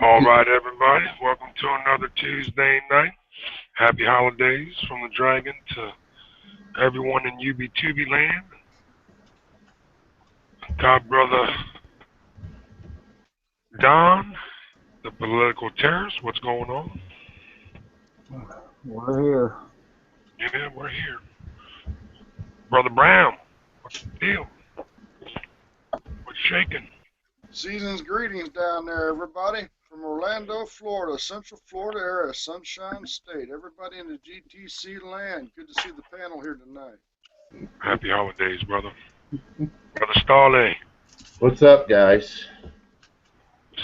All right, everybody. Welcome to another Tuesday night. Happy holidays from the Dragon to everyone in UB2B land. God brother Don, the political terrorist. What's going on? We're here. Yeah, we're here. Brother Brown, what's the deal? What's shaking? Season's greetings down there, everybody. From Orlando, Florida, Central Florida area, Sunshine State. Everybody in the GTC land. Good to see the panel here tonight. Happy holidays, brother. Brother Starley, What's up, guys?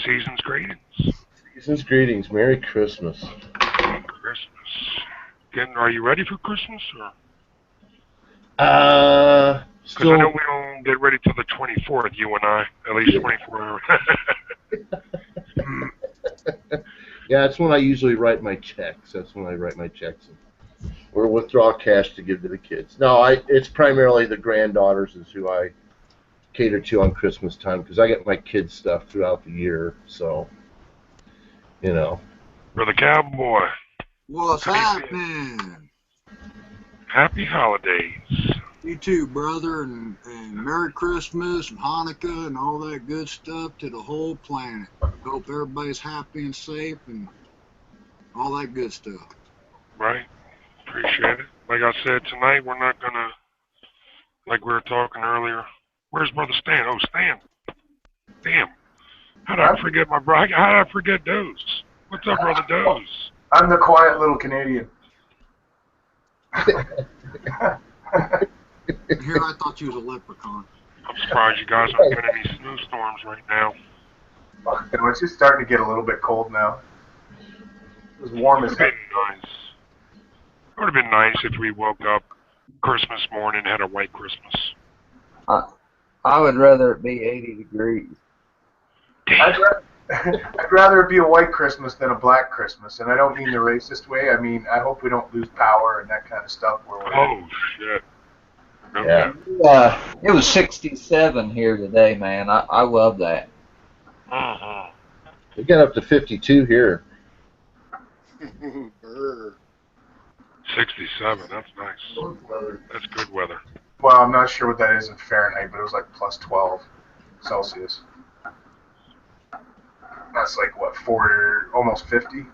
season's greetings. Season's greetings. Merry Christmas. Christmas. Are you ready for Christmas? Uh, Because I know still, we don't get ready till the 24th, you and I, at least 24 hours. yeah, that's when I usually write my checks. That's when I write my checks or withdraw cash to give to the kids. No, it's primarily the granddaughters is who I cater to on Christmas time because I get my kids stuff throughout the year. So, you know. Brother Cowboy, What's how you feeling? happening? Happy holidays. You too, brother, and Merry Christmas and Hanukkah and all that good stuff to the whole planet. Hope everybody's happy and safe and all that good stuff. Right? Appreciate it. Like I said, tonight we're not going to, like we were talking earlier. Where's Brother Stan? Oh, Stan. Damn. How did I forget my brother? How did I forget Doze? What's up, Brother Doze? I'm the quiet little Canadian. Here, I thought you was a leprechaun. I'm surprised you guys aren't getting any snowstorms right now. It's just starting to get a little bit cold now. It was warm as heck. Nice. It would have been nice if we woke up Christmas morning and had a white Christmas. I would rather it be 80 degrees. I'd rather it be a white Christmas than a black Christmas, and I don't mean the racist way. I mean, I hope we don't lose power and that kind of stuff. Oh, shit. Okay. Yeah. It was 67 here today, man. I love that. Uh-huh. We got up to 52 here. 67, that's nice. That's good weather. Well, I'm not sure what that is in Fahrenheit, but it was like plus 12 Celsius. That's like, what, 40, almost 50?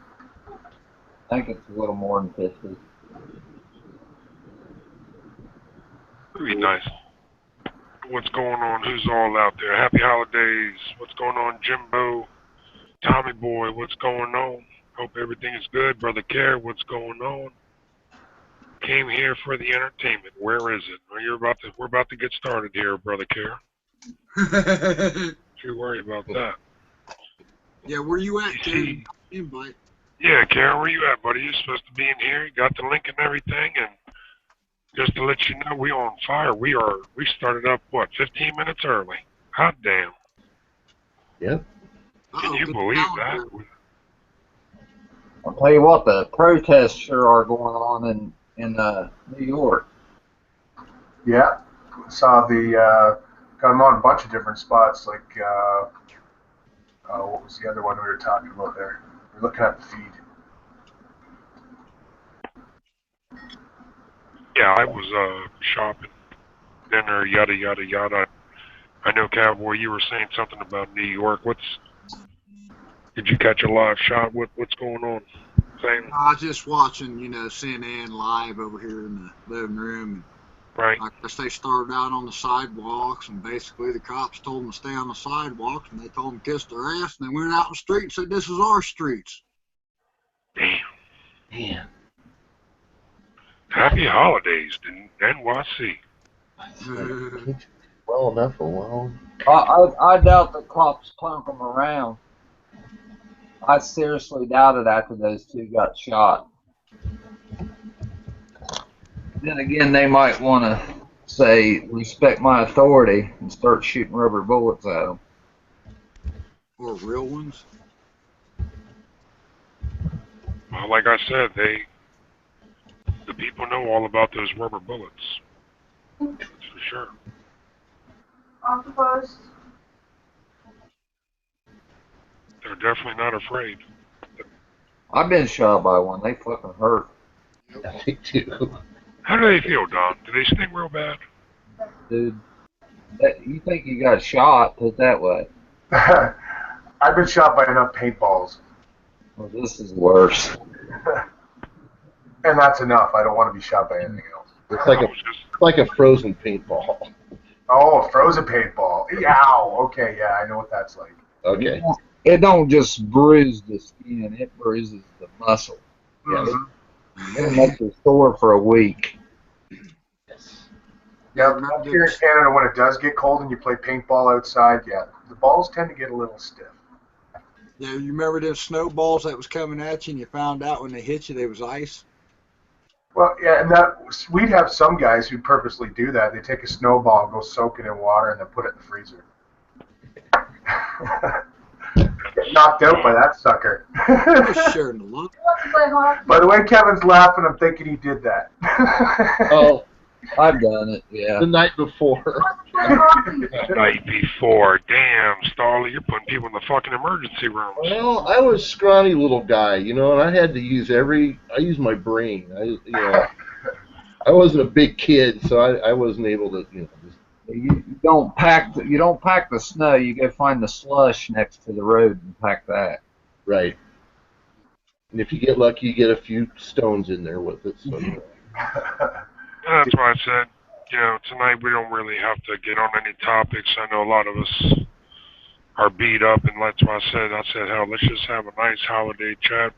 I think it's a little more than 50. Pretty nice. What's going on? Who's all out there? Happy holidays. What's going on, Jimbo? Tommy Boy, what's going on? Hope everything is good. Brother Care, what's going on? Came here for the entertainment. Where is it? We're about to get started here, Brother Care. Don't you worry about that. Yeah, where you at, Karen? Invite. Yeah, Care, where you at, buddy? You're supposed to be in here. You got the link and everything, and just to let you know, we on fire. We started up, 15 minutes early. Hot damn. Yep. Can you believe that? I'll tell you what, the protests sure are going on in New York. Yeah. Saw got them on a bunch of different spots, like, what was the other one we were talking about there? We're looking at the feed. Yeah, I was shopping, dinner, yada yada yada. I know, Cowboy, you were saying something about New York. Did you catch a live shot? What's going on? Same. I was just watching, CNN live over here in the living room. Right. I guess they started out on the sidewalks, and basically the cops told them to stay on the sidewalks, and they told them to kiss their ass, and they went out in the street and said, "This is our streets." Damn. Man. Happy holidays to NYC. Well enough alone. I doubt the cops clunk them around. I seriously doubt it after those two got shot. Then again, they might want to say, respect my authority, and start shooting rubber bullets at them. Or real ones. Well, like I said, the people know all about those rubber bullets. That's for sure. Octopus. They're definitely not afraid. I've been shot by one. They fucking hurt. Yeah, me too. How do they feel, Don? Do they sting real bad? Dude, you think you got shot, put it that way. I've been shot by enough paintballs, Well, this is worse. and that's enough. I don't want to be shot by anything else. It's like a frozen paintball. Oh, a frozen paintball. Yow. Okay, yeah, I know what that's like. Okay. It don't just bruise the skin, it bruises the muscle. Yes. Mhm. It makes it sore for a week. Yes. Yeah, up here in Canada, when it does get cold and you play paintball outside, yeah, the balls tend to get a little stiff. Yeah, you remember them snowballs that was coming at you, and you found out when they hit you they was ice. Well, yeah, and that we'd have some guys who purposely do that. They take a snowball and go soak it in water and then put it in the freezer. Get knocked out by that sucker. Just sharing the look. By the way, Kevin's laughing. I'm thinking he did that. Oh, I've done it, yeah. the night before. The night before. Damn, Starley, you're putting people in the fucking emergency room. Well, I was a scrawny little guy, and I had to use I used my brain. I wasn't a big kid, so I wasn't able to, just. You don't pack the snow. You go find the slush next to the road and pack that. Right. And if you get lucky, you get a few stones in there with it. So. That's why I said, tonight we don't really have to get on any topics. I know a lot of us are beat up, and that's why I said, hell, let's just have a nice holiday chat.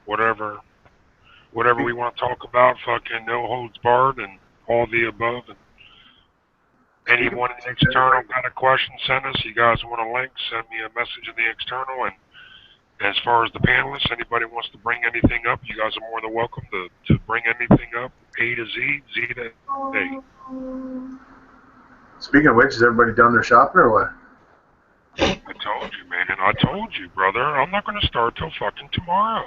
Whatever we want to talk about, fucking no holds barred and all the above. And anyone in the external got a question, send us. You guys want a link, send me a message in the external. And as far as the panelists, anybody wants to bring anything up, you guys are more than welcome to bring anything up. A to Z, Z to A. Speaking of which, has everybody done their shopping or what? I told you, man. I told you, brother. I'm not going to start till fucking tomorrow.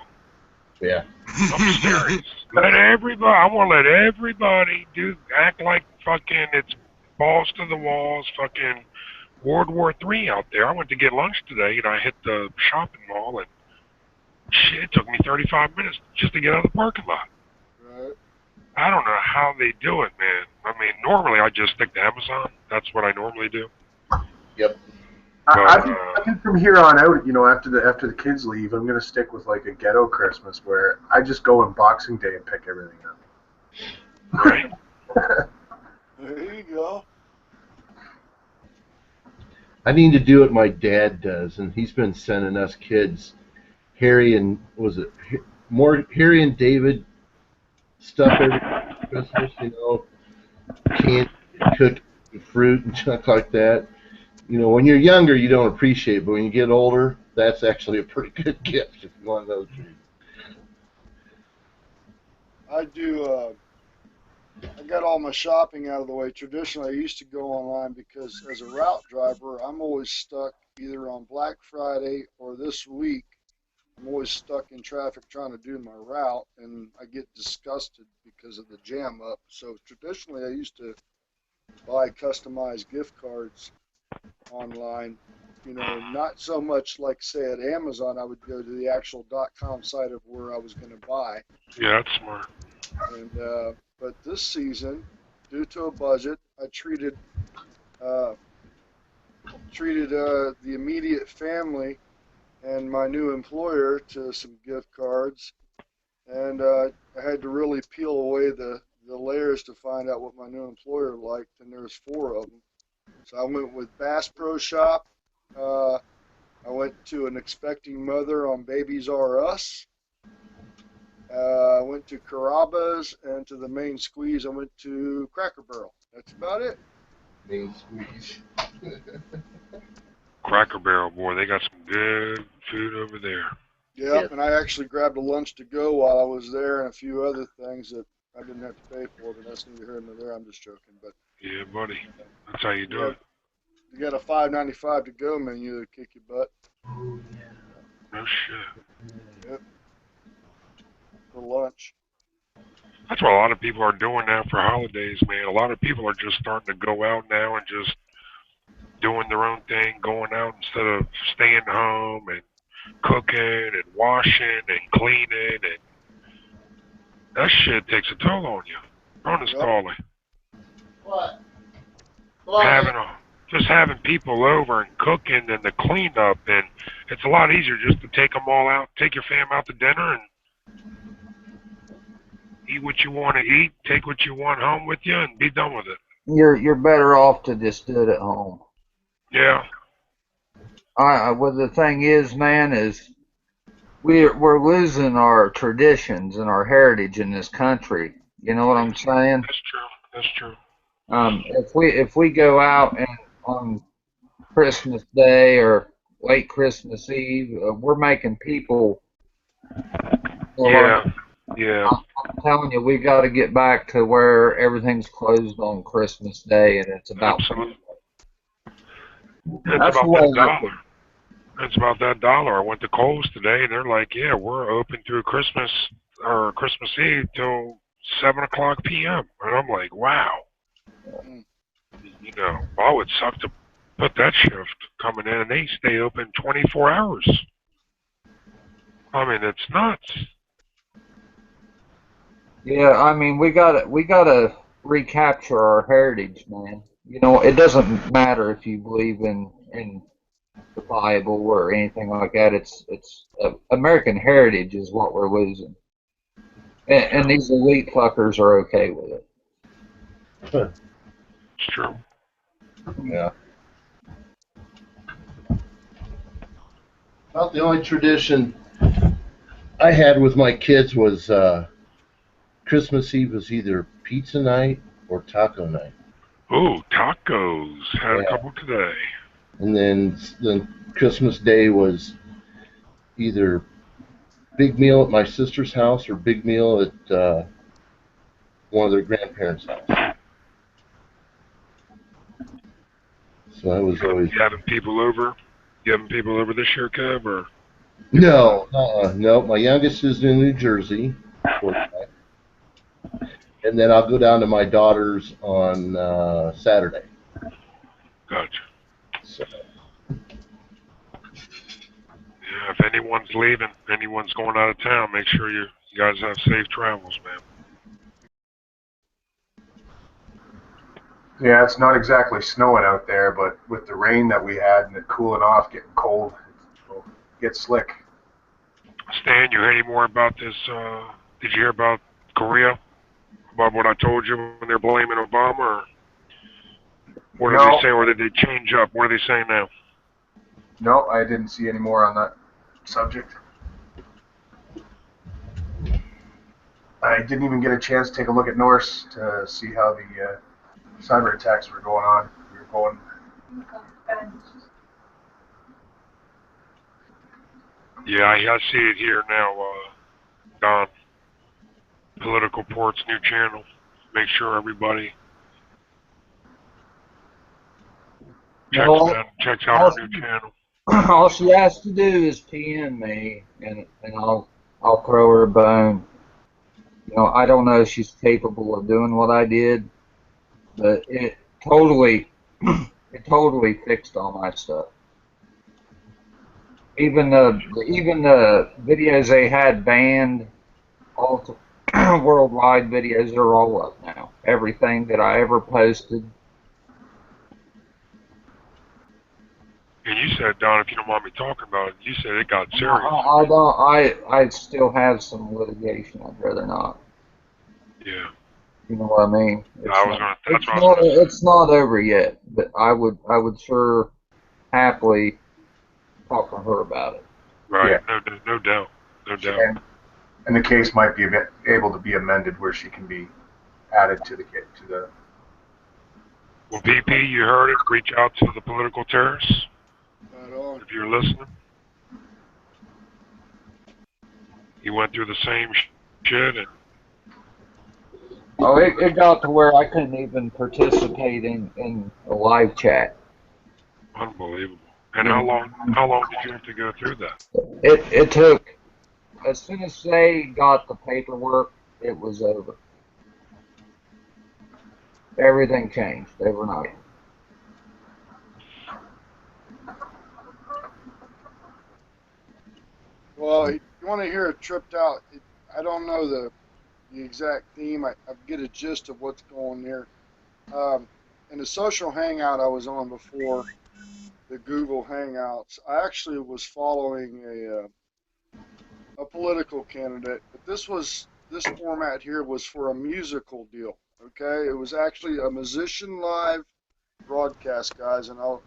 Yeah. I'm serious. I want to let everybody act like fucking it's balls to the walls, fucking World War III out there. I went to get lunch today, and I hit the shopping mall, and shit, it took me 35 minutes just to get out of the parking lot. Right. I don't know how they do it, man. I mean, normally I just stick to Amazon. That's what I normally do. Yep. I think from here on out, after the kids leave, I'm gonna stick with like a ghetto Christmas where I just go on Boxing Day and pick everything up. Right? There you go. I need to do what my dad does, and he's been sending us kids Harry and David stuff every Christmas, candy, cookies, fruit, and junk like that. When you're younger, you don't appreciate it, but when you get older, that's actually a pretty good gift if you want those treats. I do. I got all my shopping out of the way. Traditionally, I used to go online because as a route driver, I'm always stuck either on Black Friday or this week. I'm always stuck in traffic trying to do my route, and I get disgusted because of the jam up. So traditionally, I used to buy customized gift cards online. Not so much like say at Amazon. I would go to the actual .com site of where I was going to buy. Yeah, that's smart. And but this season, due to a budget, I treated the immediate family and my new employer to some gift cards, and I had to really peel away the layers to find out what my new employer liked, and there's 4 of them. So I went with Bass Pro Shop. I went to an expecting mother on Babies R Us. I went to Carrabba's, and to the main squeeze, I went to Cracker Barrel. That's about it. Main squeeze. Cracker Barrel, boy, they got some good food over there. Yep, and I actually grabbed a lunch to go while I was there and a few other things that I didn't have to pay for, but that's neither here nor there. I'm just joking. But Yeah, buddy. That's how you do it. you got a $5.95 to go menu to kick your butt. No shit. Yep. For lunch. That's what a lot of people are doing now for holidays, man. A lot of people are just starting to go out now and just doing their own thing, going out instead of staying home and cooking and washing and cleaning, and that shit takes a toll on you. Yep. Honestly, What? Well, just having people over and cooking and the cleanup, and it's a lot easier just to take them all out, take your fam out to dinner, and eat what you want to eat, take what you want home with you, and be done with it. You're better off to just do it at home. Yeah, Well, the thing is, man, is we're losing our traditions and our heritage in this country. You know what I'm saying? that's true. That's true. If we go out and on Christmas Day or late Christmas Eve, we're making people. Well, Yeah, yeah, I'm telling you, we got to get back to where everything's closed on Christmas Day, and it's about family. absolutely. It's That's the about way that I dollar. think. It's about that dollar. I went to Kohl's today, and they're like, "Yeah, we're open through Christmas or Christmas Eve till 7 o'clock p.m." And I'm like, "Wow." Mm. I would suck to put that shift coming in, and they stay open 24 hours. I mean, it's nuts. Yeah, I mean, we gotta recapture our heritage, man. You know, it doesn't matter if you believe in the Bible or anything like that. It's American heritage is what we're losing, and these elite fuckers are okay with it. It's true. yeah. About the only tradition I had with my kids was Christmas Eve was either pizza night or taco night. Ooh, tacos. Had a Yeah. couple today. And then Christmas Day was either big meal at my sister's house or big meal at one of their grandparents' house. So I was always You having people over? You having people over this year, Kev, or no, no. My youngest is in New Jersey, and then I'll go down to my daughter's on Saturday. gotcha? So Yeah, if anyone's leaving, anyone's going out of town, make sure you guys have safe travels, man. Yeah, it's not exactly snowing out there, but with the rain that we had and it cooling off, getting cold, it'll get slick. Stan, you hear any more about this? Did you hear about Korea? About what I told you when they're blaming Obama, or what are they No, saying? Or did they change up? What are they saying now? no, I didn't see any more on that subject. I didn't even get a chance to take a look at Norse to see how the cyber attacks were going on. We were going. Yeah, I see it here now. Don, Political Port's new channel. Make sure everybody No, checks out all our new channel. all she has to do is PM me, and I'll throw her a bone. You know, I don't know if she's capable of doing what I did, but totally, it totally fixed all my stuff. Even the videos they had banned, all worldwide videos are all up now. Everything that I ever posted. And you said, Don, if you don't mind me talking about it, you said it got I, serious. I don't. I still have some litigation. I'd rather not. Yeah, You know what I mean? I was gonna. That's what I was gonna say. It's not over yet, but I would sure happily talk to her about it. Right. Yeah, No doubt. No doubt. And and the case might be able to be amended where she can be added to the. Well, PP, you heard it. Reach out to the political terrorists Right on. if you're listening. He went through the same shit, and oh, it got to where I couldn't even participate in a live chat. unbelievable. And You how know, long? How long did you have to go through that? it took as soon as they got the paperwork, it was over. Everything changed overnight. you want to hear it tripped out, I don't know the exact theme. I get a gist of what's going there. In the social hangout I was on before, the Google Hangouts, I actually was following a political candidate, but this format here was for a musical deal. Okay, it was actually a musician live broadcast, guys, and I'll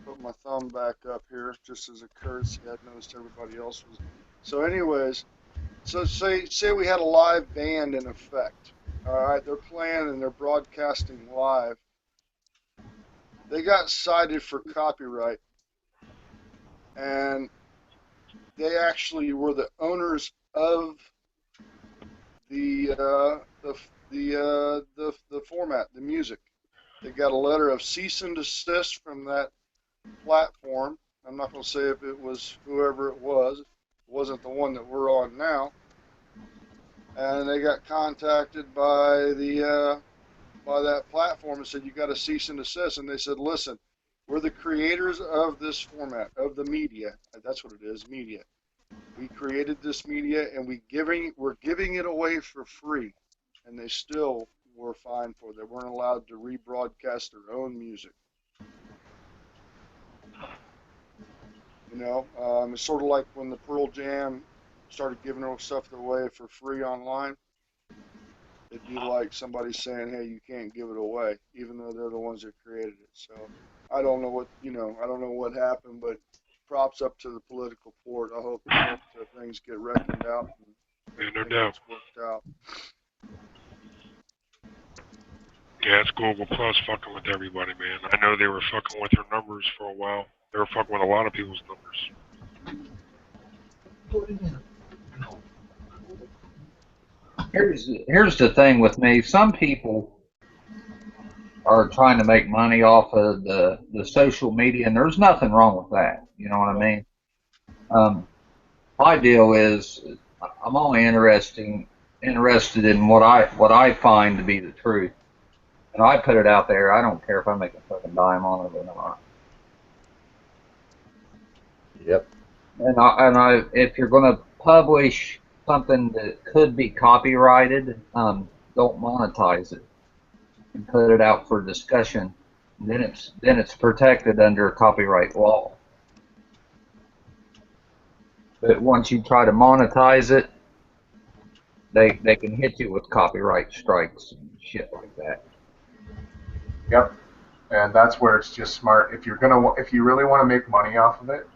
put my thumb back up here just as a courtesy. I'd noticed everybody else was. So, anyways, so say we had a live band in effect. All right, they're playing and they're broadcasting live. They got cited for copyright, and they actually were the owners of the the format, the music. They got a letter of cease and desist from that platform. I'm not going to say if it was whoever it was. It wasn't the one that we're on now. And they got contacted by that platform and said, you got to cease and desist. And they said, listen, we're the creators of this format, of the media. That's what it is, media. We created this media, and we're giving it away for free. And they still were fined for it. They weren't allowed to rebroadcast their own music. You know, it's sort of like when the Pearl Jam started giving their stuff away for free online. It'd be like somebody saying, hey, you can't give it away, even though they're the ones that created it. So I don't know what happened, but props up to the political court. I hope that things get reckoned out and no everything doubt. gets worked out. Yeah, it's Google Plus fucking with everybody, man. I know they were fucking with their numbers for a while. They were fucking with a lot of people's numbers. Here's the thing with me. Some people are trying to make money off of the social media, and there's nothing wrong with that. You know what I mean? My deal is I'm only interested in what I find to be the truth, and I put it out there. I don't care if I make a fucking dime on it or not. Yep. And if you're going to publish something that could be copyrighted, don't monetize it and put it out for discussion. Then it's protected under copyright law. But once you try to monetize it, they can hit you with copyright strikes and shit like that. Yep. And that's where it's just smart. If you really want to make money off of it,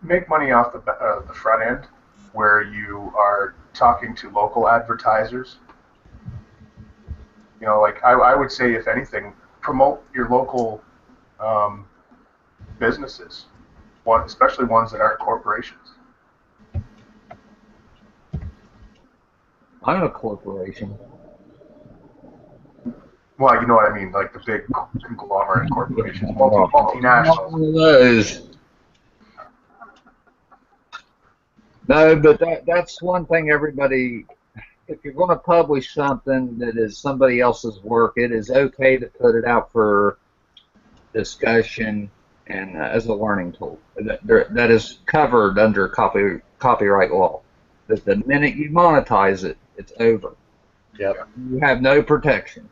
make money off the front end, where you are talking to local advertisers. You know, like I would say, if anything, promote your local businesses, especially ones that aren't corporations. I'm a corporation. Well, you know what I mean, like the big conglomerate corporations, multinationals. One of those. No, but that's one thing everybody. If you're going to publish something that is somebody else's work, it is okay to put it out for discussion and as a learning tool. That is covered under copyright law. That the minute you monetize it, it's over. Yep. You have no protection.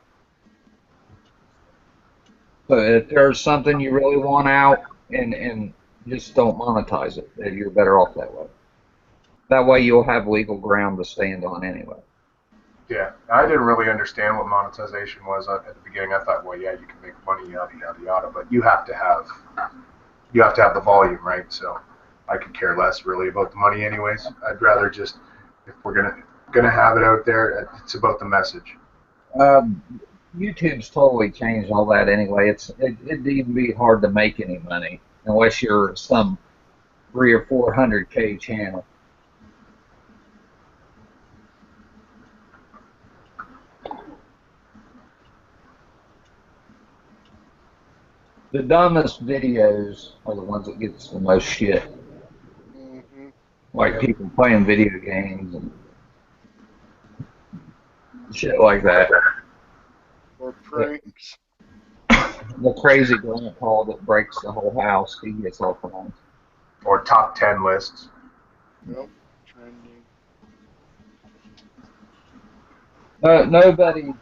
So if there's something you really want out, and just don't monetize it, you're better off that way. That way you'll have legal ground to stand on anyway. Yeah, I didn't really understand what monetization was at the beginning. I thought, well, yeah, you can make money, yada yada yada, but you have to have the volume, right? So I could care less really about the money, anyways. I'd rather just, if we're gonna have it out there, it's about the message. YouTube's totally changed all that anyway. It'd even be hard to make any money unless you're some 300 or 400K channel. The dumbest videos are the ones that get the most shit. Mm-hmm. Like people playing video games and shit like that. Or pranks. The crazy grandpa that breaks the whole house, he gets all kinds. Or top 10 lists. Yep. Trending. Nobody.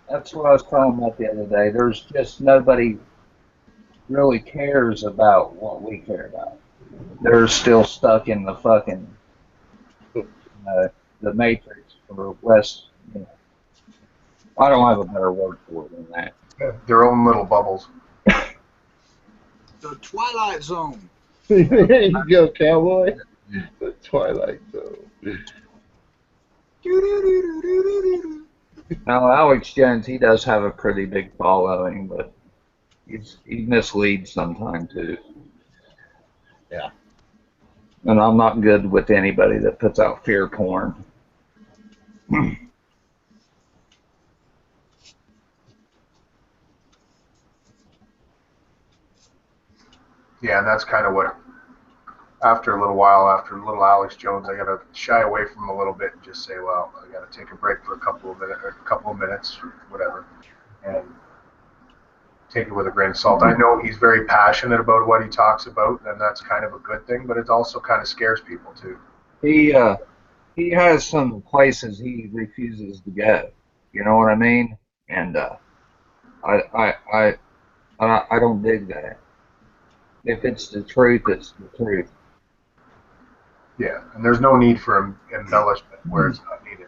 That's what I was talking about the other day. There's just nobody really cares about what we care about. They're still stuck in the fucking the matrix for less. You know, I don't have a better word for it than that. Their own little bubbles. The Twilight Zone. There you go, cowboy. The Twilight Zone. Now, Alex Jones, he does have a pretty big following, but he misleads sometimes too. Yeah. And I'm not good with anybody that puts out fear porn. Yeah, and that's kind of what. After a little while, after little Alex Jones, I gotta shy away from him a little bit and just say, well, I gotta take a break for a couple of minutes, or whatever, and take it with a grain of salt. I know he's very passionate about what he talks about, and that's kind of a good thing, but it also kind of scares people too. He uh, he has some places he refuses to go. You know what I mean? And I, I, I, I don't dig that. If it's the truth, it's the truth. Yeah, and there's no need for embellishment where it's not needed.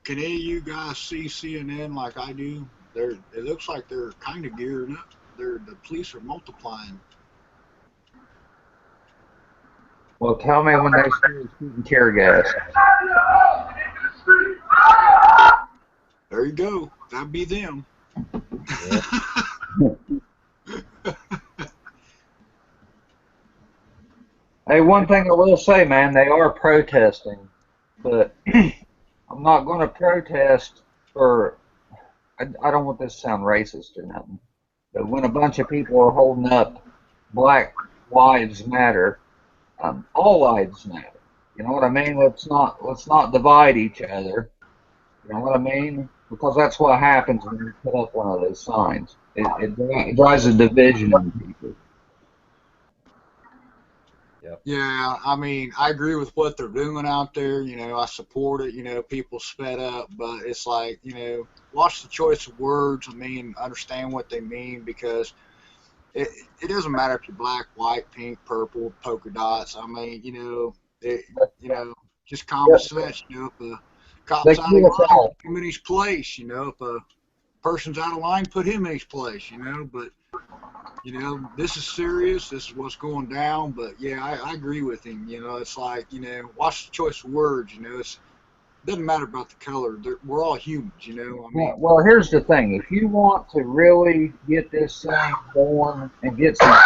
Can any of you guys see CNN like I do? It looks like they're kind of gearing up. The police are multiplying. Well, tell me when they start shooting tear gas. There you go. That'd be them. Yeah. Hey, one thing I will say, man, they are protesting, but I'm not going to protest for. I don't want this to sound racist or nothing, but when a bunch of people are holding up Black Lives Matter, all lives matter. You know what I mean? Let's not divide each other. You know what I mean? Because that's what happens when you put up one of those signs. It drives a division in people. Yep. Yeah, I mean, I agree with what they're doing out there. I support it. People sped up, but it's like, watch the choice of words. I mean, understand what they mean because it, it doesn't matter if you're black, white, pink, purple, polka dots. I mean, you know, just common Yep, sense. If a they cop's out of kill us line, all. put him in his place. If a person's out of line, put him in his place. But this is serious. This is what's going down. But yeah, I agree with him. It's like, watch the choice of words. It doesn't matter about the color. We're all humans. I mean, Well, here's the thing. If you want to really get this thing going and get some,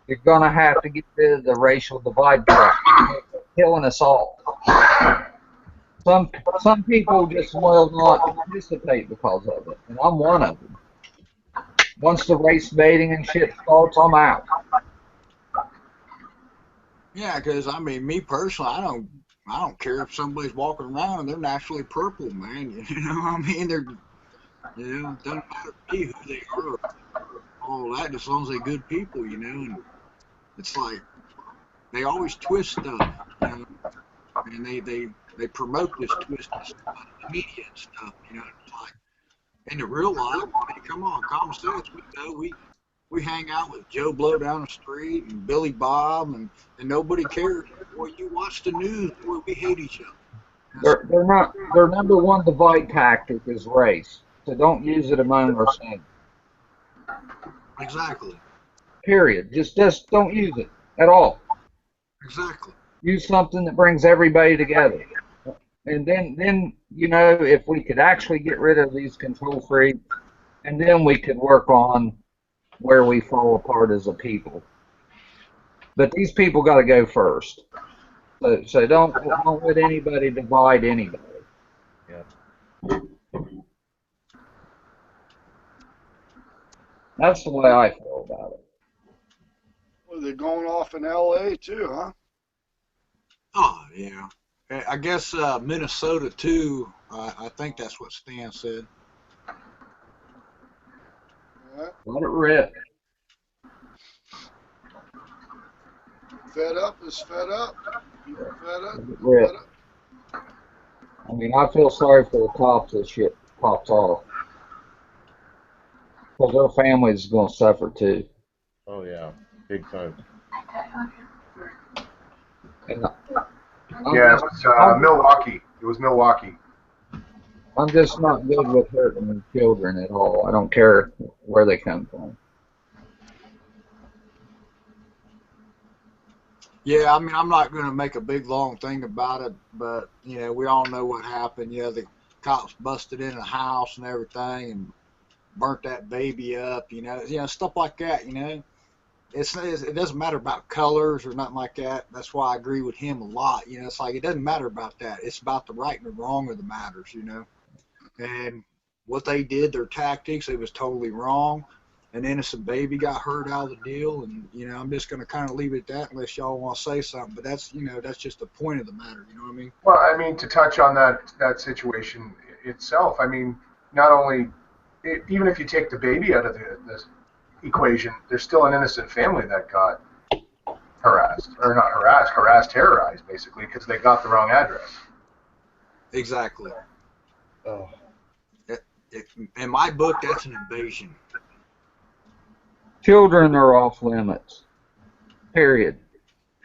you're going to have to get rid of the racial divide crap. It's killing us all. Some people just will not participate because of it, and I'm one of them. Once the race baiting and shit starts, I'm out. yeah, because I mean, me personally, I don't care if somebody's walking around and they're naturally purple, man. I mean, it doesn't matter to me who they are, all that, as long as they're good people. And it's like they always twist stuff, and they promote this twisted stuff in the media and stuff. It's like in the real life, I mean, come on, common sense. We hang out with Joe Blow down the street and Billy Bob, and nobody cares. Boy, you watch the news, boy, we hate each other. They're not their number one divide tactic is race. So don't use it among ourselves. Exactly, Period. Just don't use it at all. exactly. Use something that brings everybody together. And then if we could actually get rid of these control freaks, and then we could work on where we fall apart as a people. But these people got to go first. So don't let anybody divide anybody. Yep. That's the way I feel about it. Well, they're going off in L.A. too, huh? Oh yeah, I guess Minnesota too. I think that's what Stan said. Yeah. Let it rip. Fed up is fed up. People fed up. Rip. Fed up. I mean, I feel sorry for the cops that shit pops off. Because their families is going to suffer too. Oh yeah, big time. And Yeah, it was Milwaukee. It was Milwaukee. I'm just not good with hurting children at all. I don't care where they come from. Yeah, I mean, I'm not going to make a big long thing about it, but we all know what happened. The cops busted in the house and everything and burnt that baby up. Stuff like that. It doesn't matter about colors or nothing like that. That's why I agree with him a lot. It's like it doesn't matter about that. It's about the right and the wrong of the matters. And what they did, their tactics, it was totally wrong. An innocent baby got hurt out of the deal, and I'm just going to kind of leave it at that unless y'all want to say something. But that's just the point of the matter. You know what I mean? Well, I mean, to touch on that situation itself, I mean, not only even if you take the baby out of the equation, there's still an innocent family that got harassed, or not harassed, terrorized, basically, because they got the wrong address. Exactly. Oh, In my book, that's an invasion. Children are off limits. Period.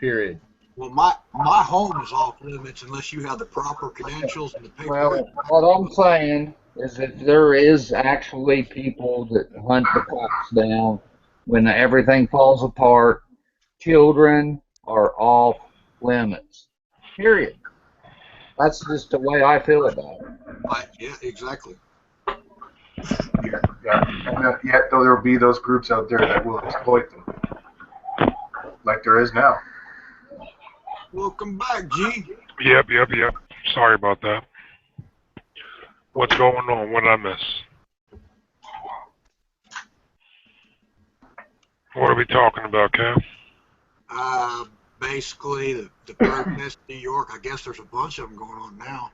period. Well, my home is off limits unless you have the proper credentials and the paperwork. Well, what I'm saying is that there is actually people that hunt the cops down when everything falls apart. Children are off limits. Period. That's just the way I feel about it. Yeah, exactly. Yeah. And yet, though, there will be those groups out there that will exploit them, like there is now. Welcome back, G. Yep. Sorry about that. What's going on? What did I miss? What are we talking about, Cal? Basically, the protest in New York. I guess there's a bunch of them going on now.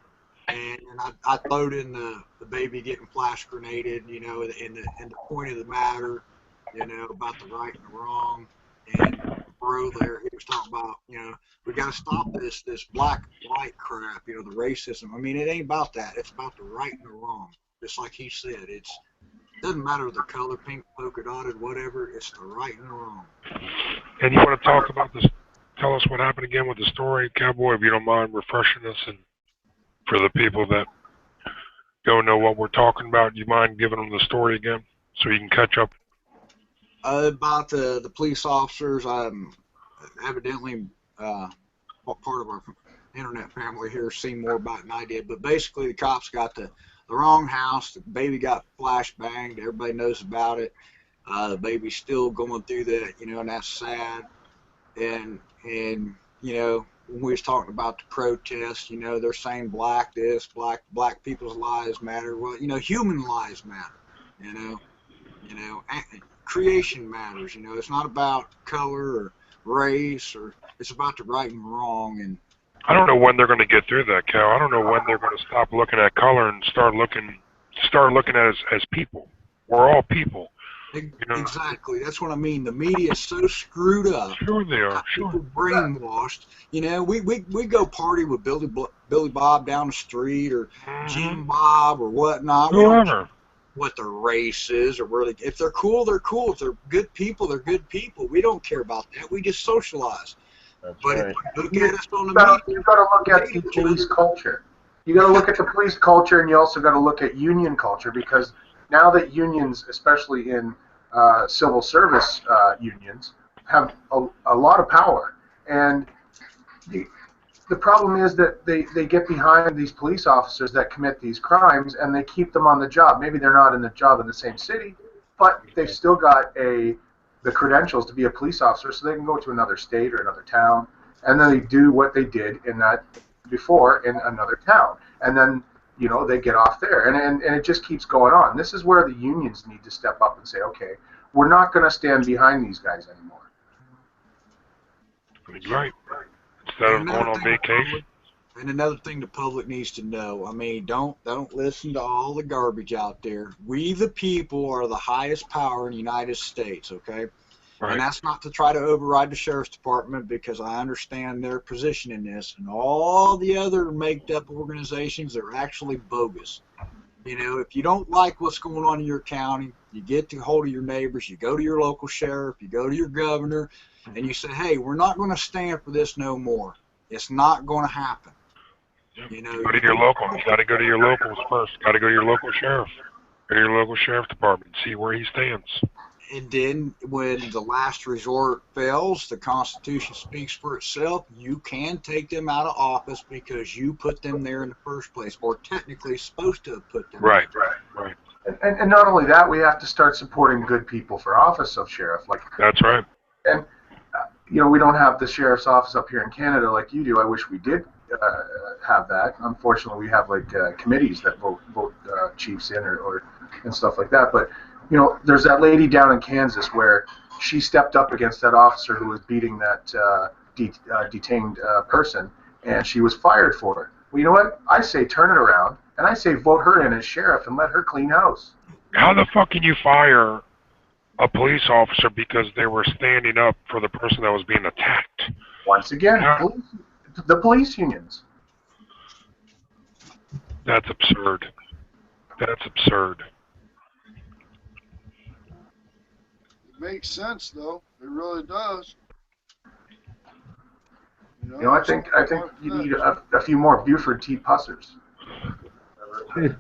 And I throwed in the baby getting flash grenaded, and the point of the matter, about the right and the wrong. And bro there, he was talking about, we got to stop this black white crap, the racism. I mean, it ain't about that. It's about the right and the wrong. Just like he said, it doesn't matter the color, pink, polka dotted, whatever. It's the right and the wrong. And you want to talk about this? Tell us what happened again with the story, Cowboy, if you don't mind refreshing us. And for the people that don't know what we're talking about, you mind giving them the story again so you can catch up? About the police officers, evidently part of our internet family here seen more about it than I did. But basically, the cops got the wrong house. The baby got flash banged. Everybody knows about it. The baby's still going through that, and that's sad. And when we was talking about the protests, they're saying black this, black people's lives matter. Well, human lives matter. Creation matters. It's not about color or race, or it's about the right and wrong. And I don't know when they're going to get through that, Cal. I don't know when they're going to stop looking at color and start looking at us as people. We're all people. Exactly. That's what I mean. The media is so screwed up. Sure they are. People brainwashed. We go party with Billy Bob down the street, or Jim Bob, or whatnot. Whoever. What their race is, or where if they're cool, they're cool. If they're good people, they're good people. We don't care about that. We just socialize. That's But right. if you look at us on the media, You've got to look at the police culture. You got to look at the police culture, and you also got to look at union culture, because now that unions, especially in civil service unions, have a lot of power, and the problem is that they get behind these police officers that commit these crimes, and they keep them on the job. Maybe they're not in the job in the same city, but they've still got the credentials to be a police officer, so they can go to another state or another town, and then they do what they did in that before in another town, and then they get off there, and it just keeps going on. This is where the unions need to step up and say, okay, we're not going to stand behind these guys anymore. Right. Instead of going on vacation. And another thing the public needs to know, I mean, don't listen to all the garbage out there. We the people are the highest power in the United States, okay? Right. And that's not to try to override the sheriff's department, because I understand their position in this, and all the other made up organizations are actually bogus. You know, if you don't like what's going on in your county, you get to hold of your neighbors, you go to your local sheriff, you go to your governor, and you say, hey, we're not going to stand for this no more. It's not going to happen. Yep. You know, Go to your local. You got to go to your locals first. Got to go to your local sheriff. Go to your local sheriff department and see where he stands. and then when the last resort fails, the Constitution speaks for itself. You can take them out of office because you put them there in the first place, or technically supposed to have put them Right. there. Right. And not only that, we have to start supporting good people for office of sheriff. Like, That's right. and we don't have the sheriff's office up here in Canada like you do. I wish we did have that. Unfortunately, we have like committees that vote chiefs in or and stuff like that. But there's that lady down in Kansas where she stepped up against that officer who was beating that detained person, and she was fired for it. Well, you know what? I say turn it around, and I say vote her in as sheriff and let her clean house. How the fuck can you fire a police officer because they were standing up for the person that was being attacked? Once again, the police unions. That's absurd. That's absurd. It makes sense, though. It really does. I think you need a few more Buford T. Pussers. You're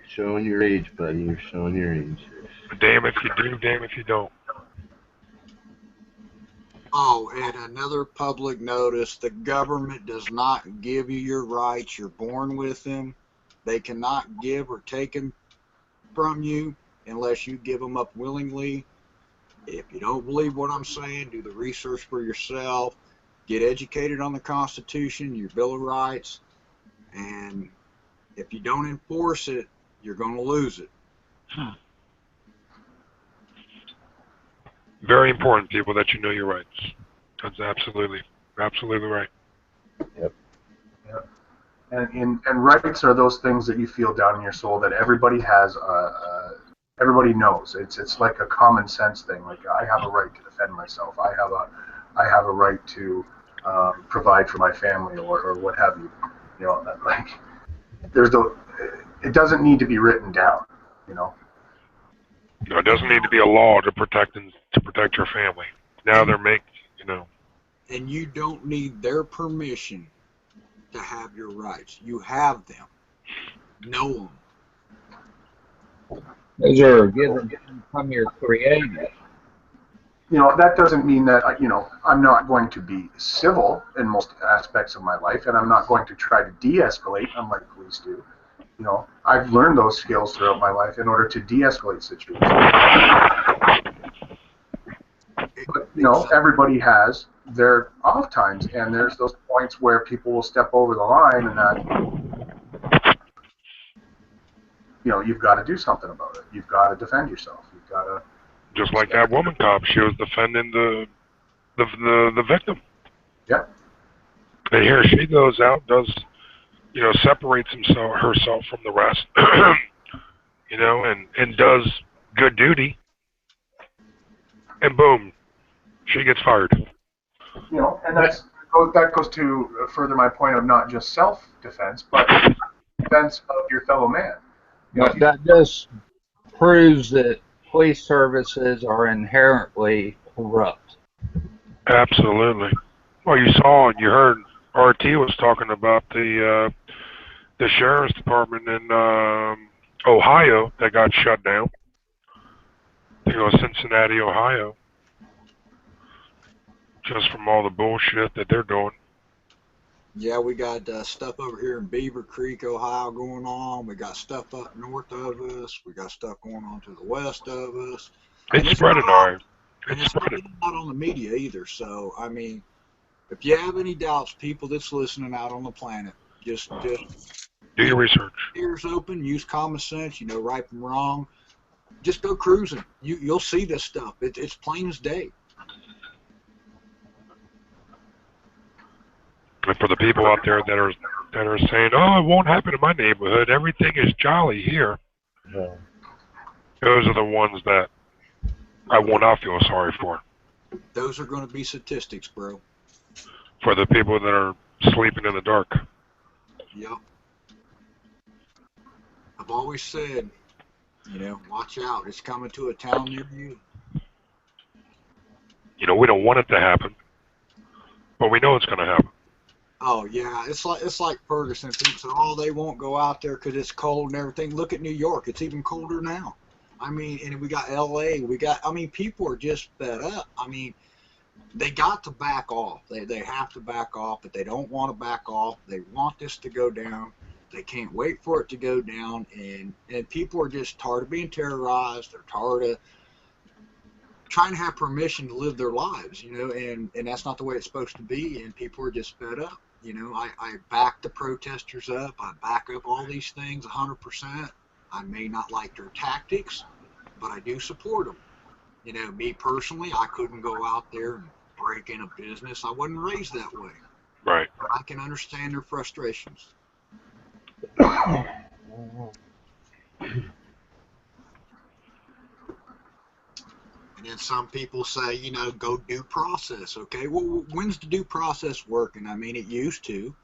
showing your age, buddy. You're showing your age. Damn if you do, damn if you don't. Oh, and another public notice, the government does not give you your rights. You're born with them. They cannot give or take them from you unless you give them up willingly. If you don't believe what I'm saying, do the research for yourself. Get educated on the Constitution, your Bill of Rights, and if you don't enforce it, you're going to lose it. Very important, people, that you know your rights. That's absolutely right. Yep. And rights are those things that you feel down in your soul that everybody has. Everybody knows. It's like a common sense thing. Like, I have a right to defend myself. I have a right to provide for my family or what have you. Like, it doesn't need to be written down. No, it doesn't need to be a law to protect your family. Now they're making. And you don't need their permission to have your rights. You have them. Know them. Those are given from your Creator. That doesn't mean that I'm not going to be civil in most aspects of my life, and I'm not going to try to de-escalate unlike police do. I've learned those skills throughout my life in order to de-escalate situations. But everybody has their off times, and there's those points where people will step over the line, and that you've got to do something about it. You've got to defend yourself. You've got to. Just like that woman cop, she was defending the victim. Yeah. And here she goes out, does separates herself from the rest, and does good duty, and boom, she gets fired. And that goes to further my point of not just self-defense, but defense of your fellow man. But that just proves that police services are inherently corrupt. Absolutely. Well, you saw and you heard RT was talking about the sheriff's department in Ohio that got shut down. Cincinnati, Ohio. Just from all the bullshit that they're doing. Yeah, we got stuff over here in Beaver Creek, Ohio going on. We got stuff up north of us. We got stuff going on to the west of us. It's spreading, all right. And it's not on the media either. So, I mean, if you have any doubts, people that's listening out on the planet, just do your research. Ears open, use common sense, right from wrong. Just go cruising. You'll see this stuff. It's plain as day. And for the people out there that are saying, "Oh, it won't happen in my neighborhood. Everything is jolly here." Yeah. Those are the ones that I will not feel sorry Those are going to be statistics, bro. for the people that are sleeping in the dark. Yep. I've always said, watch out. It's coming to a town near you. You know, we don't want it to happen, but we know it's going to happen. Oh yeah, it's like Ferguson. People say, oh, they won't go out there because it's cold and everything. Look at New York; it's even colder now. I mean, and we got L.A. I mean, people are just fed up. I mean, they got to back off. They have to back off, but they don't want to back off. They want this to go down. They can't wait for it to go down, and people are just tired of being terrorized. They're tired of trying to have permission to live their lives, and that's not the way it's supposed to be, and people are just fed up. I back the protesters up. I back up all these things 100%. I may not like their tactics, but I do support them. Me personally, I couldn't go out there and break in a business. I wasn't raised that way. Right. But I can understand their frustrations. And then some people say, go due process. Okay, well, when's the due process working? I mean, it used to,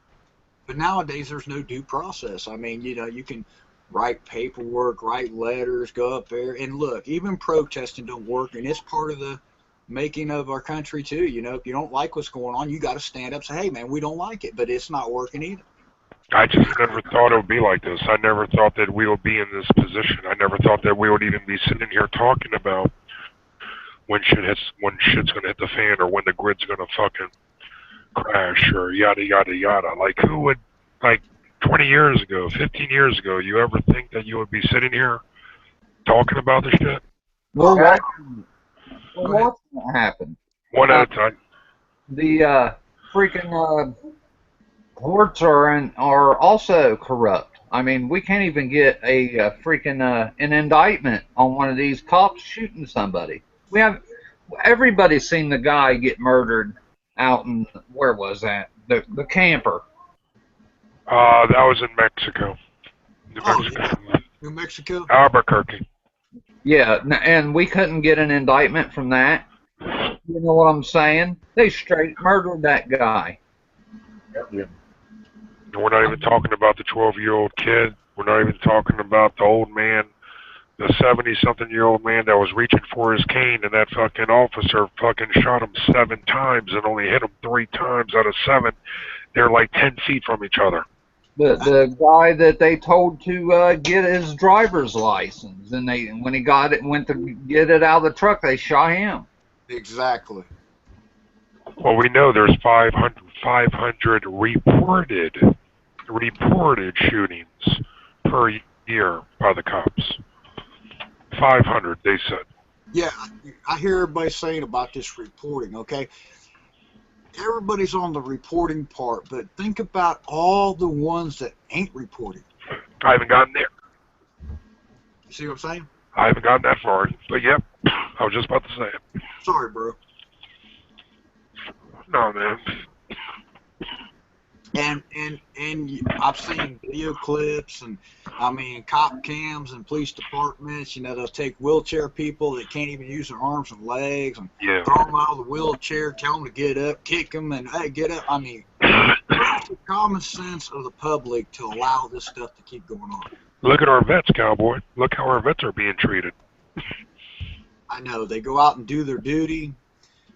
but nowadays there's no due process. I mean, you can write paperwork, write letters, go up there, and look, even protesting don't work, and it's part of the making of our country too. If you don't like what's going on, you got to stand up and say, hey, man, we don't like it, but it's not working either. I just never thought it would be like this. I never thought that we would be in this position. I never thought that we would even be sitting here talking about when shit's gonna hit the fan or when the grid's gonna fucking crash or yada yada yada. Like who would, like 20 years ago, 15 years ago, you ever think that you would be sitting here talking about this shit? We're Yeah. watching it happen. One at a time. The freaking courts are also corrupt. I mean, we can't even get a freaking an indictment on one of these cops shooting somebody. We have everybody's seen the guy get murdered out in where was that? The camper. That was in Mexico. New Oh, Mexico. yeah. New Mexico? Albuquerque. Yeah, and we couldn't get an indictment from that. You know what I'm saying? They straight murdered that guy. Yeah. And we're not even talking about the 12-year-old kid. We're not even talking about the old man, the 70-something-year-old man that was reaching for his cane, and that fucking officer fucking shot him 7 times and only hit him 3 times out of 7. They're like 10 feet from each other. The guy that they told to get his driver's license, and when he got it, went to get it out of the truck, they shot him. Exactly. Well, we know there's 500 reported shootings per year by the cops. 500, they said. Yeah, I hear everybody saying about this reporting, okay? Everybody's on the reporting part, but think about all the ones that ain't reporting. I haven't gotten there. You see what I'm saying? I haven't gotten that far. But yep, I was just about to say it. Sorry, bro. No, man. And I've seen video clips and I mean cop cams and police departments. They'll take wheelchair people that can't even use their arms and legs and Yeah. throw them out of the wheelchair, tell them to get up, kick them, and hey, get up. I mean, where's the common sense of the public to allow this stuff to keep going on? Look at our vets, cowboy. Look how our vets are being treated. I know they go out and do their duty.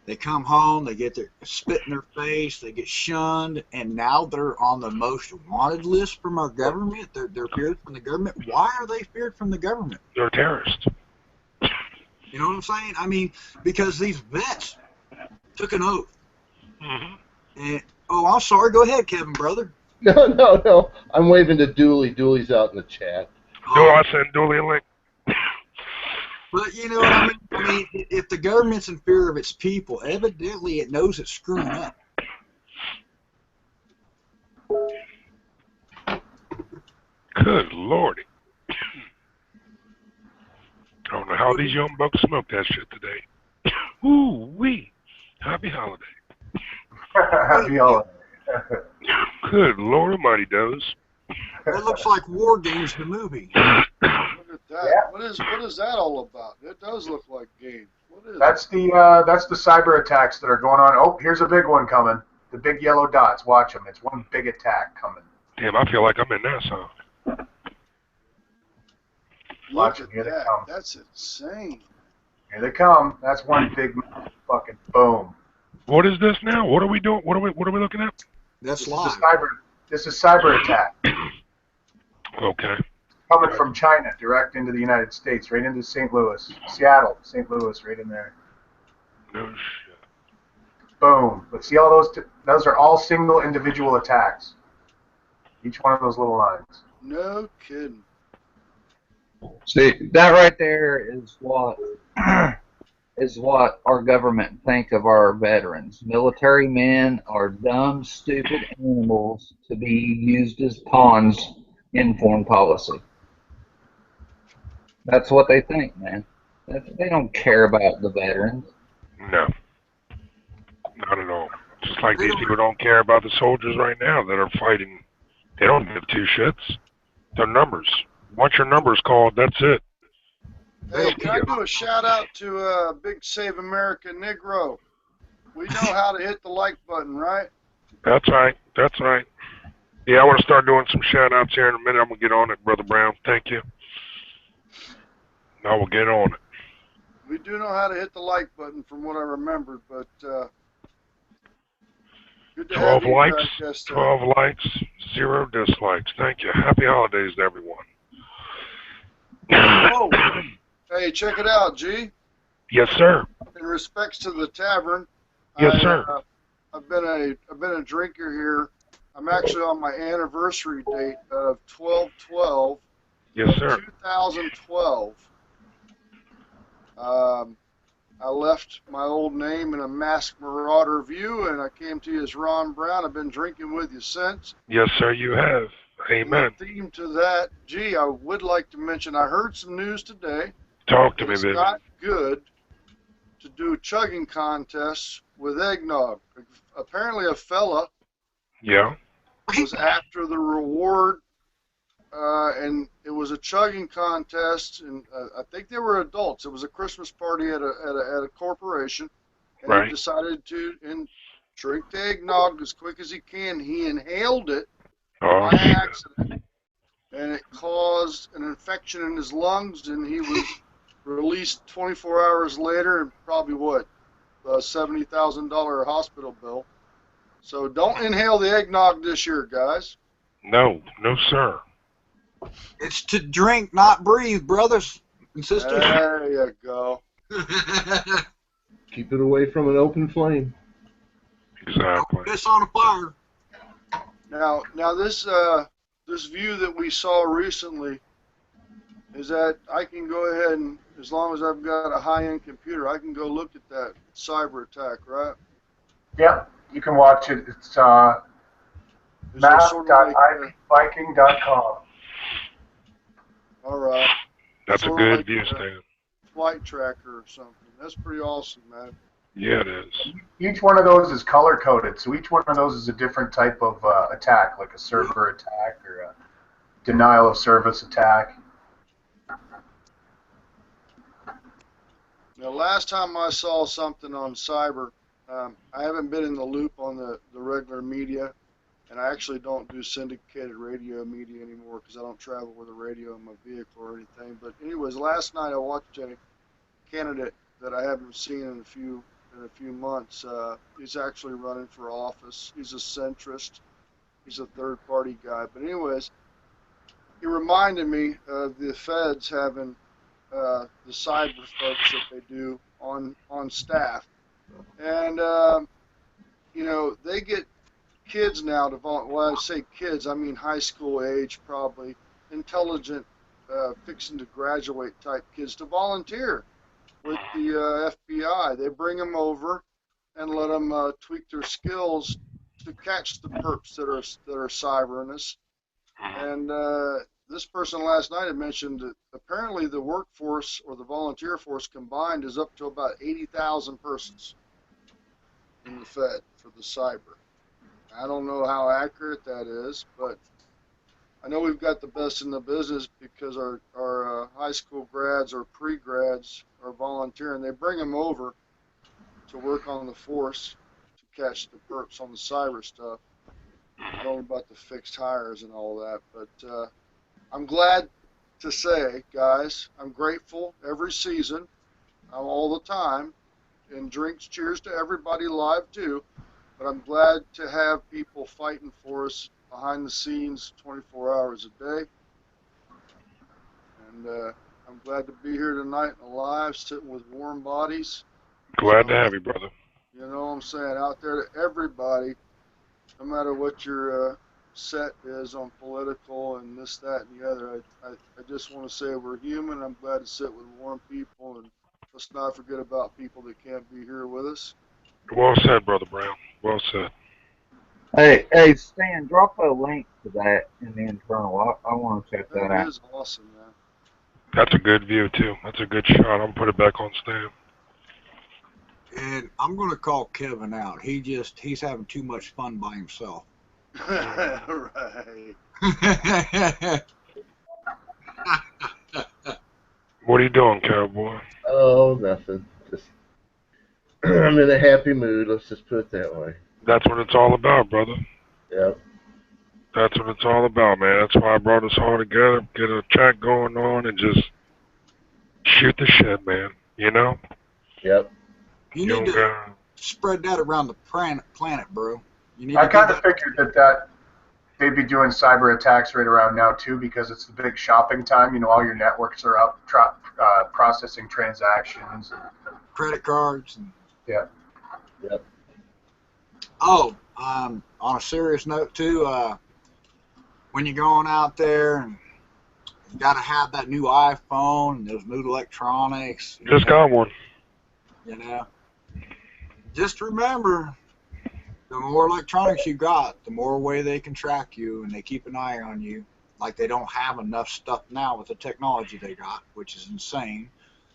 They come home, they get their spit in their face, they get shunned, and now they're on the most wanted list from our government. They're feared from the government. Why are they feared from the government? They're terrorists. You know what I'm saying? I mean, because these vets took an oath. Mm-hmm. And I'm sorry. Go ahead, Kevin, brother. No. I'm waving to Dooley. Dooley's out in the chat. No, I send Dooley a link. But you know what I mean? I mean, if the government's in fear of its people, evidently it knows it's screwing up. Good lordy. I don't know how these young bucks smoke that shit today. Ooh-wee. Happy holiday. Happy holiday. Good Lord Almighty, does. That looks like War Games, the movie. Look at Yeah. What is that all about? It does look like games. What is it? That's the cyber attacks that are going on. Oh, here's a big one coming. The big yellow dots. Watch them. It's one big attack coming. Damn, I feel like I'm in that song. Look Watch at them. Here they that. come. That's insane. Here they come. That's one big fucking boom. What is this now? What are we doing? What are we looking at? That's This is a live. cyber. This is cyber attack Okay. coming from China direct into the United States, right into St. Louis, Seattle, St. Louis, right in there. No shit. Boom. But see all those? Those are all single individual attacks. Each one of those little lines. No kidding. See, that right there is what is what our government think of our veterans. Military men are dumb, stupid animals to be used as pawns in foreign policy. That's what they think, man. They don't care about the veterans. No, not at all. Just like They these don't, people don't care about the soldiers right now that are fighting. They don't give two shits. They're numbers. Once your number's called, that's it. Hey, can I do a shout out to Big Save America Negro? We know how to hit the like button, right? That's right. That's right. Yeah, I want to start doing some shout outs here in a minute. I'm going to get on it, Brother Brown. Thank you. I will get on it. We do know how to hit the like button from what I remembered, but good to 12 have you likes, guys guest 12 likes, 0 dislikes. Thank you. Happy holidays to everyone. Oh, hey, check it out, G. Yes, sir. In respects to the tavern, Yes, sir. I've been a drinker here. I'm actually on my anniversary date of 12/12 Yes, sir. 2012. I left my old name in a Masked Marauder view, and I came to you as Ron Brown. I've been drinking with you since. Yes, sir, you have. And Amen. the theme to that, gee, I would like to mention, I heard some news today. Talk to me, It's baby. not good to do chugging contests with eggnog. Apparently a fella Yeah. was after the reward, and it was a chugging contest, and I think they were adults. It was a Christmas party at a corporation, and Right. he decided to drink the eggnog as quick as he can. He inhaled it Oh, by shit. accident, and it caused an infection in his lungs, and he was released 24 hours later, and probably what, a $70,000 hospital bill. So don't inhale the eggnog this year, guys. No, no, sir. it's to drink, not breathe, brothers and sisters. There you go. Keep it away from an open flame. Exactly. Piss on a fire. Now this this view that we saw recently is that I can go ahead and, as long as I've got a high-end computer, I can go look at that cyber attack, right? Yep. You can watch it. It's Is there sort of like map.ipviking.com. all right, That's a sort of good like view a stand. flight tracker or something? That's pretty awesome, man. Yeah, it is. Each one of those is color coded, so each one of those is a different type of attack, like a server attack or a denial of service attack. Now, last time I saw something on cyber, I haven't been in the loop on the regular media, and I actually don't do syndicated radio media anymore because I don't travel with a radio in my vehicle or anything. But anyways, last night I watched a candidate that I haven't seen in a few months. He's actually running for office. He's a centrist. He's a third-party guy. But anyways, he reminded me of the feds having the cyber folks that they do on staff, and they get kids now to well, I say kids, I mean high school age, probably intelligent, fixing to graduate type kids to volunteer with the FBI. They bring them over and let them tweak their skills to catch the perps that are cybering us. And this person last night had mentioned that apparently the workforce or the volunteer force combined is up to about 80,000 persons in the Fed for the cyber. I don't know how accurate that is, but I know we've got the best in the business because our high school grads or pre-grads are volunteering. They bring them over to work on the force to catch the perps on the cyber stuff. Not only about the fixed hires and all that, but I'm glad to say, guys, I'm grateful every season, all the time, and drinks cheers to everybody live too. But I'm glad to have people fighting for us behind the scenes 24 hours a day. And I'm glad to be here tonight and alive, sitting with warm bodies. Glad to So, have you, brother. you know what I'm saying? Out there to everybody, no matter what your set is on political and this, that, and the other. I just want to say we're human. I'm glad to sit with warm people, and let's not forget about people that can't be here with us. Well said, Brother Brown. Well said. Hey, Stan, drop a link to that in the internal. I want to check that That out. is awesome, man. That's a good view, too. That's a good shot. I'm going to put it back on stand. And I'm gonna call Kevin out. He's having too much fun by himself. Right. What are you doing, cowboy? Oh, nothing. Just I'm in a happy mood. Let's just put it that way. That's what it's all about, brother. Yep. That's what it's all about, man. That's why I brought us all together, get a chat going on, and just shoot the shit, man. You know? Yep. You You need don't to got... spread that around the planet, bro. You need I to do kind of that. figured that they'd be doing cyber attacks right around now too, because it's the big shopping time. You know, all your networks are up, processing transactions. Credit cards. And, Yeah. Yep. oh, on a serious note too, when you're going out there and you got to have that new iPhone and those new electronics. Just got one. You know, just remember, the more electronics you got, the more way they can track you and they keep an eye on you. Like they don't have enough stuff now with the technology they got, which is insane.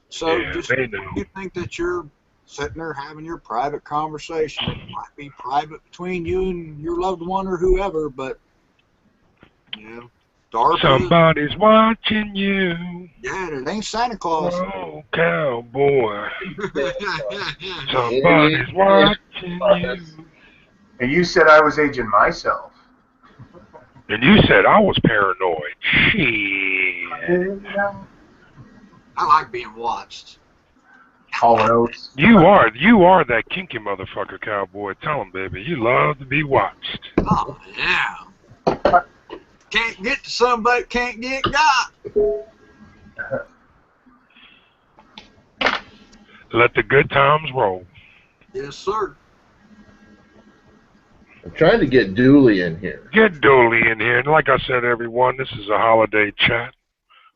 So Yeah, just they know. you think that you're sitting there having your private conversation. It might be private between you and your loved one or whoever, but you know, DARPA. Somebody's watching you. Yeah, it ain't Santa Claus. Oh, cowboy. Yeah. Somebody's watching you. And you said I was aging myself. And you said I was paranoid. Shit. I like being watched. Hall and Oates. You are that kinky motherfucker, cowboy. Tell him, baby, you love to be watched. Oh yeah. Can't get to somebody, can't get got. Let the good times roll. Yes, sir. I'm trying to get Dooley in here. Get Dooley in here. And like I said, everyone, this is a holiday chat.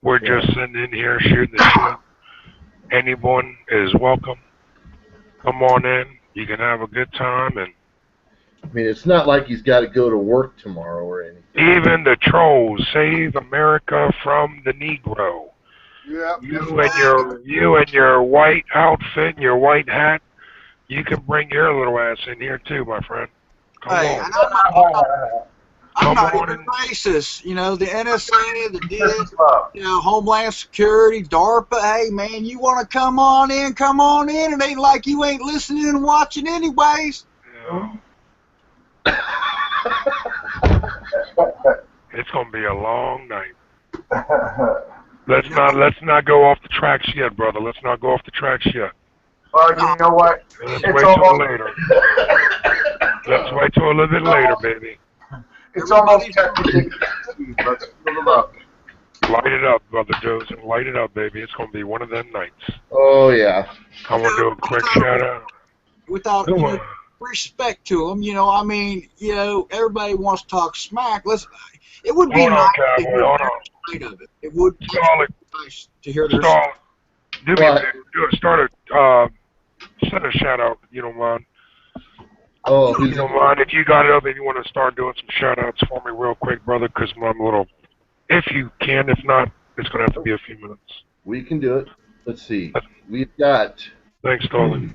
We're Yeah. just sitting in here shooting the shit. Anyone is welcome. Come on in. You can have a good time. And I mean, it's not like he's got to go to work tomorrow or anything. even the trolls, save America from the Negro. Yep. You and your white outfit and your white hat, you can bring your little ass in here too, my friend. Come Hey, on. and I'm not Come on even in. racist. You know, the NSA, the DIS, you know, Homeland Security, DARPA. Hey, man, you want to come on in? Come on in. It ain't like you ain't listening and watching anyways. Yeah. It's gonna be a long night. Let's not go off the tracks yet, brother. Let's not go off the tracks yet. Well, you know what? Let's It's wait till almost later. Let's wait till a little bit later, baby. it's almost technically. Let's fill them up. Light it up, brother Joseph. Light it up, baby. It's gonna be one of them nights. Oh, yeah. I'm gonna do a quick shout out. Without Come you know, on. respect to them, you know, I mean, you know, everybody wants to talk smack. It would be Hold on, nice to cowboy. hear Hold their on. side of it. It would Stall it. be nice to hear their Stall. Do me a What? favor. Start send a shout out. You don't mind? Oh, You don't mind if you got it up and you want to start doing some shout outs for me real quick, brother? Because I'm a little. If you can, if not, it's gonna have to be a few minutes. we can do it. Let's see. We've got Thanks, darling.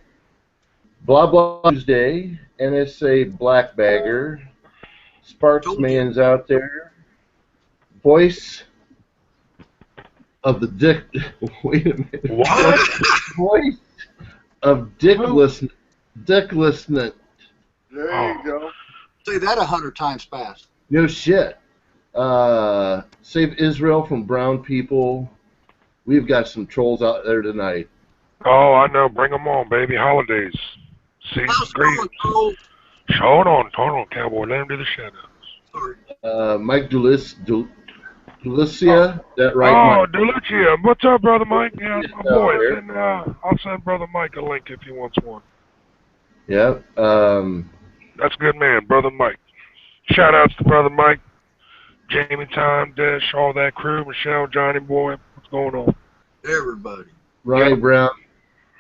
Blah Blah Tuesday, NSA Black Bagger, Sparks Man's out there, voice of the dick. Wait a minute. What? Voice of dicklessness. Dicklessness. There you go. Say that 100 times fast. No shit. Save Israel from brown people. We've got some trolls out there tonight. Oh, I know. Bring them on, baby. Holidays. Season How's it greetings. going, Cole? Hold on, cowboy. Let him do the shout Sorry. Mike Delicia. That right, Oh, Mike? Delucia. What's up, Brother Mike? Yeah, Yes, my boy. there. And, I'll send Brother Mike a link if he wants one. Yeah. That's a good man, Brother Mike. Shout outs to Brother Mike, Jamie, Tom, Dish, all that crew, Michelle, Johnny Boy. What's going on? Everybody. Ronnie Brown.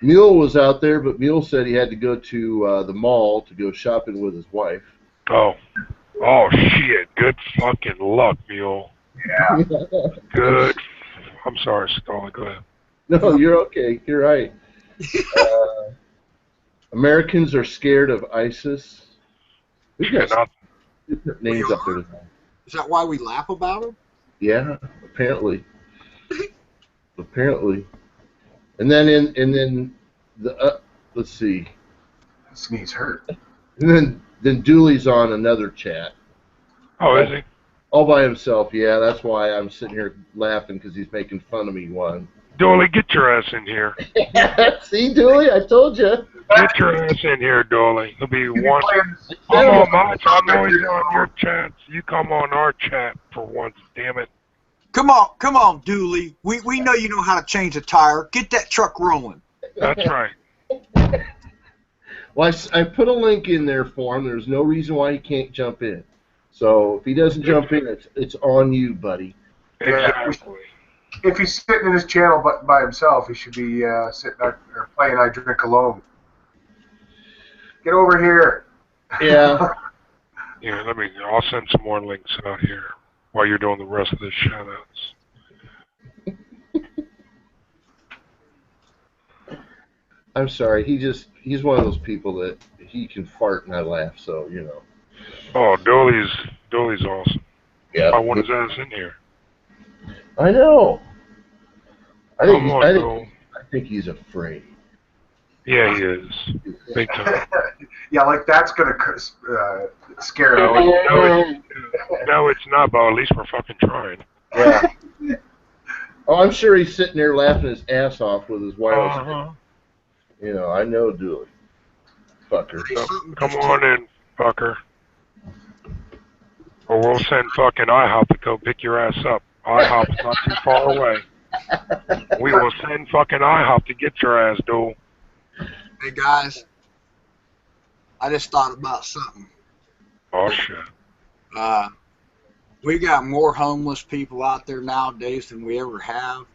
Mule was out there, but Mule said he had to go to the mall to go shopping with his wife. Oh. Oh, shit. Good fucking luck, Mule. Yeah. Good. I'm sorry, Stolly. Go ahead. No, you're okay. You're right. Americans are scared of ISIS. We've got Not, different names up there. Is that why we laugh about them? Yeah, apparently. Apparently. And then let's see. Sneeze hurt. And then Dooley's on another chat. oh, is he? All by himself, yeah. That's why I'm sitting here laughing because he's making fun of me. One. Dooley, get your ass in here. See, Dooley, I told you. Get your ass in here, Dooley. He'll be You be one. playing I'm on my. I'm always on your chats. You come on our chat for once, damn it. Come on, Dooley. We know you know how to change a tire. Get that truck rolling. That's right. Well, I put a link in there for him. There's no reason why he can't jump in. So if he doesn't jump in, it's on you, buddy. Exactly. If he's sitting in his channel by himself, he should be sitting there or playing I Drink Alone. Get over here. Yeah. Yeah, I'll send some more links out here while you're doing the rest of the shout outs. I'm sorry. He's one of those people that he can fart and I laugh. So you know. Oh, Dooley's awesome. Yeah. I want his ass in here. I know. I Come on, I think he's afraid. Yeah, he is. Big time. Yeah, like that's gonna scare him. No, it's not, but at least we're fucking trying. Yeah. Oh, I'm sure he's sitting there laughing his ass off with his wireless. Uh-huh. You know, I know Dooley. Fucker. Come on in, fucker. Or we'll send fucking IHOP to go pick your ass up. IHOP's not too far away. We will send fucking IHOP to get your ass, dude. Hey guys, I just thought about something. Oh shit. We got more homeless people out there nowadays than we ever have.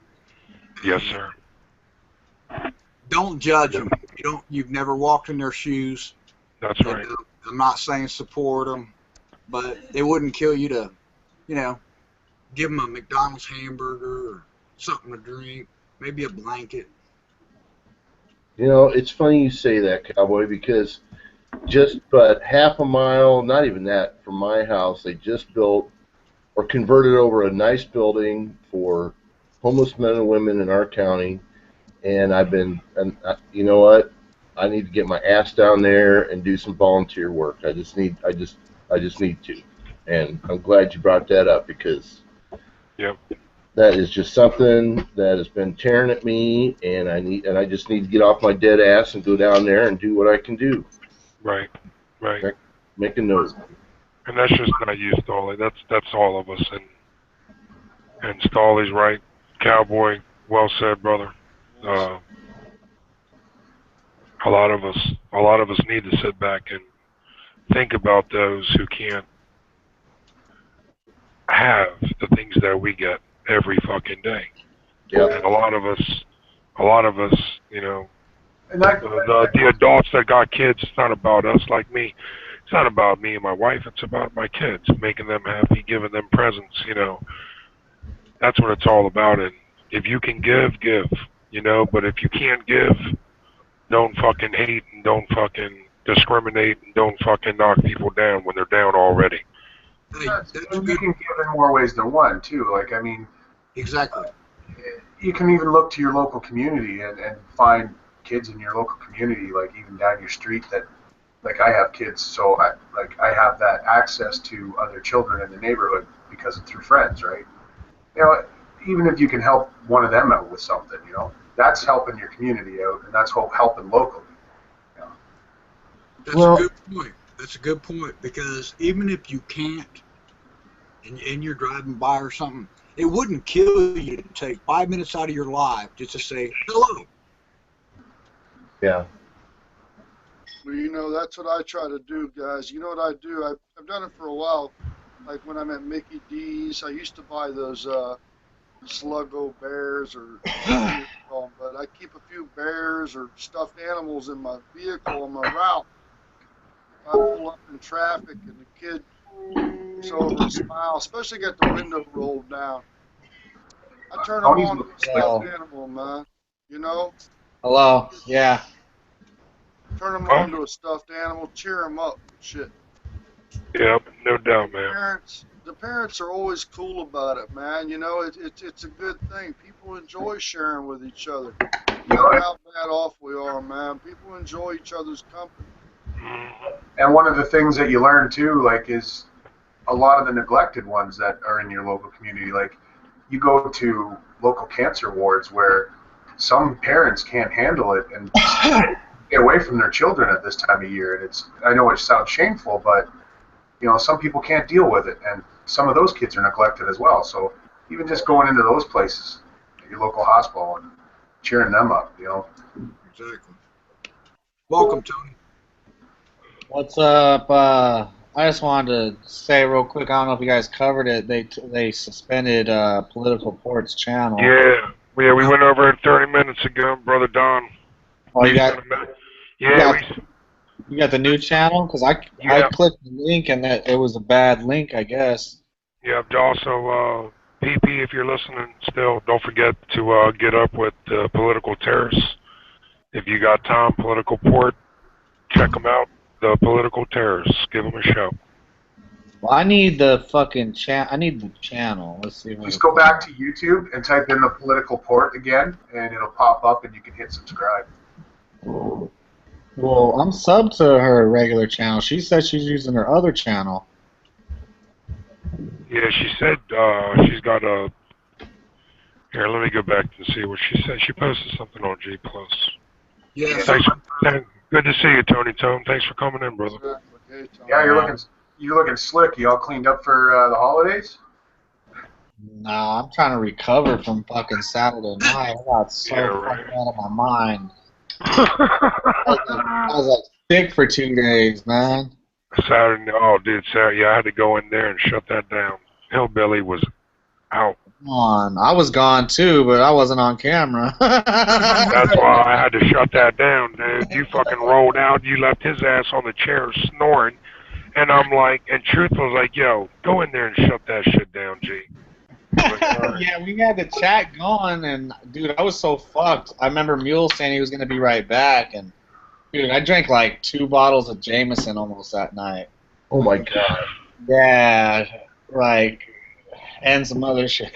Yes, sir. Don't judge them. You've never walked in their shoes. That's right. I'm not saying support them, but it wouldn't kill you to, give them a McDonald's hamburger or something to drink, maybe a blanket. You know, it's funny you say that, Cowboy, because just but half a mile, not even that, from my house, they just built or converted over a nice building for homeless men and women in our county. And you know what? I need to get my ass down there and do some volunteer work. I just need to. And I'm glad you brought that up because that is just something that has been tearing at me, and I just need to get off my dead ass and go down there and do what I can do. Right. Make a note. And that's just not you, Stolly. That's all of us. And Stolly's right. Cowboy, well said, brother. A lot of us need to sit back and think about those who can't have the things that we get every fucking day. Yep. And a lot of us, the adults that got kids, it's not about us like me. It's not about me and my wife. It's about my kids, making them happy, giving them presents. That's what it's all about. And if you can give. But if you can't give, don't fucking hate and don't fucking discriminate and don't fucking knock people down when they're down already. Hey, that's And you good. can give in more ways than one too. Like I mean, Exactly. you can even look to your local community and find kids in your local community, like even down your street that like I have kids, so I have that access to other children in the neighborhood because of through friends, right? You know, even if you can help one of them out with something, you know, that's helping your community out, and that's helping locally. You know? That's a Well, good point. That's a good point because even if you can't and you're driving by or something, it wouldn't kill you to take 5 minutes out of your life just to say hello. yeah. Well, you know, that's what I try to do, guys. You know what I do? I've done it for a while. Like when I'm at Mickey D's, I used to buy those sluggo bears or whatever you call them, but I keep a few bears or stuffed animals in my vehicle on my route. If I pull up in traffic and the kid looks over and smiles, especially got the window rolled down, I turn them Tony's on to looking a like stuffed animal, man. You know, Hello. Yeah. turn them Well, on to a stuffed animal, cheer them up, shit. yeah, no doubt, And man. the parents are always cool about it, man. You know, it's a good thing. People enjoy sharing with each other. No you know, matter how bad off we are, man, people enjoy each other's company. Mhm. and one of the things that you learn too, like, is a lot of the neglected ones that are in your local community. Like, you go to local cancer wards where some parents can't handle it and stay away from their children at this time of year. And I know it sounds shameful, but you know, some people can't deal with it, and some of those kids are neglected as well. So even just going into those places, your local hospital, and cheering them up, you know. Exactly. Welcome, Tony. What's up? I just wanted to say real quick. I don't know if you guys covered it. They suspended Political Port's channel. Yeah, we went over it 30 minutes ago, brother Don. Oh, you got Resent a minute. you Yeah, got you got the new channel? Because I yeah, clicked the link and that it was a bad link, I guess. yeah. Also, PP, if you're listening, still don't forget to get up with political terrorists. If you got time, political port, check them out. The political terrorists, give them a shout. Well, I need the fucking I need the channel. Let's see if I Just can go find back to YouTube and type in the political port again, and it'll pop up, and you can hit subscribe. it. Well, I'm subbed to her regular channel. She said she's using her other channel. Yeah, she said she's got a. Here, let me go back and see what she said. She posted something on G Plus. Yeah, Yeah, some Good to see you, Tony Tone. Thanks for coming in, brother. Exactly. Hey, Tom. yeah, you're looking slick. You all cleaned up for the holidays? Nah, I'm trying to recover from fucking Saturday night. I got Yeah, so right. fucked out of my mind. I was like sick for 2 days, man. Saturday, oh, dude, Saturday, yeah, I had to go in there and shut that down. Hillbilly was out. Come on. I was gone too, but I wasn't on camera. That's why I had to shut that down, dude. You fucking rolled out. You left his ass on the chair snoring. And I'm like, and Truth was like, yo, go in there and shut that shit down, G. I was like, all right. Yeah, we had the chat going, and dude, I was so fucked. I remember Mule saying he was gonna be right back, and dude, I drank like 2 bottles of Jameson almost that night. Oh my God. Yeah, like, and some other shit.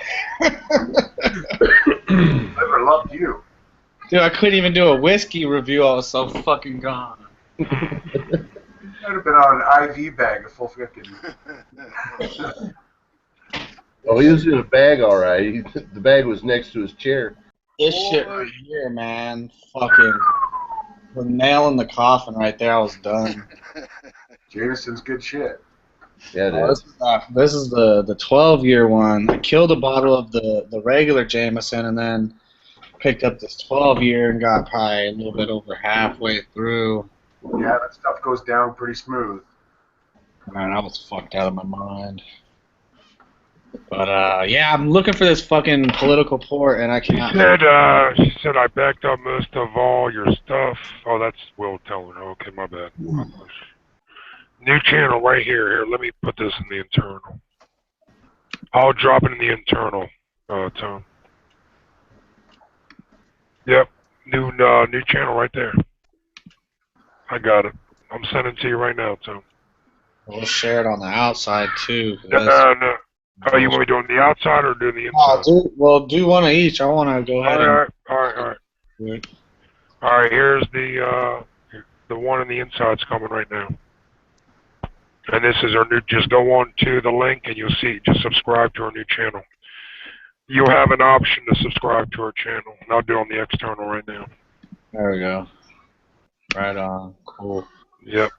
Liver loved you. Dude, I couldn't even do a whiskey review. I was so fucking gone. You might have been on an IV bag of full fucking. Oh, he was in a bag, all right. The bag was next to his chair. This shit right here, man, fucking the nail in the coffin right there. I was done. Jameson's good shit. Yeah, it Oh, is. this is the 12-year one. I killed a bottle of the regular Jameson and then picked up this 12-year and got probably a little bit over halfway through. Yeah, that stuff goes down pretty smooth. Man, I was fucked out of my mind. But yeah, I'm looking for this fucking political port and I cannot. She said I backed up most of all your stuff. Oh, that's Will telling her. Okay, my bad. New channel right here. Here, let me put this in the internal. I'll drop it in the internal, Tone. Yep, new channel right there. I got it. I'm sending it to you right now, Tone. We'll share it on the outside too. No. Oh, you want me doing the outside or doing the inside? Do one of each. I want to go ahead All right. All right, here's the one on the inside's coming right now. And this is our new, just go on to the link and you'll see, just subscribe to our new channel. You have an option to subscribe to our channel. And I'll do it on the external right now. There we go. Right on. Cool. Yep.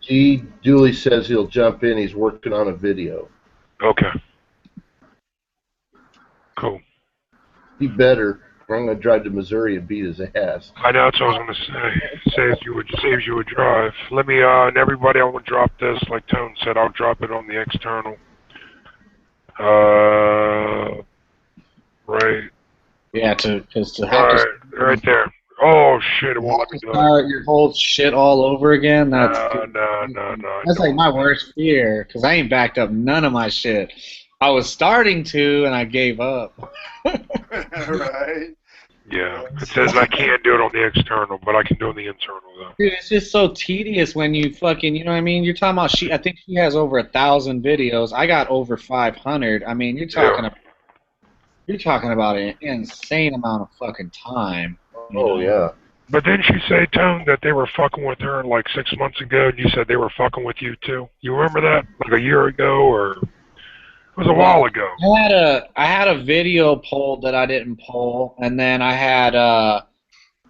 G. Dooley says he'll jump in. He's working on a video. Okay. Cool. He better. Or I'm going to drive to Missouri and beat his ass. I know that's what I was going to say. Saves you a drive. Let me, and everybody, I will drop this, like Tone said, I'll drop it on the external. Right. Yeah, to have to right there. Oh shit! It won't let me do it. Your whole shit all over again. That's no. That's like my worst fear because I ain't backed up none of my shit. I was starting to, and I gave up. Right. Yeah, it says I can't do it on the external, but I can do it on the internal though. Dude, it's just so tedious when you fucking, you know what I mean? You're talking about I think she has over 1,000 videos. I got over 500. I mean, you're talking about an insane amount of fucking time. Oh yeah. But didn't she say, Tone, that they were fucking with her like 6 months ago, and you said they were fucking with you too? You remember that? Like a year ago, or it was a while ago. I had a video pulled that I didn't pull, and then I had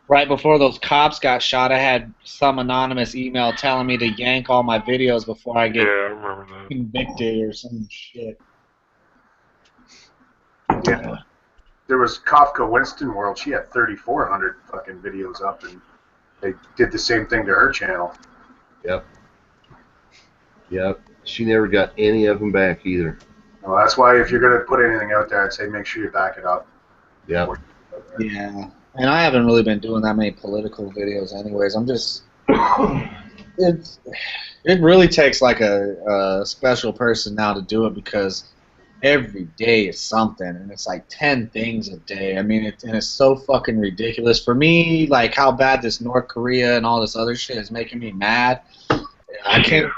right before those cops got shot, I had some anonymous email telling me to yank all my videos before I get I remember that. convicted or some shit. Yeah. There was Kafka Winston World. She had 3,400 fucking videos up, and they did the same thing to her channel. Yep. She never got any of them back either. Well, that's why if you're going to put anything out there, I'd say make sure you back it up. Yeah. Yeah. And I haven't really been doing that many political videos anyways. I'm just... it really takes like a special person now to do it because every day is something, and it's like 10 things a day. I mean, it's so fucking ridiculous. For me, like how bad this North Korea and all this other shit is making me mad. I can't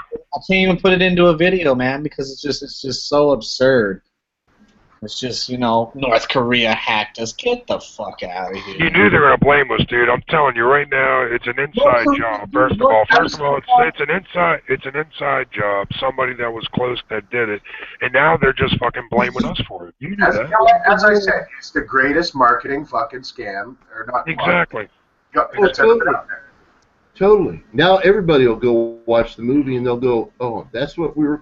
even put it into a video, man, because it's just so absurd. It's just, North Korea hacked us. Get the fuck out of here. You knew they were gonna blame us, dude. I'm telling you right now, it's an inside job. First of all, it's an inside job. Somebody that was close that did it, and now they're just fucking blaming us for it. You knew that. As I said, it's the greatest marketing fucking scam, or not? Exactly. Totally. Now everybody will go watch the movie and they'll go, "Oh, that's what we were."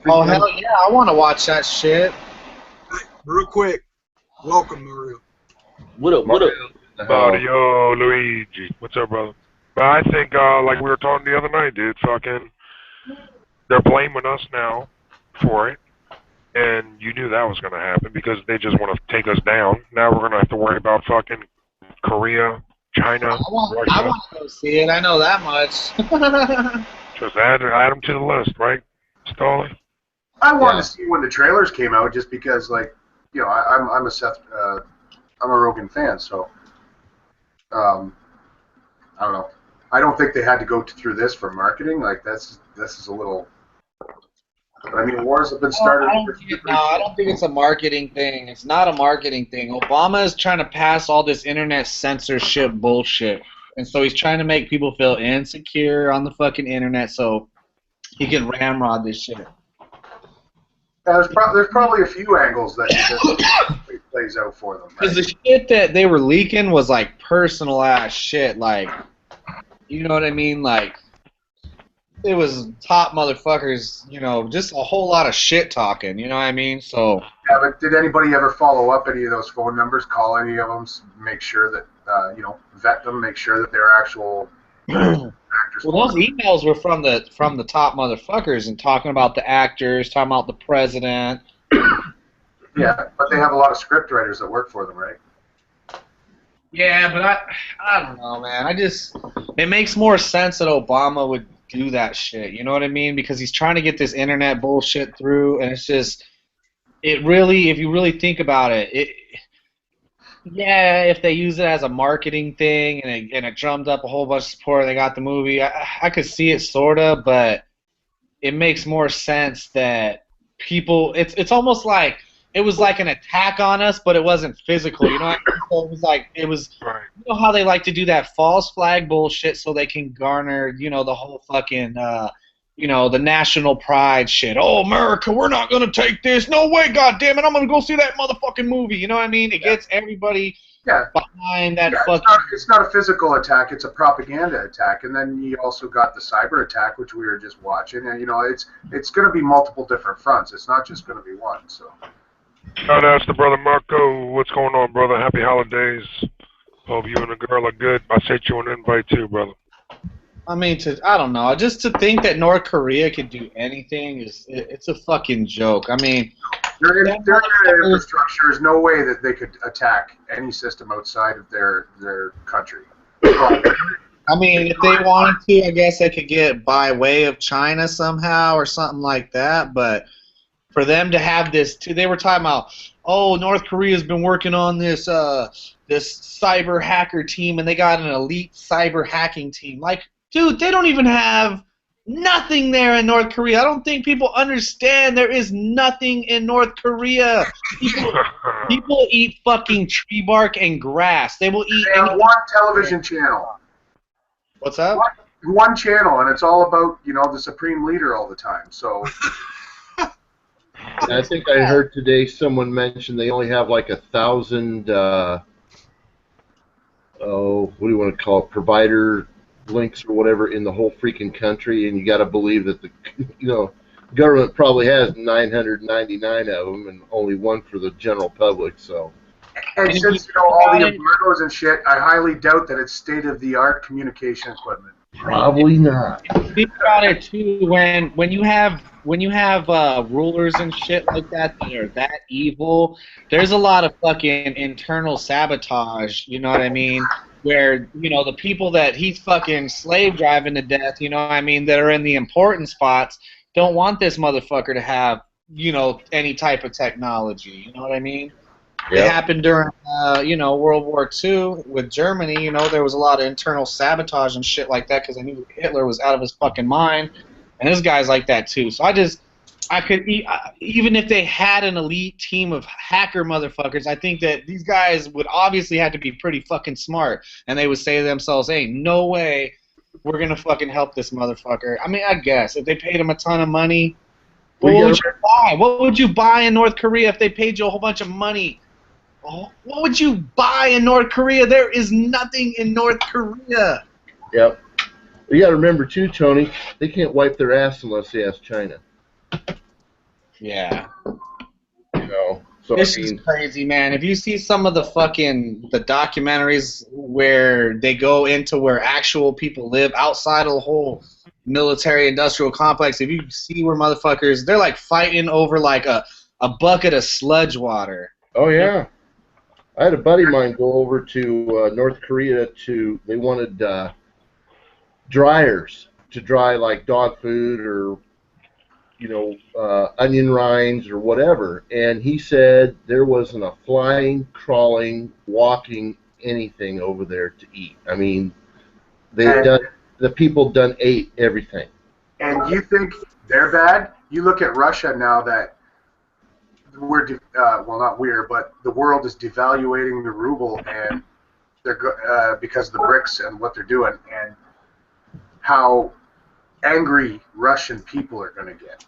Oh hell yeah! I want to watch that shit. Real quick, welcome, Mario. What up? Mario, Luigi. What's up, brother? But I think, like we were talking the other night, dude, fucking, they're blaming us now for it, and you knew that was going to happen because they just want to take us down. Now we're going to have to worry about fucking Korea, China, I want to go see it. I know that much. Just add them to the list, right, Stolly? I wanted to see when the trailers came out, just because, like, I'm a Rogan fan, so I don't know. I don't think they had to go through this for marketing. Like, this is a little. I mean, wars have been started. I don't think it's a marketing thing. It's not a marketing thing. Obama is trying to pass all this internet censorship bullshit, and so he's trying to make people feel insecure on the fucking internet, so he can ramrod this shit. There's probably a few angles that plays out for them. Because the shit that they were leaking was like personal ass shit, like, you know what I mean? Like, it was top motherfuckers, just a whole lot of shit talking, you know what I mean? So. Yeah, but did anybody ever follow up any of those phone numbers, call any of them, make sure that, vet them, make sure that they're actual actors? Well, those emails were from the top motherfuckers and talking about the actors, talking about the president. Yeah, but they have a lot of script writers that work for them, right? Yeah, but I don't know, man. It makes more sense that Obama would do that shit. You know what I mean? Because he's trying to get this internet bullshit through, and it's just, if you really think about it, Yeah, if they use it as a marketing thing and it drummed up a whole bunch of support and they got the movie, I could see it sorta, but it makes more sense that people it's almost like it was like an attack on us, but it wasn't physical, you know what I mean? So it was Right. you know how they like to do that false flag bullshit so they can garner, the whole fucking the national pride shit. Oh, America, we're not gonna take this. No way, God damn it, I'm gonna go see that motherfucking movie. You know what I mean? It gets everybody Yeah, behind that yeah. fucking It's not a physical attack; it's a propaganda attack. And then you also got the cyber attack, which we were just watching. And it's going to be multiple different fronts. It's not just going to be one. So Shout outs to brother Marco. What's going on, brother? Happy holidays. Hope you and the girl are good. I sent you an invite too, brother. I mean, I don't know. Just to think that North Korea could do anything it's a fucking joke. I mean, their infrastructure is no way that they could attack any system outside of their country. I mean, if they wanted to, I guess they could get by way of China somehow or something like that. But for them to have this, too, they were talking about, oh, North Korea's been working on this cyber hacker team, and they got an elite cyber hacking team. Like, dude, they don't even have nothing there in North Korea. I don't think people understand there is nothing in North Korea. People eat fucking tree bark and grass. They will eat. They have one television channel. What's up? One channel, and it's all about the supreme leader all the time. So. I think I heard today someone mention they only have like 1,000. What do you want to call it? Provider links or whatever in the whole freaking country, and you got to believe that the government probably has 999 of them, and only one for the general public. So. And since all the embargoes and shit, I highly doubt that it's state-of-the-art communication equipment. Probably not. Think about it too. When you have rulers and shit like that are that evil, there's a lot of fucking internal sabotage. You know what I mean? Where the people that he's fucking slave driving to death, you know what I mean, that are in the important spots, don't want this motherfucker to have any type of technology. You know what I mean? Yep. It happened during, World War II with Germany. There was a lot of internal sabotage and shit like that because I knew Hitler was out of his fucking mind, and this guy's like that too. So I could even if they had an elite team of hacker motherfuckers, I think that these guys would obviously have to be pretty fucking smart, and they would say to themselves, "Hey, no way, we're gonna fucking help this motherfucker." I mean, I guess if they paid him a ton of money, what would you buy? What would you buy in North Korea if they paid you a whole bunch of money? Oh, what would you buy in North Korea? There is nothing in North Korea. Yep. You got to remember, too, Tony, they can't wipe their ass unless they ask China. Yeah. So this is crazy, man. If you see some of the documentaries where they go into where actual people live outside of the whole military-industrial complex, if you see where motherfuckers, they're like fighting over like a bucket of sludge water. Oh, yeah. I had a buddy of mine go over to North Korea they wanted dryers to dry like dog food or, onion rinds or whatever. And he said there wasn't a flying, crawling, walking anything over there to eat. I mean, the people ate everything. And you think they're bad? You look at Russia now that but the world is devaluating the ruble, and they're because of the BRICS and what they're doing, and how angry Russian people are going to get.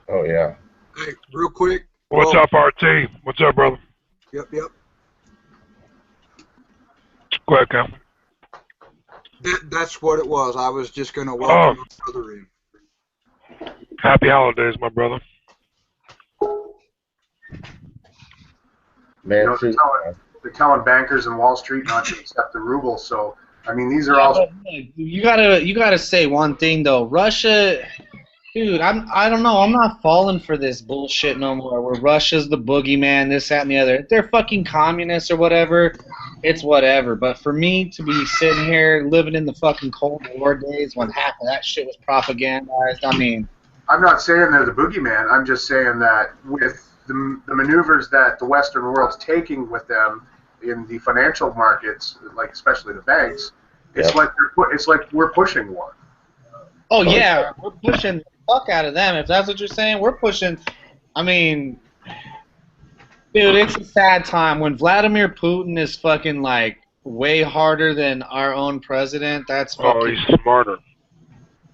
Oh yeah. Hey, real quick. What's up, RT? What's up, brother? Yep. Go ahead, Cam. That's what it was. I was just going to welcome my brother in. Happy holidays, my brother. Man, they're telling bankers in Wall Street not to accept the ruble. So I mean, these are all. You gotta say one thing though. Russia, dude, I don't know. I'm not falling for this bullshit no more. Where Russia's the boogeyman, this, that, and the other. If they're fucking communists or whatever, it's whatever. But for me to be sitting here living in the fucking Cold War days when half of that shit was propagandized, I mean. I'm not saying they're the boogeyman. I'm just saying that with the maneuvers that the Western world's taking with them, in the financial markets, like especially the banks, it's Yep. like we're pushing one. Oh yeah, we're pushing the fuck out of them. If that's what you're saying, we're pushing. I mean, dude, it's a sad time when Vladimir Putin is fucking like way harder than our own president. That's Oh, fucking he's smarter.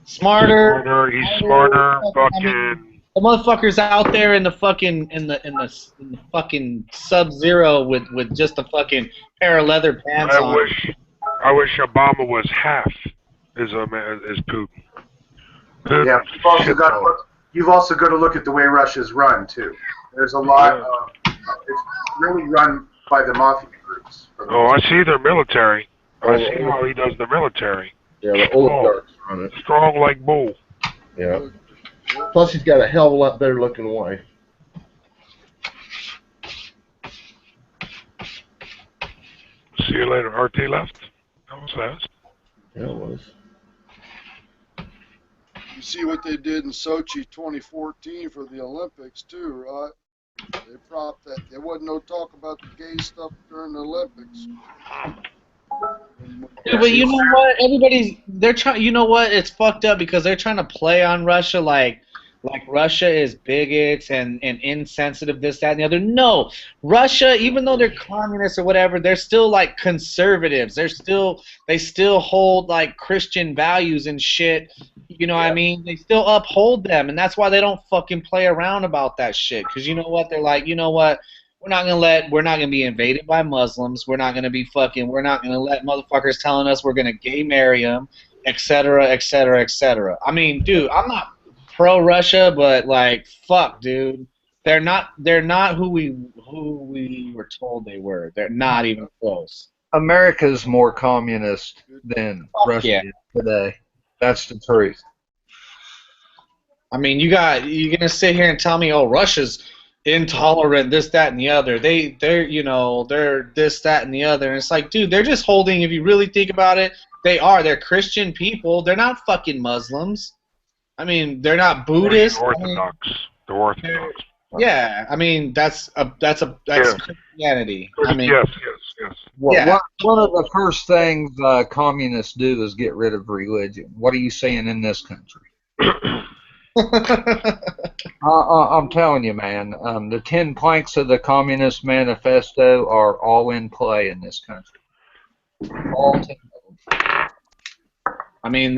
smarter. He's smarter. I mean, Fucking. the motherfucker's out there in the fucking in the fucking Sub-Zero with just a fucking pair of leather pants I on. wish Obama was half as Putin. Putin Yeah, shits on. you've also got to look at the way Russia's run too. There's a lot Yeah. of it's really run by the mafia groups. For the Oh, most I see their military. I Oh, see how he does the military. Yeah, the oligarchs run it. Strong like bull. Yeah. Plus, he's got a hell of a lot better looking wife. See you later. RT left. That was fast. Yeah, it was. You see what they did in Sochi 2014 for the Olympics too, right? They propped that. There wasn't no talk about the gay stuff during the Olympics. Yeah, but you know what? They're trying. You know what? It's fucked up because they're trying to play on Russia like Russia is bigots and insensitive, this, that, and the other. No, Russia, even though they're communists or whatever, they're still like conservatives. They still hold like Christian values and shit. You know what I mean? They still uphold them, and that's why they don't fucking play around about that shit. Because you know what? They're like, you know what? We're not gonna be invaded by Muslims. We're not gonna let motherfuckers telling us we're gonna gay marry them, etc., etc., etc. I mean, dude, I'm not pro Russia, but like, fuck, dude, they're not who we were told they were. They're not even close. America's more communist than Russia yeah. is today. That's the truth. I mean, you're gonna sit here and tell me, oh, Russia's intolerant, this, that, and the other. They're this, that, and the other. And it's like, dude, they're just holding. If you really think about it, they're Christian people. They're not fucking Muslims. I mean, they're not Buddhists. Orthodox. They're Orthodox. Yeah, I mean that's Christianity. I mean, yes. Yeah. One of the first things communists do is get rid of religion. What are you saying in this country? I'm telling you, man. The 10 planks of the Communist Manifesto are all in play in this country. All 10 of them. I mean,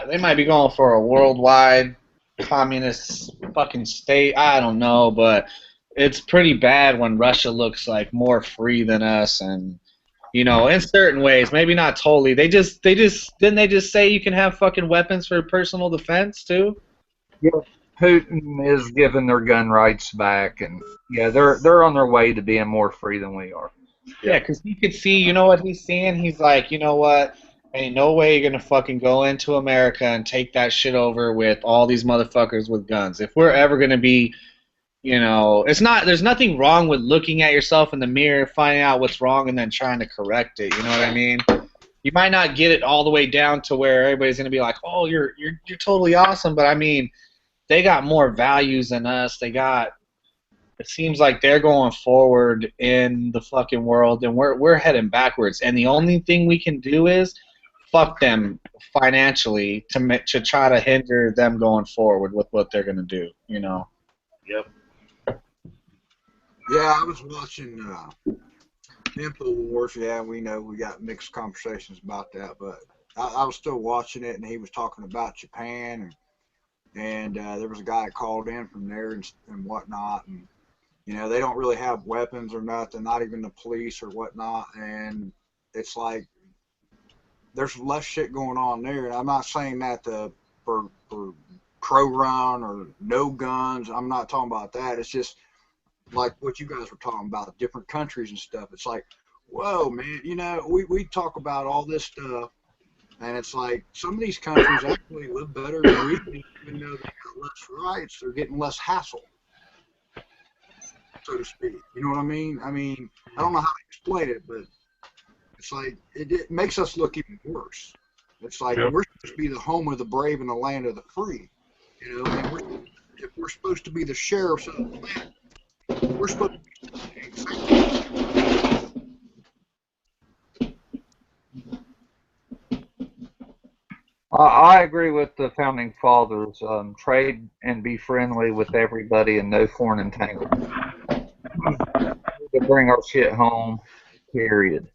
they might be going for a worldwide communist fucking state. I don't know, but it's pretty bad when Russia looks like more free than us, and in certain ways, maybe not totally. They just didn't they just say you can have fucking weapons for personal defense too? Yeah, Putin is giving their gun rights back, and yeah, they're on their way to being more free than we are. Yeah, because he could see, you know what he's seeing? He's like, you know what? Ain't no way you're gonna fucking go into America and take that shit over with all these motherfuckers with guns. If we're ever gonna be, there's nothing wrong with looking at yourself in the mirror, finding out what's wrong, and then trying to correct it. You know what I mean? You might not get it all the way down to where everybody's gonna be like, oh, you're totally awesome, but I mean, they got more values than us. It seems like they're going forward in the fucking world, and we're heading backwards. And the only thing we can do is fuck them financially to try to hinder them going forward with what they're gonna do. Yep. Yeah, I was watching InfoWars. Yeah, we know we got mixed conversations about that, but I was still watching it, and he was talking about Japan, and there was a guy that called in from there and whatnot, and they don't really have weapons or nothing, not even the police or whatnot, and it's like there's less shit going on there. And I'm not saying that for pro-run or no guns. I'm not talking about that. It's just like what you guys were talking about, different countries and stuff. It's like, whoa, man, we talk about all this stuff, and it's like some of these countries actually live better than we do, even though they got less rights. They're getting less hassle, so to speak. You know what I mean? I don't know how to explain it, but it's like it makes us look even worse. It's like we're supposed to be the home of the brave and the land of the free. And if we're supposed to be the sheriffs of the planet, we're supposed to be I agree with the founding fathers. Trade and be friendly with everybody and no foreign entanglements. To bring our shit home, period.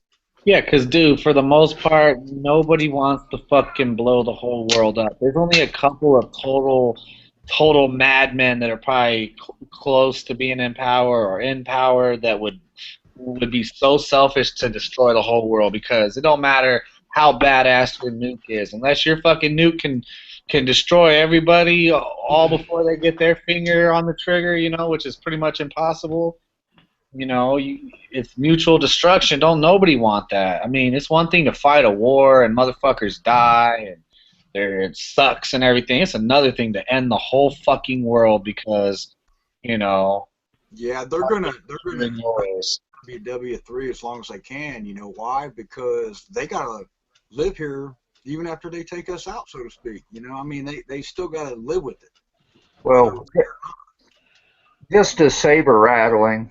Yeah, because, dude, for the most part, nobody wants to fucking blow the whole world up. There's only a couple of total madmen that are probably close to being in power or in power that would be so selfish to destroy the whole world, because it don't matter how badass your nuke is, unless your fucking nuke can destroy everybody all before they get their finger on the trigger, which is pretty much impossible. It's mutual destruction. Don't nobody want that. I mean, it's one thing to fight a war and motherfuckers die and it sucks and everything. It's another thing to end the whole fucking world because, you know, Yeah, they're gonna yours. be W3 as long as they can. You know why? Because they gotta live here even after they take us out, so to speak. I mean, they still gotta live with it. Whether Well, just as saber rattling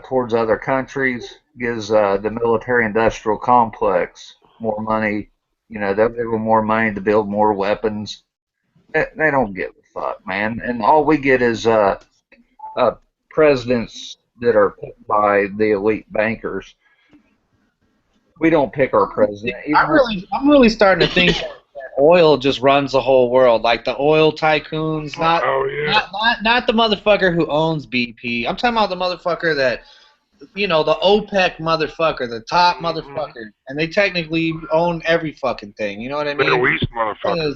towards other countries gives the military-industrial complex more money. They'll give them more money to build more weapons. They don't give a fuck, man. And all we get is uh, presidents that are picked by the elite bankers. We don't pick our president. I'm really starting to think that oil just runs the whole world, like the oil tycoons, not Oh yeah. not not not the motherfucker who owns BP. I'm talking about the motherfucker that the OPEC motherfucker, the top motherfucker, and they technically own every fucking thing. You know what I mean? Middle East motherfuckers.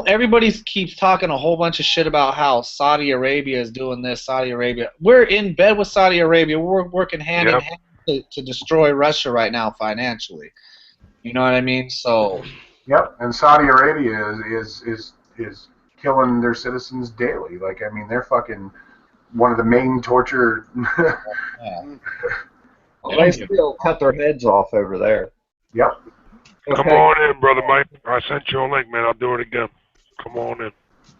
Everybody keeps talking a whole bunch of shit about how Saudi Arabia is doing this. Saudi Arabia, we're in bed with Saudi Arabia. We're working hand in Yep. hand to destroy Russia right now financially. You know what I mean? So Yep, and Saudi Arabia is killing their citizens daily. Like, I mean, they're fucking one of the main torture. yeah. They still cut their heads off over there. Yep. Come Okay. on in, brother Mike. I sent you a link, man. I'll do it again. Come on in.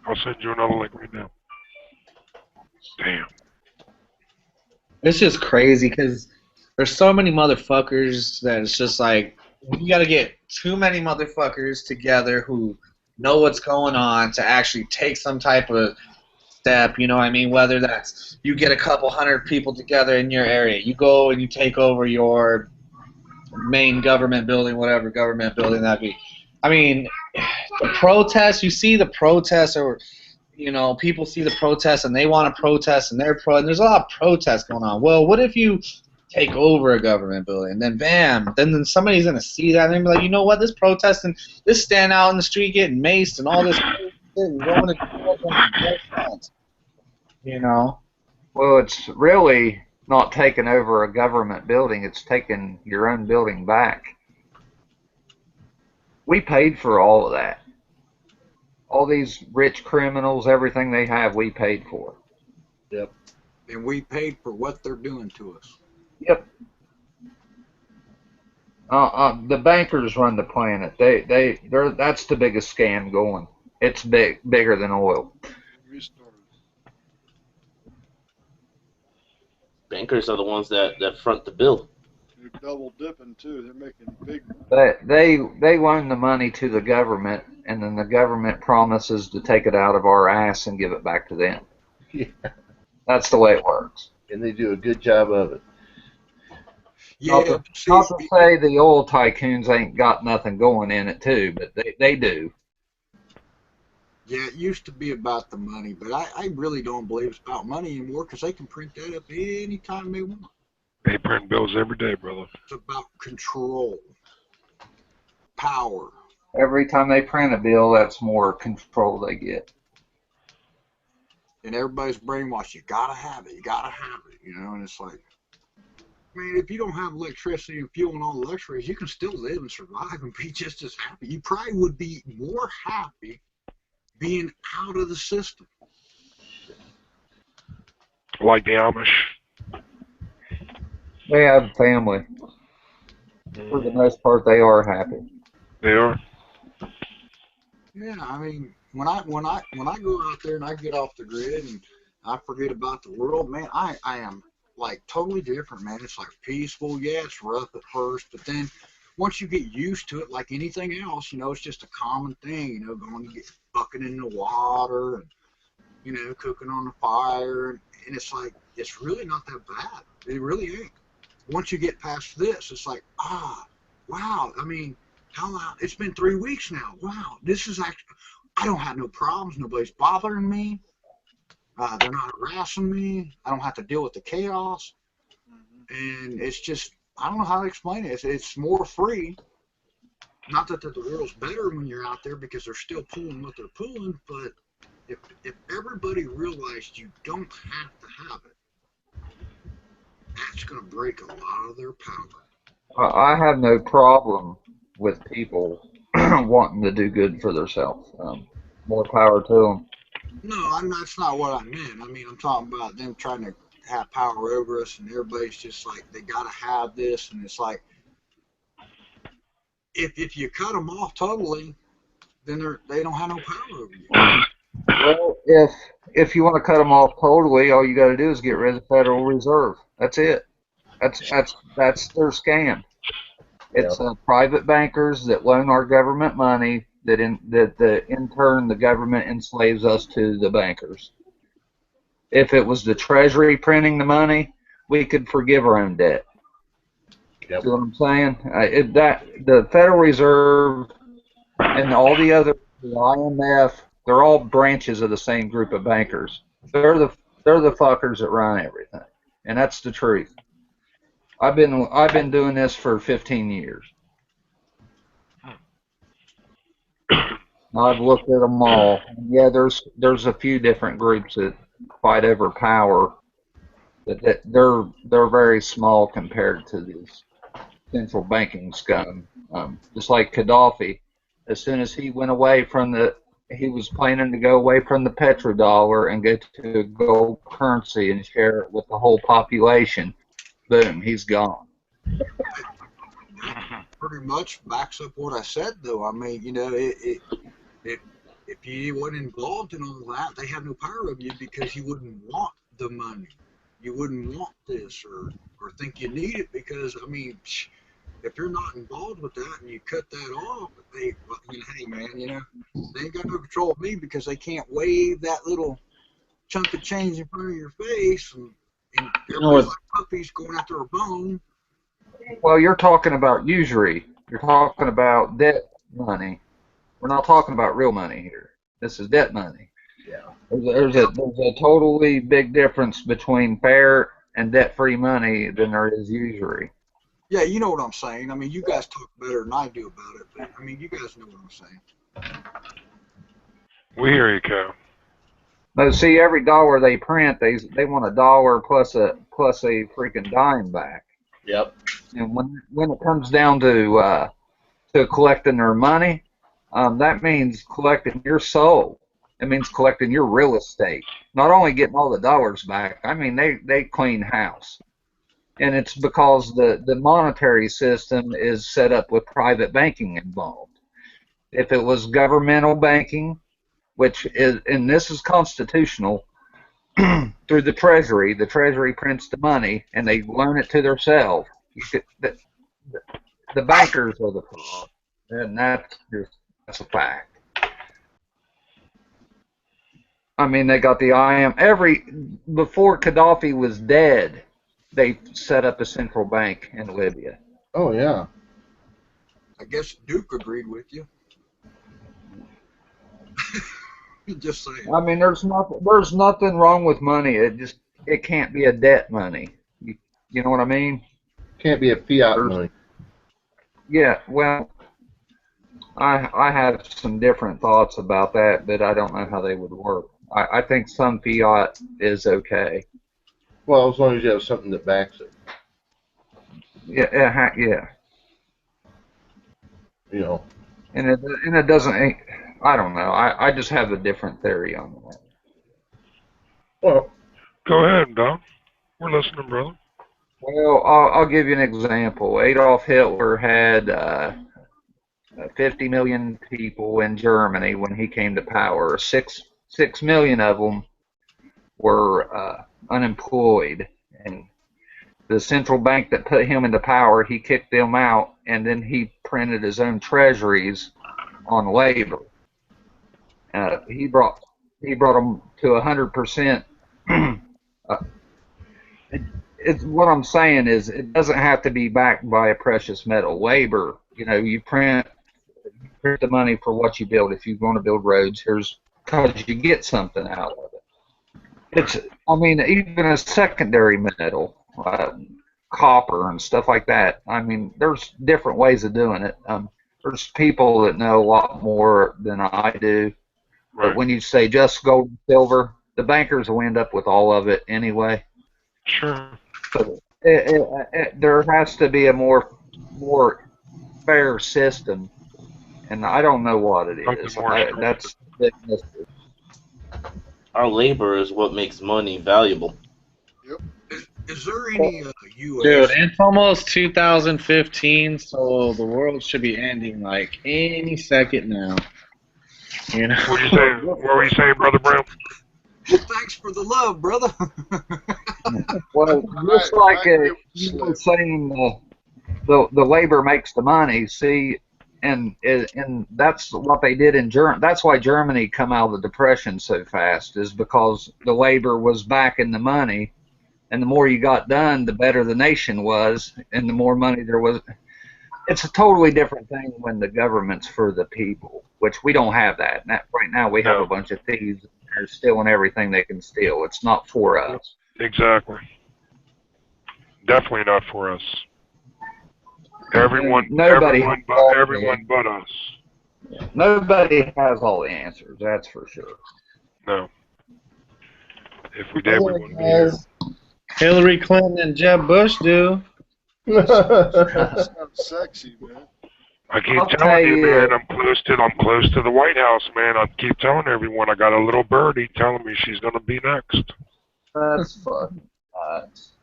I'll send you another link right now. Damn. It's just crazy because there's so many motherfuckers that it's just like you got to get too many motherfuckers together who know what's going on to actually take some type of step. You know what I mean? Whether that's you get a couple hundred people together in your area, you go and you take over your main government building, whatever government building that be. I mean, the protests. You see the protests, or people see the protests and they want to protest, and and there's a lot of protests going on. Well, what if you take over a government building, and then bam, then somebody's gonna see that and they're like, you know what, this protesting, this stand out in the street getting maced and all this shit and going to jail, no sense. Well, it's really not taking over a government building. It's taking your own building back. We paid for all of that. All these rich criminals, everything they have, we paid for. Yep. And we paid for what they're doing to us. Yep. The bankers run the planet. That's the biggest scam going. It's bigger than oil. Restarted. Bankers are the ones that front the bill. They're double dipping too. They're making big. They loan the money to the government, and then the government promises to take it out of our ass and give it back to them. Yeah. That's the way it works. And they do a good job of it. Yeah, Not to say the oil tycoons ain't got nothing going in it too, but they do. yeah, it used to be about the money, but I really don't believe it's about money anymore because they can print that up anytime they want. They print bills every day, brother. It's about control, power. Every time they print a bill, that's more control they get. And everybody's brainwashed. You gotta have it. You gotta have it. And it's like, man, if you don't have electricity and fuel and all the luxuries, you can still live and survive and be just as happy. You probably would be more happy being out of the system. Like the Amish. They have family. For the most part, they are happy. They are. Yeah, I mean, when I go out there and I get off the grid and I forget about the world, man, I am like totally different, man. It's like peaceful. Yeah, it's rough at first, but then once you get used to it, like anything else, it's just a common thing. Going to get bucking in the water and cooking on the fire, and it's like it's really not that bad. It really ain't. Once you get past this, it's like wow. I mean, how long? It's been 3 weeks now. Wow, this is actually. I don't have no problems. Nobody's bothering me. They're not harassing me. I don't have to deal with the chaos. And it's just, I don't know how to explain it. It's more free. Not that the world's better when you're out there because they're still pulling what they're pulling, but if everybody realized you don't have to have it, that's going to break a lot of their power. I have no problem with people wanting to do good for themselves. More power to them. No, that's not what I meant. I mean, I'm talking about them trying to have power over us, and everybody's just like, they got to have this, and it's like, if you cut them off totally, then they don't have no power over you. Well, if you want to cut them off totally, all you got to do is get rid of the Federal Reserve. That's it. That's their scam. It's private bankers that loan our government money that in turn the government enslaves us to the bankers. If it was the Treasury printing the money, we could forgive our own debt. Yep. See what I'm saying? The Federal Reserve and all the other, the IMF, they're all branches of the same group of bankers. They're the fuckers that run everything, and that's the truth. I've been doing this for 15 years. I've looked at them all. Yeah, there's a few different groups that fight over power, but they're very small compared to these central banking scum. Just like Gaddafi, as soon as he went away from he was planning to go away from the petrodollar and go to a gold currency and share it with the whole population. Boom, he's gone. Pretty much backs up what I said, though. I mean, if you weren't involved in all that, they have no power over you because you wouldn't want the money. You wouldn't want this or think you need it because, I mean, if you're not involved with that and you cut that off, hey man, they ain't got no control of me because they can't wave that little chunk of change in front of your face and everybody's like puppies going after a bone. Well, you're talking about usury. You're talking about debt money. We're not talking about real money here. This is debt money. Yeah. There's a totally big difference between fair and debt-free money than there is usury. Yeah, you know what I'm saying. I mean, you guys talk better than I do about it, but I mean, you guys know what I'm saying. We hear you, Cal. No, see, every dollar they print, they want a dollar plus a freaking dime back. Yep. And when it comes down to collecting their money, that means collecting your soul. It means collecting your real estate. Not only getting all the dollars back, I mean they clean house. And it's because the monetary system is set up with private banking involved. If it was governmental banking, which is, and this is constitutional, through the Treasury prints the money and they loan it to themselves. The bankers are the fraud, and that's a fact. I mean, they got the IM before Gaddafi was dead. They set up a central bank in Libya. Oh yeah. I guess Duke agreed with you. Just saying. I mean, there's nothing wrong with money. It can't be a debt money. You know what I mean? Can't be a fiat money. Yeah. Well, I have some different thoughts about that, but I don't know how they would work. I think some fiat is okay. Well, as long as you have something that backs it. Yeah. You know. And it doesn't. I don't know. I just have a different theory on that. Well, go ahead, Dom. We're listening, brother. Well, I'll give you an example. Adolf Hitler had 50 million people in Germany when he came to power. 6 million of them were unemployed, and the central bank that put him into power, he kicked them out, and then he printed his own treasuries on labor. He brought them to 100%. It's what I'm saying is it doesn't have to be backed by a precious metal. Labor, you print the money for what you build. If you want to build roads, here's because you get something out of it. Even a secondary metal, copper and stuff like that. There's different ways of doing it. There's people that know a lot more than I do. Right. But when you say just gold and silver, the bankers will end up with all of it anyway. Sure. So there has to be a more fair system, and I don't know what it is. That's the mystery. Our labor is what makes money valuable. Yep. Is there any U.S. Dude, it's almost 2015, so the world should be ending like any second now. What were you saying, Brother Brown? Well, thanks for the love, brother. Well, just like you were saying, the labor makes the money. See, and that's what they did in Germany. That's why Germany come out of the Depression so fast, is because the labor was backing the money, and the more you got done, the better the nation was, and the more money there was. It's a totally different thing when the government's for the people, which we don't have that. Right now we have a bunch of thieves. They're stealing everything they can steal. It's not for us. Exactly. Definitely not for us. Everyone but us. Nobody has all the answers, that's for sure. No. If we did, we wouldn't be here. Hillary Clinton and Jeb Bush do. Sounds sexy, man. I keep telling you, man, I'm close to the White House, man. I keep telling everyone I got a little birdie telling me she's gonna be next. That's fucking nuts.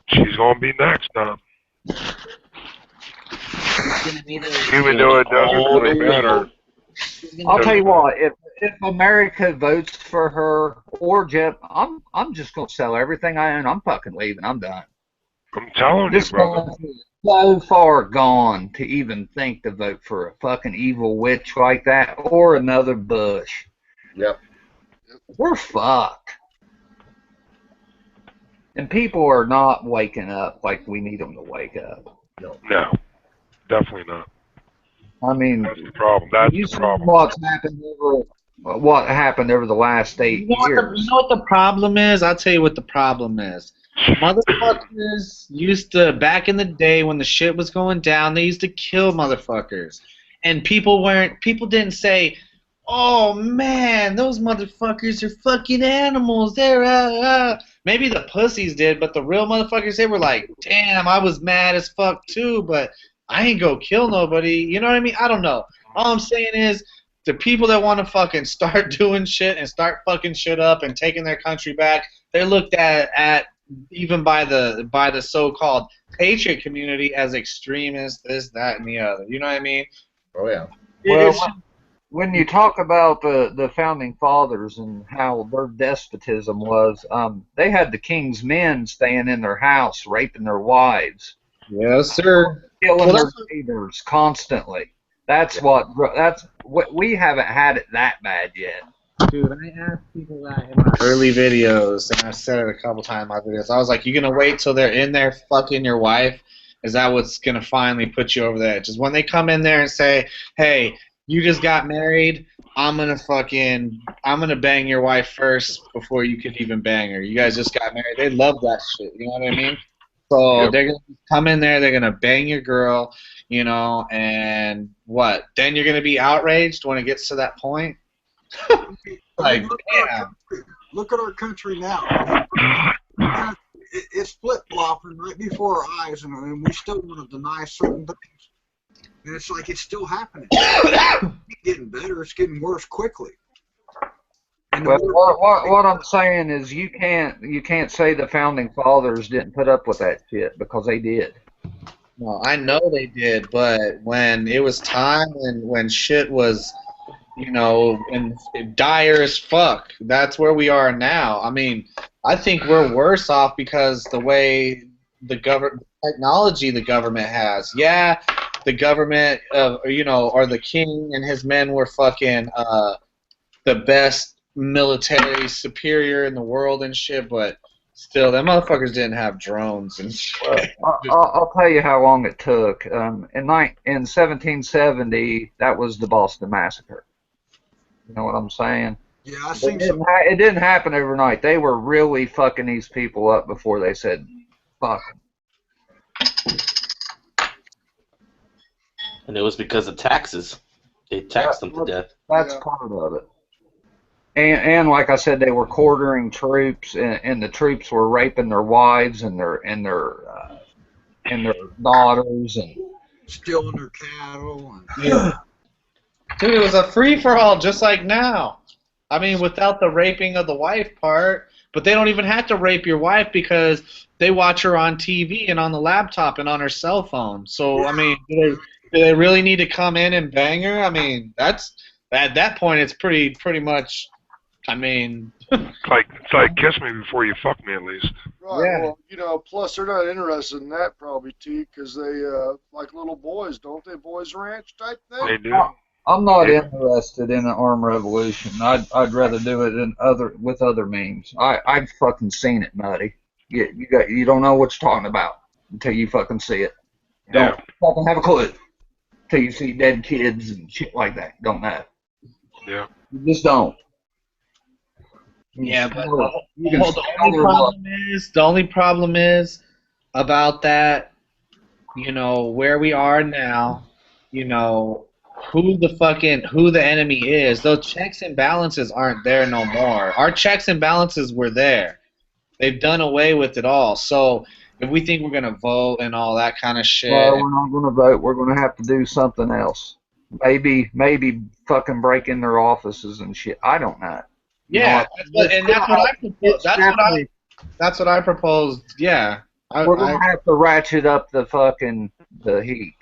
She's gonna be next now. Even though it doesn't really matter. I'll tell you what, if America votes for her or Jeb, I'm just gonna sell everything I own. I'm fucking leaving. I'm done. I'm telling you, brother. So far gone to even think to vote for a fucking evil witch like that or another Bush. Yep. We're fucked. And people are not waking up like we need them to wake up. No, definitely not. That's the problem. What happened over the last 8 years. You know what the problem is? I'll tell you what the problem is. Motherfuckers used to, back in the day when the shit was going down, they used to kill motherfuckers. And people didn't say, oh man, those motherfuckers are fucking animals. They're, Maybe the pussies did, but the real motherfuckers, they were like, damn, I was mad as fuck too, but I ain't go kill nobody. You know what I mean? I don't know. All I'm saying is, the people that want to fucking start doing shit and start fucking shit up and taking their country back, they're looked at even by the so-called patriot community as extremists, this, that, and the other. You know what I mean? Oh yeah. Well, when you talk about the founding fathers and how their despotism was, they had the king's men staying in their house, raping their wives. Yes, sir. Killing their neighbors constantly. That's what we haven't had it that bad yet. Dude, I asked people that in my early videos, and I've said it a couple times in my videos. I was like, you gonna wait till they're in there fucking your wife? Is that what's gonna finally put you over the edge? Just when they come in there and say, hey, you just got married, I'm gonna bang your wife first before you can even bang her. You guys just got married. They love that shit. You know what I mean? So they're gonna come in there, they're gonna bang your girl, and what? Then you're gonna be outraged when it gets to that point. Like, look at our country now. It's flip-flopping right before our eyes, and we still want to deny certain things. And it's like it's still happening. It's getting better. It's getting worse quickly. Well, what I'm saying is you can't say the founding fathers didn't put up with that shit, because they did. No, I know they did, but when it was time and when shit was, and dire as fuck, that's where we are now. I mean, I think we're worse off because the way the government technology the government has. Yeah, the government, or the king and his men were fucking the best military superior in the world and shit, but still, them motherfuckers didn't have drones and shit. I'll tell you how long it took. In 1770, that was the Boston Massacre. You know what I'm saying? Yeah, I seen some. It didn't happen overnight. They were really fucking these people up before they said fuck 'em. And it was because of taxes. They taxed them to death. That's Yeah. part of it. And like I said, they were quartering troops, and the troops were raping their wives and their daughters, and Stealing their cattle. Yeah. Dude, it was a free for all, just like now. I mean, without the raping of the wife part, but they don't even have to rape your wife because they watch her on TV and on the laptop and on her cell phone. So, I mean, do they really need to come in and bang her? I mean, that's at that point, it's pretty much. I mean, It's like kiss me before you fuck me, at least. Right. Yeah. Well, plus they're not interested in that probably, T, because they like little boys, don't they? Boys Ranch type thing. They do. I'm not Yeah. interested in an armed revolution. I'd rather do it with other means. I've fucking seen it, Nutty. You don't know what you're talking about until you fucking see it. You don't fucking have a clue until you see dead kids and shit like that. Don't know. Yeah. You just don't. yeah, but You can the only problem is about that. Where we are now. Who the enemy is. Those checks and balances aren't there no more. Our checks and balances were there. They've done away with it all. So if we think we're gonna vote and all that kind of shit, we're not going to vote. We're going to have to do something else. Maybe fucking break in their offices and shit. I don't know. yeah, that's what I proposed. Yeah, We're going to have to ratchet up the heat.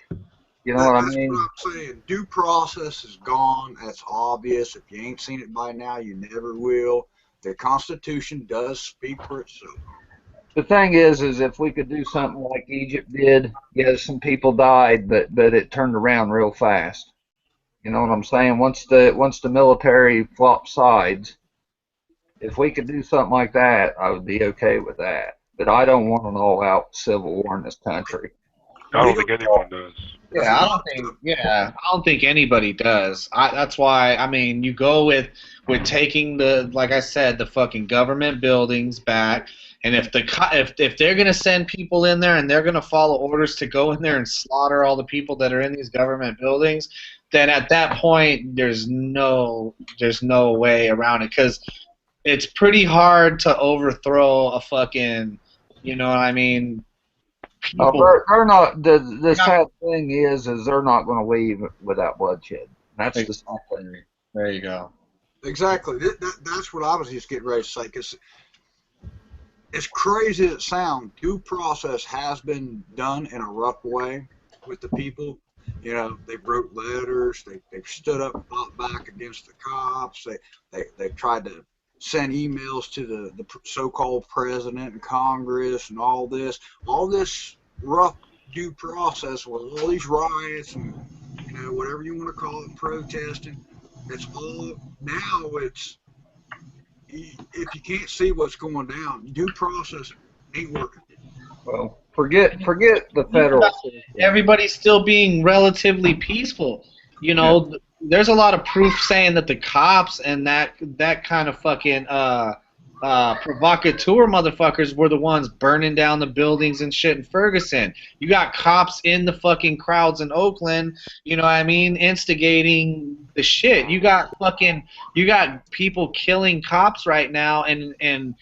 You know what I mean? That's what I'm saying. Due process is gone. That's obvious. If you ain't seen it by now, you never will. The Constitution does speak for itself. The thing is if we could do something like Egypt did, yeah, some people died, but it turned around real fast. You know what I'm saying? Once the military flopped sides, if we could do something like that, I would be okay with that. But I don't want an all-out civil war in this country. I don't think anyone does. Yeah, I don't think anybody does. That's why, I mean, you go with taking like I said, the fucking government buildings back, and if they're gonna send people in there and they're gonna follow orders to go in there and slaughter all the people that are in these government buildings, then at that point there's no way around it, because it's pretty hard to overthrow a fucking, you know what I mean? They're not. The sad thing is they're not going to leave without bloodshed. That's the sad thing. There you go. Exactly. That's what I was just getting ready to say. Because as crazy as it sounds, due process has been done in a rough way with the people. They wrote letters. They've stood up and fought back against the cops. They tried to send emails to the so-called president and Congress and all this rough due process with all these riots and whatever you want to call it, protesting. It's all now. It's if you can't see what's going down, due process ain't working. Well, forget the federal system. Everybody's still being relatively peaceful. There's a lot of proof saying that the cops and that kind of fucking provocateur motherfuckers were the ones burning down the buildings and shit in Ferguson. You got cops in the fucking crowds in Oakland, you know what I mean, instigating the shit. You got people killing cops right now, and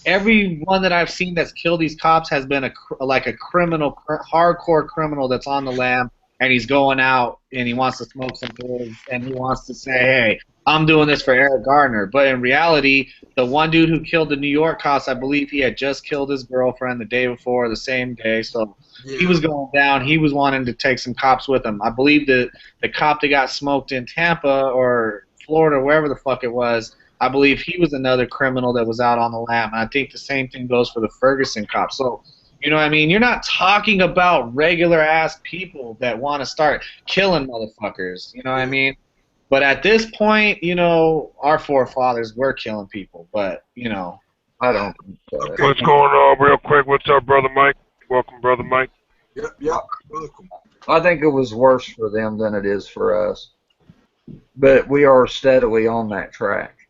everyone that I've seen that's killed these cops has been a criminal, hardcore criminal that's on the lam, and he's going out and he wants to smoke some pills and he wants to say, hey, I'm doing this for Eric Gardner. But in reality, the one dude who killed the New York cops, I believe he had just killed his girlfriend the day before, the same day. So he was going down. He was wanting to take some cops with him. I believe the cop that got smoked in Tampa or Florida, wherever the fuck it was, I believe he was another criminal that was out on the lam. And I think the same thing goes for the Ferguson cops. So, You know what I mean? You're not talking about regular ass people that want to start killing motherfuckers. You know what I mean? But at this point, you know, our forefathers were killing people. But, you know. I don't think so. Okay. What's going on, real quick? What's up, brother Mike? Welcome, brother Mike. Yep. Welcome. I think it was worse for them than it is for us. But we are steadily on that track.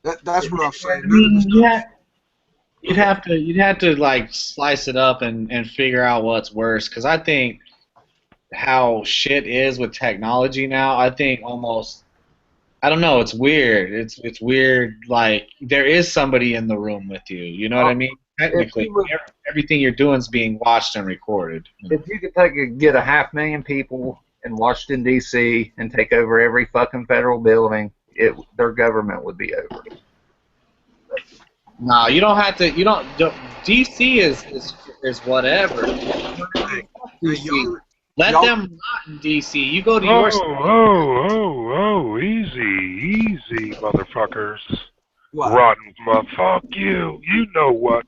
That's what I'm saying. I mean, you'd have to like slice it up and figure out what's worse. Because I think how shit is with technology now, I think almost, I don't know, it's weird. It's weird. Like there is somebody in the room with you. You know what I mean? Technically, everything you're doing is being watched and recorded. If you could get 500,000 people in Washington D.C. and take over every fucking federal building, their government would be over. No, you don't have to. You don't. DC is whatever. DC. Let them rot in DC. You go to your. Easy, motherfuckers. What? Rotten fuck you. You know what?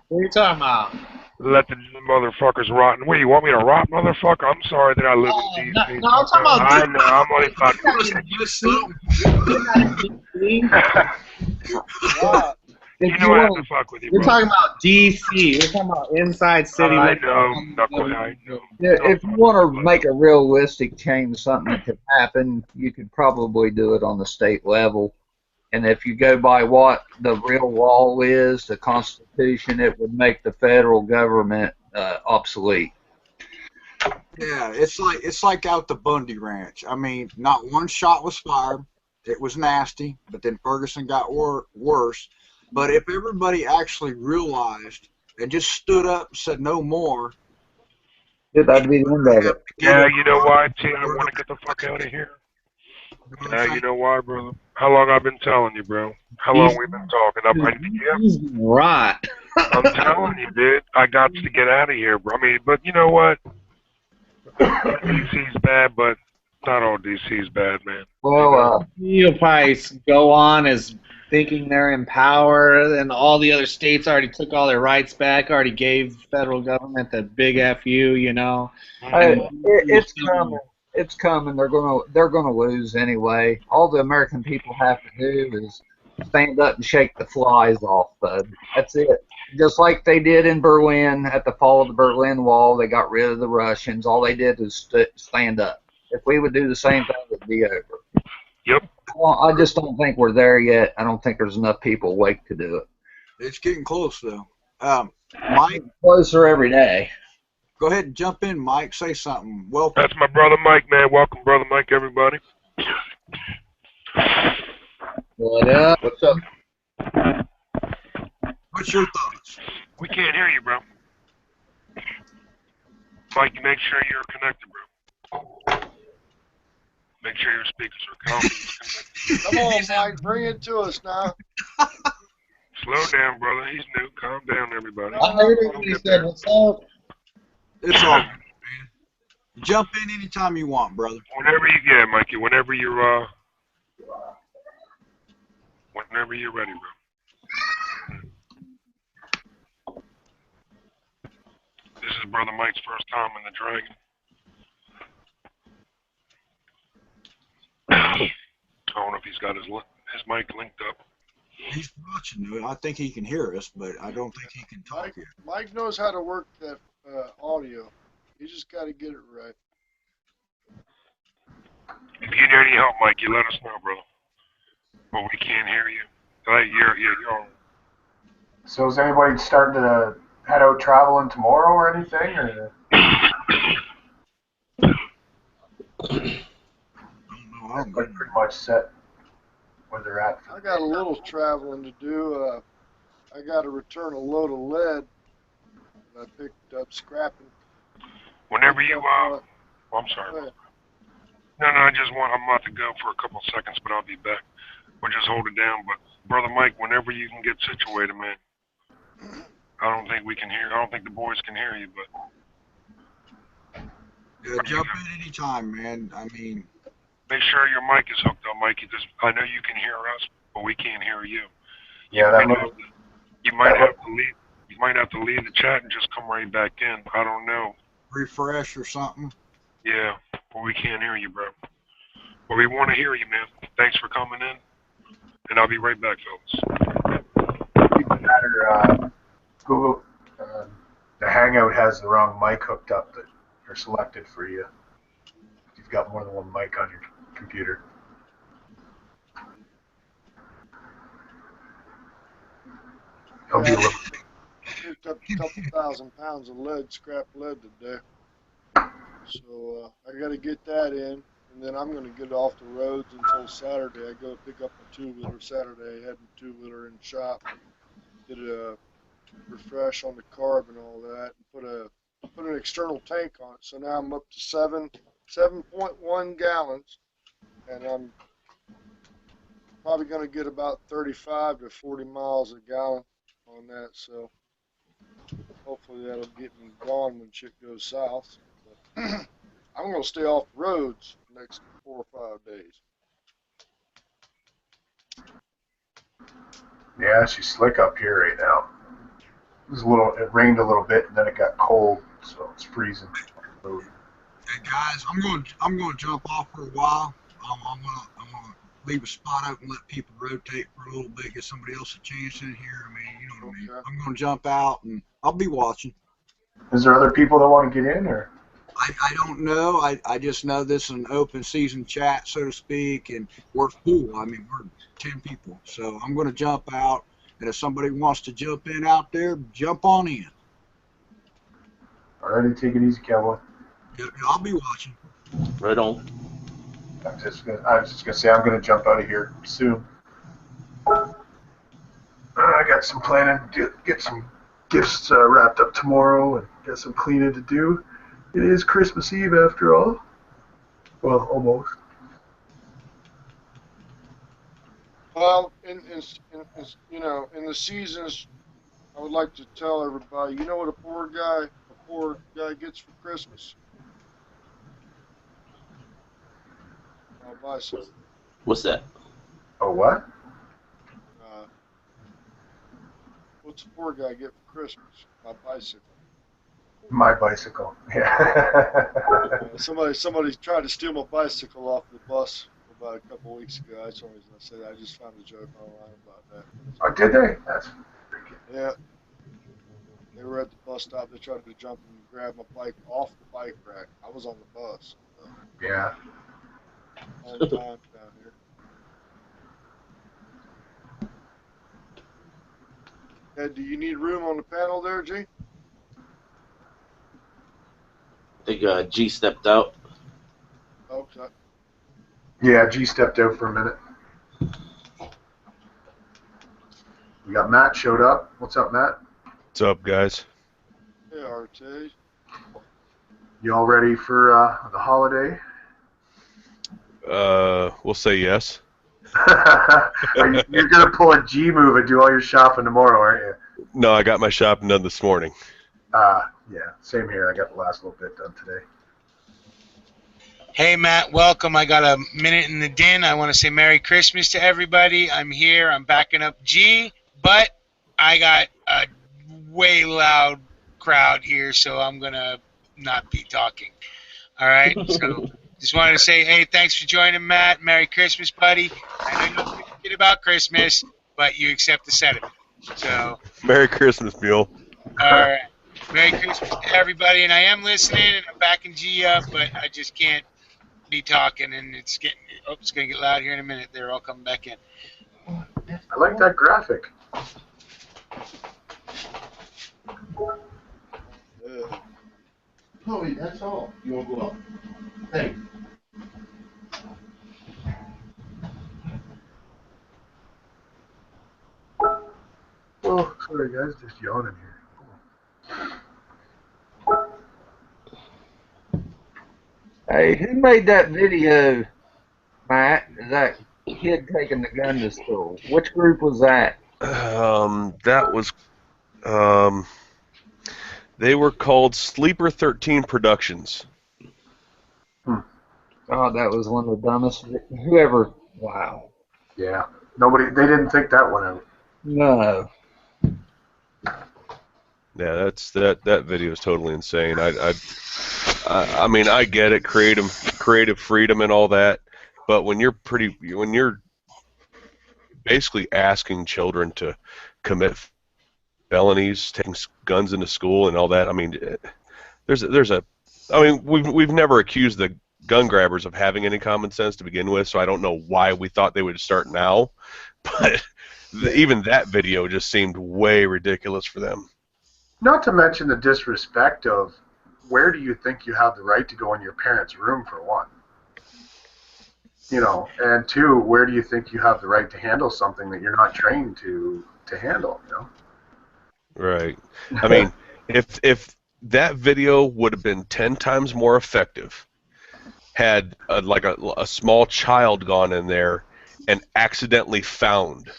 What are you talking about? Let the motherfuckers rot. What, you want me to rot, motherfucker? I'm sorry that I live in D.C. No, I'm talking about. I know, I'm only fucking. Wow. You know I have to fuck with you, You're bro. talking about DC. You're talking about inside city. I know. I know. If you want to make a realistic change, something that could happen, you could probably do it on the state level. And if you go by what the real law is, the Constitution, it would make the federal government obsolete. Yeah, it's like out the Bundy Ranch. I mean, not one shot was fired. It was nasty, but then Ferguson got worse. But if everybody actually realized and just stood up and said no more, that'd be the end of it. Yeah, you know why, T? I want to get the fuck out of here. Yeah, you know why, brother? How long I've been telling you, bro? How long we've been talking? Right. I'm telling you, dude. I got to get out of here, bro. I mean, but you know what? DC's bad, but not all DC's bad, man. Well, you'll probably go on as thinking they're in power, and all the other states already took all their rights back, already gave federal government the big FU, you know. It's coming. It's coming. They're gonna lose anyway. All the American people have to do is stand up and shake the flies off, bud. That's it. Just like they did in Berlin at the fall of the Berlin Wall, they got rid of the Russians. All they did was stand up. If we would do the same thing, it'd be over. Yep. Well, I just don't think we're there yet. I don't think there's enough people awake to do it. It's getting close, though. Mike? Closer every day. Go ahead and jump in, Mike. Say something. Welcome. That's my brother Mike, man. Welcome, brother Mike, everybody. What up? What's up? What's your thoughts? We can't hear you, bro. Mike, make sure you're connected, bro. Make sure your speakers are connected. Come on, Mike. Bring it to us now. Slow down, brother. He's new. Calm down, everybody. I heard what he said. What's up? It's all good, man. Jump in anytime you want, brother. Whenever you get, Mikey. Whenever you're ready, bro. This is brother Mike's first time in the Dragon. I don't know if he's got his mic linked up. He's watching. I think he can hear us, but I don't think he can talk yet. Mike knows how to work that audio. You just got to get it right. If you need any help, Mike, you let us know, brother. But we can't hear you. You're. So is anybody starting to head out traveling tomorrow or anything? Or? Everybody pretty much set where they're at. I got a little traveling to do. I got to return a load of lead that I picked up scrapping. Whenever you I'm sorry. No, I'm about to go for a couple of seconds, but I'll be back. We'll just hold it down. But brother Mike, whenever you can get situated, man. I don't think we can hear. I don't think the boys can hear you, but. Yeah, jump in anytime, man. I mean. Make sure your mic is hooked up, Mikey. I know you can hear us, but we can't hear you. Yeah, you might have to leave. You might have to leave the chat and just come right back in. I don't know. Refresh or something. Yeah, but we can't hear you, bro. But we want to hear you, man. Thanks for coming in, and I'll be right back, fellas. Even matter, Google, the Hangout has the wrong mic hooked up that are selected for you. You've got more than one mic on your computer. I'll be a Yeah, little. I picked up a couple thousand pounds of lead, scrap lead today. So I got to get that in, and then I'm going to get off the roads until Saturday. I go pick up my two-wheeler Saturday. I had my two-wheeler in the shop, did a refresh on the carb and all that, and put an external tank on it. So now I'm up to 7.1 gallons, and I'm probably going to get about 35 to 40 miles a gallon on that. So hopefully that'll get me gone when shit goes south. But I'm going to stay off the roads the next 4 or 5 days. Yeah, she's slick up here right now. It rained a little bit and then it got cold, so it's freezing. Hey guys, I'm going to jump off for a while. I'm gonna leave a spot open, let people rotate for a little bit, get somebody else a chance in here. I mean, you know what I mean. Okay. I'm going to jump out and I'll be watching. Is there other people that want to get in, or? I don't know. I just know this is an open season chat, so to speak, and we're full. I mean, we're 10 people. So I'm going to jump out, and if somebody wants to jump in out there, jump on in. Alrighty, take it easy, cowboy. Yeah, I'll be watching. Right on. I was just gonna say I'm gonna jump out of here soon. I got some planning to get some gifts wrapped up tomorrow and got some cleaning to do. It is Christmas Eve after all. Well, almost. Well, in the seasons, I would like to tell everybody, you know what a poor guy gets for Christmas? A bicycle. What's that? Oh, what? Uh, what's a poor guy get for Christmas? A bicycle. My bicycle. Yeah. Somebody tried to steal my bicycle off the bus about a couple weeks ago. That's the only reason I said that. I just found a joke online about that. Oh, did they? That's freaking. Yeah, they were at the bus stop. They tried to jump and grab my bike off the bike rack. I was on the bus. So. Yeah. On time down here. Ed, do you need room on the panel there, G? I think G stepped out. Okay. Yeah, G stepped out for a minute. We got Matt showed up. What's up, Matt? What's up, guys? Hey, RT. You all ready for the holiday? We'll say yes. You're gonna pull a G move and do all your shopping tomorrow, aren't you? No, I got my shopping done this morning. Yeah, same here. I got the last little bit done today. Hey, Matt, welcome. I got a minute in the den. I want to say Merry Christmas to everybody. I'm here. I'm backing up G, but I got a way loud crowd here, so I'm going to not be talking. All right? So just wanted to say, hey, thanks for joining, Matt. Merry Christmas, buddy. I know you don't forget about Christmas, but you accept the sentiment. So, Merry Christmas, Mule. all right. Merry Christmas to everybody. And I am listening, and I'm backing G up, but I just can't be talking, and it's going to get loud here in a minute. They're all coming back in. I like that graphic. Chloe, that's all. You want to go up? Hey. Oh, sorry guys, just yawning here. Hey, who made that video, Matt? Is that kid taking the gun to school? Which group was that? That was, they were called Sleeper 13 Productions. Oh, that was one of the dumbest. Whoever. Wow. Yeah, they didn't think that one out. No. Yeah, that video is totally insane. I mean, I get it, creative freedom and all that, but when you're basically asking children to commit felonies, taking guns into school and all that, I mean, there's a, I mean, we've never accused the gun grabbers of having any common sense to begin with, so I don't know why we thought they would start now, but even that video just seemed way ridiculous for them. Not to mention the disrespect of where do you think you have the right to go in your parents' room, for one? You know, and two, where do you think you have the right to handle something that you're not trained to handle, you know? Right. I mean, if that video would have been 10 times more effective had like a small child gone in there and accidentally found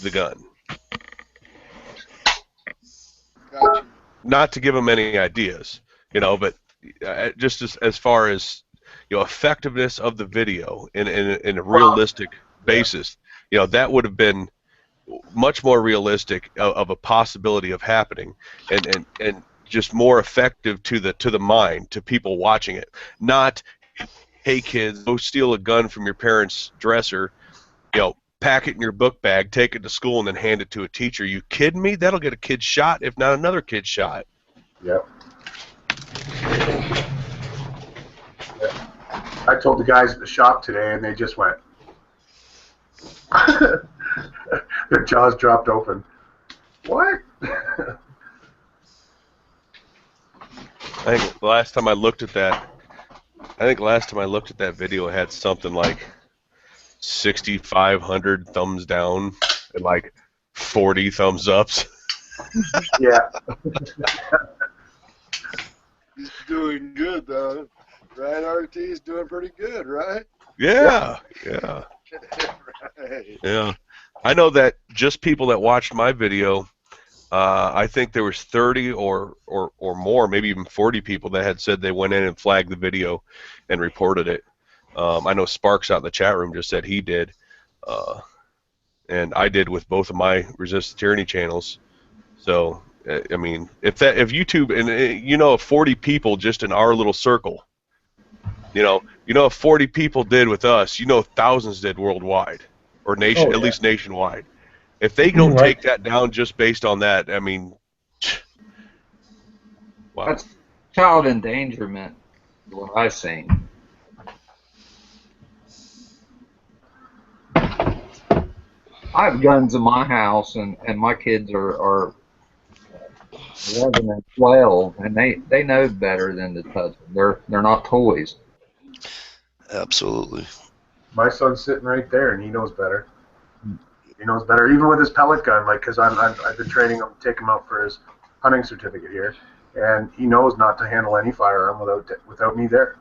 the gun. Gotcha. Not to give them any ideas, you know, but just as far as, you know, effectiveness of the video in a realistic basis, you know, that would have been much more realistic of a possibility of happening, and just more effective to the mind, to people watching it. Not, hey kids, go steal a gun from your parents' dresser, you know, pack it in your book bag, take it to school, and then hand it to a teacher. You kidding me? That'll get a kid shot, if not another kid shot. Yep. I told the guys at the shop today, and they just went. Their jaws dropped open. What? I think last time I looked at that video, it had something like 6,500 thumbs down and like 40 thumbs ups. Yeah. He's doing good, though. Right, RT? He's doing pretty good, right? Yeah. Right. Yeah. I know that just people that watched my video, I think there was 30 or more, maybe even 40 people that had said they went in and flagged the video and reported it. I know Sparks out in the chat room just said he did, and I did with both of my Resist Tyranny channels. So, I mean, if YouTube, and you know, if 40 people just in our little circle, you know, if 40 people did with us, you know, thousands did worldwide, or at least nationwide. If they don't take that down just based on that, I mean, wow. That's child endangerment, what I've seen. I have guns in my house, and my kids are 11 and 12, and they know better than to touch them. They're not toys. Absolutely. My son's sitting right there, and he knows better. He knows better, even with his pellet gun. Like, because I've been training him, take him out for his hunting certificate here, and he knows not to handle any firearm without me there.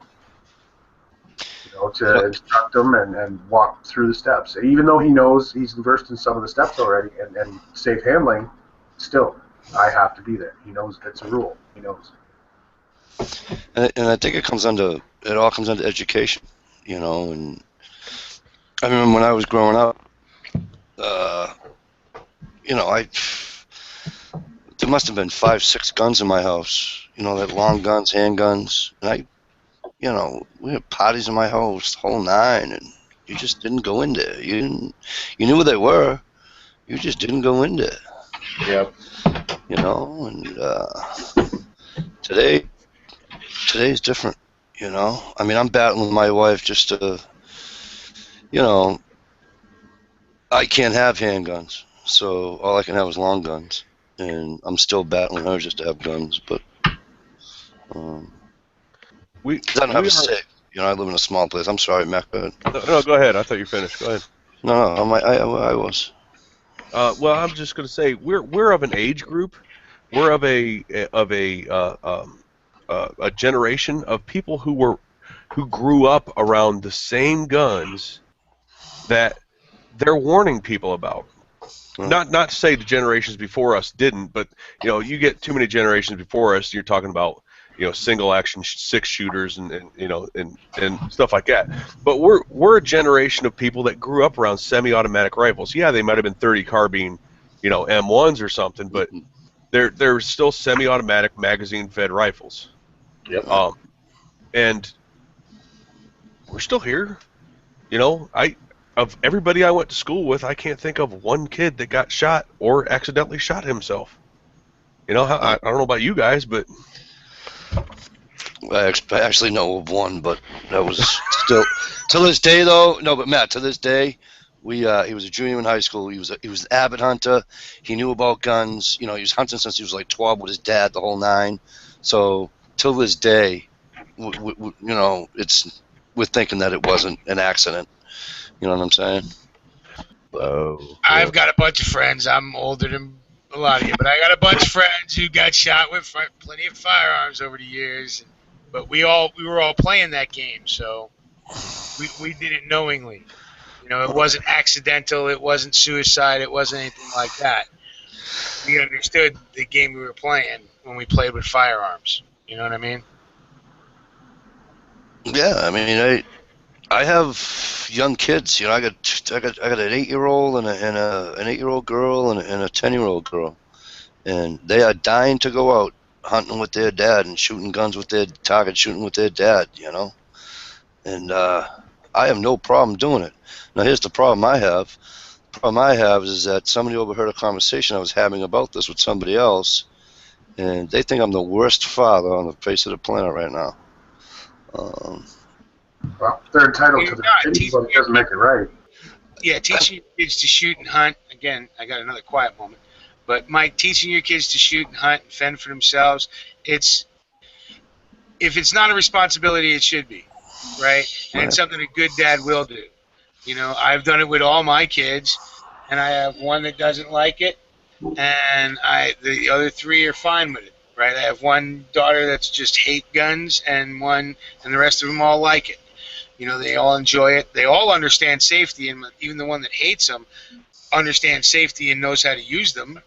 You know, to instruct him and walk through the steps. Even though he knows he's versed in some of the steps already and safe handling, still, I have to be there. He knows it's a rule. He knows. And I think it all comes down to education, you know. And I remember when I was growing up, you know, there must have been 5, 6 guns in my house, you know, that long guns, handguns, and you know, we had parties in my house, the whole 9, and you just didn't go in there. You knew where they were, you just didn't go in there. Yep. You know, and today's different, you know. I mean, I'm battling with my wife just to, you know, I can't have handguns, so all I can have is long guns, and I'm still battling her just to have guns, but I don't have a safe. You know, I live in a small place. I'm sorry, Mac. Go ahead. No, go ahead. I thought you finished. Go ahead. No, I was. Well, I'm just going to say we're of an age group. We're of a generation of people who grew up around the same guns that they're warning people about. Not to say the generations before us didn't, but you know, you get too many generations before us, you're talking about, you know, single action 6-shooters and you know and stuff like that. But we're a generation of people that grew up around semi-automatic rifles. Yeah, they might have been 30 carbine, you know, M1s or something, but they're still semi-automatic magazine-fed rifles. Yep. And we're still here. You know, of everybody I went to school with, I can't think of one kid that got shot or accidentally shot himself. You know, I don't know about you guys, but I actually know of one, but that was still to this day though. No, but Matt, to this day, he was a junior in high school. He was an avid hunter. He knew about guns. You know, he was hunting since he was like 12 with his dad, the whole nine. So till this day, you know, we're thinking that it wasn't an accident. You know what I'm saying? I've got a bunch of friends. I'm older than a lot of you, but I got a bunch of friends who got shot with plenty of firearms over the years. But we were all playing that game, so we did it knowingly. You know, it wasn't accidental. It wasn't suicide. It wasn't anything like that. We understood the game we were playing when we played with firearms. You know what I mean? Yeah, I mean, I have young kids. You know, I got an 8-year-old and an 8-year-old girl and a 10-year-old girl, and they are dying to go out hunting with their dad and shooting guns with their target shooting with their dad. You know, and I have no problem doing it. Now, here's the problem I have. The problem I have is that somebody overheard a conversation I was having about this with somebody else, and they think I'm the worst father on the face of the planet right now. Well, they're entitled to their opinion, but it doesn't make it right. Yeah, teaching your kids to shoot and hunt. Again, I got another quiet moment. But Mike, teaching your kids to shoot and hunt and fend for themselves, if it's not a responsibility, it should be, right? And it's something a good dad will do. You know, I've done it with all my kids, and I have one that doesn't like it, and the other 3 are fine with it, right? I have one daughter that's just hate guns, and the rest of them all like it. You know, they all enjoy it. They all understand safety, and even the one that hates them understands safety and knows how to use them.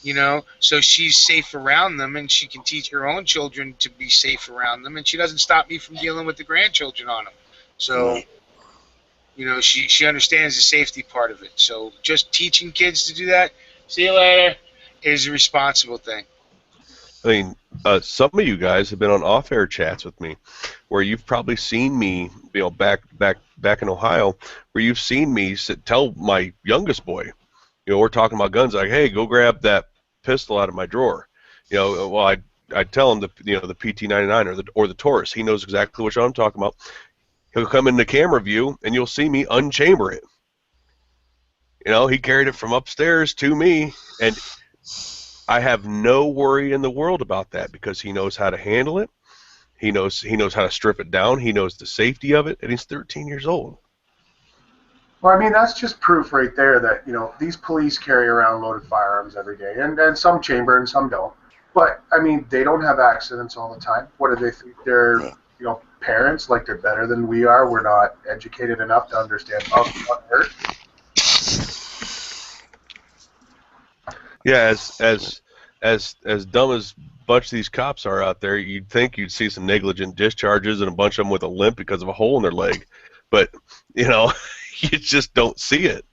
You know, so she's safe around them, and she can teach her own children to be safe around them, and she doesn't stop me from dealing with the grandchildren on them. So, you know, she understands the safety part of it. So just teaching kids to do that, see you later, is a responsible thing. I mean, some of you guys have been on off-air chats with me, where you've probably seen me, you know, back in Ohio, where you've seen me tell my youngest boy, you know, we're talking about guns, like, hey, go grab that pistol out of my drawer. You know, well, I'd tell him the PT-99 or the Taurus. He knows exactly what I'm talking about. He'll come in the camera view, and you'll see me unchamber it. You know, he carried it from upstairs to me, and I have no worry in the world about that because he knows how to handle it. He knows how to strip it down. He knows the safety of it, and he's 13 years old. Well, I mean, that's just proof right there that, you know, these police carry around loaded firearms every day, and some chamber and some don't. But, I mean, they don't have accidents all the time. What do they think? They're, you know, parents, like they're better than we are. We're not educated enough to understand how to hurt. Yeah, as dumb as a bunch of these cops are out there, you'd think you'd see some negligent discharges and a bunch of them with a limp because of a hole in their leg. But, you know, you just don't see it.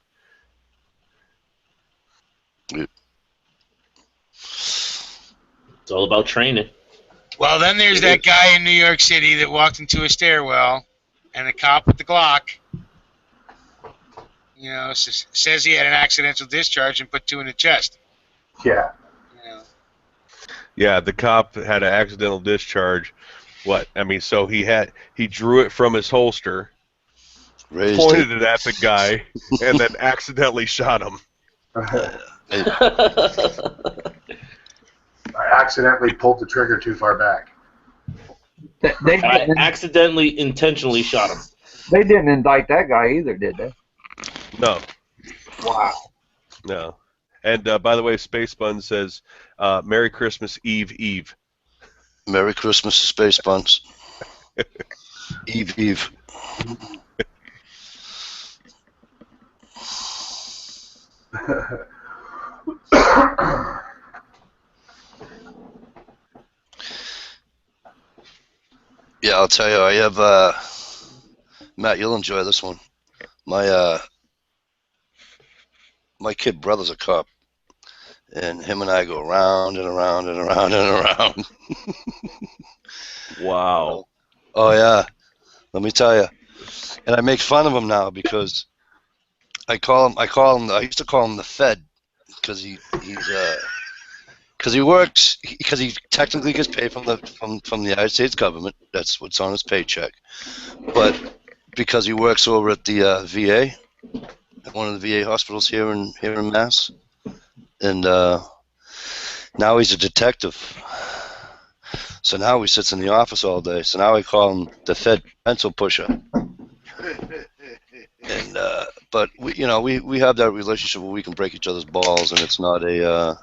It's all about training. Well, then there's that guy in New York City that walked into a stairwell, and the cop with the Glock, you know, says he had an accidental discharge and put 2 in the chest. Yeah. You know. Yeah, the cop had an accidental discharge. What? I mean, so he drew it from his holster, pointed it at the guy, and then accidentally shot him. I accidentally pulled the trigger too far back. I accidentally, intentionally shot him. They didn't indict that guy either, did they? No. Wow. No. And by the way, Space Bun says, "Merry Christmas Eve, Eve." Merry Christmas, Space Buns. Eve, Eve. Yeah, I'll tell you, I have, Matt, you'll enjoy this one. My kid brother's a cop, and him and I go round and around and around and around. Wow. Oh yeah, let me tell you. And I make fun of him now because I used to call him the Fed because because he works because he technically gets paid from the United States government. That's what's on his paycheck. But because he works over at the VA, at one of the VA hospitals here in Mass, and now he's a detective. So now he sits in the office all day. So now I call him the Fed pencil pusher. And but we have that relationship where we can break each other's balls, and it's not a.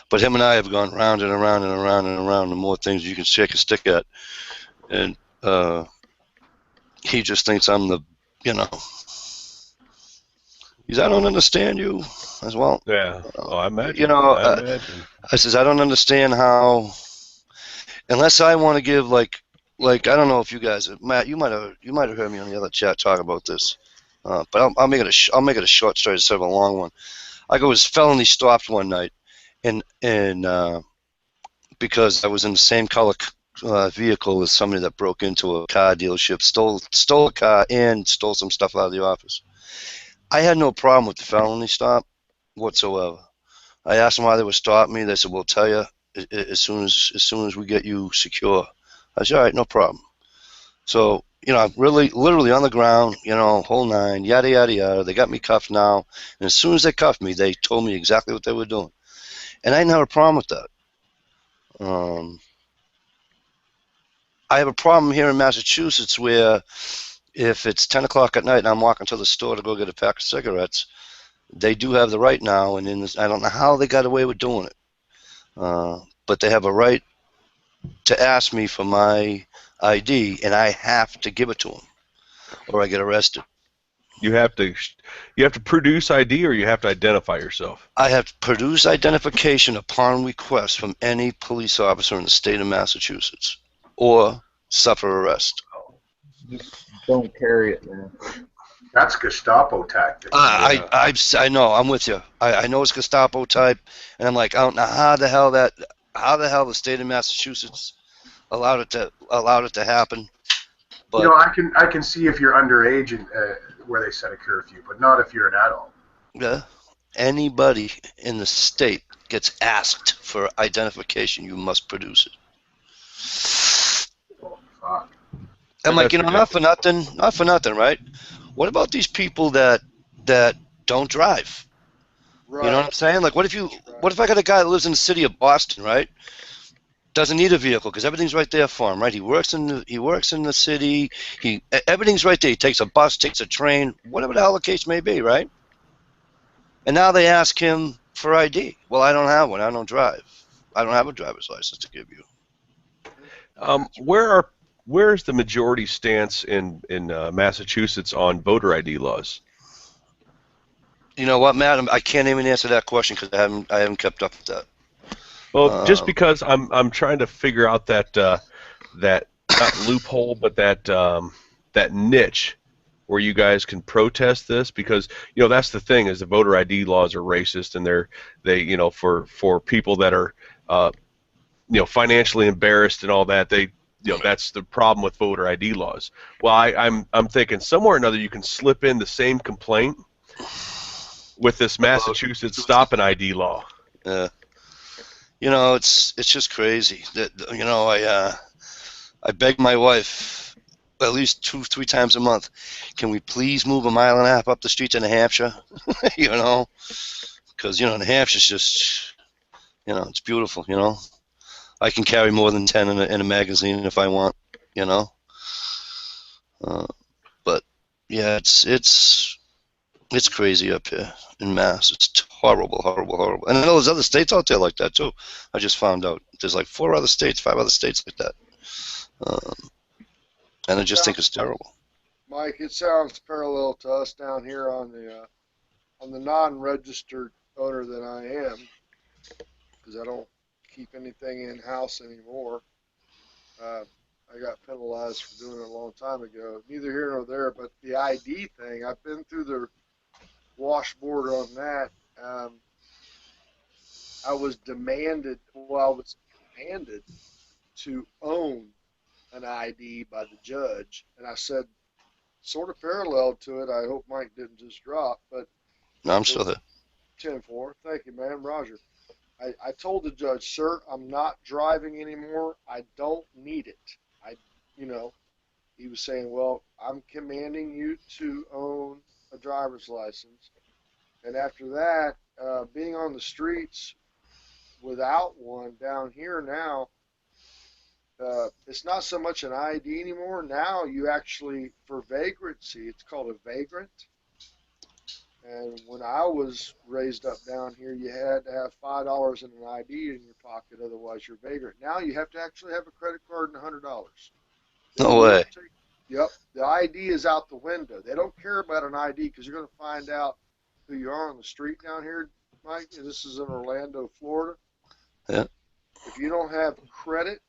But him and I have gone round and around and around and around, and more things you can shake a stick at, and he just thinks I'm the, you know. He's, I don't understand you, as well. Yeah. Oh, I imagine. You know, I imagine. I says I don't understand how, unless I want to give like I don't know if you guys, Matt, you might have heard me on the other chat talk about this, but I'll make it a short story instead of a long one. I was felony stopped one night, and because I was in the same color vehicle as somebody that broke into a car dealership, stole a car, and stole some stuff out of the office. I had no problem with the felony stop whatsoever. I asked them why they would stop me. They said, "We'll tell you as soon as we get you secure." I said, "All right, no problem." So, I'm really literally on the ground, whole nine, yada yada yada. They got me cuffed now, and as soon as they cuffed me, they told me exactly what they were doing, and I didn't have a problem with that. I have a problem here in Massachusetts where if it's 10 o'clock at night and I'm walking to the store to go get a pack of cigarettes, they do have the right now, and I don't know how they got away with doing it, but they have a right to ask me for my ID, and I have to give it to them, or I get arrested. You have to produce ID, or you have to identify yourself. I have to produce identification upon request from any police officer in the state of Massachusetts, or suffer arrest. Just don't carry it, man. That's Gestapo tactics. I know. I'm with you. I know it's Gestapo type, and I'm like, I don't know how the hell the state of Massachusetts allowed it to happen. But I can see if you're underage and where they set a curfew, but not if you're an adult. Yeah, anybody in the state gets asked for identification, you must produce it. Oh, fuck. I'm like, not for nothing, right? What about these people that don't drive? Right. You know what I'm saying? Like, what if I got a guy that lives in the city of Boston, right? Doesn't need a vehicle because everything's right there for him, right? He works in the city. Everything's right there. He takes a bus, takes a train, whatever the hell the case may be, right? And now they ask him for ID. Well, I don't have one. I don't drive. I don't have a driver's license to give you. Where's the majority stance in Massachusetts on voter ID laws? You know what, Matt? I can't even answer that question because I haven't kept up with that. Well, just because I'm trying to figure out that not loophole, but that niche where you guys can protest this, because that's the thing, is the voter ID laws are racist, and they for people that are financially embarrassed and all that, that's the problem with voter ID laws. Well, I'm thinking somewhere or another you can slip in the same complaint with this Massachusetts stop and ID law. Yeah. It's just crazy that I beg my wife at least 2-3 times a month, can we please move a mile and a half up the street to New Hampshire? Because New Hampshire's just it's beautiful. I can carry more than 10 in a magazine if I want. But yeah, it's crazy up here in Mass. It's horrible, horrible, horrible. And I know there's other states out there like that too. I just found out there's like 5 other states like that. And I just think it's terrible. Mike, it sounds parallel to us down here on the non-registered owner that I am, because I don't keep anything in house anymore. I got penalized for doing it a long time ago. Neither here nor there, but the ID thing, I've been through the washboard on that. I was demanded to own an ID by the judge, and I said, sort of parallel to it. I hope Mike didn't just drop, but No, I'm it still was there. 10-4. Thank you, man, Roger. I told the judge, sir, I'm not driving anymore. I don't need it. I, you know, he was saying, well, I'm commanding you to own a driver's license. And after that, being on the streets without one down here now, it's not so much an ID anymore. Now you actually, for vagrancy, it's called a vagrant. And when I was raised up down here, you had to have $5 in an ID in your pocket, otherwise you're vagrant. Now you have to actually have a credit card and $100. They No will way. take. Yep, the ID is out the window. They don't care about an ID because you're going to find out who you are on the street down here, Mike. This is in Orlando, Florida. Yeah. If you don't have credit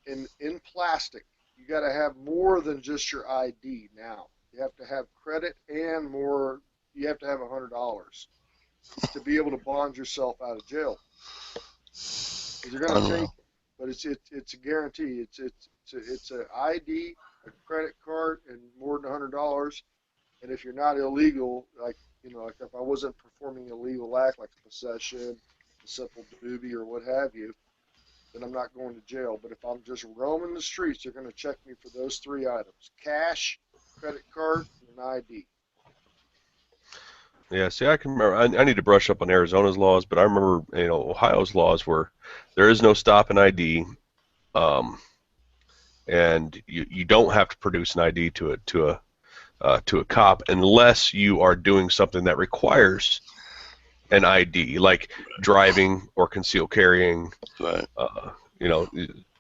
in plastic, you got to have more than just your ID now. You have to have credit and more. You have to have $100 to be able to bond yourself out of jail. They're going to take, Unreal. but it's a guarantee. It's an ID, a credit card, and more than $100. And if you're not illegal, like like if I wasn't performing a legal act like a possession, a simple doobie, or what have you, then I'm not going to jail. But if I'm just roaming the streets, they're going to check me for those three items: cash, credit card, and an ID. Yeah, see, I can remember. I need to brush up on Arizona's laws, but I remember, Ohio's laws were there is no stop and ID, um, and you don't have to produce an ID to a cop unless you are doing something that requires an ID, like driving or concealed carrying. Right. You know,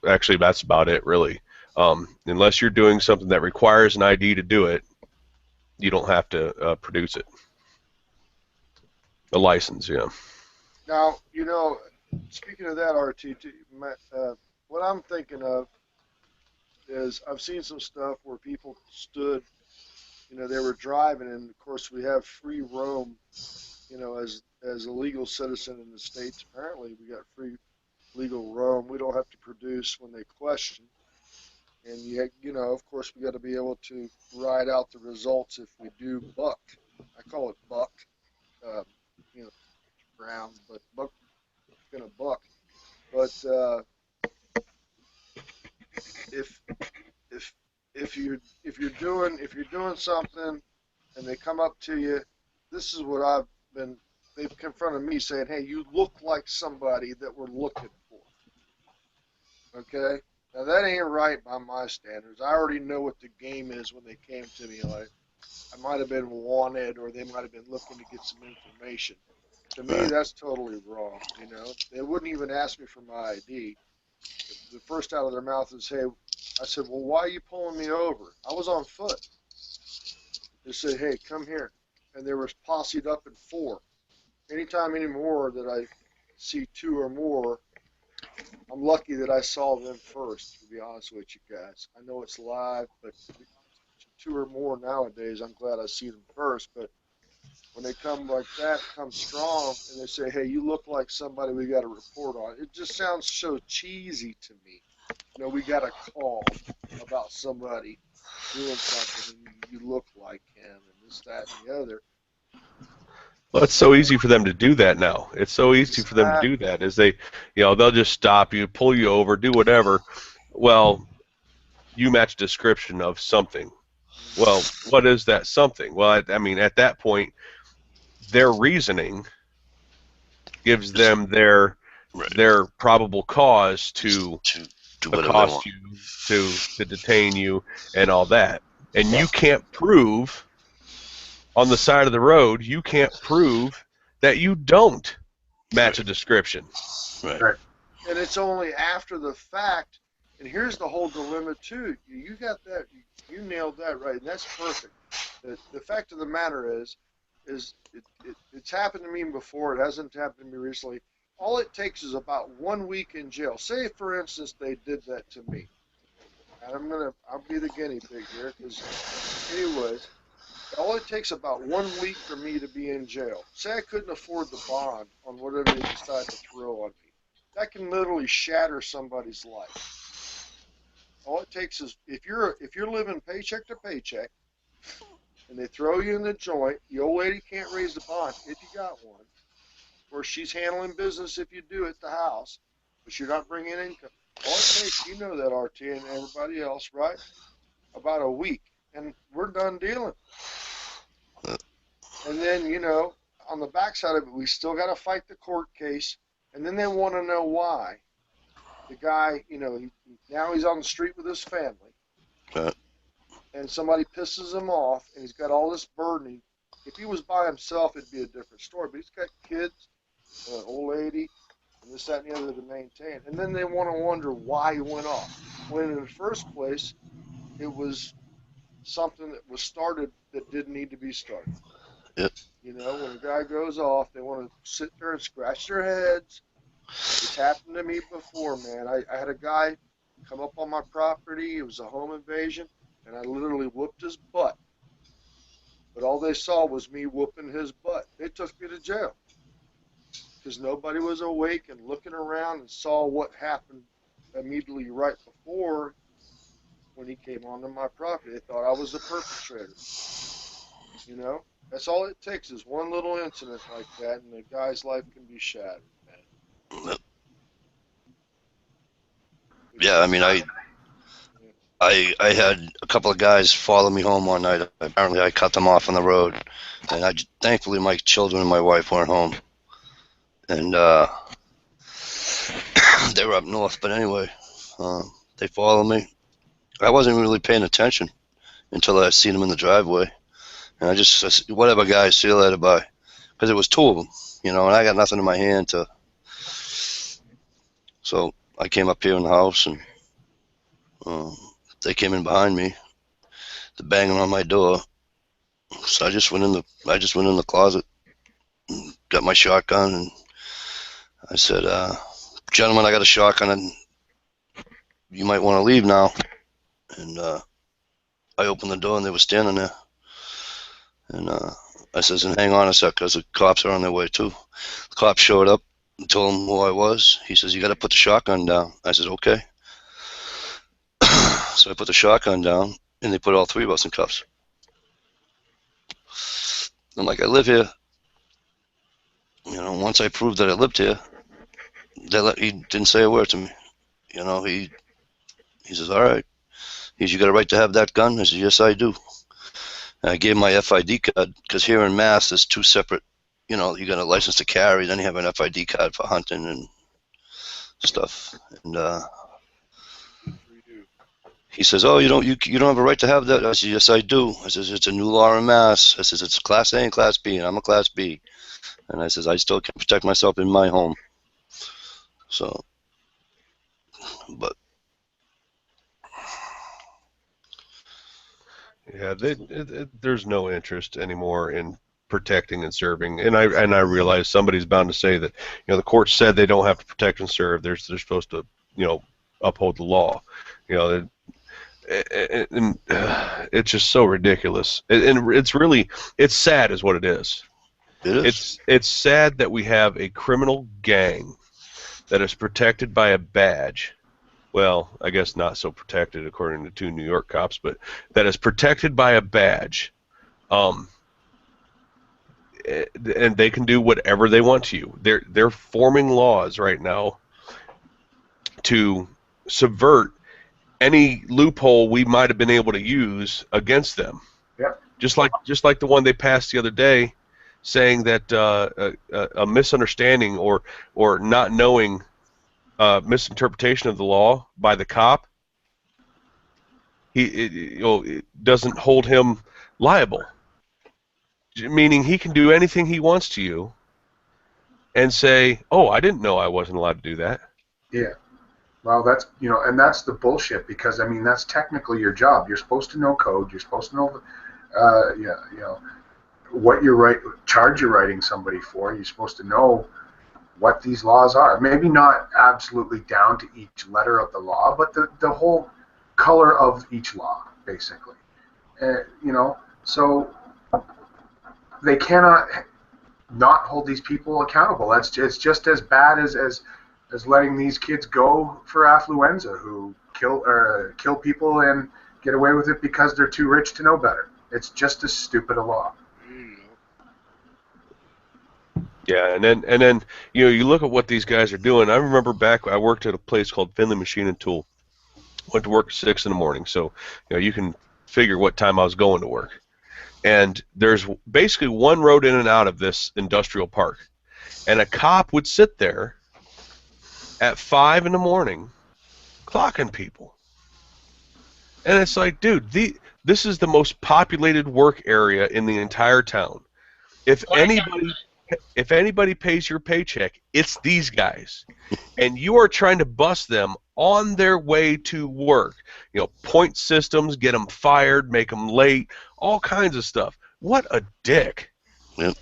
actually, that's about it, really. Unless you're doing something that requires an ID to do it, you don't have to produce it. A license, yeah. Now, speaking of that, RTT, what I'm thinking of is I've seen some stuff where people stood, they were driving, and of course we have free roam, as a legal citizen in the states. Apparently, we got free legal roam. We don't have to produce when they question, and yet, of course, we got to be able to ride out the results if we do buck. I call it buck, uh, you know, grounds, but buck gonna buck. But if if if you're doing something and they come up to you, this is what they've confronted me saying, hey, you look like somebody that we're looking for. Okay? Now that ain't right by my standards. I already know what the game is when they came to me. Like I might have been wanted, or they might have been looking to get some information. To me, Right. that's totally wrong. They wouldn't even ask me for my ID. The first out of their mouth is, hey, I said, well, why are you pulling me over? I was on foot. They said, hey, come here. And they were posseed up in four. Anytime anymore that I see two or more, I'm lucky that I saw them first, to be honest with you guys. I know it's live, but two or more nowadays, I'm glad I see them first. But when they come like that, come strong, and they say, hey, you look like somebody we got to report on, it just sounds so cheesy to me. We got a call about somebody doing something, and you look like him, and this, that, and the other. Well, it's so easy for them to do that now. It's so easy for them to do Exactly. that. Is they'll just stop you, pull you over, do whatever. Well, you match a description of something. Well, what is that something? Well, I mean, at that point, their reasoning gives Just them their right. their probable cause to To do whatever they accost want. you, to detain you, and all that. And you can't prove on the side of the road, you can't prove that you don't match Right. a description. Right. Right. And it's only after the fact. And here's the whole dilemma too. You got that. You nailed that right, and that's perfect. The fact of the matter it's happened to me before. It hasn't happened to me recently. All it takes is about 1 week in jail. Say, for instance, they did that to me, and I'll be the guinea pig here, because anyways, All it takes about 1 week for me to be in jail. Say I couldn't afford the bond on whatever they decide to throw on me. That can literally shatter somebody's life. All it takes is if you're living paycheck to paycheck and they throw you in the joint, the old lady can't raise the bond if you got one, or she's handling business if you do at the house, but you're not bringing income. All it takes, you know that RT and everybody else, right? About a week, and we're done dealing. And then, on the backside of it, we still got to fight the court case. And then they want to know why the guy, now he's on the street with his family, Uh, and somebody pisses him off, and he's got all this burden. If he was by himself, it'd be a different story. But he's got kids, an old lady, and this, that, and the other to maintain. And then they want to wonder why he went off. When in the first place, it was something that was started that didn't need to be started. Yep. When a guy goes off, they want to sit there and scratch their heads. It's happened to me before, man. I had a guy come up on my property. It was a home invasion, and I literally whooped his butt. But all they saw was me whooping his butt. They took me to jail because nobody was awake and looking around and saw what happened immediately right before when he came onto my property. They thought I was the perpetrator. That's all it takes is one little incident like that, and the guy's life can be shattered, man. Yeah, I mean, I had a couple of guys follow me home one night. Apparently, I cut them off on the road, and thankfully my children and my wife weren't home, and they were up north. But anyway, they followed me. I wasn't really paying attention until I seen them in the driveway, and I said, whatever, guys, see you later, bye, because it was two of them, and I got nothing in my hand to. So I came up here in the house, and they came in behind me, they're banging on my door. So I just went in the closet, got my shotgun, and I said, "Gentlemen, I got a shotgun, and you might want to leave now." And I opened the door, and they were standing there. And I says, "And hang on a sec, because the cops are on their way too." The cops showed up and told him who I was. He says, "You got to put the shotgun down." I said, "Okay." So I put the shotgun down, and they put all three of us in cuffs. I'm like, "I live here." Once I proved that I lived here, he didn't say a word to me. He says, "All right." He says, "You got a right to have that gun?" I said, "Yes, I do." And I gave him my FID card, because here in Mass, there's two separate, you got a license to carry, then you have an FID card for hunting and stuff. And he says, "Oh, you don't have a right to have that?" I said, "Yes, I do." I says, "It's a new law in Mass." I says, "It's Class A and Class B, and I'm a Class B." And I says, "I still can protect myself in my home." So, but Yeah, there's no interest anymore in protecting and serving, and I realize somebody's bound to say that the court said they don't have to protect and serve. They're supposed to uphold the law. And it's just so ridiculous, and it's sad, is what it is. it is. It's sad that we have a criminal gang that is protected by a badge. Well, I guess not so protected according to two New York cops, but that is protected by a badge. And they can do whatever they want to you. They're forming laws right now to subvert any loophole we might have been able to use against them. Yep. Just like the one they passed the other day, saying that a misunderstanding or not knowing misinterpretation of the law by the cop, it doesn't hold him liable. Meaning he can do anything he wants to you and say, "Oh, I didn't know I wasn't allowed to do that." Yeah. Well, that's and that's the bullshit, because I mean that's technically your job. You're supposed to know code. You're supposed to know, what charge you're writing somebody for. You're supposed to know what these laws are. Maybe not absolutely down to each letter of the law, but the whole color of each law, basically. So they cannot not hold these people accountable. It's just as bad as letting these kids go for affluenza who kill people and get away with it because they're too rich to know better. It's just as stupid a law. Yeah, and then you look at what these guys are doing. I remember back I worked at a place called Finley Machine and Tool. Went to work at 6 in the morning, so you can figure what time I was going to work. And there's basically one road in and out of this industrial park, and a cop would sit there at 5 in the morning clocking people. And it's like, dude, this is the most populated work area in the entire town. If anybody pays your paycheck, it's these guys. And you are trying to bust them on their way to work. Point systems, get them fired, make them late, all kinds of stuff. What a dick. Yep.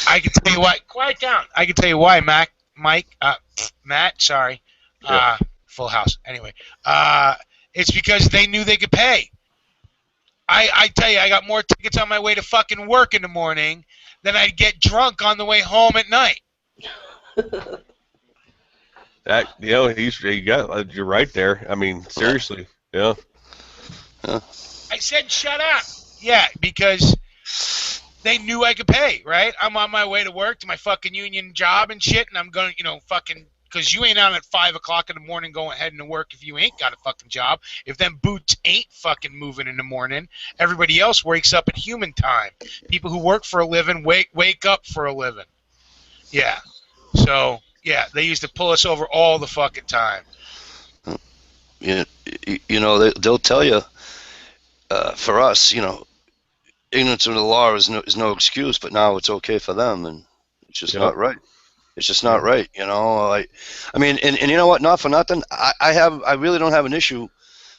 I can tell you why. Quiet down. I can tell you why, Matt. Sorry. Yeah. Full house. Anyway, it's because they knew they could pay. I tell you, I got more tickets on my way to fucking work in the morning than I'd get drunk on the way home at night. You're right there. I mean, seriously, yeah. I said shut up. Yeah, because they knew I could pay, right? I'm on my way to work to my fucking union job and shit, and I'm going to, fucking, because you ain't out at 5 o'clock in the morning going heading to work if you ain't got a fucking job. If them boots ain't fucking moving in the morning, everybody else wakes up at human time. People who work for a living wake up for a living. Yeah. So, yeah, they used to pull us over all the fucking time. They'll tell you, for us, ignorance of the law is no excuse, but now it's okay for them, and it's just not right. It's just not right, I mean, and you know what? Not for nothing. I really don't have an issue,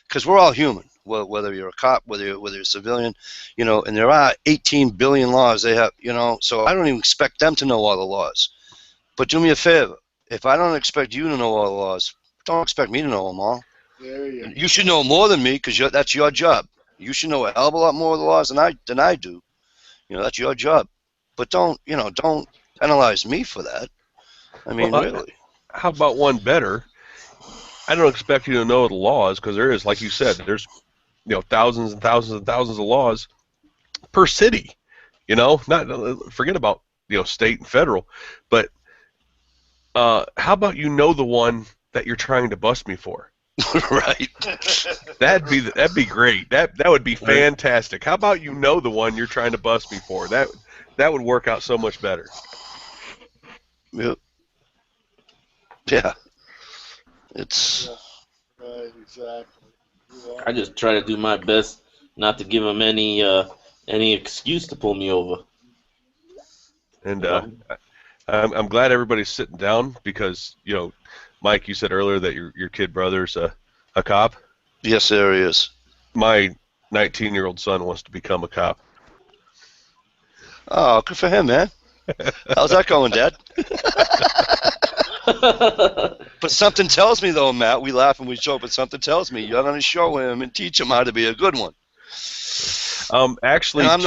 because we're all human. Well, whether you're a cop, whether you're a civilian, and there are 18 billion laws they have, so I don't even expect them to know all the laws. But do me a favor. If I don't expect you to know all the laws, don't expect me to know them all. You should know more than me, because that's your job. You should know a hell of a lot more of the laws than I do. That's your job. But don't penalize me for that. I mean, really. How about one better? I don't expect you to know the laws, because there is, like you said, there's thousands and thousands and thousands of laws per city. Not forget about state and federal, but how about the one that you're trying to bust me for? Right. That'd be great. That would be fantastic. How about the one you're trying to bust me for? That would work out so much better. Yep. Yeah. It's right, exactly. I just try to do my best not to give them any excuse to pull me over. And I'm glad everybody's sitting down, because Mike, you said earlier that your kid brother's a cop. Yes, there he is. My 19-year-old son wants to become a cop. Oh, good for him, man. How's that going, Dad? But something tells me, though, Matt, we laugh and we joke, but something tells me you're going to show him and teach him how to be a good one. Actually, and I'm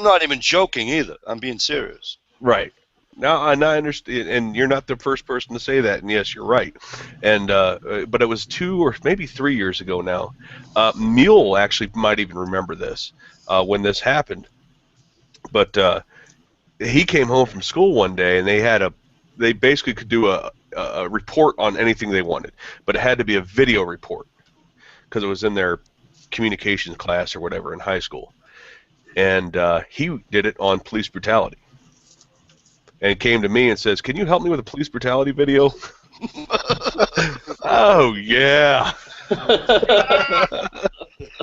not even joking either. I'm being serious. Right. Now I understand, and you're not the first person to say that. And yes, you're right. And but it was 2 or maybe 3 years ago now. Mule actually might even remember this when this happened. But he came home from school one day, and they basically could do a report on anything they wanted, but it had to be a video report, because it was in their communications class or whatever in high school. And he did it on police brutality, and came to me and says, "Can you help me with a police brutality video?" Oh yeah.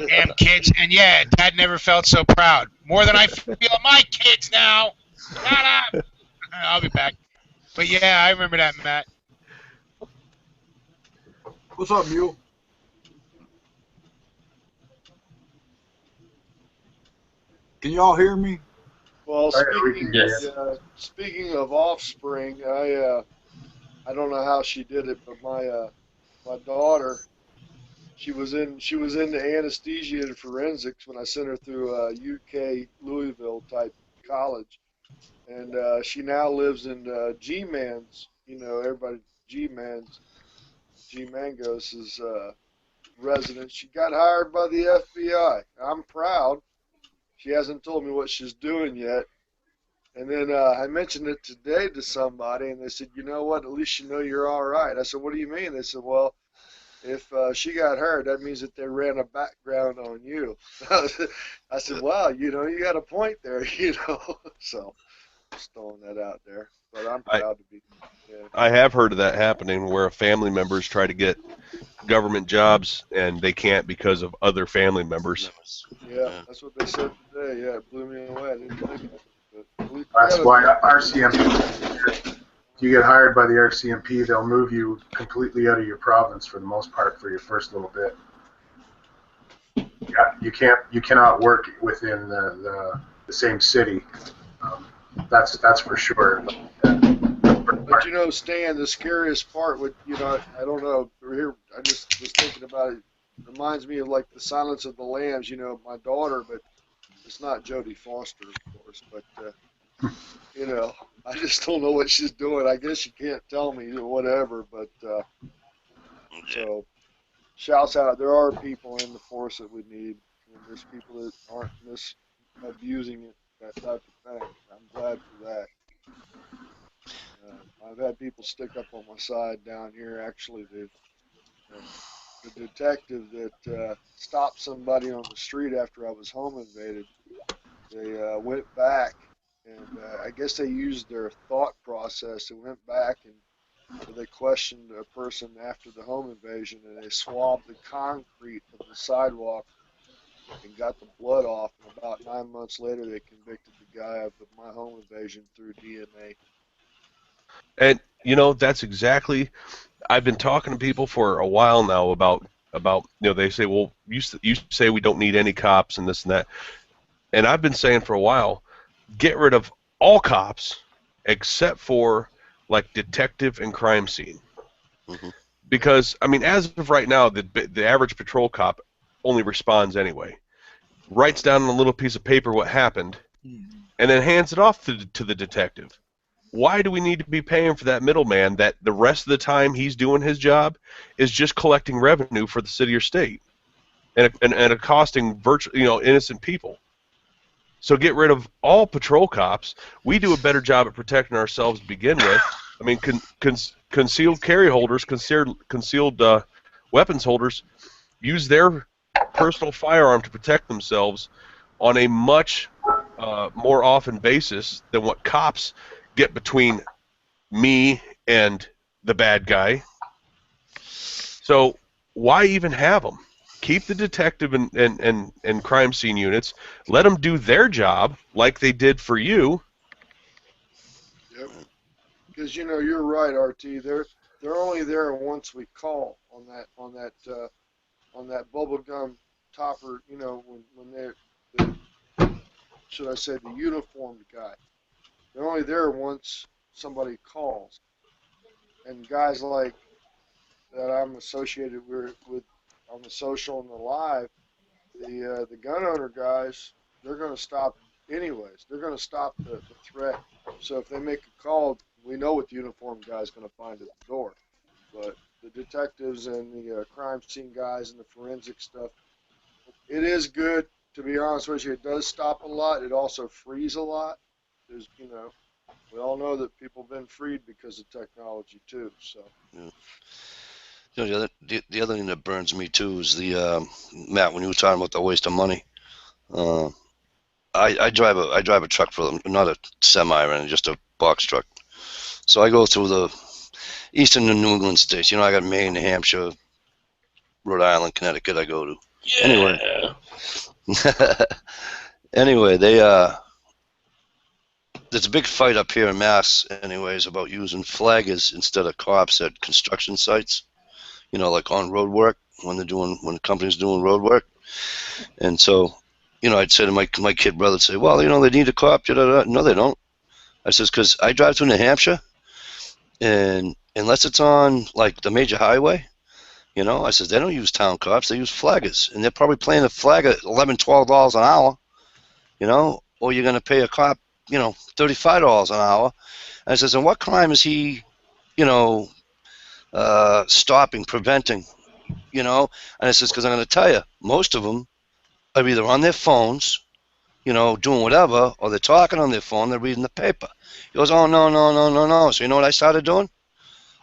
Damn kids, and yeah, Dad never felt so proud. More than I feel of my kids now. Shut up. I'll be back. But yeah, I remember that, Matt. What's up, Mule? Can y'all hear me? Well, Yes. speaking of offspring, I don't know how she did it, but my daughter, She was into anesthesia and forensics when I sent her through a UK Louisville type college, and she now lives in G-Man's. Everybody GMagos is residence. She got hired by the FBI. I'm proud. She hasn't told me what she's doing yet. And then I mentioned it today to somebody, and they said, "You know what? At least you know you're all right." I said, "What do you mean?" They said, "Well, if she got hurt, that means that they ran a background on you." I said, "Wow, you got a point there, So just throwing that out there. But I'm I proud to be. Yeah. I have heard of that happening where family members try to get government jobs and they can't because of other family members. Yeah, that's what they said today. Yeah, it blew me away. I didn't think of it. But we That's gotta, why RCMP. If you get hired by the RCMP, they'll move you completely out of your province for the most part for your first little bit. Yeah, you cannot work within the same city. That's for sure. but Stan, the scariest part would, I don't know. Here, I just was thinking about it. Reminds me of like the Silence of the Lambs. My daughter, but it's not Jodie Foster, of course. But I just don't know what she's doing. I guess you can't tell me or whatever. But so shouts out. There are people in the force that we need, and there's people that aren't abusing it, that type of thing. I'm glad for that. I've had people stick up on my side down here. Actually, uh, the detective that stopped somebody on the street after I was home invaded, they went back, and I guess they used their thought process. They went back and so they questioned a person after the home invasion, and they swabbed the concrete of the sidewalk and got the blood off. And about 9 months later, they convicted the guy of my home invasion through DNA. And that's exactly. I've been talking to people for a while now about they say, well, you say we don't need any cops and this and that, and I've been saying for a while, get rid of all cops except for like detective and crime scene. Mhm. Because I mean, as of right now, the average patrol cop only responds anyway, writes down on a little piece of paper what happened, and then hands it off to the detective. Why do we need to be paying for that middleman that the rest of the time he's doing his job is just collecting revenue for the city or state and accosting innocent people? So get rid of all patrol cops. We do a better job at protecting ourselves to begin with. I mean, concealed carry holders, concealed weapons holders use their personal firearm to protect themselves on a much more often basis than what cops get between me and the bad guy. So why even have them? Keep the detective and crime scene units. Let them do their job like they did for you. Yep. Because you're right, RT. They're only there once we call on that bubblegum topper. When they're the should I say the uniformed guy. They're only there once somebody calls, and guys like that I'm associated with on the social and the live, the gun owner guys, they're going to stop anyways. They're going to stop the threat. So if they make a call, we know what the uniformed guy is going to find at the door. But the detectives and the crime scene guys and the forensic stuff, it is good. To be honest with you, it does stop a lot. It also frees a lot. There's, we all know that people have been freed because of technology too. So. Yeah. The other thing that burns me too is the Matt, when you were talking about the waste of money. I drive a truck for them, not a semi or anything, just a box truck. So I go through the eastern and New England states. I got Maine, New Hampshire, Rhode Island, Connecticut. I go to. Yeah. Anyway, there's a big fight up here in Mass, anyways, about using flaggers instead of cops at construction sites. Like on road work when the company's doing road work. And so, I'd say to my kid brother, say, well, they need a cop. No, they don't. I says, because I drive through New Hampshire, and unless it's on like the major highway, You know, I said, they don't use town cops, they use flaggers. And they're probably paying a flagger $11, $12 an hour, you know, or you're going to pay a cop, you know, $35 an hour. And I says, and what crime is he, you know, stopping, preventing, you know? And I says, because I'm going to tell you, most of them are either on their phones, you know, doing whatever, or they're talking on their phone, they're reading the paper. He goes, oh, no, no, no, no, no. So you know what I started doing?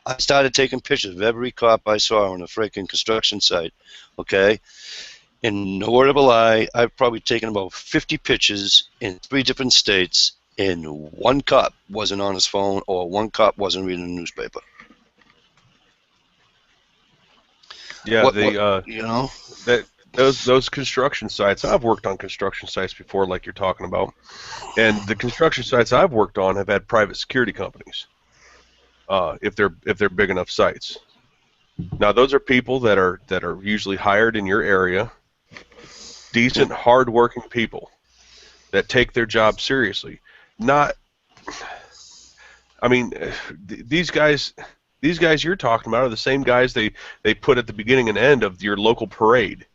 I started taking pictures of every cop I saw on a freaking construction site, okay? And no word of a lie, I've probably taken about 50 pictures in 3 different states, and one cop wasn't on his phone or one cop wasn't reading the newspaper. Yeah, You know? that those construction sites. I've worked on construction sites before, like you're talking about, and the construction sites I've worked on have had private security companies. If they're big enough sites. Now those are people that are usually hired in your area, decent, hard-working people that take their job seriously. Not, I mean, these guys you're talking about are the same guys they put at the beginning and end of your local parade.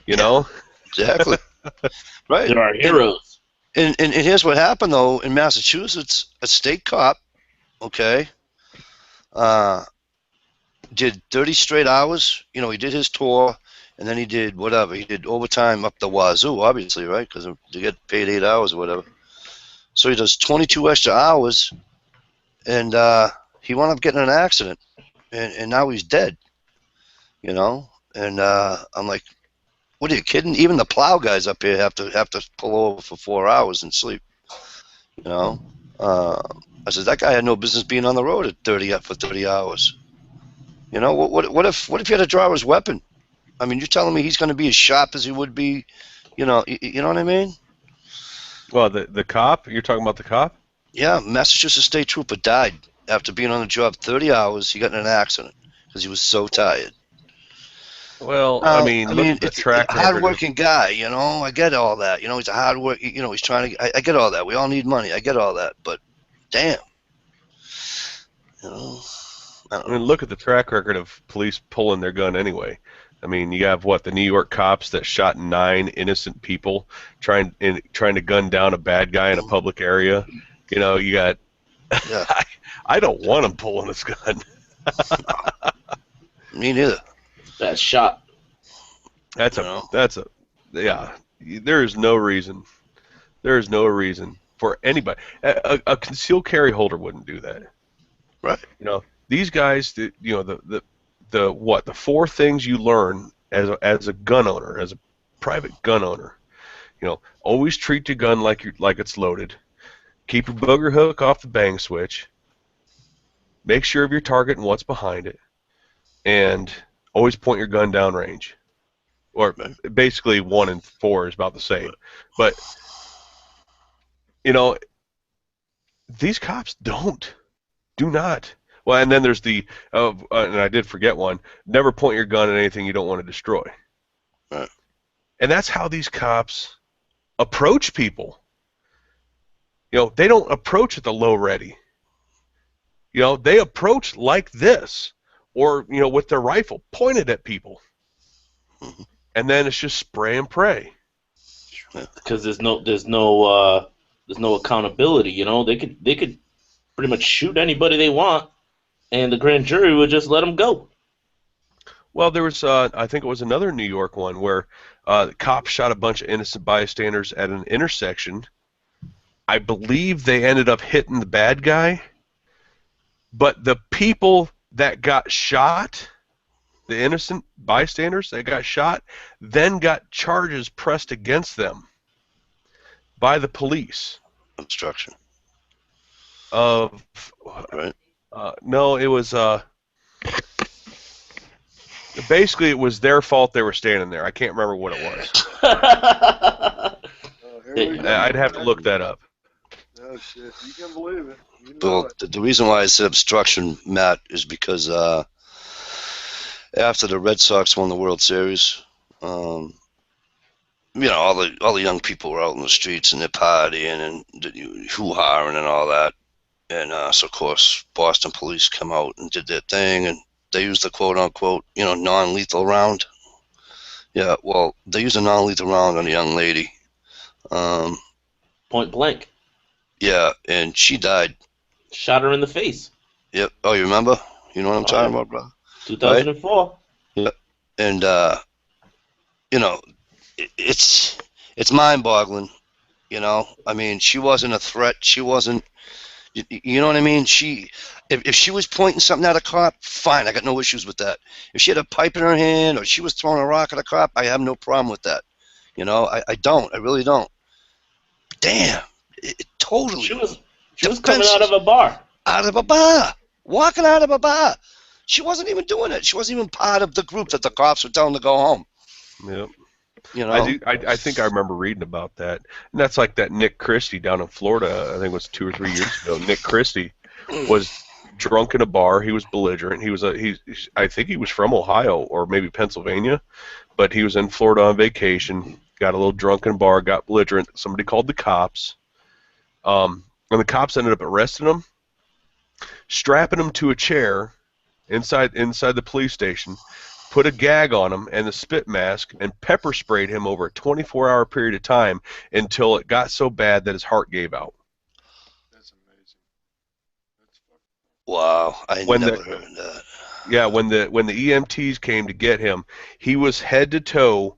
You know? Exactly. Right. There are heroes. And here's what happened, though, in Massachusetts, a state cop, okay, did 30 straight hours. You know, he did his tour, and then he did whatever. He did overtime up the wazoo, obviously, right, because they get paid 8 hours or whatever. So he does 22 extra hours, and he wound up getting in an accident, and now he's dead, you know. And I'm like, what are you kidding? Even the plow guys up here have to pull over for 4 hours and sleep, you know. I said, that guy had no business being on the road for 30 hours. You know, what if you had to draw his weapon? I mean, you're telling me he's going to be as sharp as he would be, you know what I mean? Well, the cop, you're talking about the cop? Yeah, Massachusetts state trooper died after being on the job 30 hours. He got in an accident because he was so tired. Well, I mean, look at the track record. Hard-working guy, you know. I get all that. You know, he's a hard work. You know, he's trying to. I get all that. We all need money. I get all that. But, damn, you know. I mean, look at the track record of police pulling their gun anyway. I mean, you have the New York cops that shot 9 innocent people trying to gun down a bad guy in a public area. You know, you got. Yeah. I don't want him pulling his gun. Me neither. That shot. That's yeah. There is no reason. There is no reason for anybody. A concealed carry holder wouldn't do that. Right. You know, these guys. You know, the 4 things you learn as a gun owner, as a private gun owner. You know, always treat your gun like it's loaded. Keep your booger hook off the bang switch. Make sure of your target and what's behind it, and always point your gun down range. Or basically 1 and 4 is about the same. But you know, these cops do not. Well, and then there's and I did forget one. Never point your gun at anything you don't want to destroy. Right. And that's how these cops approach people. You know, they don't approach at the low ready. You know, they approach like this, or you know, with their rifle pointed at people, and then it's just spray and pray. Because there's no accountability. You know, they could pretty much shoot anybody they want, and the grand jury would just let them go. Well, there was I think it was another New York one where the cops shot a bunch of innocent bystanders at an intersection. I believe they ended up hitting the bad guy, but the people that got shot, the innocent bystanders that got shot, then got charges pressed against them by the police. Obstruction. Of right. No, it was basically it was their fault they were standing there. I can't remember what it was. I'd have to look that up. Oh shit! You can believe it. You know Well, the reason why I said obstruction, Matt, is because after the Red Sox won the World Series, you know, all the young people were out in the streets and they're partying and hoo-haing and all that. And so, of course, Boston police come out and did their thing, and they use the quote unquote, non-lethal round. Yeah, well, they used a non-lethal round on a young lady. Point blank. Yeah, and she died. Shot her in the face. Yep. Oh, you remember? You know what I'm Oh, talking yeah. about, brother? Right? 2004. Yep. And it's mind-boggling. I mean, she wasn't a threat. She wasn't. You know what I mean? If she was pointing something at a cop, fine, I got no issues with that. If she had a pipe in her hand or she was throwing a rock at a cop, I have no problem with that. I don't. I really don't. Damn, it totally. She was coming out of a bar. Out of a bar, walking out of a bar. She wasn't even doing it. She wasn't even part of the group that the cops were telling to go home. Yep. I do. I think I remember reading about that, and that's like that Nick Christie down in Florida. I think it was 2 or 3 years ago. Nick Christie was drunk in a bar. He was belligerent. I think he was from Ohio or maybe Pennsylvania, but he was in Florida on vacation. Got a little drunk in a bar. Got belligerent. Somebody called the cops. And the cops ended up arresting him, strapping him to a chair inside the police station, put a gag on him and the spit mask, and pepper sprayed him over a 24-hour period of time until it got so bad that his heart gave out. That's amazing. That's fucking. Wow, I never heard that. Yeah, when the EMTs came to get him, he was head to toe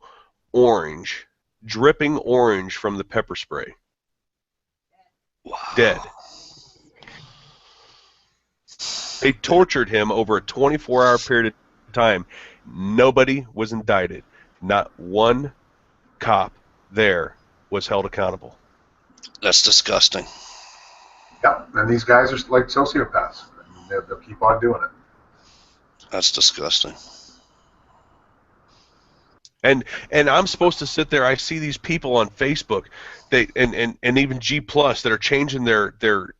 orange, dripping orange from the pepper spray. Wow. Dead. They tortured him over a 24-hour period of time. Nobody was indicted. Not one cop there was held accountable. That's disgusting. Yeah, and these guys are like sociopaths. They'll keep on doing it. That's disgusting. And I'm supposed to sit there. I see these people on Facebook, and even G Plus that are changing their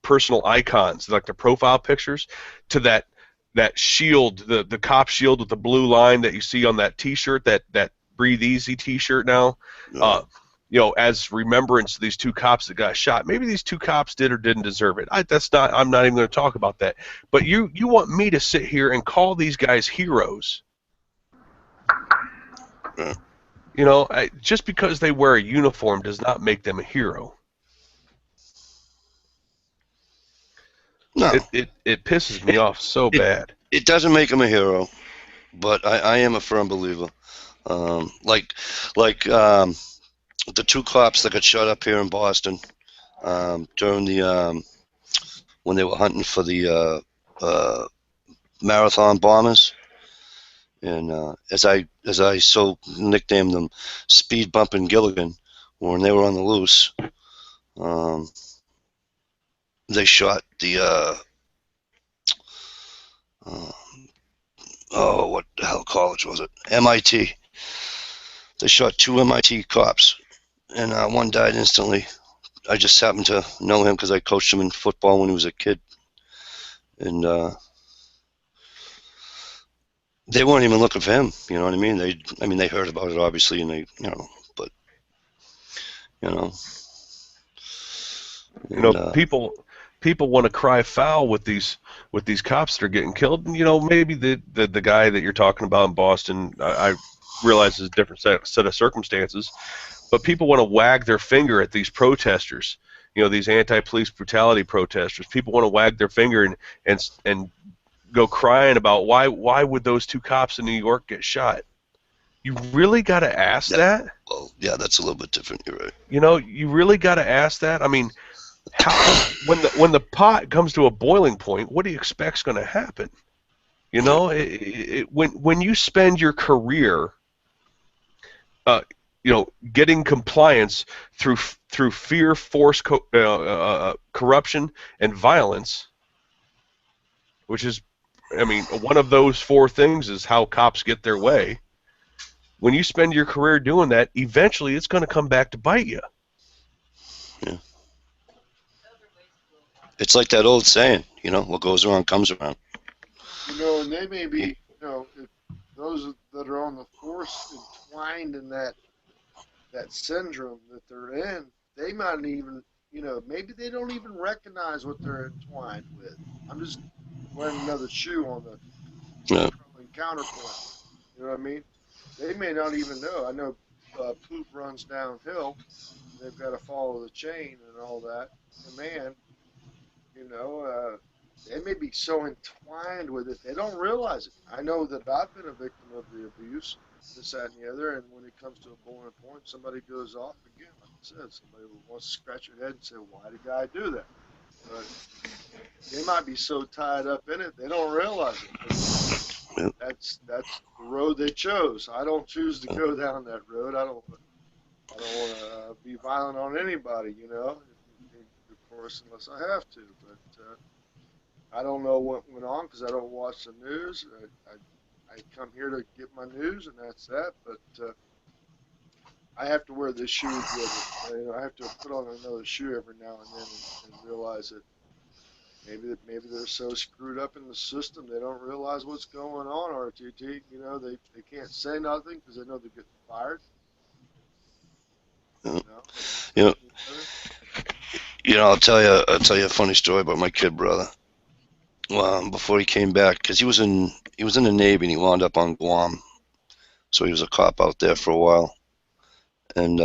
personal icons, like their profile pictures, to that shield, the cop shield with the blue line that you see on that T-shirt, that Breathe Easy T-shirt now. Yeah. As remembrance of these 2 cops that got shot. Maybe these 2 cops did or didn't deserve it. I'm not even going to talk about that. But you want me to sit here and call these guys heroes? Yeah. Just because they wear a uniform does not make them a hero. No. It pisses me off so bad. It doesn't make him a hero, but I am a firm believer. Like the 2 cops that got shot up here in Boston during the when they were hunting for the marathon bombers, and as I so nicknamed them, Speed Bump and Gilligan, when they were on the loose, they shot the what the hell college was it? MIT. They shot 2 MIT cops, and one died instantly. I just happened to know him because I coached him in football when he was a kid, and they weren't even looking for him. You know what I mean? They heard about it obviously, and they, but people want to cry foul with these cops that are getting killed. And, maybe the guy that you're talking about in Boston, I realize is a different set of circumstances, but people want to wag their finger at these protesters. These anti-police brutality protesters. People want to wag their finger and go crying about why would those 2 cops in New York get shot? You really got to ask that? Well, yeah, that's a little bit different. You're right. You really got to ask that. I mean, when the pot comes to a boiling point, what do you expect's going to happen? When you spend your career, getting compliance through fear, force, corruption, and violence, which is, one of those 4 things is how cops get their way. When you spend your career doing that, eventually it's going to come back to bite you. Yeah. It's like that old saying, what goes around comes around. And they may be, if those that are on the force entwined in that syndrome that they're in, they might even, maybe they don't even recognize what they're entwined with. I'm just wearing another shoe on the Yeah. and counterpoint. You know what I mean? They may not even know. I know poop runs downhill. They've got to follow the chain and all that. And man, you know, they may be so entwined with it they don't realize it. I know that I've been a victim of the abuse, this, that, and the other. And when it comes to a boiling point, somebody goes off again. Like I said, somebody wants to scratch your head and say, "Why did guy do that?" But they might be so tied up in it they don't realize it. But that's the road they chose. I don't choose to go down that road. I don't want to be violent on anybody, you know. Of course, unless I have to. But I don't know what went on because I don't watch the news. I come here to get my news, and that's that. But I have to wear this shoe with it. You know, I have to put on another shoe every now and then and realize that maybe they're so screwed up in the system they don't realize what's going on. RTT, you know, they can't say nothing because they know they're getting fired. Yeah. You know, You know, I'll tell you a funny story about my kid brother. Before he came back, because he was in the Navy and he wound up on Guam, so he was a cop out there for a while. And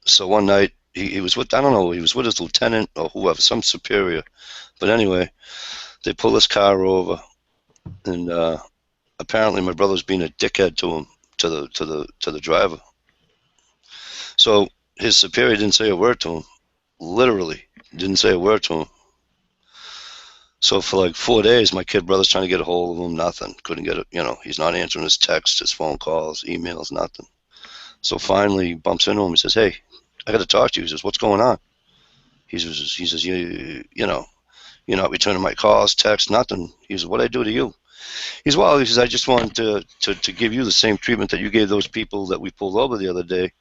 so one night he was with, I don't know, he was with his lieutenant or whoever, some superior. But anyway, they pull his car over, and apparently my brother's being a dickhead to him, to the driver. So his superior didn't say a word to him. Literally didn't say a word to him. So for like 4 days, my kid brother's trying to get a hold of him. Nothing. Couldn't get it. You know, he's not answering his texts, his phone calls, emails, nothing. So finally, he bumps into him. He says, "Hey, I got to talk to you." He says, "What's going on?" He says, you know, you're not returning my calls, texts, nothing. He says, "What'd I do to you?" He says, "I just wanted to give you the same treatment that you gave those people that we pulled over the other day,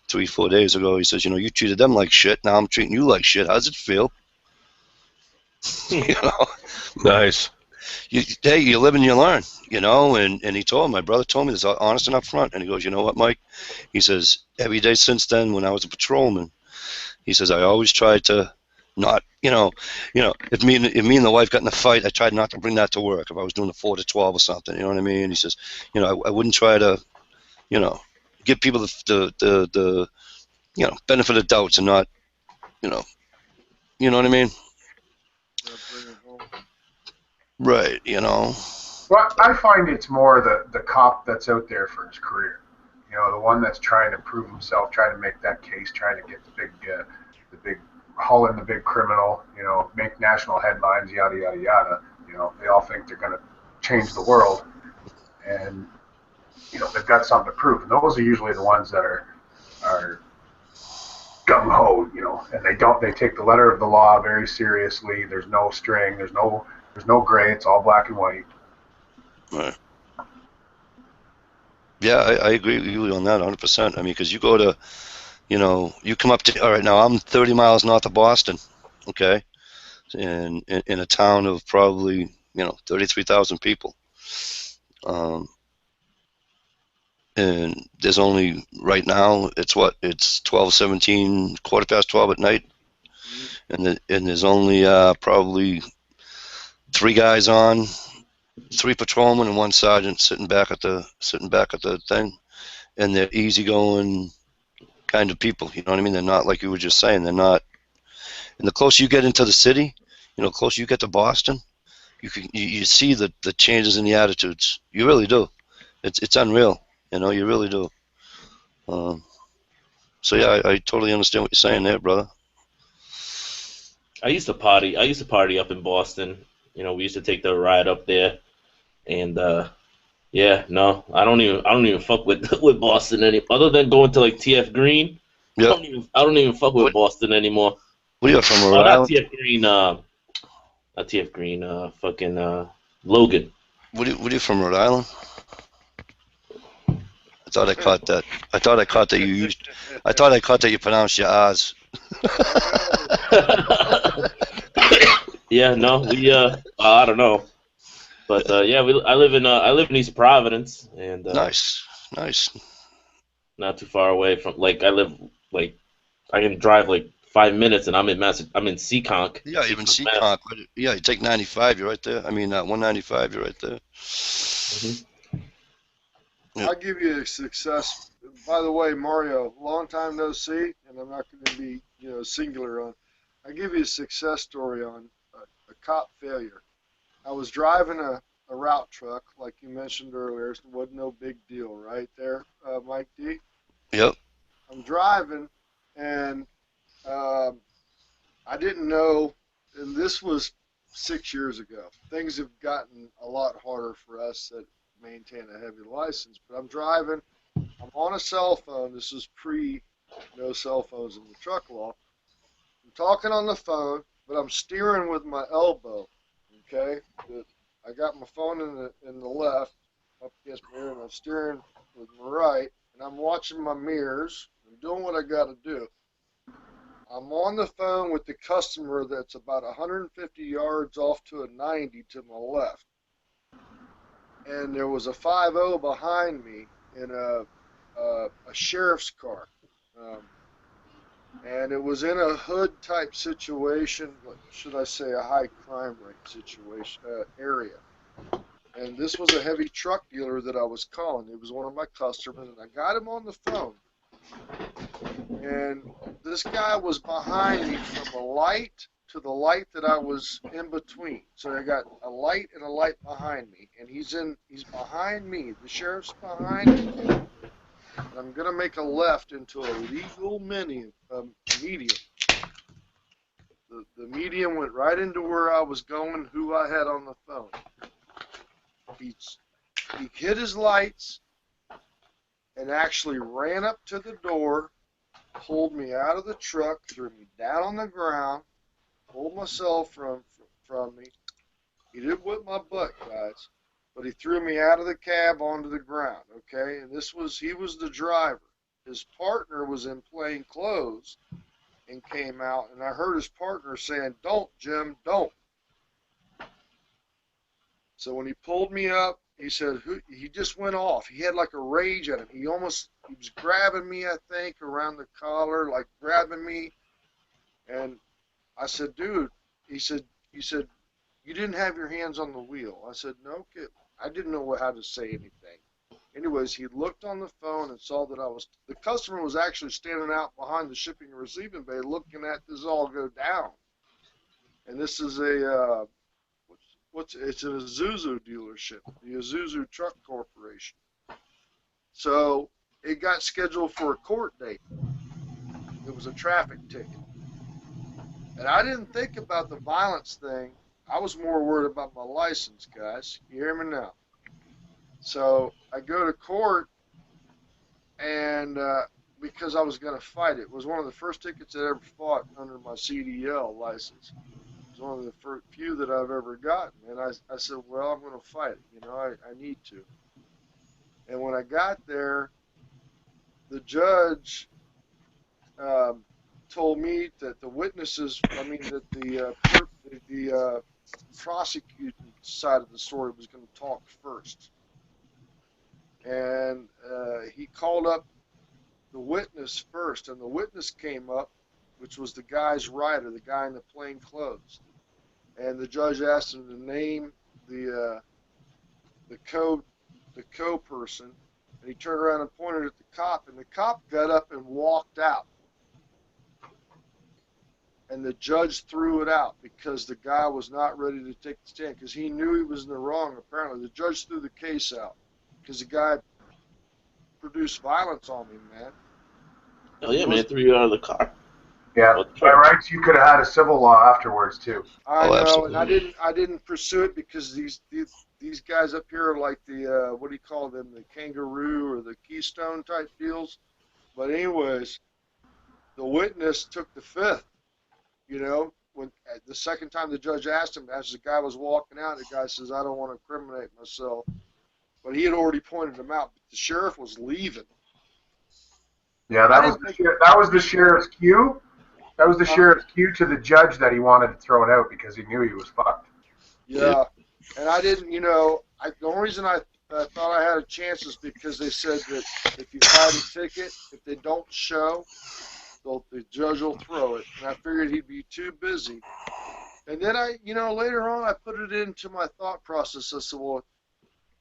3-4 days ago." He says, "You know, you treated them like shit. Now I'm treating you like shit. How's it feel?" You know. Nice. Hey, you live and you learn, you know. And he told him, my brother told me this honest and up front. And he goes, "You know what, Mike?" He says, "Every day since then, when I was a patrolman," he says, "I always tried to not, if me and the wife got in a fight, I tried not to bring that to work. If I was doing a 4 to 12 or something, you know what I mean?" He says, I wouldn't try to, you know, give people the benefit of doubts and not, you know, you know what I mean? bring it home. Right, you know. Well, I find it's more the cop that's out there for his career. You know, the one that's trying to prove himself, trying to make that case, trying to get the big haul in the big criminal. You know, make national headlines, yada yada yada. You know, they all think they're going to change the world, and you know they've got something to prove. And those are usually the ones that are gung ho. You know, and they take the letter of the law very seriously. There's no string. There's no gray. It's all black and white. Right. Yeah, I agree with you on that 100%. I mean, because you go to, you come up to, all right, now I'm 30 miles north of Boston, okay, in a town of probably, 33,000 people. And there's only, right now, it's 12:17, quarter past 12 at night, and there's only probably 3 guys on, 3 patrolmen and 1 sergeant sitting back at the thing, and they're easygoing kind of people. You know what I mean? They're not, like you were just saying. They're not. And the closer you get into the city, closer you get to Boston, you see the changes in the attitudes. You really do. It's unreal. You really do. So yeah, I totally understand what you're saying there, brother. I used to party. I used to party up in Boston. We used to take the ride up there, and yeah, no, I don't even fuck with with Boston any. Other than going to like TF Green, Yep. I don't even fuck with What, Boston anymore. what are you from, Oh, Rhode not Island? TF Green. Not TF Green. Fucking Logan. What are you from, Rhode Island? I thought I caught that. I thought I caught that you used. I thought I caught that you pronounced your R's. Yeah, no, we I don't know, but yeah, I live in East Providence, and Nice. not too far away from, like, I live, like, I can drive like 5 minutes, and I'm in Seekonk. Yeah, even Seekonk, Mass. Seekonk. Yeah, you take 95, you're right there. I mean, 195, you're right there. Yeah. I'll give you a success. By the way, Mario, long time no see, and I'm not going to be, singular on. I'll give you a success story on a cop failure. I was driving a route truck, like you mentioned earlier. It wasn't no big deal, right there, Mike D. Yep. I'm driving, and I didn't know, and this was 6 years ago. Things have gotten a lot harder for us that maintain a heavy license. But I'm driving. I'm on a cell phone. This is pre no cell phones in the truck law. I'm talking on the phone, but I'm steering with my elbow. Okay, I got my phone in the left, up against my ear, and I'm steering with my right, and I'm watching my mirrors. I'm doing what I got to do. I'm on the phone with the customer that's about 150 yards off to a 90 to my left, and there was a 5-0 behind me in a sheriff's car. And it was in a hood type situation, should I say a high crime rate situation area. And this was a heavy truck dealer that I was calling. It was one of my customers, and I got him on the phone. And this guy was behind me from a light to the light that I was in between. So I got a light and a light behind me, and he's behind me. The sheriff's behind me. And I'm gonna make a left into a legal medium. The medium went right into where I was going, who I had on the phone. He hit his lights and actually ran up to the door, pulled me out of the truck, threw me down on the ground, pulled my cell from me. He didn't whip my butt, guys, but he threw me out of the cab onto the ground, okay? And he was the driver. His partner was in plain clothes and came out, and I heard his partner saying, "Don't, Jim, don't." So when he pulled me up, he said, he just went off. He had like a rage at him. He was grabbing me, I think, around the collar, like grabbing me. And I said, "Dude," he said, "you didn't have your hands on the wheel." I said, "No, kid." I didn't know how to say anything. Anyways, he looked on the phone and saw that the customer was actually standing out behind the shipping and receiving bay looking at this all go down. And this is it's an Isuzu dealership, the Isuzu Truck Corporation. So it got scheduled for a court date. It was a traffic ticket. And I didn't think about the violence thing. I was more worried about my license, guys. You hear me now? So I go to court, and because I was going to fight it was one of the first tickets I ever fought under my CDL license. It was one of the few that I've ever gotten. And I said, well, I'm going to fight it. I need to. And when I got there, the judge told me that the witnesses, that the prosecuting side of the story was going to talk first. And he called up the witness first, and the witness came up, which was the guy's rider, the guy in the plain clothes. And the judge asked him to name the co-person, and he turned around and pointed at the cop, and the cop got up and walked out. And the judge threw it out because the guy was not ready to take the stand because he knew he was in the wrong, apparently. The judge threw the case out because the guy produced violence on me, man. Oh, yeah, man, threw you out of the car. Yeah, by rights, you could have had a civil law afterwards, too. I know, absolutely. and I didn't pursue it because these guys up here are like the, what do you call them, the kangaroo or the keystone type deals. But anyways, the witness took the fifth. When the second time the judge asked him, as the guy was walking out, the guy says, "I don't want to incriminate myself." But he had already pointed him out. But the sheriff was leaving. Yeah, that was the sheriff's cue. That was the sheriff's cue to the judge that he wanted to throw it out because he knew he was fucked. Yeah, and I didn't, the only reason I thought I had a chance is because they said that if you fight a ticket, if they don't show, the judge will throw it. And I figured he'd be too busy. And then later on, I put it into my thought process. I said, well,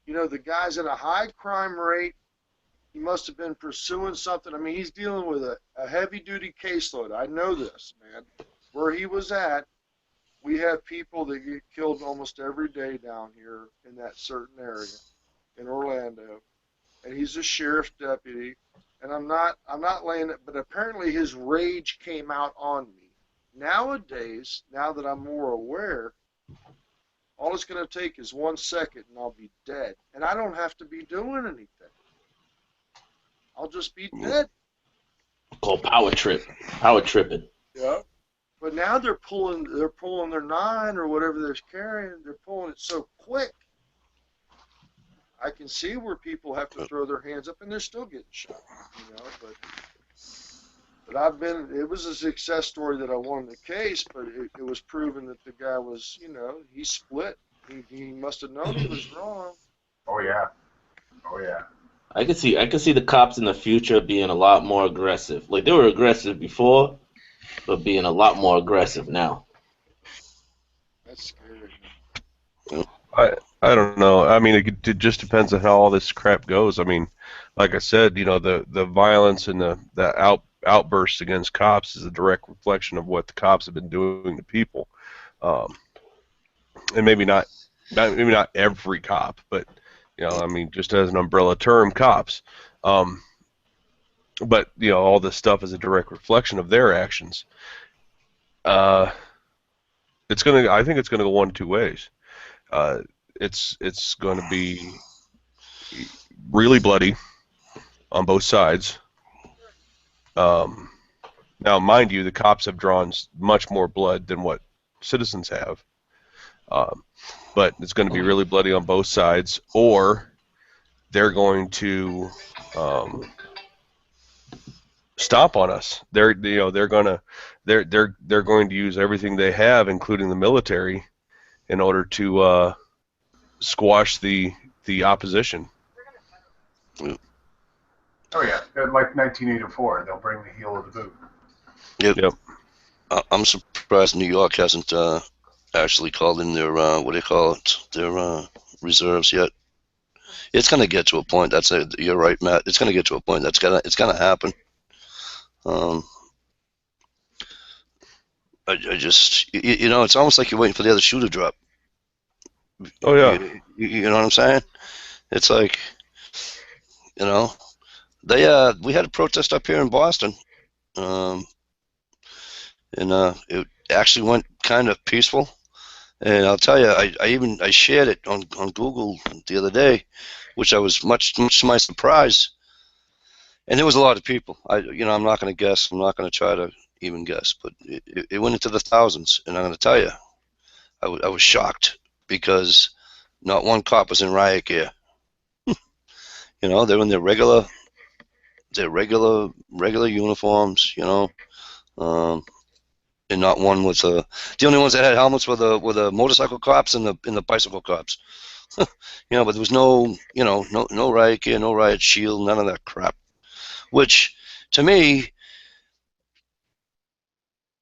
the guy's at a high crime rate. He must have been pursuing something. I mean, he's dealing with a heavy-duty caseload. I know this, man. Where he was at, we have people that get killed almost every day down here in that certain area in Orlando. And he's a sheriff's deputy. And I'm not laying it, but apparently his rage came out on me. Nowadays, now that I'm more aware, all it's going to take is 1 second and I'll be dead. And I don't have to be doing anything. I'll just be dead. Called power tripping. Yeah. But now they're pulling their 9 or whatever they're carrying. They're pulling it so quick. I can see where people have to throw their hands up and they're still getting shot. But it was a success story that I won the case, but it was proven that the guy was, he split. He must have known he was wrong. Oh yeah. I could see the cops in the future being a lot more aggressive. Like they were aggressive before, but being a lot more aggressive now. That's scary. I don't know. I mean, it just depends on how all this crap goes. I mean, like I said, the violence and the outbursts against cops is a direct reflection of what the cops have been doing to people. And maybe not every cop, but I mean, just as an umbrella term, cops. But all this stuff is a direct reflection of their actions. I think it's gonna go one of two ways. It's going to be really bloody on both sides. Now, mind you, the cops have drawn much more blood than what citizens have. But it's going to be really bloody on both sides, or they're going to stomp on us. They're going to use everything they have, including the military, in order to squash the opposition. Oh yeah, like 1984, they'll bring the heel of the boot. Yep. I'm surprised New York hasn't actually called in their what do you call it? Their reserves yet. It's gonna get to a point. You're right, Matt. It's gonna get to a point. It's gonna happen. I just it's almost like you're waiting for the other shoe to drop. Oh yeah. You know what I'm saying? It's like, we had a protest up here in Boston, and it actually went kind of peaceful. And I'll tell you, I shared it on Google the other day, which I was much to my surprise. And there was a lot of people. I'm not going to guess. I'm not going to try to even guess, but it went into the thousands. And I'm going to tell you, I was shocked because not one cop was in riot gear. They're in their regular uniforms. And not one with the only ones that had helmets were the motorcycle cops and the bicycle cops. But there was no riot gear, no riot shield, none of that crap. Which to me,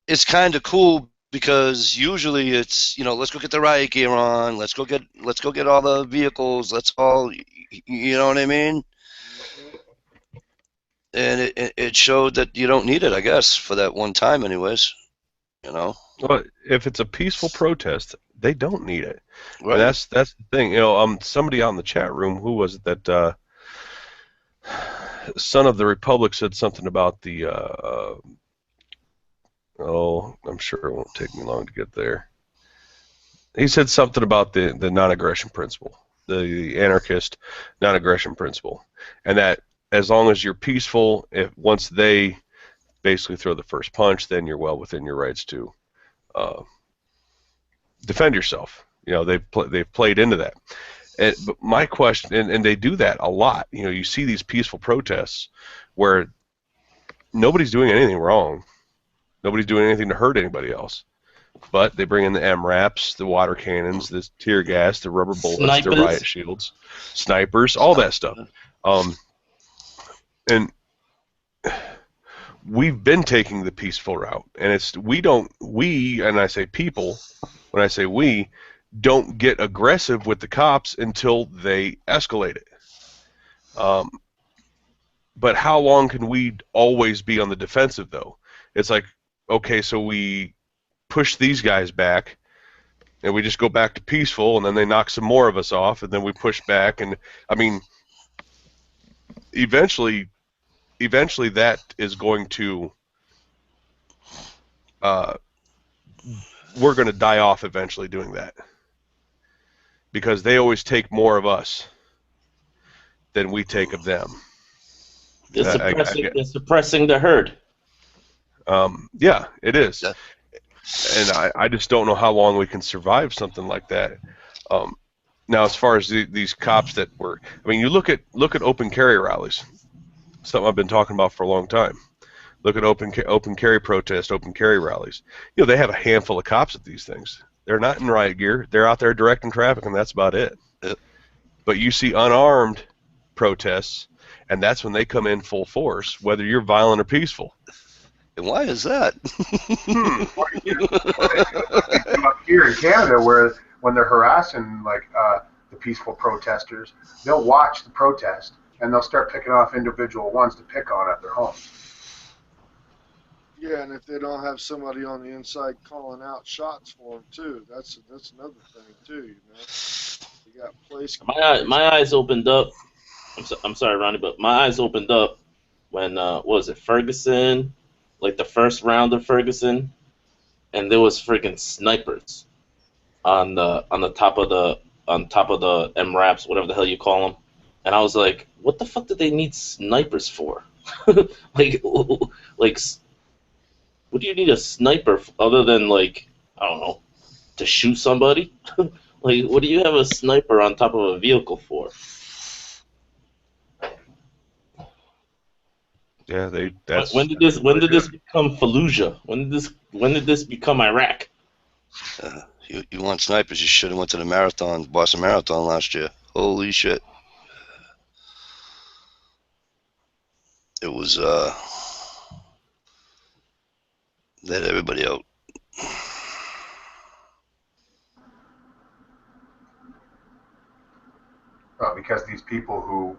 it's kind of cool because usually it's let's go get the riot gear on, let's go get all the vehicles, let's all, you know what I mean? And it showed that you don't need it, I guess, for that one time, anyways. Well, if it's a peaceful protest, they don't need it. Right. And that's the thing. Somebody out in the chat room, who was it that Son of the Republic said something about the I'm sure it won't take me long to get there. He said something about the non-aggression principle, the anarchist non-aggression principle, and that as long as you're peaceful, once they basically throw the first punch, then you're well within your rights to defend yourself. They've played into that. But my question, and they do that a lot. You see these peaceful protests where nobody's doing anything wrong, nobody's doing anything to hurt anybody else, but they bring in the MRAPs, the water cannons, the tear gas, the rubber bullets, Snipers. the riot shields, snipers, all that stuff. And we've been taking the peaceful route, and and I say people, when I say we, don't get aggressive with the cops until they escalate it. But how long can we always be on the defensive, though? It's like, okay, so we push these guys back, and we just go back to peaceful, and then they knock some more of us off, and then we push back, and I mean, eventually that is going to, we're going to die off eventually doing that, because they always take more of us than we take of them. They're suppressing the herd. Yeah, it is. Yeah. And I just don't know how long we can survive something like that. Now, as far as these cops that were, I mean, you look at open carry rallies, something I've been talking about for a long time. Look at open carry protests, open carry rallies. You know, they have a handful of cops at these things. They're not in riot gear. They're out there directing traffic, and that's about it. Yep. But you see unarmed protests, and that's when they come in full force, whether you're violent or peaceful. And why is that? Up here in Canada, where when they're harassing the peaceful protesters, they'll watch the protest and they'll start picking off individual ones to pick on at their homes. Yeah, and if they don't have somebody on the inside calling out shots for them too, that's another thing too. You know, you got place. My eyes opened up. I'm sorry, Ronnie, but my eyes opened up when what was it, Ferguson, like the first round of Ferguson, and there was freaking snipers on the top of the MRAPs, whatever the hell you call them, and I was like, what the fuck did they need snipers for? like what do you need a sniper other than, like, I don't know, to shoot somebody? Like, what do you have a sniper on top of a vehicle for? Yeah, When did this become Fallujah? When did this become Iraq? You want snipers? You should have went to the Boston Marathon last year. Holy shit! It was they had everybody out. Because these people who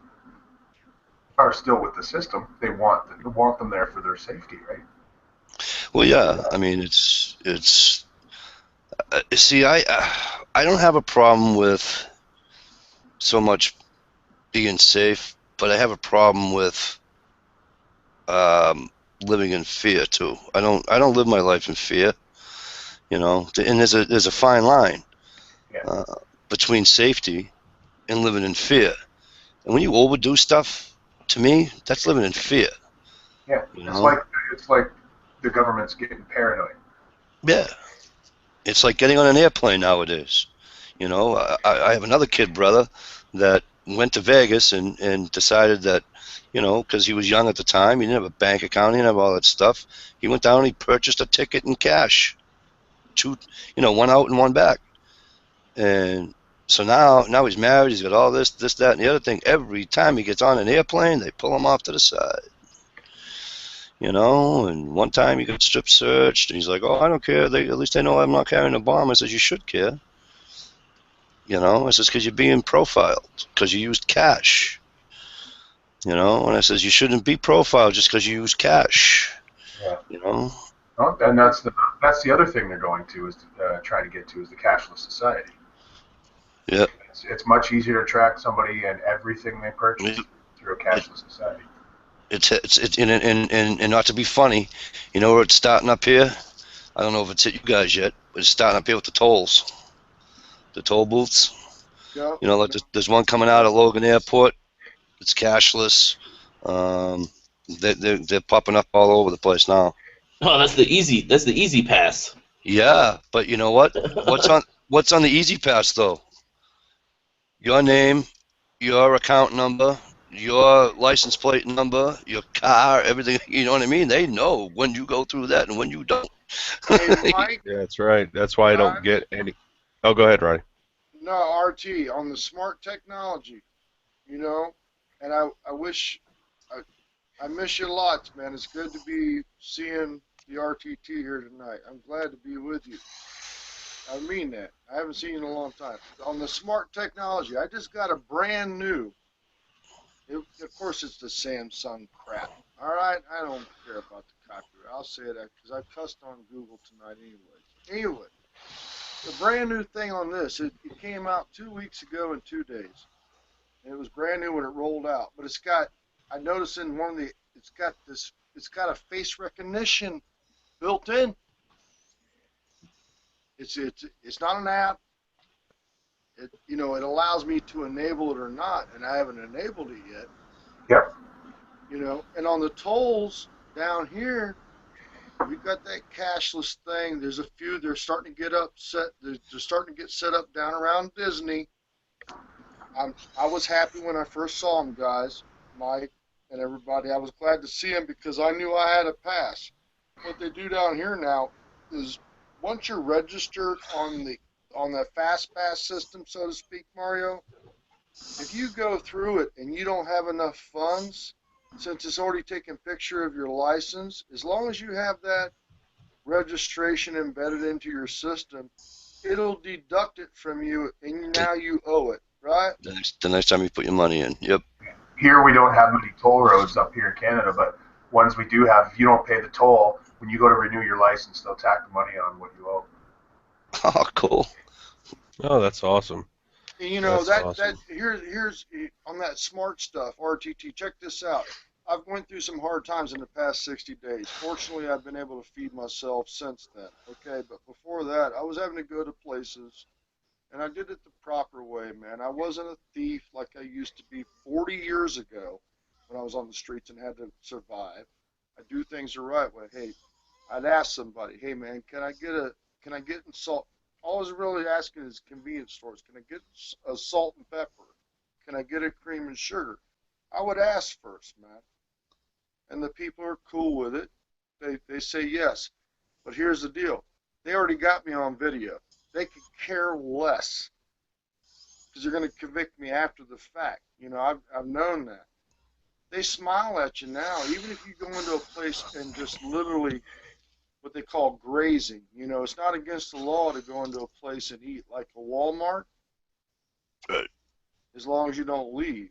are still with the system, they want them there for their safety, right? Well, yeah. I mean, it's see, I don't have a problem with so much being safe, but I have a problem with living in fear too. I don't live my life in fear, you know. And there's a fine line between safety and living in fear. And when you overdo stuff, to me, that's living in fear. Yeah, you it's know? like the government's getting paranoid. Yeah, it's like getting on an airplane nowadays. You know, I have another kid brother that went to Vegas and decided that, you know, because he was young at the time, he didn't have a bank account, he didn't have all that stuff. He went down and he purchased a ticket in cash, one out and one back. And so now he's married, he's got all this, that, and the other thing. Every time he gets on an airplane, they pull him off to the side. You know, and one time he got strip searched, and he's like, "Oh, I don't care. At least they know I'm not carrying a bomb." I says, "You should care." You know, I says, "Because you're being profiled, because you used cash." You know, and I says, "You shouldn't be profiled just because you use cash." Yeah. You know. Oh, and that's the other thing they're going to is trying to get to is the cashless society. Yeah. It's much easier to track somebody and everything they purchase through a cashless society. It's and not to be funny, you know where it's starting up here? I don't know if it's hit you guys yet, but it's starting up here with the tolls, the toll booths. Yep. You know, like there's one coming out of Logan Airport. It's cashless. They're popping up all over the place now. Oh, that's the easy pass. Yeah, but you know what? What's on the Easy Pass though? Your name, your account number, your license plate number, your car, everything. You know what I mean? They know when you go through that and when you don't. Hey, Mike. Yeah, that's right. That's why I don't get any. Oh, go ahead, Ronnie. No, RT on the smart technology, you know, and I wish I miss you lots, man. It's good to be seeing the RTT here tonight. I'm glad to be with you. I mean that. I haven't seen you in a long time. On the smart technology, I just got a brand new. Of course, it's the Samsung crap. All right, I don't care about the copyright. I'll say that because I cussed on Google tonight, anyways. Anyway, the brand new thing on this, it came out 2 weeks ago in 2 days. And it was brand new when it rolled out, but it's got. I noticed in one of the, it's got this. It's got a face recognition built in. It's not an app. It allows me to enable it or not, and I haven't enabled it yet. Yep. And on the tolls down here, we've got that cashless thing. There's a few. They're starting to get upset. They're starting to get set up down around Disney. I was happy when I first saw them, guys, Mike and everybody. I was glad to see them because I knew I had a pass. What they do down here now is once you're registered on that fast pass system, so to speak, Mario, if you go through it and you don't have enough funds, since it's already taken picture of your license, as long as you have that registration embedded into your system, it'll deduct it from you, and now you owe it, right? The next time you put your money in. Yep. Here we don't have many toll roads up here in Canada, but ones we do have, if you don't pay the toll, when you go to renew your license, they'll tack the money on what you owe. Oh, cool. Oh, that's awesome. And That's awesome. here's on that smart stuff, RTT, check this out. I've went through some hard times in the past 60 days. Fortunately, I've been able to feed myself since then, okay? But before that, I was having to go to places, and I did it the proper way, man. I wasn't a thief like I used to be 40 years ago when I was on the streets and had to survive. I do things the right way. Hey, I'd ask somebody, hey, man, can I get salt? All I was really asking is convenience stores. Can I get a salt and pepper? Can I get a cream and sugar? I would ask first, man. And the people are cool with it. They say yes. But here's the deal. They already got me on video. They could care less because they're going to convict me after the fact. I've known that. They smile at you now, even if you go into a place and just literally what they call grazing. It's not against the law to go into a place and eat like a Walmart. Right. As long as you don't leave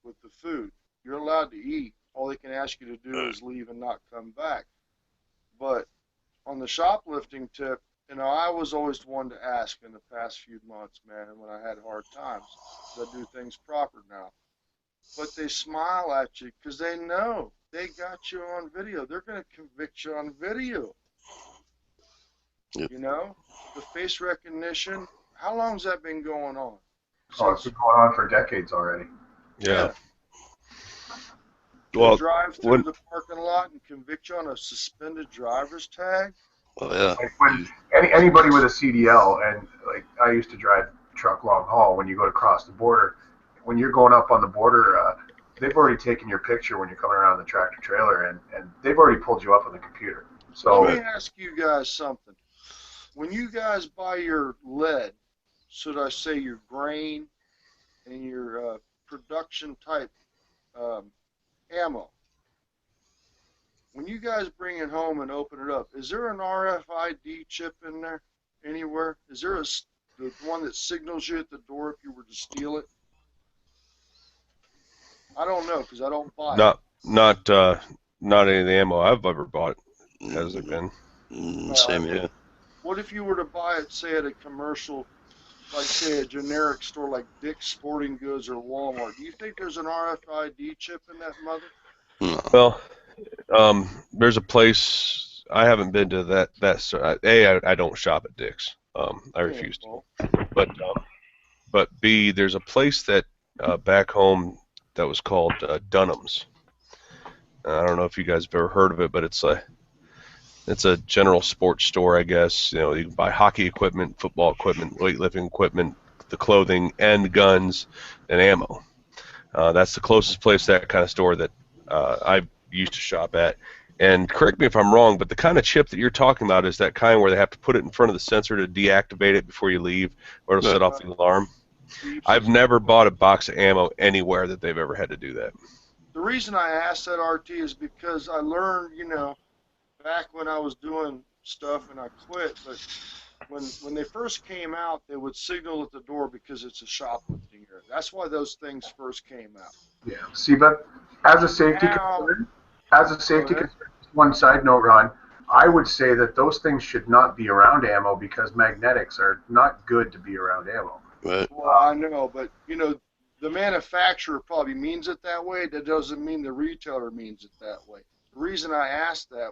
with the food. You're allowed to eat. All they can ask you to do is leave and not come back. But on the shoplifting tip, I was always the one to ask in the past few months, man, when I had hard times. I do things proper now. But they smile at you because they know they got you on video. They're going to convict you on video. Yep. The face recognition, how long has that been going on? Oh, it's been going on for decades already. Yeah. Well, drive through the parking lot and convict you on a suspended driver's tag? Oh, yeah. Like when anybody with a CDL, and like I used to drive truck long haul, when you go to cross the border, when you're going up on the border, they've already taken your picture when you're coming around the tractor trailer, and they've already pulled you up on the computer. So let me ask you guys something. When you guys buy your lead, should I say your grain and your production type ammo, when you guys bring it home and open it up, is there an RFID chip in there anywhere? Is there the one that signals you at the door if you were to steal it? I don't know because I don't buy it. Not any of the ammo I've ever bought has there been. Same here. What if you were to buy it, say, at a commercial, like, say, a generic store like Dick's Sporting Goods or Walmart? Do you think there's an RFID chip in that mother? No. Well, there's a place I haven't been to that store. I don't shop at Dick's. I refuse to. But B, there's a place that back home that was called Dunham's. I don't know if you guys have ever heard of it, but it's a general sports store, I guess. You can buy hockey equipment, football equipment, weightlifting equipment, the clothing, and guns and ammo. That's the closest place to that kind of store that I used to shop at. And correct me if I'm wrong, but the kind of chip that you're talking about is that kind where they have to put it in front of the sensor to deactivate it before you leave, or to set off the alarm. I've never bought a box of ammo anywhere that they've ever had to do that. the reason I asked that, RT, is because I learned, back when I was doing stuff and I quit, but when they first came out, they would signal at the door because it's a shoplifting area. That's why those things first came out. Yeah. See, but as a safety Now, concern, as a go safety ahead. concern, one side note, Ron, I would say that those things should not be around ammo because magnetics are not good to be around ammo. Right. Well, I know, but the manufacturer probably means it that way. That doesn't mean the retailer means it that way. The reason I asked that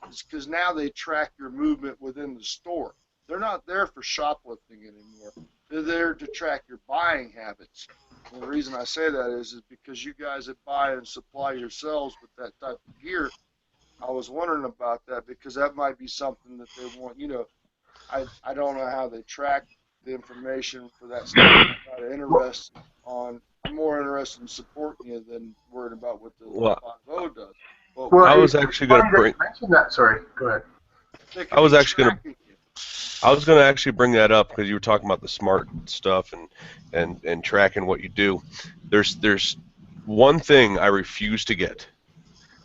is because now they track your movement within the store. They're not there for shoplifting anymore. They're there to track your buying habits. And the reason I say that is because you guys that buy and supply yourselves with that type of gear, I was wondering about that because that might be something that they want. I don't know how they track the information for that stuff. I'm more interested in supporting you than worried about what the Well, 50 does. But Well, I we, was it's actually going funny to that bring. you mentioned that. Sorry, go ahead. they I could was be actually going to. tracking you. I was going to actually bring that up because you were talking about the smart stuff and tracking what you do. There's one thing I refuse to get,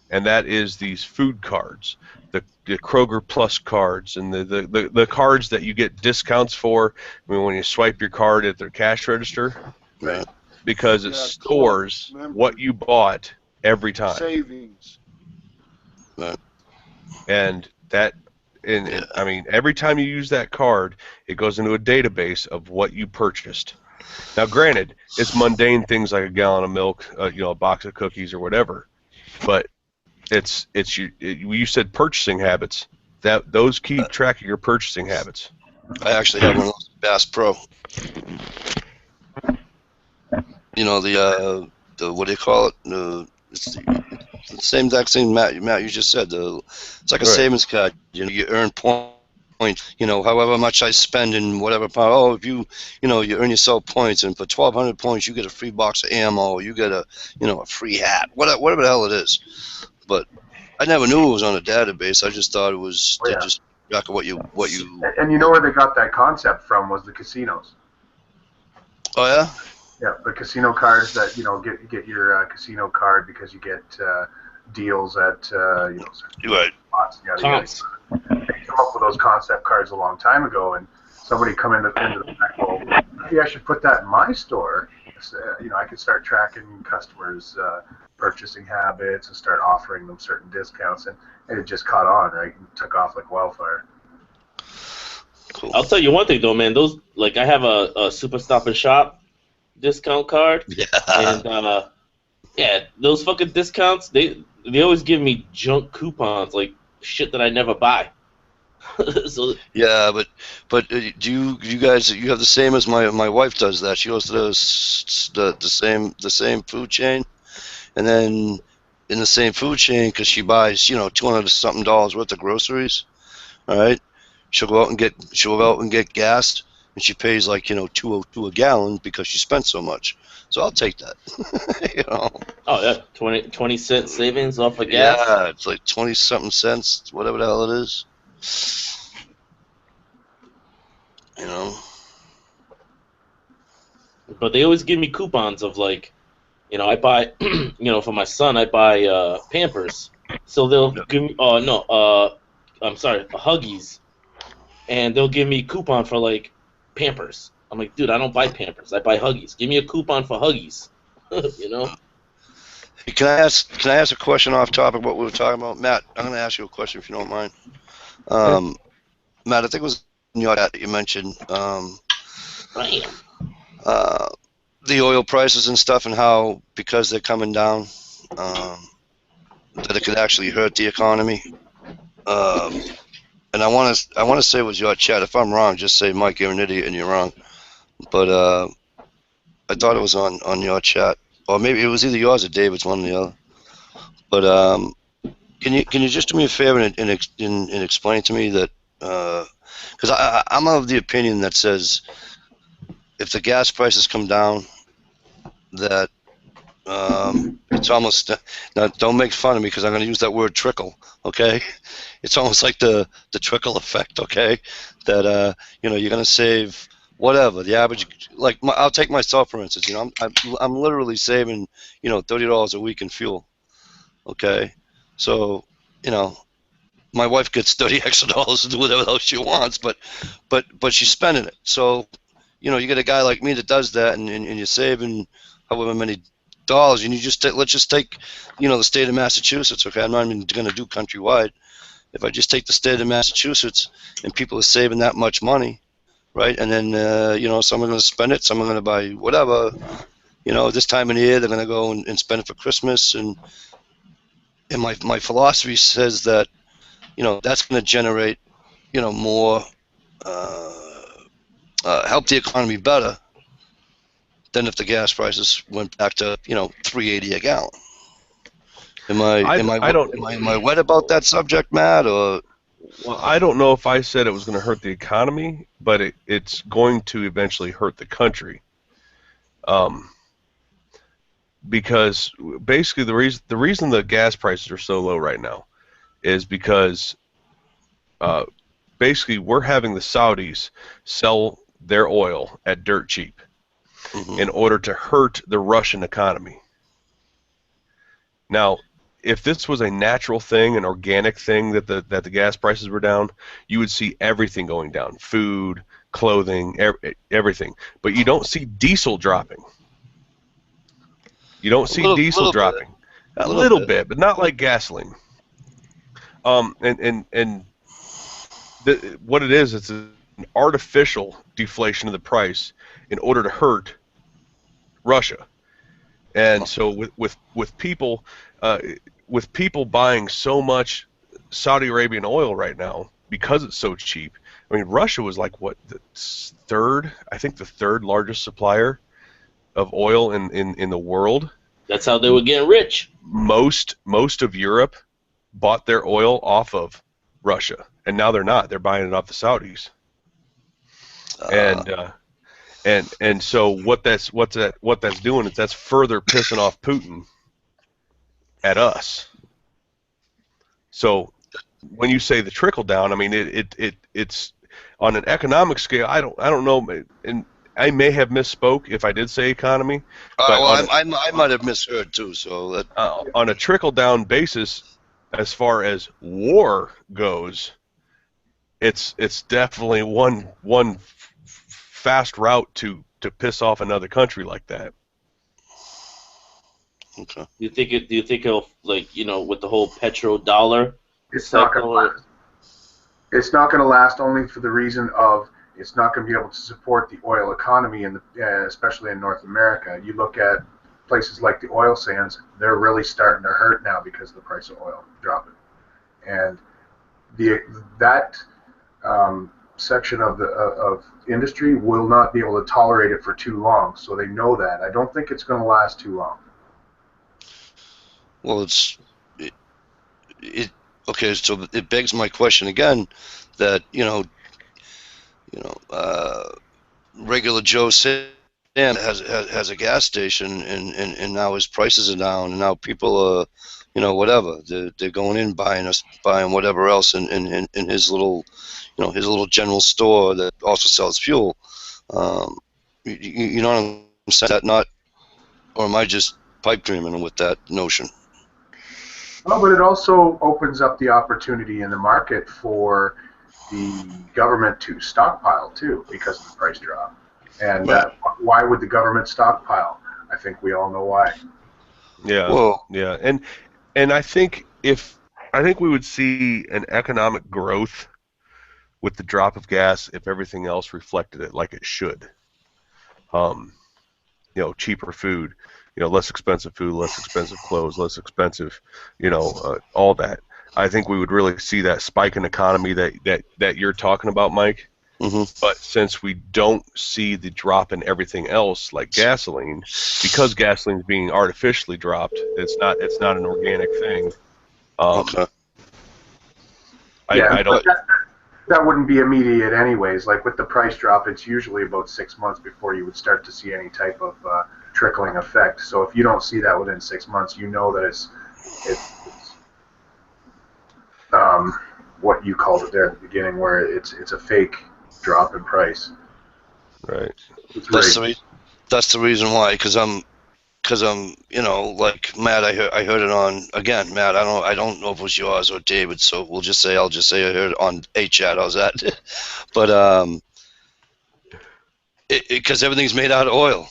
and that is these food cards, the Kroger Plus cards, and the cards that you get discounts for when you swipe your card at their cash register, Right. because it Yeah, co-op stores what member you bought every time, savings. Right. and that. Yeah. And I mean, every time you use that card, it goes into a database of what you purchased. Now, granted, it's mundane things like a gallon of milk, a box of cookies or whatever, but you said purchasing habits. That those keep track of your purchasing habits. I actually have one of those Bass Pro. The what do you call it? It's the same exact thing, Matt. You just said. It's like a Right. savings card. You earn points. However much I spend in whatever. If you earn yourself points, and for 1,200 points, you get a free box of ammo. You get a free hat. Whatever the hell it is. But I never knew it was on a database. I just thought it was Oh, yeah. just track of what you. And you know where they got that concept from was the casinos. Oh yeah. Yeah, the casino cards that get your casino card because you get deals at certain Right. spots. Yada, yada. Comps. They came up with those concept cards a long time ago, and somebody come into the fact, well, maybe I should put that in my store. I could start tracking customers' purchasing habits and start offering them certain discounts, and it just caught on, right? And took off like wildfire. Cool. I'll tell you one thing though, man. Those I have a Super Stop and Shop discount card, Yeah. and yeah, those fucking discounts they always give me junk coupons like shit that I never buy. So Yeah, but do you guys you have the same as my wife does that. She goes to the same food chain, and then in the same food chain because she buys $200 something worth of groceries. All right, she'll go out and get gas, and she pays like $2.02 a gallon because she spent so much. So I'll take that. oh yeah, 20 cent savings off of gas. Yeah, it's like 20 something cents, whatever the hell it is. But they always give me coupons of I buy for my son I buy Pampers. So they'll give me I'm sorry, Huggies. And they'll give me a coupon for Pampers. I'm like, dude, I don't buy Pampers. I buy Huggies. Give me a coupon for Huggies. Hey, can I ask a question off topic what we were talking about? Matt, I'm going to ask you a question if you don't mind. Matt, I think it was in your chat that you mentioned the oil prices and stuff and how because they're coming down that it could actually hurt the economy. And I want to say it was your chat. If I'm wrong, just say, Mike, you're an idiot and you're wrong. But I thought it was on your chat, or maybe it was either yours or David's, one or the other. But can you just do me a favor and explain to me that because I'm of the opinion that says if the gas prices come down, that it's almost now. Don't make fun of me because I'm going to use that word trickle. Okay, it's almost like the trickle effect. Okay, that you're going to save whatever the average, like I'll take myself for instance. You know, I'm literally saving, you know, $30 a week in fuel. Okay, so you know, my wife gets 30 extra dollars to do whatever else she wants, but she's spending it. So, you know, you get a guy like me that does that, and you're saving however many dollars, and you just let's just take, you know, the state of Massachusetts. Okay, I'm not even going to do countrywide. If I just take the state of Massachusetts, and people are saving that much money, right? And then you know, some are going to spend it, some are going to buy whatever. You know, this time of the year they're going to go and spend it for Christmas, and my philosophy says that, you know, that's going to generate, you know, more, help the economy better than if the gas prices went back to, you know, 3.80 a gallon. Am I don't. I wet about that subject, Matt? Or Well, I don't know if I said it was going to hurt the economy, but it's going to eventually hurt the country. Um, because basically the reason the gas prices are so low right now is because uh, basically we're having the Saudis sell their oil at dirt cheap in order to hurt the Russian economy. Now, if this was a natural thing, an organic thing that the gas prices were down, you would see everything going down: food, clothing, everything. But you don't see diesel dropping. You don't see diesel dropping. A little bit, but not like gasoline. And what it is, it's an artificial deflation of the price in order to hurt Russia. And so with people buying so much Saudi Arabian oil right now because it's so cheap. I mean, Russia was like what, the third largest supplier of oil in the world. That's how they were getting rich. Most of Europe bought their oil off of Russia, and now they're not. They're buying it off the Saudis. And so what that's doing is that's further pissing off Putin at us. So when you say the trickle down, I mean it's on an economic scale. I don't know, and I may have misspoke if I did say economy. But well, I might have misheard too. So that, on a trickle down basis, as far as war goes, it's definitely one fast route to piss off another country like that. okay. Do you think it'll, like, you know, with the whole petrodollar? It's not going to last. It's not going to last only for the reason of it's not going to be able to support the oil economy, especially in North America. You look at places like the oil sands; they're really starting to hurt now because of the price of oil dropping, and that section of industry will not be able to tolerate it for too long. So they know that. I don't think it's going to last too long. Well, okay. So it begs my question again, that regular Joe Sam has a gas station, and now his prices are down, and now people are, you know, whatever, they're going in buying whatever else in his little, you know, his little general store that also sells fuel. You know what I'm saying? That not, or am I just pipe dreaming with that notion? Well, but it also opens up the opportunity in the market for the government to stockpile too, because of the price drop. And why would the government stockpile? I think we all know why. Yeah. Whoa. Yeah. And I think we would see an economic growth with the drop of gas if everything else reflected it like it should. You know, cheaper food, you know, less expensive food, less expensive clothes, less expensive, you know, all that. I think we would really see that spike in economy that you're talking about, Mike. Mm-hmm. But since we don't see the drop in everything else like gasoline, because gasoline is being artificially dropped, it's not an organic thing. Okay. I don't. That wouldn't be immediate anyways. Like with the price drop, it's usually about 6 months before you would start to see any type of trickling effect. So if you don't see that within 6 months, you know that it's what you called it there at the beginning, where it's a fake drop in price. Right. That's the reason why. Because I'm, like Matt. I heard it on again, Matt. I don't know if it was yours or David. So I'll just say I heard it on chat. How's that? But because everything's made out of oil,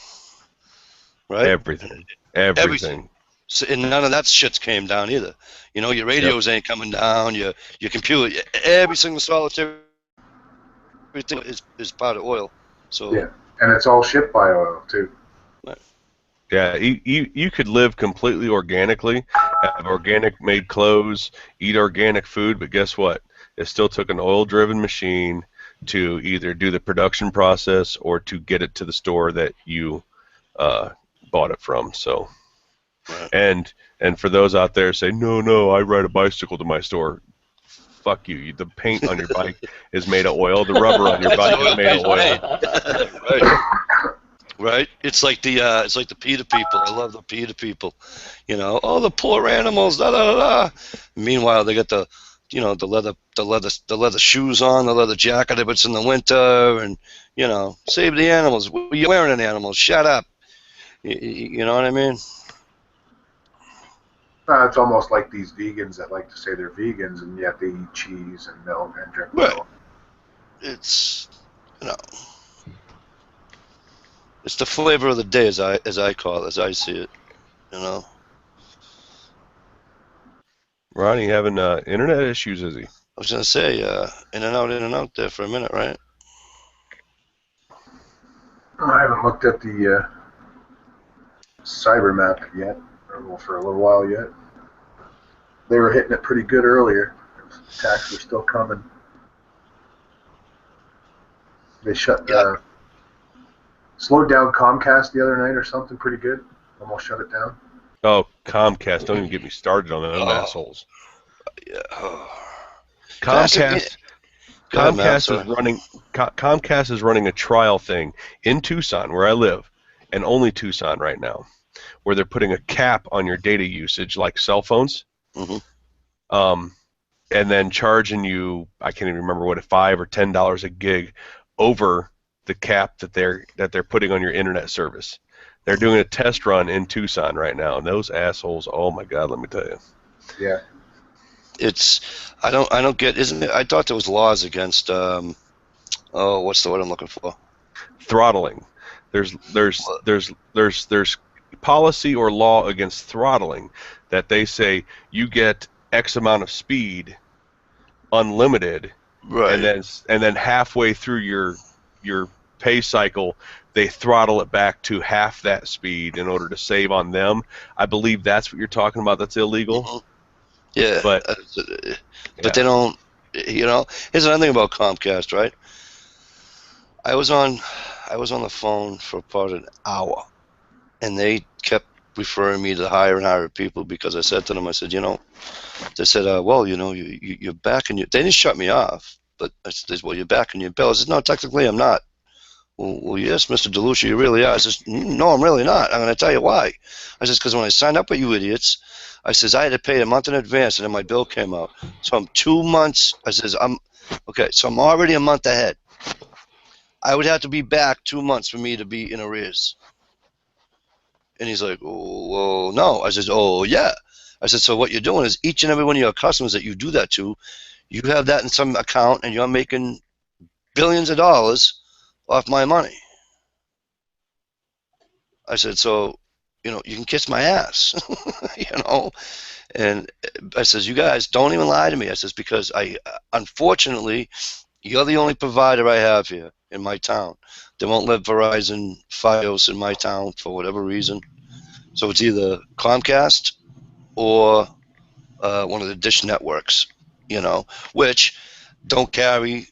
right? Everything. So, and none of that shit's came down either. Your radios ain't coming down. Your computer, every single solitary everything is part of oil. So yeah, and it's all shipped by oil too. Right. Yeah, you could live completely organically, have organic made clothes, eat organic food, but guess what? It still took an oil-driven machine to either do the production process or to get it to the store that you bought it from. So, Right. and for those out there say, no, I ride a bicycle to my store. Fuck you. The paint on your bike is made of oil. The rubber on your bike is made of oil. Right. It's like the PETA people. I love the PETA people. Oh, the poor animals. Da da da. Meanwhile, they got the leather shoes on, the leather jacket if it's in the winter, and save the animals. You're wearing an animal. Shut up. You know what I mean? It's almost like these vegans that like to say they're vegans and yet they eat cheese and milk and drink milk. It's it's the flavor of the day, as I call it, as I see it. Ronnie having internet issues, is he? I was gonna say, in and out there for a minute, right? I haven't looked at the cyber map yet, for a little while yet. They were hitting it pretty good earlier. Attacks were still coming. They slowed down Comcast the other night or something pretty good. Almost shut it down. Oh, Comcast! Don't even get me started on them assholes. Yeah. Comcast is running a trial thing in Tucson, where I live, and only Tucson right now, where they're putting a cap on your data usage, like cell phones, and then charging you, I can't even remember what, $5 or $10 a gig over the cap that they're putting on your internet service. They're doing a test run in Tucson right now, and those assholes, oh my God, let me tell you. Yeah. I don't get, isn't it? I thought there was laws against what's the word I'm looking for? Throttling. There's policy or law against throttling that they say you get X amount of speed unlimited, right, and then halfway through your pay cycle they throttle it back to half that speed in order to save on them. I believe that's what you're talking about. That's illegal. Yeah, but they don't. Here's another thing about Comcast, right? I was on the phone for about an hour, and they kept referring me to higher and higher people because I said to them, I said, they said, well, you're back and they didn't shut me off, but I said, well, you're back in your bill. I said, no, technically I'm not. Well, yes, Mr. DeLucia, you really are. I says, no, I'm really not. I'm going to tell you why. I says, because when I signed up with you idiots, I says, I had to pay a month in advance, and then my bill came out. So I'm 2 months. I says, so I'm already a month ahead. I would have to be back 2 months for me to be in arrears. And he's like, oh, well, no. I says, oh, yeah. I said, so what you're doing is each and every one of your customers that you do that to, you have that in some account, and you're making billions of dollars off my money. I said, so, you can kiss my ass, And I says, you guys don't even lie to me. I says, because unfortunately, you're the only provider I have here in my town. They won't let Verizon Fios in my town for whatever reason. So it's either Comcast or one of the dish networks, which don't carry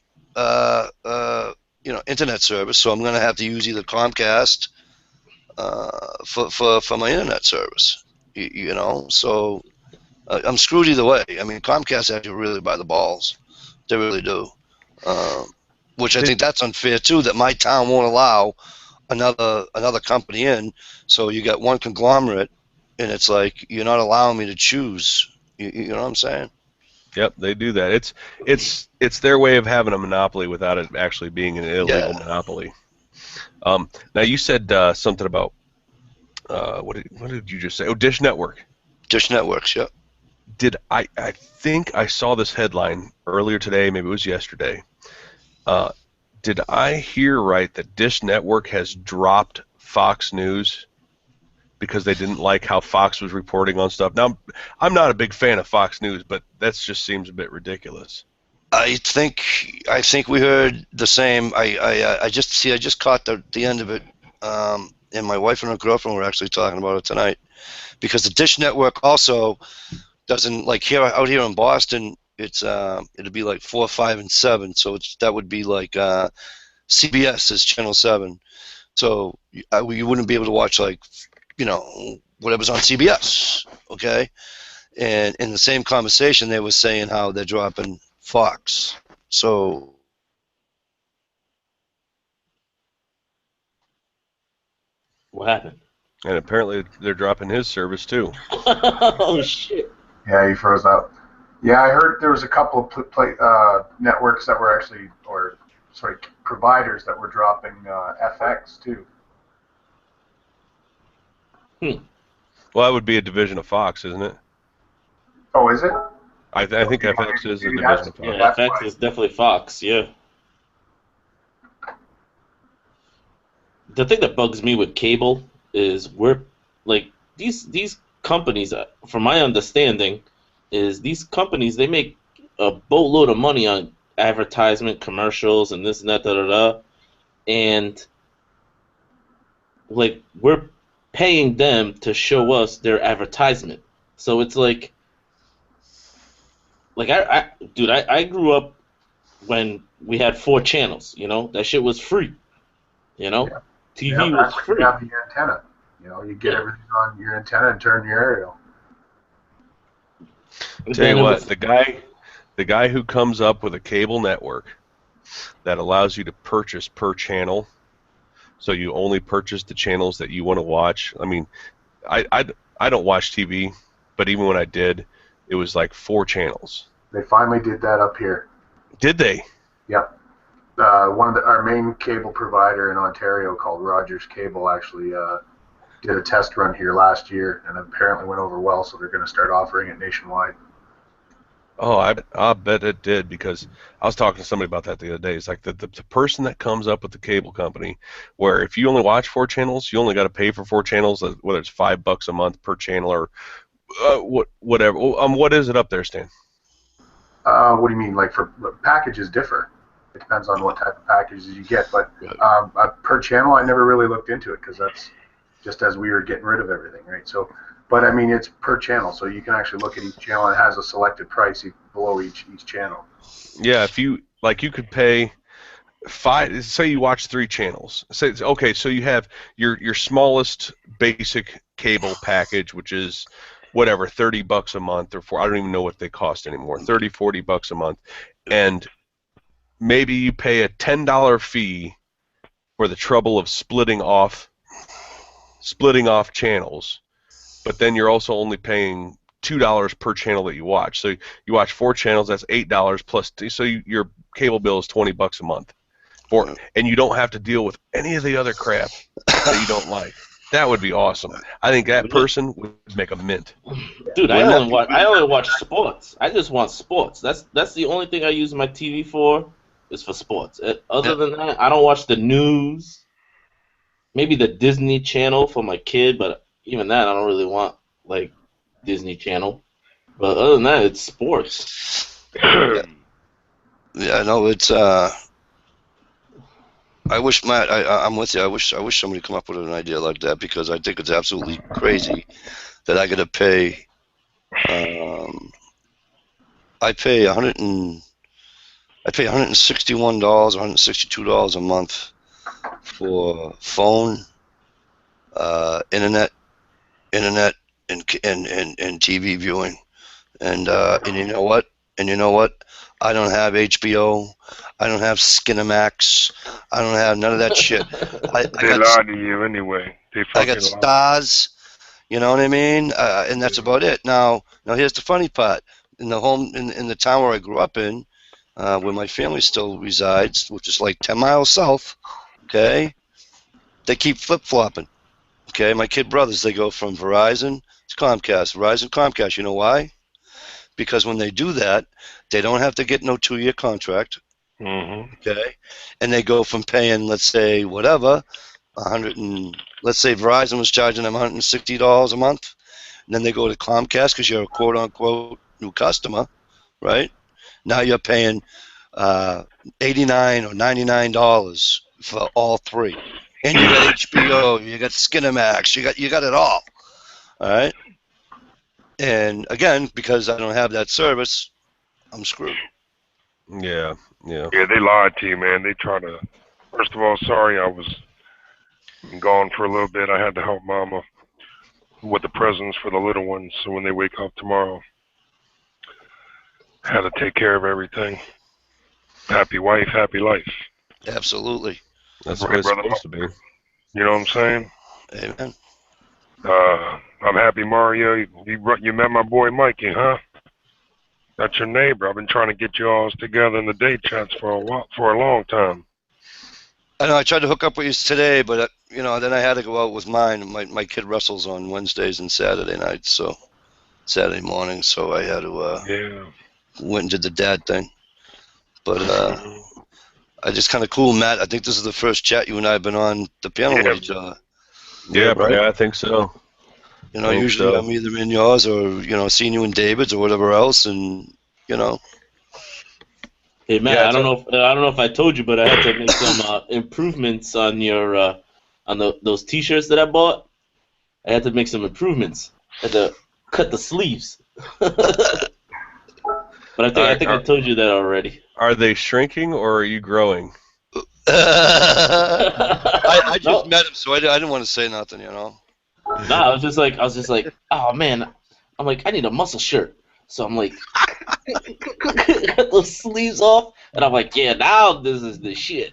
internet service, so I'm going to have to use either Comcast for my internet service. So I'm screwed either way. I mean, Comcast has you really by the balls. They really do. Which I think that's unfair too. That my town won't allow another company in. So you got one conglomerate, and it's like you're not allowing me to choose. You know what I'm saying? Yep, they do that. It's their way of having a monopoly without it actually being an illegal monopoly. Now you said something about what did you just say? Oh, Dish Network. Dish Networks, yeah. I think I saw this headline earlier today, maybe it was yesterday. Uh, did I hear right that Dish Network has dropped Fox News because they didn't like how Fox was reporting on stuff? Now, I'm not a big fan of Fox News, but that just seems a bit ridiculous. I think we heard the same. I just caught the end of it, and my wife and her girlfriend were actually talking about it tonight, because the Dish Network also doesn't, like, out here in Boston. It's it'll be like 4, 5, and 7. So that would be like CBS is channel 7. So you wouldn't be able to watch, like, whatever's on CBS. Okay, and in the same conversation they were saying how they're dropping Fox. So What happened? And apparently they're dropping his service too. Oh shit! Yeah, he froze out. Yeah, I heard there was a couple of networks that were actually, or sorry, providers that were dropping FX too. Well, that would be a division of Fox, isn't it? Oh, is it? I think FX is a Maybe division of Fox. Yeah, FX is definitely Fox. Yeah. The thing that bugs me with cable is we're like these companies. From my understanding, is these companies, they make a boatload of money on advertisement, commercials, and this and that, da da da, and like we're paying them to show us their advertisement. So it's like I grew up when we had 4 channels. That shit was free. Yeah. TV was That's when free. you have the antenna. You get everything on your antenna and turn your aerial. Tell you what, the guy who comes up with a cable network that allows you to purchase per channel, so you only purchase the channels that you want to watch. I mean, I don't watch TV, but even when I did, it was like 4 channels. They finally did that up here. Did they? Yep. Our main cable provider in Ontario, called Rogers Cable, actually did a test run here last year, and apparently went over well. So they're going to start offering it nationwide. Oh, I bet it did, because I was talking to somebody about that the other day. It's like the person that comes up with the cable company, where if you only watch 4 channels, you only got to pay for 4 channels, whether it's $5 a month per channel or whatever. What is it up there, Stan? What do you mean? Like, for packages differ. It depends on what type of packages you get, but per channel, I never really looked into it, because that's just as we were getting rid of everything, right? So, but I mean, it's per channel, so you can actually look at each channel, and it has a selected price below each channel. Yeah, if you could pay 5. Say you watch 3 channels. Say, okay, so you have your smallest basic cable package, which is whatever, $30 a month, or I don't even know what they cost anymore, $30-$40 a month, and maybe you pay a $10 fee for the trouble of splitting off channels, but then you're also only paying $2 per channel that you watch. So you watch 4 channels, that's $8 plus. So your cable bill is $20 a month, and you don't have to deal with any of the other crap that you don't like. That would be awesome. I think that person would make a mint. Dude, I only watch sports. I just want sports. That's the only thing I use my TV for, is for sports. Other than that, I don't watch the news. Maybe the Disney Channel for my kid, but even that, I don't really want, like, Disney Channel. But other than that, it's sports. Yeah, no, it's I wish, Matt, I'm with you. I wish somebody come up with an idea like that, because I think it's absolutely crazy that I got to pay. I pay $161, $162 a month for phone, internet, and TV viewing, and you know what? I don't have HBO. I don't have Skinamax. I don't have none of that shit. They lie to you anyway. I got Stars. You know what I mean? And that's about it. Now here's the funny part. In the town where I grew up in, where my family still resides, which is like 10 miles south. Okay, they keep flip-flopping. Okay, my kid brothers, they go from Verizon to Comcast, Verizon, Comcast. You know why? Because when they do that, they don't have to get no 2-year contract. Mm-hmm. Okay, and they go from paying, let's say, whatever, let's say Verizon was charging them $160 a month, and then they go to Comcast because you're a quote-unquote new customer, right? Now you're paying $89 or $99 for all three, and you got HBO, you got Skinamax, you got it all right? And again, because I don't have that service, I'm screwed. Yeah. Yeah, they lied to you, man. They try to. First of all, sorry I was gone for a little bit. I had to help Mama with the presents for the little ones, so when they wake up tomorrow, I had to take care of everything. Happy wife, happy life. Absolutely. That's the way Right, it's brother? supposed to be. You know what I'm saying? Amen. I'm happy, Mario. You met my boy Mikey, huh? That's your neighbor. I've been trying to get you all together in the day chats for a long time. I know I tried to hook up with you today, but then I had to go out with mine. My kid wrestles on Wednesdays and Saturday nights, so Saturday morning. So I had to went and did the dad thing. But I just kind of cool, Matt. I think this is the first chat you and I have been on the panel with each other. Yeah, right? yeah, I think so. Usually I'm either in yours or seeing you in David's or whatever else, and Hey Matt, Yeah, I don't know if I told you, but I had to make some improvements on your those T-shirts that I bought. I had to make some improvements. I had to cut the sleeves. But I think I told you that already. Are they shrinking or are you growing? I just No. met him, so I didn't want to say nothing, Nah, I was just like, oh man, I'm like, I need a muscle shirt. So I'm like, cut those sleeves off, and I'm like, yeah, now this is the shit.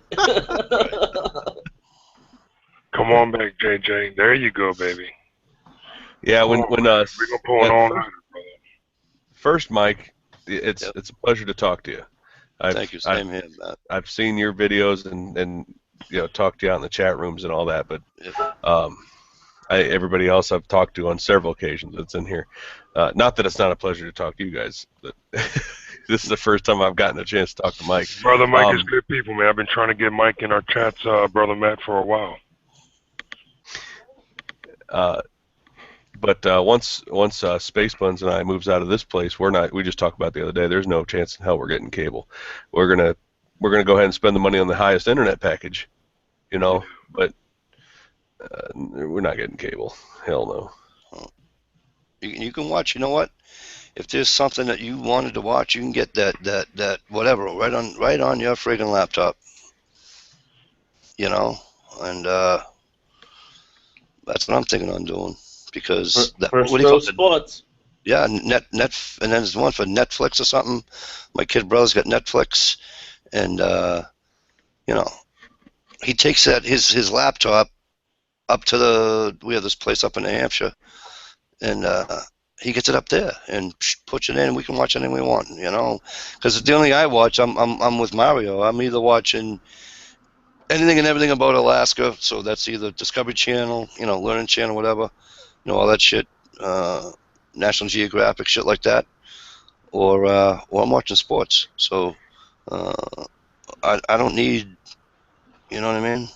Come on back, JJ. There you go, baby. Yeah, when we're gonna pull an all-nighter, brother. First, Mike, it's a pleasure to talk to you. Thank you, same here, Matt. I've seen your videos and talked to you out in the chat rooms and all that, but everybody else I've talked to on several occasions that's in here. Not that it's not a pleasure to talk to you guys, but this is the first time I've gotten a chance to talk to Mike. Brother Mike is good people, man. I've been trying to get Mike in our chats, Brother Matt, for a while. But once Space Buns and I moves out of this place, we just talked about the other day, there's no chance in hell we're getting cable. We're gonna go ahead and spend the money on the highest internet package, but we're not getting cable. Hell no. You can watch. You know what? If there's something that you wanted to watch, you can get that whatever right on your friggin' laptop. And that's what I'm thinking on doing because First Row Sports. Yeah, net, and then there's one for Netflix or something. My kid brother's got Netflix, and he takes his laptop up to we have this place up in New Hampshire, and he gets it up there and puts it in, and we can watch anything we want, because the only I watch, I'm with Mario. I'm either watching anything and everything about Alaska, so that's either Discovery Channel, Learning Channel, whatever, all that shit, National Geographic, shit like that, or I'm watching sports. So I don't need, you know what I mean?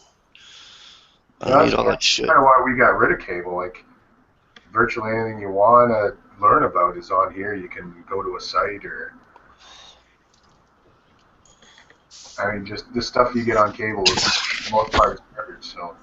I don't need all that shit. That's kind of why we got rid of cable. Like, virtually anything you want to learn about is on here. You can go to a site or... I mean, just the stuff you get on cable is, for the most part, is garbage, so...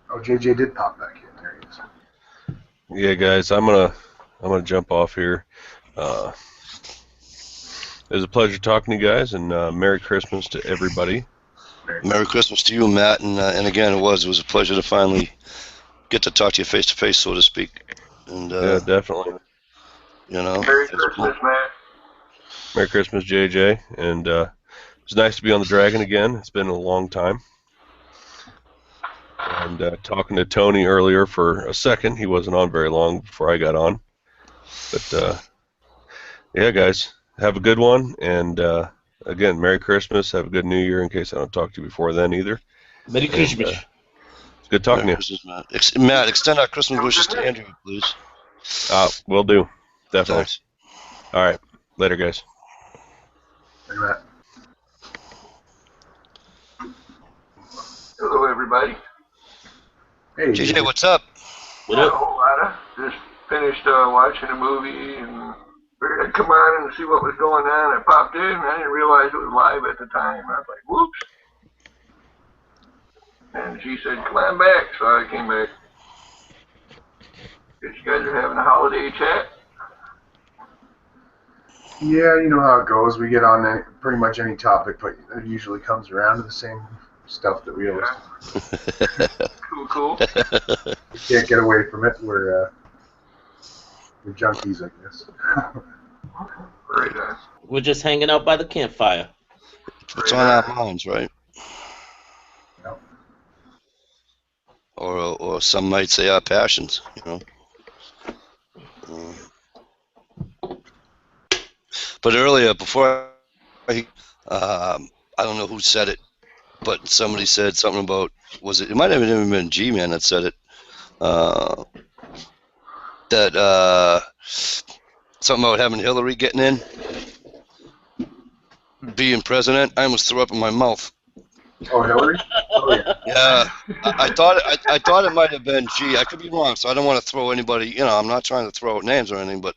Oh, JJ did pop back in. There he is. Yeah, guys, I'm gonna jump off here. It was a pleasure talking to you guys, and Merry Christmas to everybody. Merry Christmas to you, Matt, and again, it was a pleasure to finally get to talk to you face to face, so to speak. And yeah, definitely. Merry Christmas, Matt. Merry Christmas, JJ, and it's nice to be on the Dragon again. It's been a long time. And talking to Tony earlier for a second. He wasn't on very long before I got on. But yeah, guys, have a good one. And again, Merry Christmas. Have a good New Year in case I don't talk to you before then either. Merry And Christmas. it's good talking Merry to you. Christmas, Matt. Matt, extend our Christmas wishes to Andrew, please. Will do. Definitely. Thanks. All right. Later, guys. Hey, Matt. Hello, everybody. Hey, JJ, what's up? What Not a up? whole lot. Just finished watching a movie and figured I'd come on and see what was going on. I popped in and I didn't realize it was live at the time. I was like, whoops. And she said, come on back. So I came back. Guess you guys are having a holiday chat. Yeah, you know how it goes. We get on pretty much any topic, but it usually comes around to the same stuff that we always Cool. we can't get away from it. We're junkies, I guess. Right on. We're just hanging out by the campfire. What's on our minds, right? Yep. Or some might say our passions, you know. But earlier, before I don't know who said it, but somebody said something about, it might have even been G-Man that said it, that something about having Hillary getting in, being president. I almost threw up in my mouth. Oh, Hillary? Oh, yeah. Yeah, I thought it might have been G. I could be wrong, so I don't want to throw anybody. You know, I'm not trying to throw out names or anything, but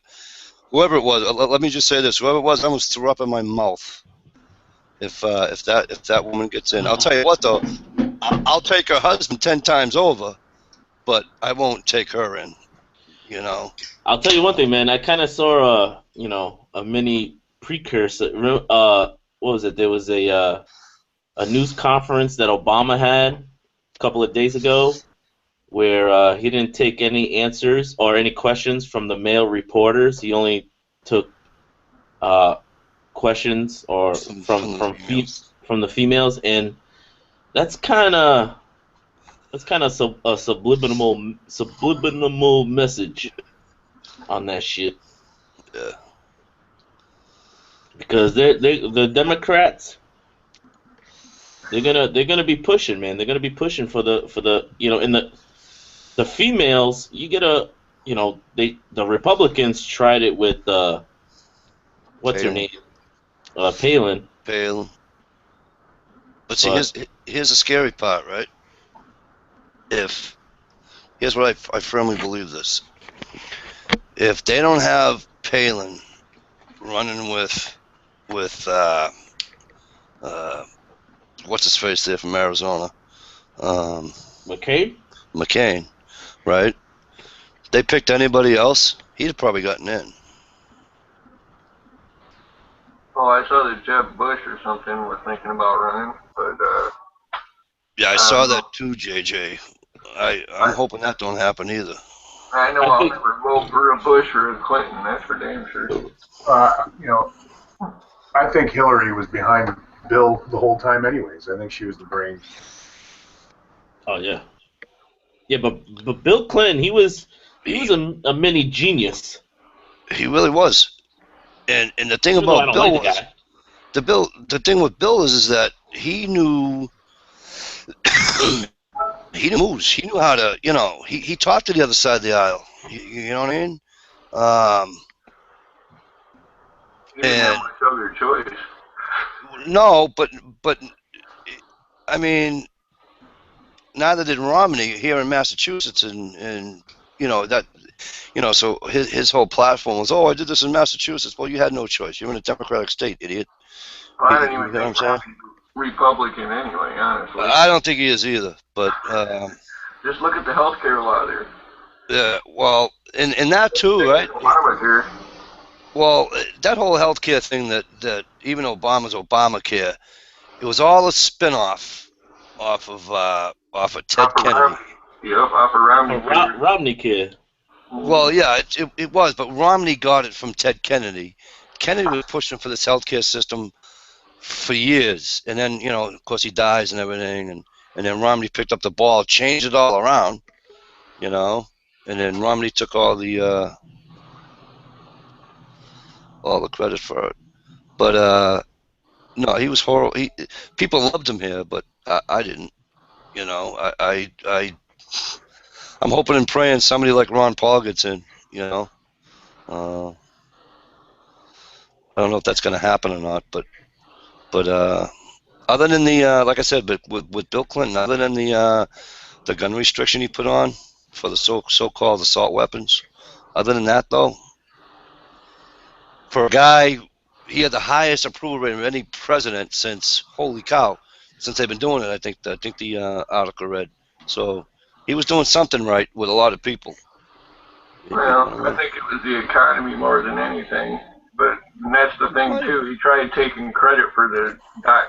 whoever it was, let me just say this: whoever it was, I almost threw up in my mouth. If that woman gets in, I'll tell you what though, I'll take her husband 10 times over, but I won't take her in. You know. I'll tell you one thing, man. I kind of saw a mini precursor. What was it? There was a news conference that Obama had a couple of days ago, where he didn't take any answers or any questions from the male reporters. He only took questions or from the females, and that's kind of a subliminal message on that shit. Yeah. Because the Democrats, they're gonna be pushing, man. They're gonna be pushing for the in the females. You get the Republicans tried it with what's her name, Palin. Palin. But see, here's the scary part, right? Here's what I firmly believe this. If they don't have Palin running with what's his face there from Arizona, McCain, right? If they picked anybody else, he'd have probably gotten in. Oh, I saw that Jeb Bush or something was thinking about running, but yeah, I saw that too, JJ. I'm hoping that don't happen either. I know I'll never vote for a Bush or a Clinton. That's for damn sure. You know, I think Hillary was behind Bill the whole time anyways. I think she was the brain. Oh, yeah. Yeah, but Bill Clinton, he was a mini genius. He really was. And the thing about Bill was, the thing with Bill is that he knew he knew moves. He knew how to, he talked to the other side of the aisle. You know what I mean? He didn't have much other choice. No, but I mean, neither did Romney here in Massachusetts, and so his whole platform was, I did this in Massachusetts. Well, you had no choice. You're in a Democratic state, idiot. Well, I didn't even think Romney's Republican anyway, honestly. I don't think he is either, but just look at the health care law there. Yeah, well, and that too, right? Obamacare. Well, that whole healthcare thing that even Obama's Obamacare, it was all a spin-off off of Ted Kennedy. Off of Romney. Romney kid. Well, yeah, it was, but Romney got it from Ted Kennedy. Kennedy was pushing for this healthcare system for years, and then of course he dies and everything, and and then Romney picked up the ball, changed it all around, you know, and then Romney took all the credit for it. But no, he was horrible. People loved him here, but I didn't. You know, I'm hoping and praying somebody like Ron Paul gets in. You know, I don't know if that's going to happen or not, but other than the like I said, but with Bill Clinton, other than the gun restriction he put on for the so-called assault weapons, other than that though, for a guy, he had the highest approval rating of any president since holy cow, since they've been doing it. I think the article read. So he was doing something right with a lot of people. Well, I think it was the economy more than anything. But that's the thing too. He tried taking credit for the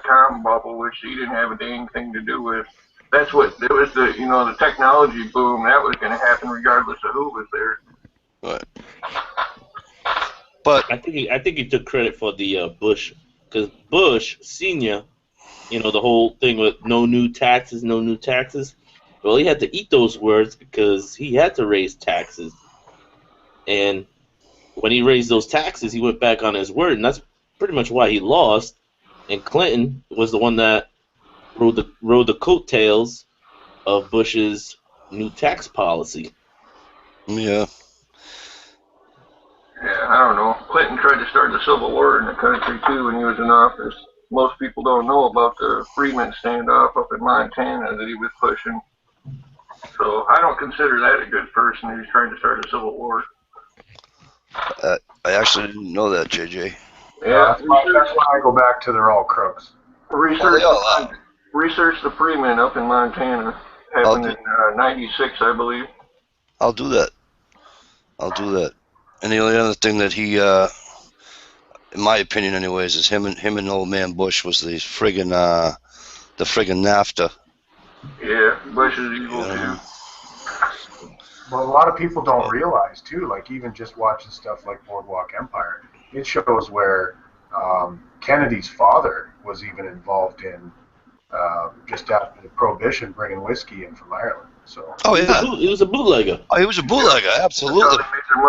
.com bubble, which he didn't have a dang thing to do with. That's what it was, the technology boom that was going to happen regardless of who was there. Right. But I think he took credit for the Bush, because Bush Senior, the whole thing with no new taxes, no new taxes. Well, he had to eat those words because he had to raise taxes, and when he raised those taxes, he went back on his word, and that's pretty much why he lost. And Clinton was the one that rode the coattails of Bush's new tax policy. Yeah. Yeah, I don't know. Clinton tried to start the Civil War in the country too when he was in office. Most people don't know about the Freeman standoff up in Montana that he was pushing. So I don't consider that a good person who's trying to start a Civil war. I actually didn't know that, JJ. Yeah, that's why I go back to they're all crooks. Research the Freeman up in Montana. Happened in '96, I believe. I'll do that. And the only other thing that he, in my opinion, anyways, is him and old man Bush was the friggin' NAFTA. Yeah, Bush is evil too. Well, a lot of people don't realize too. Like even just watching stuff like Boardwalk Empire, it shows where Kennedy's father was even involved in just after the Prohibition, bringing whiskey in from Ireland. So. Oh yeah, he was a bootlegger. Oh, he was a bootlegger, absolutely. That's how they make their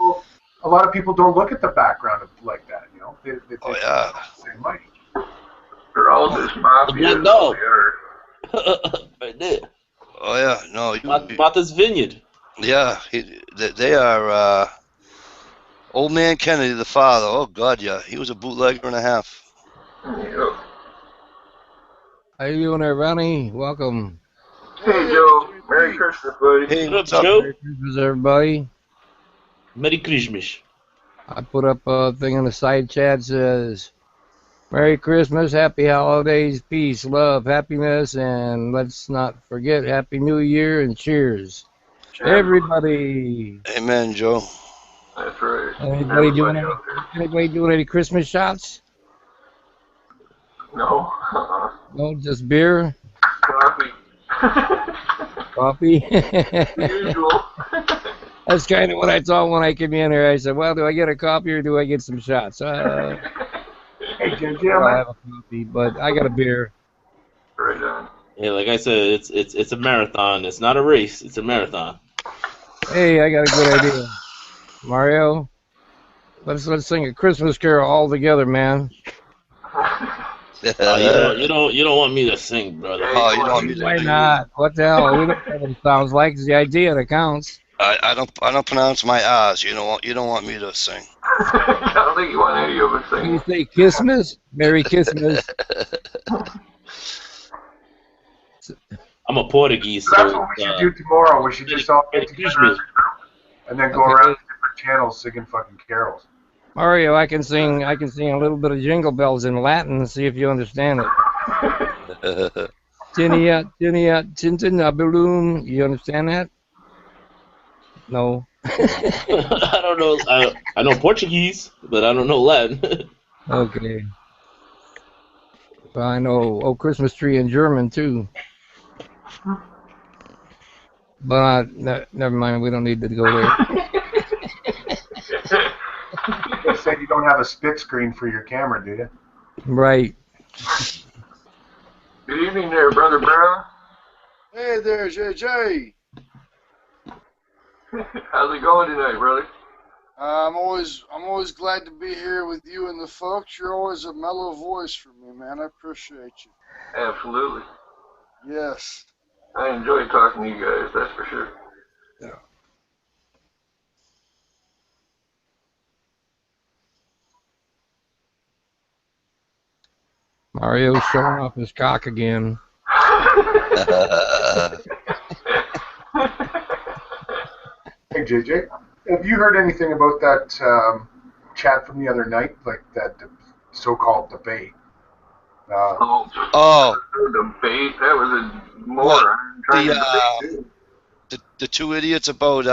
money. A lot of people don't look at the background of like that. You know, they oh yeah. Same money. They're all just mafia. No. Right there. Oh yeah, no. Martha's Vineyard. Yeah, they are. Old man Kennedy, the father. Oh God, yeah, he was a bootlegger and a half. Yep. How you doing there, Ronnie? Welcome. Hey, Joe. Merry Christmas, buddy. Hey, what's up, Joe? Merry Christmas, everybody. Merry Christmas. I put up a thing on the side chat says, Merry Christmas, Happy Holidays, peace, love, happiness, and let's not forget Happy New Year and cheers. Everybody. Amen, Joe. That's right. Anybody doing any Christmas shots? No. No, just beer? Coffee. Coffee? Usual. That's kind of what I thought when I came in here. I said, well, do I get a coffee or do I get some shots? Hey, JJ, I'll have a coffee, but I got a beer. Right on. Yeah, like I said, it's a marathon. It's not a race. It's a marathon. Hey, I got a good idea. Mario, let's sing a Christmas carol all together, man. You don't want me to sing, brother. Oh, you don't want me to Why not? What the hell? We don't know what it sounds like. It's the idea that counts. I don't pronounce my R's. You don't want me to sing. I don't think you want any of us Can singing. you say Christmas? Merry Christmas. I'm a Portuguese, So that's what we should do tomorrow. We should just all get together and then go around different channels singing fucking carols. Mario, I can sing a little bit of Jingle Bells in Latin and see if you understand it. Tinia, tintinabulum. You understand that? No. I don't know. I know Portuguese, but I don't know Latin. Okay. Well, I know "Oh Christmas Tree" in German too. But never mind. We don't need to go there. You said you don't have a split screen for your camera, do you? Right. Good evening there, Brother Brown. Hey there, JJ. How's it going tonight, brother? I'm always glad to be here with you and the folks. You're always a mellow voice for me, man. I appreciate you. Absolutely. Yes. I enjoy talking to you guys, that's for sure. Yeah. Mario's showing off his cock again. Hey, JJ, have you heard anything about that chat from the other night, like that so-called debate? Oh, Debate? That was a moron what? trying to debate too. The two idiots about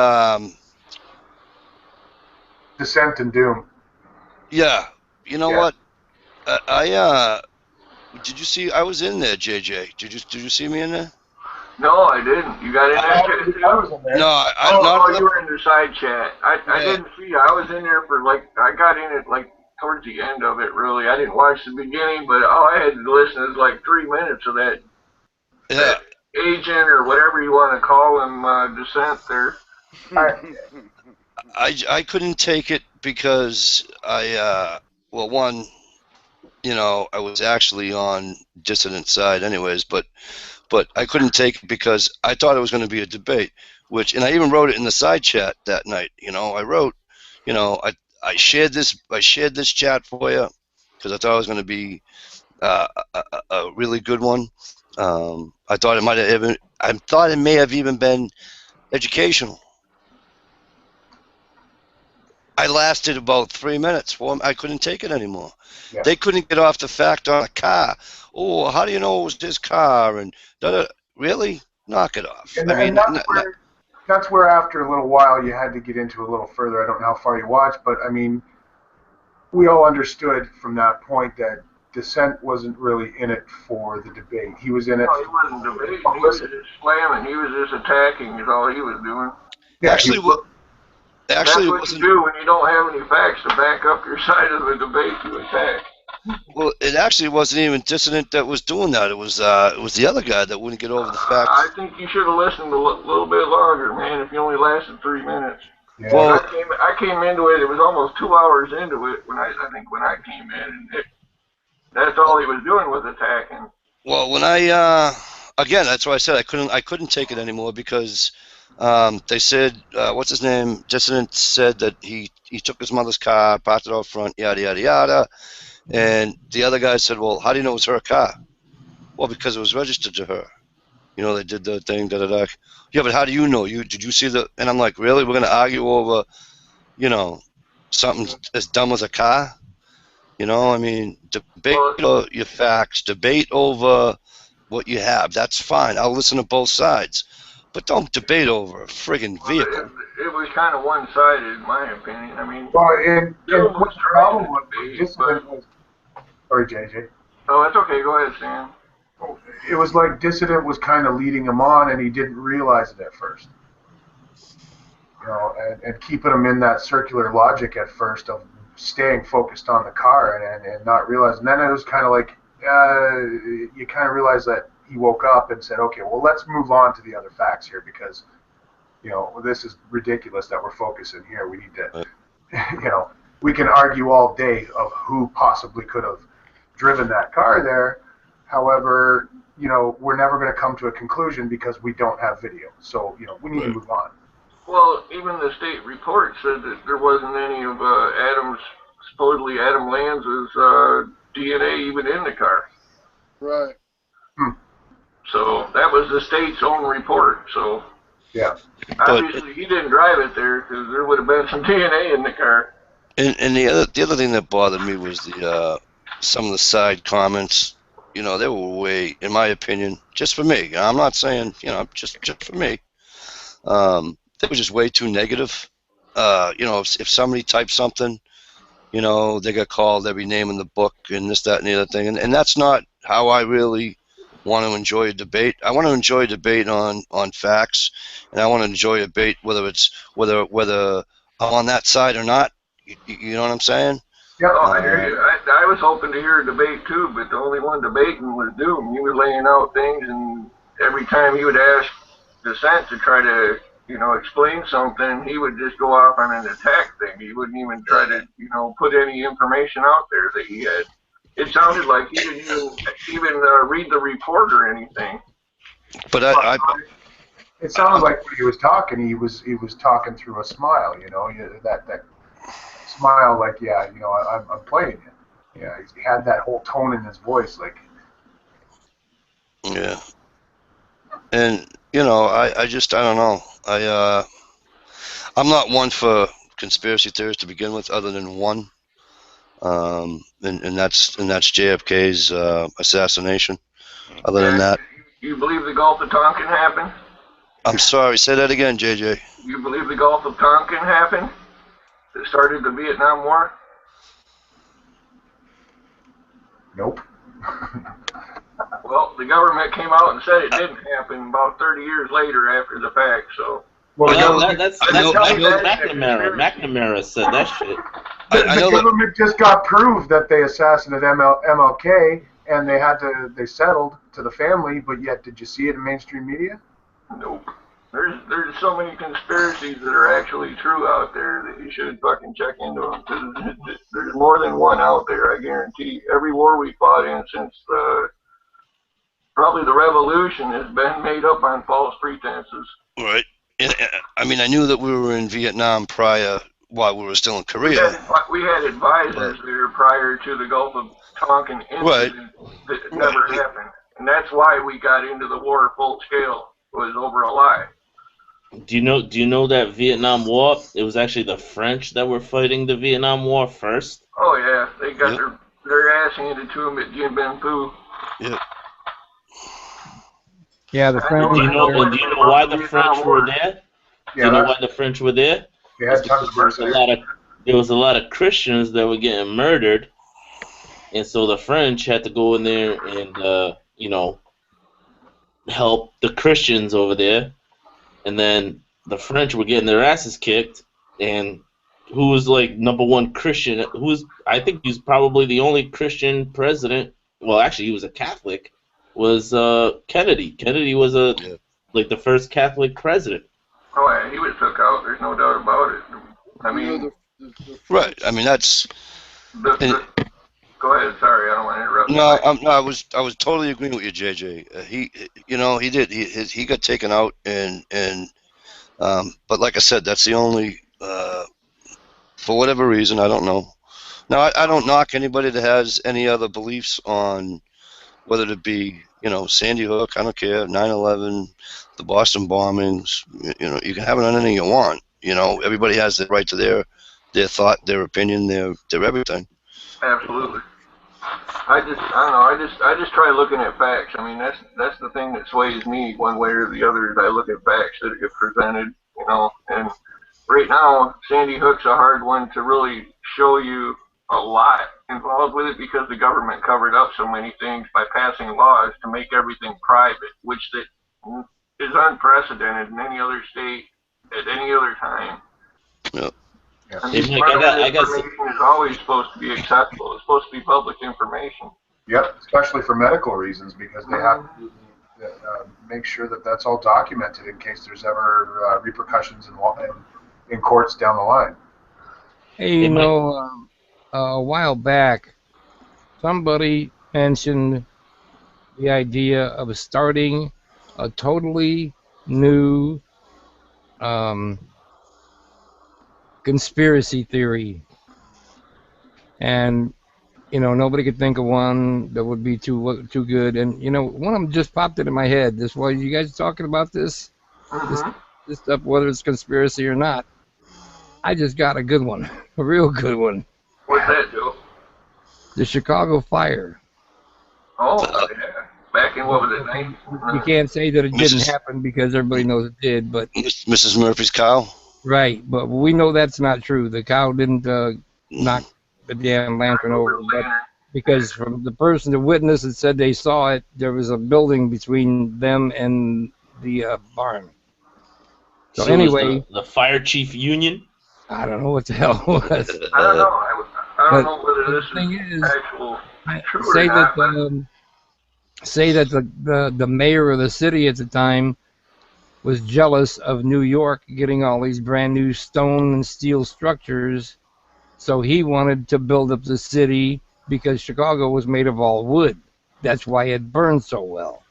Dissent and Doom. yeah. You know Yeah. what? I did you see? I was in there, JJ. Did you see me in there? No, I didn't. You got in that chat too? I was in there. No, Oh, not you were in the side chat. I Yeah. didn't see you. I was in there for I got in it towards the end of it, really. I didn't watch the beginning, but all I had to listen is 3 minutes of that, Yeah. that agent or whatever you want to call him, dissent there. I couldn't take it because well, one, I was actually on dissident side anyways, but I couldn't take it because I thought it was going to be a debate, and I even wrote it in the side chat that night. I wrote, I shared this chat for you because I thought it was going to be a really good one. I thought it may have even been educational. I lasted about 3 minutes. I couldn't take it anymore. Yeah. They couldn't get off the fact on a car. Oh, how do you know it was his car? And really, knock it off. And, I mean, that's where after a little while you had to get into a little further. I don't know how far you watched, but I mean, we all understood from that point that Dissent wasn't really in it for the debate. He was in it. No, he wasn't debating. He was just slamming. He was just attacking is all he was doing. Yeah, actually, That's what you do when you don't have any facts to back up your side of the debate to attack. Well, it actually wasn't even Dissident that was doing that. It was the other guy that wouldn't get over the facts. I think you should have listened a little bit longer, man, if you only lasted 3 minutes. Yeah. Well, I came into it was almost 2 hours into it when I came in, and that's all he was doing was attacking. Well, when again, that's why I said I couldn't take it anymore because they said what's his name? Dissident said that he took his mother's car, parked it out front, yada yada yada, and the other guy said, well, how do you know it was her car? Well, because it was registered to her. They did the thing, da da da. Yeah, but how do you know? Did you see the? And I'm like, really? We're gonna argue over, something as dumb as a car? I mean, debate over your facts, debate over what you have. That's fine. I'll listen to both sides, but don't debate over a friggin' vehicle. It was kind of one-sided, in my opinion. I mean, well, and was the problem was debate, Dissident was. Sorry, JJ. Oh, that's okay. Go ahead, Sam. It was like Dissident was kind of leading him on, and he didn't realize it at first. And keeping him in that circular logic at first of staying focused on the car and not realizing. And then it was kind of like you kind of realize that he woke up and said, okay, well, let's move on to the other facts here because, this is ridiculous that we're focusing here. We need to, we can argue all day of who possibly could have driven that car there. However, we're never going to come to a conclusion because we don't have video. So, we need to move on. Well, even the state report said that there wasn't any of supposedly Adam Lanza's DNA even in the car. Right. So that was the state's own report. So yeah, obviously he didn't drive it there because there would have been some DNA in the car. And the other thing that bothered me was some of the side comments. They were way, in my opinion, just for me. I'm not saying, just for me. They were just way too negative. If somebody types something, they got called every name in the book and this, that, and the other thing. And that's not how I really want to enjoy a debate. I want to enjoy a debate on facts, and I want to enjoy a debate whether I'm on that side or not. You know what I'm saying? Yeah. I hear you. I was hoping to hear a debate too, but the only one debating was Doom. He was laying out things, and every time he would ask dissent to try to, explain something, he would just go off on an attack thing. He wouldn't even try to, put any information out there that he had. It sounded like he didn't even read the report or anything. But it sounded like when he was talking, he was talking through a smile. That smile, like, yeah, I'm playing it. Yeah, he had that whole tone in his voice, like. Yeah. And I don't know. I'm not one for conspiracy theories to begin with, other than one, and that's JFK's assassination. Other than that, you believe the Gulf of Tonkin happened? I'm sorry. Say that again, JJ. You believe the Gulf of Tonkin happened? That started the Vietnam War? Nope. Well, the government came out and said it didn't happen about 30 years later after the fact, so. Well, that's McNamara. McNamara said that shit. The government just got proof that they assassinated MLK, and they settled to the family, but yet did you see it in mainstream media? Nope. There's so many conspiracies that are actually true out there that you should fucking check into them. There's more than one out there, I guarantee. Every war we fought in since probably the revolution has been made up on false pretenses. Right. I mean, I knew that we were in Vietnam prior, while we were still in Korea. We had advisors there prior to the Gulf of Tonkin incident that never happened. And that's why we got into the war full scale, was over a lie. Do you know that Vietnam War? It was actually the French that were fighting the Vietnam War first. Oh yeah, they got their ass handed to them at Dien Bien Phu. Yep. Yeah, the French. Do you know why the French were there? Do you know why the French were there? There was a lot of Christians that were getting murdered, and so the French had to go in there and help the Christians over there. And then the French were getting their asses kicked, and who was like number one Christian? I think he was probably the only Christian president. Well, actually, he was a Catholic. Was Kennedy? Kennedy was the first Catholic president. Oh yeah, he was took out. There's no doubt about it. I mean, right. I mean, that's. Go ahead. Sorry, I don't want to interrupt. No, I was totally agreeing with you, JJ. He did. He got taken out, and but like I said, that's the only. For whatever reason, I don't know. Now, I don't knock anybody that has any other beliefs on whether it be Sandy Hook. I don't care. 9/11, the Boston bombings. You can have it on anything you want. Everybody has the right to their thought, their opinion, their everything. Absolutely. I don't know. I just try looking at facts. I mean, that's the thing that sways me one way or the other. Is I look at facts that get presented, And right now, Sandy Hook's a hard one to really show you a lot involved with it because the government covered up so many things by passing laws to make everything private, which that is unprecedented in any other state at any other time. Yep. I mean, information is always supposed to be accessible. It's supposed to be public information. Yep, especially for medical reasons, because they have to make sure that that's all documented in case there's ever repercussions in courts down the line. Hey, a while back, somebody mentioned the idea of starting a totally new conspiracy theory, and nobody could think of one that would be too good. And one of them just popped into my head. This while you guys talking about this stuff, whether it's conspiracy or not, I just got a good one, a real good one. What's that, Joe? The Chicago fire. Oh yeah, back in what was it? You can't say that it didn't happen because everybody knows it did, but Mrs. Murphy's cow. Right, but we know that's not true. The cow didn't knock the damn lantern over, but because from the person that witnessed it said they saw it, there was a building between them and the barn. So anyway, the fire chief union. I don't know what the hell it was. I don't know. I don't But know whether the this is thing is, actual true or say that not, but the mayor of the city at the time was jealous of New York getting all these brand new stone and steel structures, so he wanted to build up the city because Chicago was made of all wood. That's why it burned so well.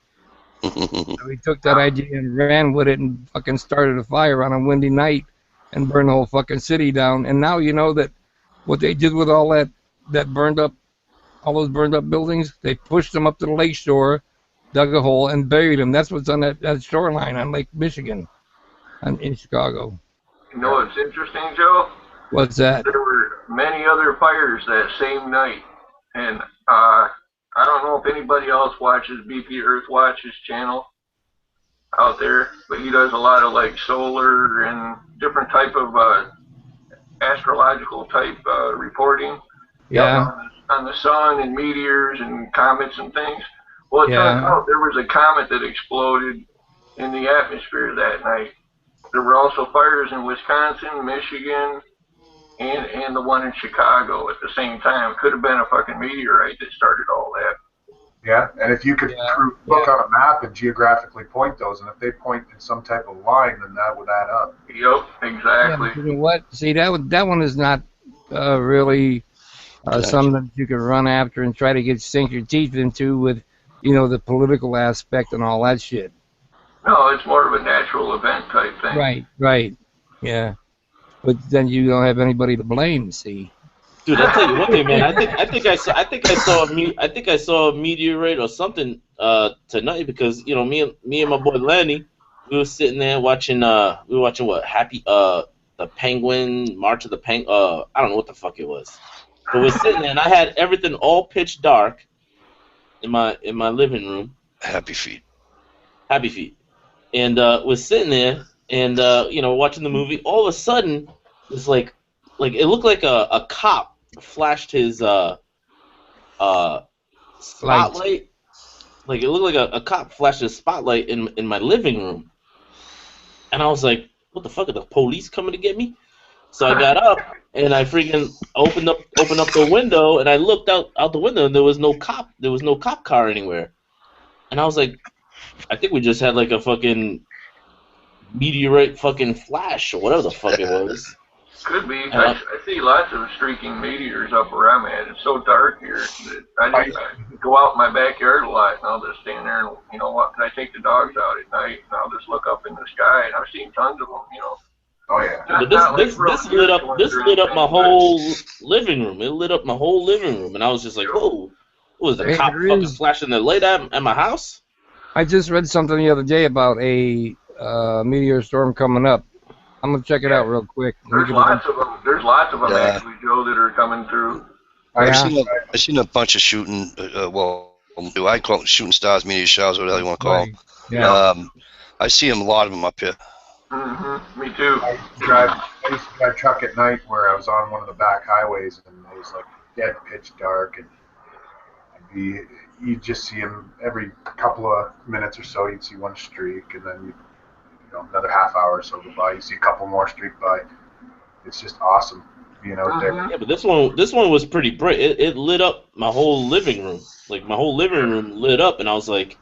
So he took that idea and ran with it and fucking started a fire on a windy night and burned the whole fucking city down. And now you know that what they did with all that burned up, all those burned up buildings, they pushed them up to the lake shore, dug a hole, and buried them. That's what's on that shoreline on Lake Michigan in Chicago. you know what's interesting, Joe? What's that? There were many other fires that same night, and I don't know if anybody else watches BP Earthwatch's channel out there, but he does a lot of like solar and different type of astrological type reporting Yeah, on the sun and meteors and comets and things. Well, it turns yeah, out there was a comet that exploded in the atmosphere that night. There were also fires in Wisconsin, Michigan, and the one in Chicago at the same time. It could have been a fucking meteorite that started all that. Yeah, and if you could look on a map and geographically point those, and if they point in some type of line, then that would add up. Yep, yeah. exactly. But you know what? See, that one is not really something that you can run after and try to sink your teeth into with, the political aspect and all that shit. No, it's more of a natural event type thing. Right. Yeah. But then you don't have anybody to blame, see. Dude, I'll tell you one thing, man. I think I saw a meteorite or something tonight because me and my boy Lenny, we were sitting there watching what the Penguin March of the I don't know what the fuck it was, but we're sitting there and I had everything all pitch dark in my living room. Happy feet. And we're sitting there and watching the movie. All of a sudden, it's like it looked like a cop flashed his spotlight. Like it looked like a cop flashed his spotlight in my living room, and I was like, "What the fuck? Are the police coming to get me?" So I got up and I freaking opened up the window and I looked out the window and there was no cop car anywhere, and I was like, I think we just had like a fucking meteorite fucking flash or whatever the fuck it was. Could be. I see lots of streaking meteors up where I'm at. It's so dark here that I go out in my backyard a lot, and I'll just stand there and, I take the dogs out at night, and I'll just look up in the sky, and I've seen tons of them, Oh yeah. But this lit up my whole living room. It lit up my whole living room, and I was just like, whoa, was the cop fucking flashing the light at my house? I just read something the other day about a meteor storm coming up. I'm gonna check it out real quick. There's lots of them. There's lots of them actually, Joe, that are coming through. I've seen a bunch of shooting. I call it shooting stars, meteor showers, whatever you want to call them. Yeah. I see them, a lot of them up here. Mm-hmm. Me too. I used to drive truck at night where I was on one of the back highways, and it was like dead pitch dark, and you'd just see them every couple of minutes or so. You'd see one streak, and then another half hour or so go by, you see a couple more streak by. It's just awesome being out there. Yeah, but this one was pretty bright. It lit up my whole living room. Like my whole living room lit up, and I was like,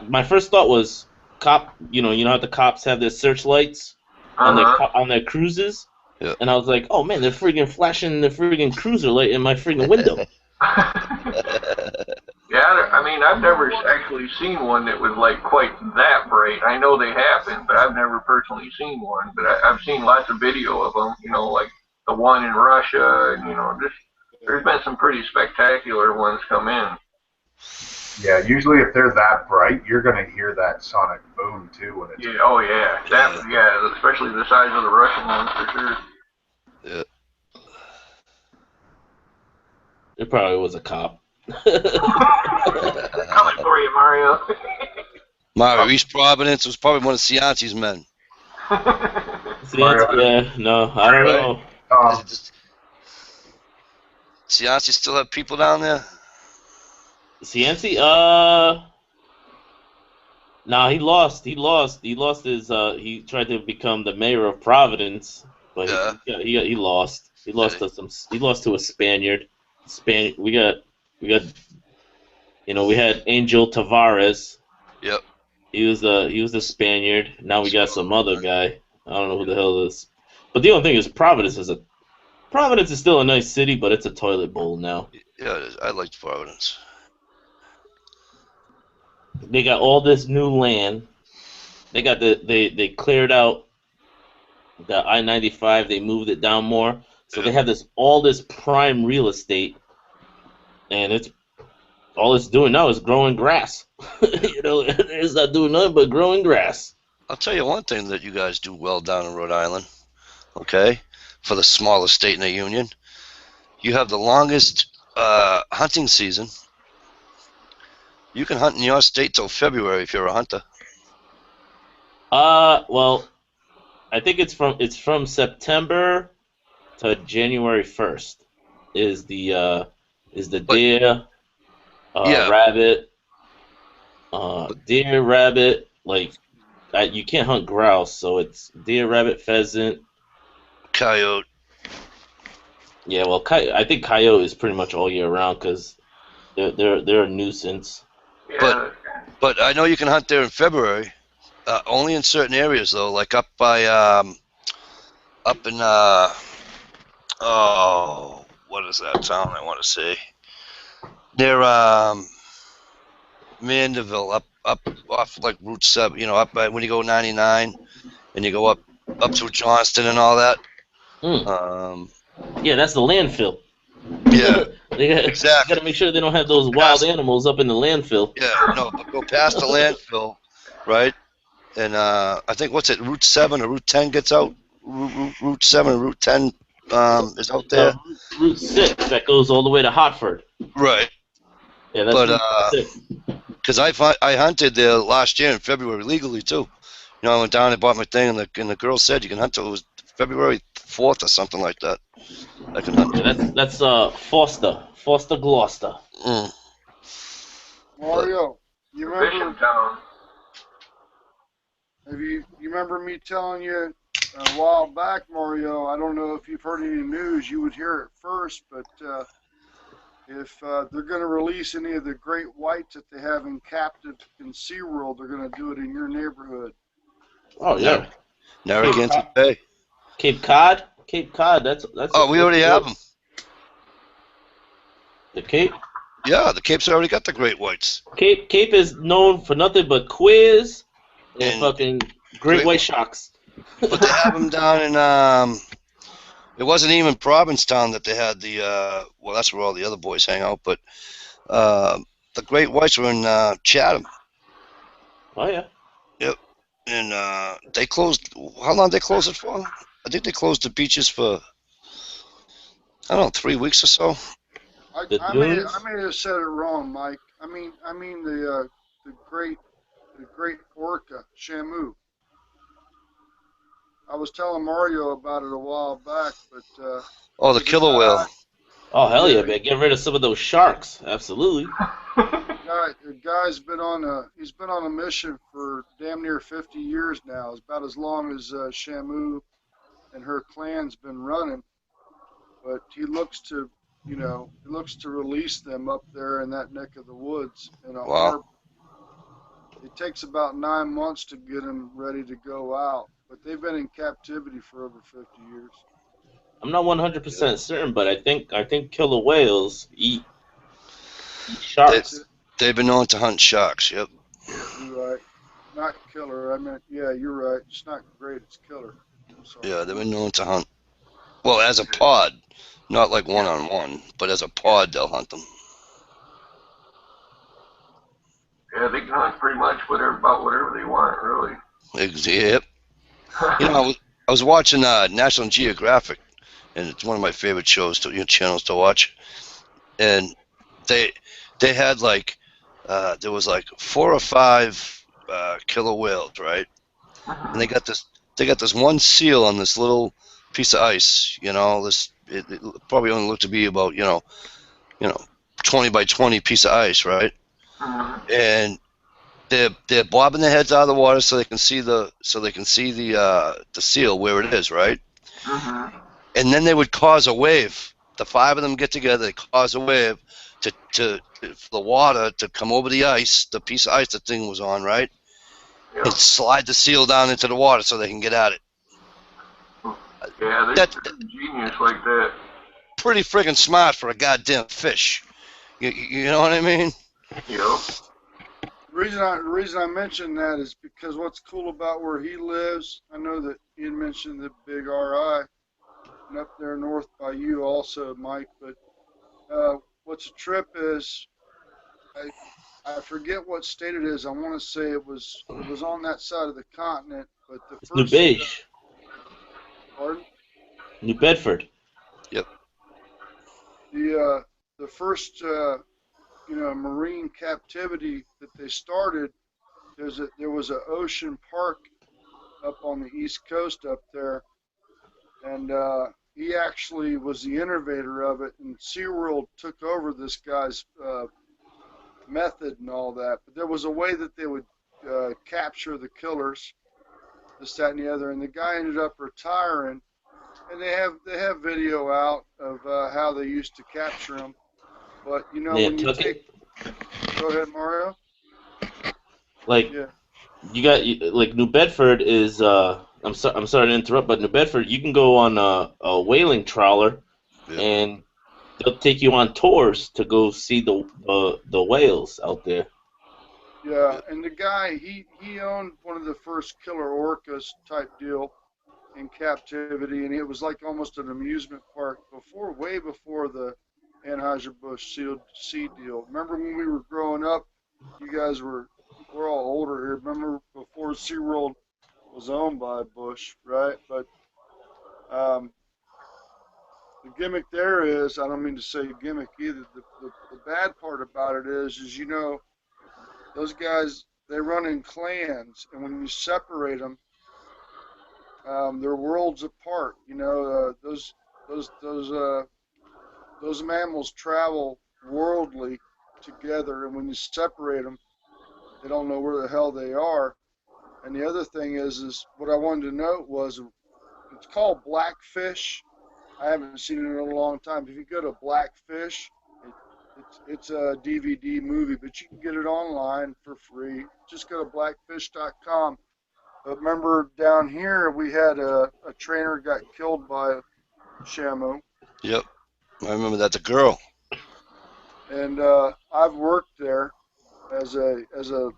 my first thought was cop. You know how the cops have their searchlights on their cruises. Yeah. And I was like, oh man, they're freaking flashing the freaking cruiser light in my freaking window. Yeah, I mean, I've never actually seen one that was like quite that bright. I know they happen, but I've never personally seen one. But I've seen lots of video of them, like the one in Russia, and there's been some pretty spectacular ones come in. Yeah, usually if they're that bright, you're gonna hear that sonic boom too when it's. Yeah, oh yeah, especially the size of the Russian ones for sure. Yeah. It probably was a cop. Coming for you, Mario. Mario, East Providence was probably one of Cianci's men. Yeah, no, I don't know. Cianci still have people down there? Cianci? Nah, he lost. He lost his. He tried to become the mayor of Providence, but he lost. He lost to some. He lost to a Spaniard. We got. We had Angel Tavares. Yep. He was the Spaniard. Now we got some other guy. I don't know who the hell it is. But the only thing is Providence is still a nice city, but it's a toilet bowl now. Yeah, I liked Providence. They got all this new land. They got they cleared out the I-95. They moved it down more, so they have all this prime real estate, and all it's doing now is growing grass. It's not doing nothing but growing grass. I'll tell you one thing that you guys do well down in Rhode Island. Okay, for the smallest state in the union, you have the longest hunting season. You can hunt in your state till February if you're a hunter. Well, I think it's from September to January 1st is the deer, rabbit, deer, rabbit. Like you can't hunt grouse, so it's deer, rabbit, pheasant, coyote. Yeah, well, I think coyote is pretty much all year round because they're a nuisance. Yeah. But I know you can hunt there in February. Only in certain areas though, like up by up in what is that town I want to say? Near Mandeville, up off like Route 7, up by when you go 99 and you go up to Johnston and all that. Yeah, that's the landfill. Yeah, exactly. Got to make sure they don't have those wild animals up in the landfill. Yeah, no, but go past the landfill, right? And I think what's it, Route 7 or Route 10 gets out. Route 7 or Route 10 is out there. Route 6 that goes all the way to Hartford. Right. Yeah, that's Route 6. Because I hunted there last year in February legally too. I went down and bought my thing, and the girl said you can hunt till it was February 4th or something like that. I can hunt. Yeah, that's Foster Gloucester. Mario, you remember? Fishing town. You remember me telling you a while back, Mario? I don't know if you've heard any news. You would hear it first, but if they're going to release any of the great whites that they have in captive in SeaWorld, they're going to do it in your neighborhood. Oh yeah, Narragansett Bay, Cape Cod. That's. Oh, we already have them. The Cape. Yeah, the Cape's already got the great whites. Cape is known for nothing but quiz and fucking great white sharks. But they have them down in it wasn't even Provincetown that they had the well, that's where all the other boys hang out, but the great whites were in Chatham. Oh yeah. Yep. And they closed. How long did they close it for? I think they closed the beaches for, I don't know, 3 weeks or so. I may have said it wrong, Mike. I mean the great orca, Shamu. I was telling Mario about it a while back, but the killer whale. Oh hell yeah, man! Get rid of some of those sharks. Absolutely. The guy's been on a mission for damn near 50 years now. It's about as long as Shamu and her clan's been running. But he looks to release them up there in that neck of the woods in a harbor. It takes about 9 months to get them ready to go out, but they've been in captivity for over 50 years. I'm not 100% certain, but I think killer whales eat sharks. They've been known to hunt sharks. Yep. You're right. Not killer. I meant, yeah, you're right. It's not great. It's killer. I'm sorry. Yeah, they've been known to hunt. Well, as a pod, not like one-on-one, but as a pod, they'll hunt them. Yeah, they can hunt pretty much whatever they want, really. Yep. I was watching National Geographic, and it's one of my favorite channels to watch. And they had like there was like 4 or 5 killer whales, right? And they got this one seal on this little piece of ice. It probably only looked to be about 20 by 20 piece of ice, right? And they're bobbing their heads out of the water so they can see the seal where it is, right? and then they would cause a wave. The 5 of them get together, they cause a wave for the water to come over the ice, the piece of ice the thing was on, right? Yeah. And slide the seal down into the water so they can get at it. Yeah, That's they're genius like that. pretty friggin' smart for a goddamn fish. You know what I mean? Yep. The reason I mentioned that is because what's cool about where he lives, I know that Ian mentioned the big RI, and up there north by you also, Mike, but what's a trip is, I forget what state it is. I want to say it was on that side of the continent, but the New first, Beige, pardon? New Bedford. Yep. The first marine captivity that they started, there was a ocean park up on the east coast up there, and he actually was the innovator of it, and SeaWorld took over this guy's method and all that. But there was a way that they would capture the killers, this, that, and the other, and the guy ended up retiring, and they have video out of how they used to capture them. But when you take, go ahead, Mario. Like, yeah. you got like New Bedford is. I'm sorry to interrupt, but New Bedford, you can go on a whaling trawler, and they'll take you on tours to go see the whales out there. Yeah, and the guy, he owned one of the first killer orcas type deal in captivity, and it was like almost an amusement park way before the Anheuser-Busch Sea deal. Remember when we were growing up? You guys we're all older here. Remember before SeaWorld was owned by Bush, right? But the gimmick there is, I don't mean to say gimmick either. The bad part about it is those guys, they run in clans, and when you separate them, they're worlds apart. Those mammals travel worldly together, and when you separate them, they don't know where the hell they are. And the other thing is what I wanted to note was it's called Blackfish. I haven't seen it in a long time. If you go to Blackfish, it's a DVD movie, but you can get it online for free. Just go to blackfish.com. But remember down here we had a trainer got killed by Shamu. Yep. I remember that, the girl. And I've worked there as a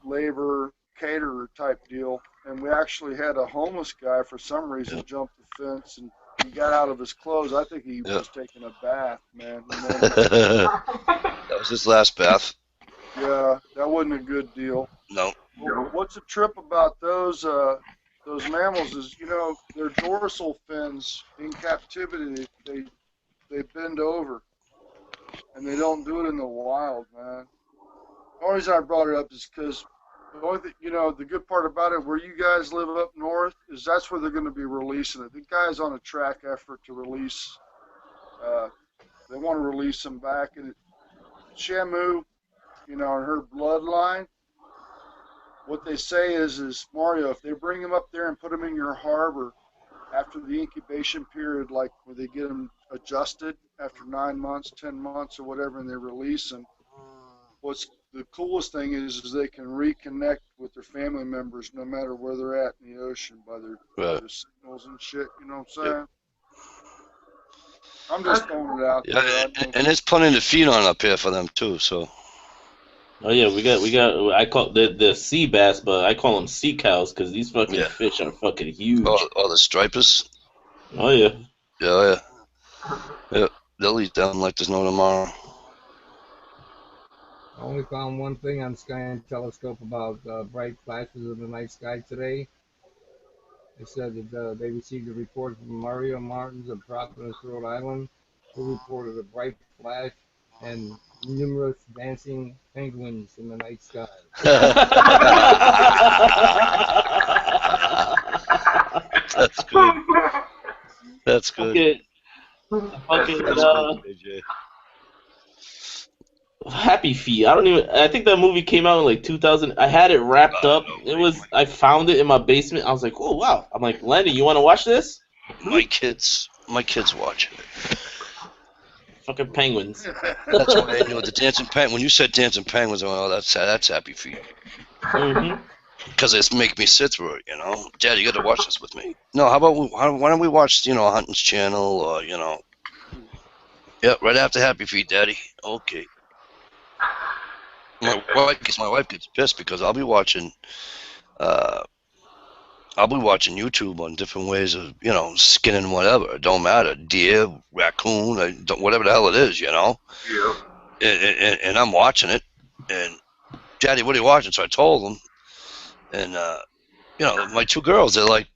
labor caterer type deal, and we actually had a homeless guy for some reason jump the fence, and he got out of his clothes. I think he was taking a bath, man. That was his last bath. Yeah, that wasn't a good deal. No. Well, what's a trip about those mammals is, their dorsal fins in captivity, they bend over, and they don't do it in the wild, man. The only reason I brought it up is because the only thing, the good part about it, where you guys live up north, is that's where they're going to be releasing it. The guy's on a track effort to release. They want to release them back, and Shamu, in her bloodline, what they say is Mario, if they bring them up there and put them in your harbor after the incubation period, like where they get them adjusted after 9 months, 10 months, or whatever, and they release them, what's the coolest thing is they can reconnect with their family members no matter where they're at in the ocean by their signals and shit. You know what I'm saying? Yep. I'm just throwing it out there. And there's plenty to feed on up here for them too. So. Oh yeah, we got. I call the sea bass, but I call them sea cows because these fucking fish are fucking huge. Oh, the stripers. Oh yeah. Yeah. They'll eat them like there's no tomorrow. I only found one thing on Sky Telescope about bright flashes in the night sky today. They said that they received a report from Mario Martins of Providence, Rhode Island, who reported a bright flash and numerous dancing penguins in the night sky. That's good. That's good. Happy Feet. I think that movie came out in like 2000. I had it wrapped up. I found it in my basement. I was like, oh wow. I'm like, Lenny, you want to watch this? My kids My kids watch it. Fucking penguins. That's why I knew the dancing penguin. When you said dancing penguins, I went, oh, that's Happy Feet. Mm-hmm. Because it's make me sit through it, you know. Dad, you got to watch this with me. No, how about why don't we watch, Hunting's Channel or yeah, right after Happy Feet, Daddy. Okay. My wife gets pissed because I'll be watching YouTube on different ways of skinning whatever. It don't matter, deer, raccoon, whatever the hell it is, Yeah. And I'm watching it, and Daddy, what are you watching? So I told him, and my two girls, they're like,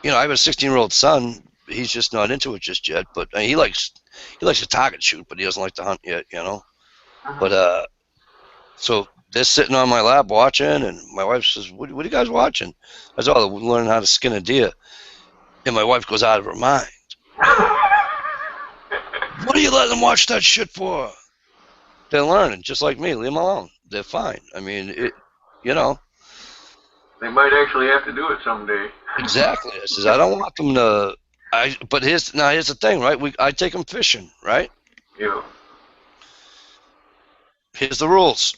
I have a 16-year-old son. He's just not into it just yet, but he likes to target shoot, but he doesn't like to hunt yet, But so they're sitting on my lap watching, and my wife says, "What are you guys watching?" I said, "Oh, we're learning how to skin a deer." And my wife goes out of her mind. What are you letting them watch that shit for? They're learning, just like me. Leave them alone. They're fine. I mean, They might actually have to do it someday. Exactly. I says, I don't want them to. But here's the thing, right? I take them fishing, right? Yeah. Here's the rules.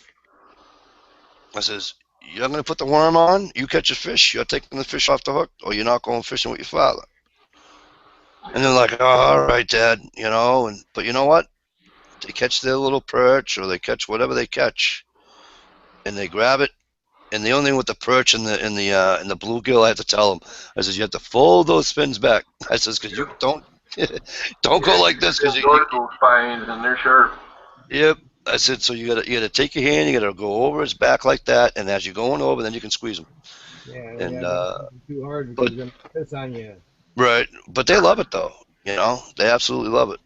I says, you're going to put the worm on. You catch a fish. You're taking the fish off the hook, or you're not going fishing with your father. And they're like, oh, all right, Dad, but you know what? They catch their little perch, or they catch whatever they catch, and they grab it. And the only thing with the perch and the bluegill, I have to tell them, I says, you have to fold those fins back. I says, because you don't go like this, because dorsal spines and they're sharp. Yep. I said, so you gotta take your hand, you gotta go over his back like that, and as you're going over, then you can squeeze him. Yeah, And don't too hard because they're gonna piss on you. right, but they love it though. They absolutely love it.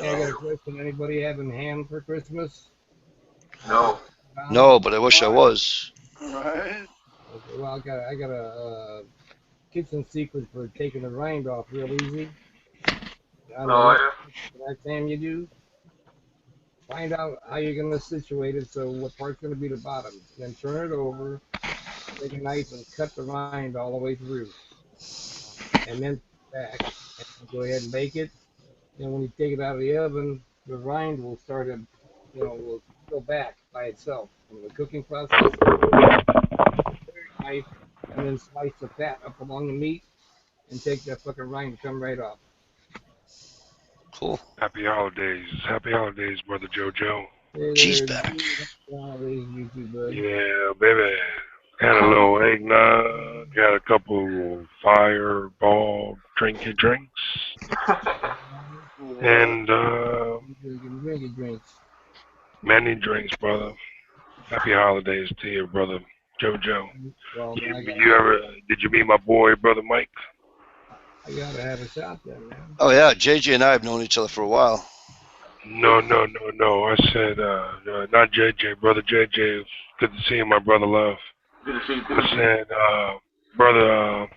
Yeah, I got a question. Anybody having ham for Christmas? No. No, but I wish I was. Right. Okay, well, I got a kitchen secret for taking the rind off real easy. Next time you do, find out how you're gonna situate it. So what part's gonna be the bottom? Then turn it over. Take a knife and cut the rind all the way through, and then back and go ahead and bake it. And when you take it out of the oven, the rind will start to, will go back by itself from the cooking process. Knife, and then slice the fat up along the meat, and take that fucking rind, come right off. Cool. Happy holidays, brother JoJo. She's back. Yeah, baby. Had a little eggnog, got a couple fireball drinks, and drinks. many drinks, brother. Happy holidays to you, brother JoJo. Well, Did you meet my boy, brother Mike? I gotta have a shot then, man. Oh yeah, JJ and I have known each other for a while. No. I said not JJ, brother JJ. It's good to see you, my brother love. Good to see you too. I said brother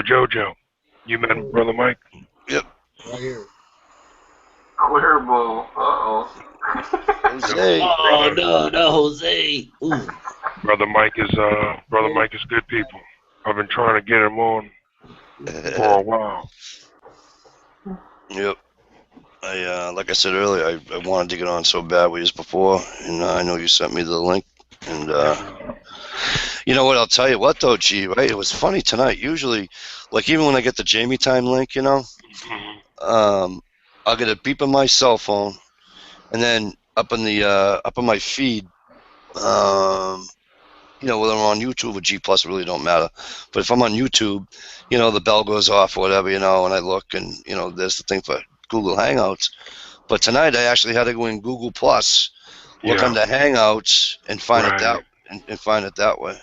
JoJo. You met brother Mike? Yep. Right here. Cuervo. Uh-oh. Jose. Oh no, Jose. Ooh. Brother Mike is good people. I've been trying to get him on for a while. Yep. Like I said earlier, I wanted to get on so bad with you before, and I know you sent me the link. And you know what? I'll tell you what though, G. Right? It was funny tonight. Usually, like even when I get the Jamie Time link, I'll get a beep on my cell phone, and then up on my feed, whether I'm on YouTube or G Plus, it really don't matter. But if I'm on YouTube, the bell goes off or whatever, and I look, and there's the thing for Google Hangouts. But tonight I actually had to go in Google Plus, look under Hangouts, and find it that way.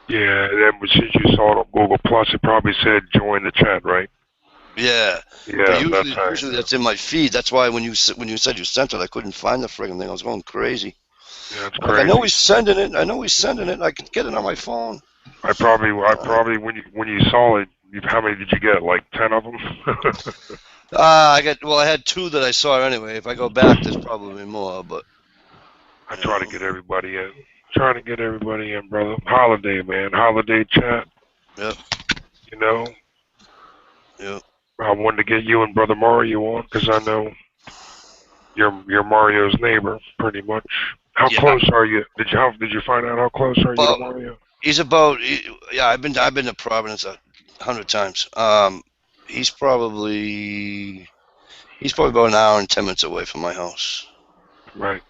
Yeah, then since you saw it on Google Plus, it probably said join the chat, right? Yeah. Yeah, but usually that's in my feed. That's why when you said you sent it, I couldn't find the friggin' thing. I was going crazy. Yeah, it's crazy. I know he's sending it. I could get it on my phone. I probably when you saw it, how many did you get? Like 10 of them? I had 2 that I saw anyway. If I go back, there's probably more. But I try to get everybody in. Brother. Holiday, man. Holiday chat. Yep. You know. Yep. I wanted to get you and Brother Mario on because I know you're Mario's neighbor, pretty much. How Yeah. close are you? Did you find out how close are you to Well, Mario? he's about. Yeah, I've been to Providence 100 times. He's probably about an hour and 10 minutes away from my house. Right.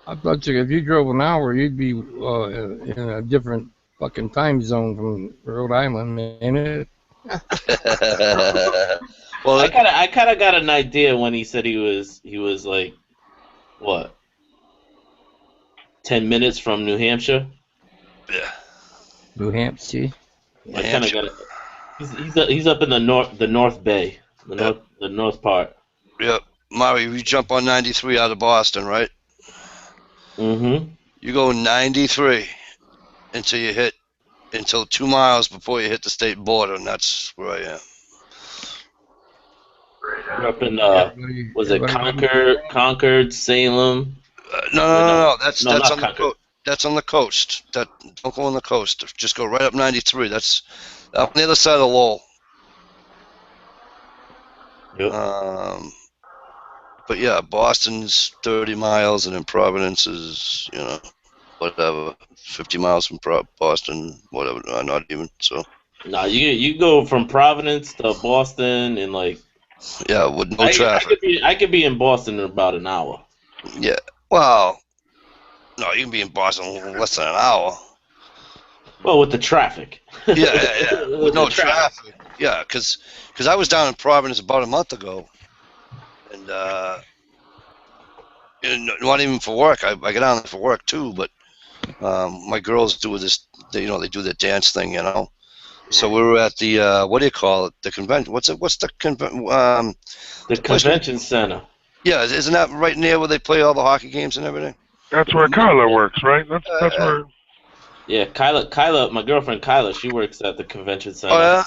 I thought if you drove an hour, you'd be in a different fucking time zone from Rhode Island, ain't it? Well, I kind of got an idea when he said he was like what 10 minutes from New Hampshire. yeah. New Hampshire. I kind of got it. He's up in the North Bay, the north part. Yep. Mario, you jump on 93 out of Boston, right? Mm-hmm. You go 93 until 2 miles before you hit the state border, and that's where I am. You're up in was it Everybody- Concord, Salem? No. That's not on the Concord. coast. That's on the coast. Don't go on the coast. Just go right up 93. That's on the other side of Lowell. Yep. But yeah, Boston's 30 miles, and then Providence is, whatever, 50 miles from Boston, whatever, not even, so. Nah, you go from Providence to Boston in like. Yeah, with no traffic. I could be in Boston in about an hour. Yeah, well, no, you can be in Boston in less than an hour. Well, with the traffic. Yeah. With no traffic. Yeah, because I was down in Providence about a month ago, and not even for work. I get down there for work too, but my girls do this. They do the dance thing, So we were at the what do you call it? The convention. What's the convention? The convention center. Yeah, isn't that right near where they play all the hockey games and everything? That's where Kyla works, right? That's where. Yeah, Kyla, my girlfriend Kyla, she works at the convention center. Oh yeah.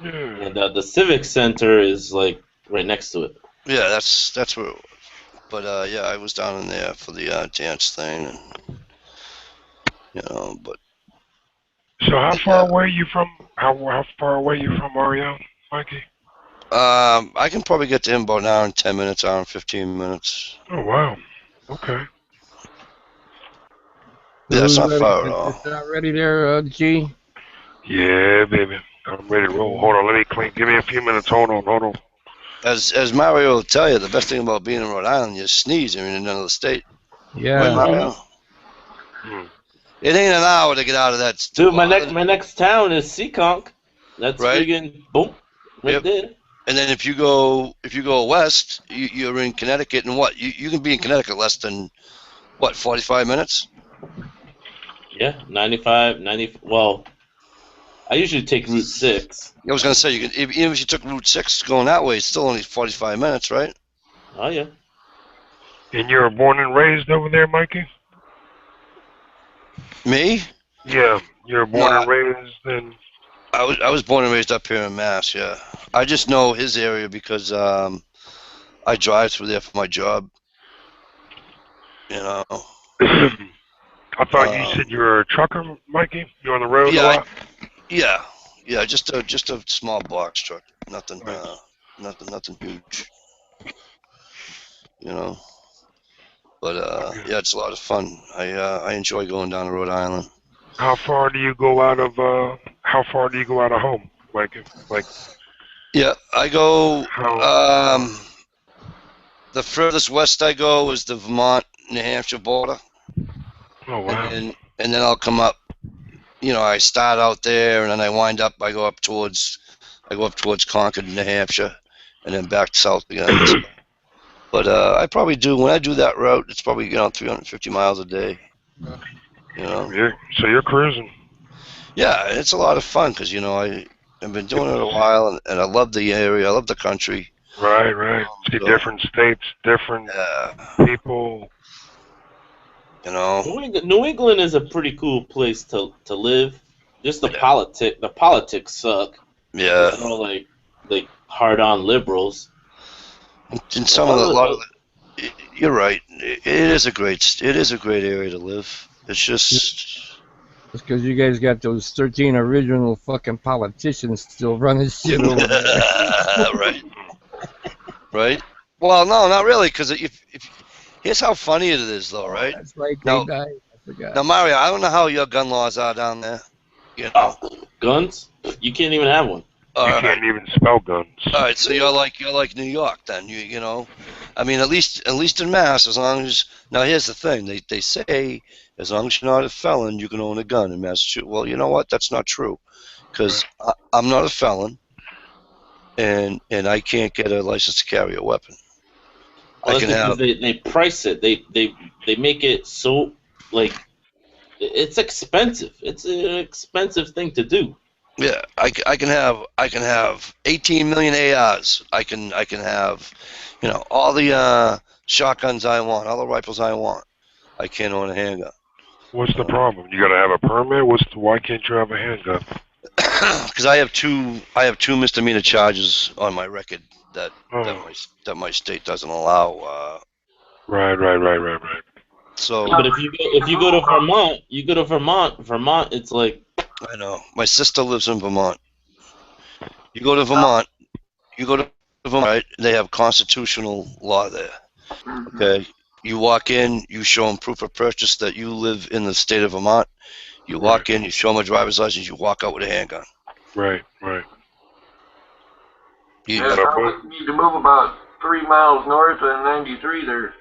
Yeah. And the civic center is like right next to it. Yeah, that's where. But yeah, I was down in there for the dance thing, and but. So how far away you from? How far away you from Mario, Mikey? I can probably get to him about an hour and 10 minutes, hour and 15 minutes. Oh wow. Okay. Yeah, it's not far at all. Is that ready there, G? Yeah, baby. I'm ready to roll. Hold on, let me clean. Give me a few minutes. Hold on. As Mario will tell you, the best thing about being in Rhode Island, you sneeze in another state. Yeah. Right, Mario? It ain't an hour to get out of that. Dude, my next town is Seekonk. That's right. Friggin' boom, right there. And then if you go west, you're in Connecticut, and what? You can be in Connecticut less than 45 minutes? Yeah, 95, 90. Well, I usually take Route 6. I was gonna say even if you took Route 6 going that way, it's still only 45 minutes, right? Oh yeah. And you were born and raised over there, Mikey? Me? Yeah, you were born and raised in. I was born and raised up here in Mass. Yeah, I just know his area because I drive through there for my job. I thought you said you were a trucker, Mikey. You're on the road a lot. Yeah, just a small box truck. Nothing, nothing huge. But yeah, it's a lot of fun. I enjoy going down to Rhode Island. How far do you go out of home, Mikey? Yeah, I go. The furthest west I go is the Vermont-New Hampshire border. Oh wow! And then I'll come up. I start out there, and then I go up towards Concord, New Hampshire, and then back south again. But I probably do when I do that route. It's probably 350 miles a day. So you're cruising. Yeah, it's a lot of fun because I've been doing it a while, and I love the area. I love the country. Right. See different states, different people. New England is a pretty cool place to live. Just the politics suck. Yeah. It's all like hard on liberals. And you're right. It is a great area to live. It's just. It's because you guys got those 13 original fucking politicians still running shit over there. Right. Right. Well, no, not really, because if here's how funny it is, though, right? That's right, they Now, died. I forgot. now, Mario, I don't know how your gun laws are down there. You know. Guns? You can't even have one. All You right. can't even spell guns. All right. So you're like New York, then. You know. I mean, at least in Mass, as long as now here's the thing. They say as long as you're not a felon, you can own a gun in Massachusetts. Well, you know what? That's not true, because I'm not a felon, and I can't get a license to carry a weapon. Well, I that's can because have. they price it. They make it so like it's expensive. It's an expensive thing to do. Yeah, I can have 18 million ARs. I can have, all the shotguns I want, all the rifles I want. I can't own a handgun. What's the problem? You gotta have a permit. Why can't you have a handgun? Because I have two misdemeanor charges on my record that that my state doesn't allow. Right. So Yeah, but if you go to Vermont, you go to Vermont. Vermont, it's like I know my sister lives in Vermont. You go to Vermont, right? They have constitutional law there. Okay, you walk in, you show them proof of purchase that you live in the state of Vermont. You walk in, you show them a driver's license, you walk out with a handgun. Right. You Yeah, probably need to move about 3 miles north of 93 there.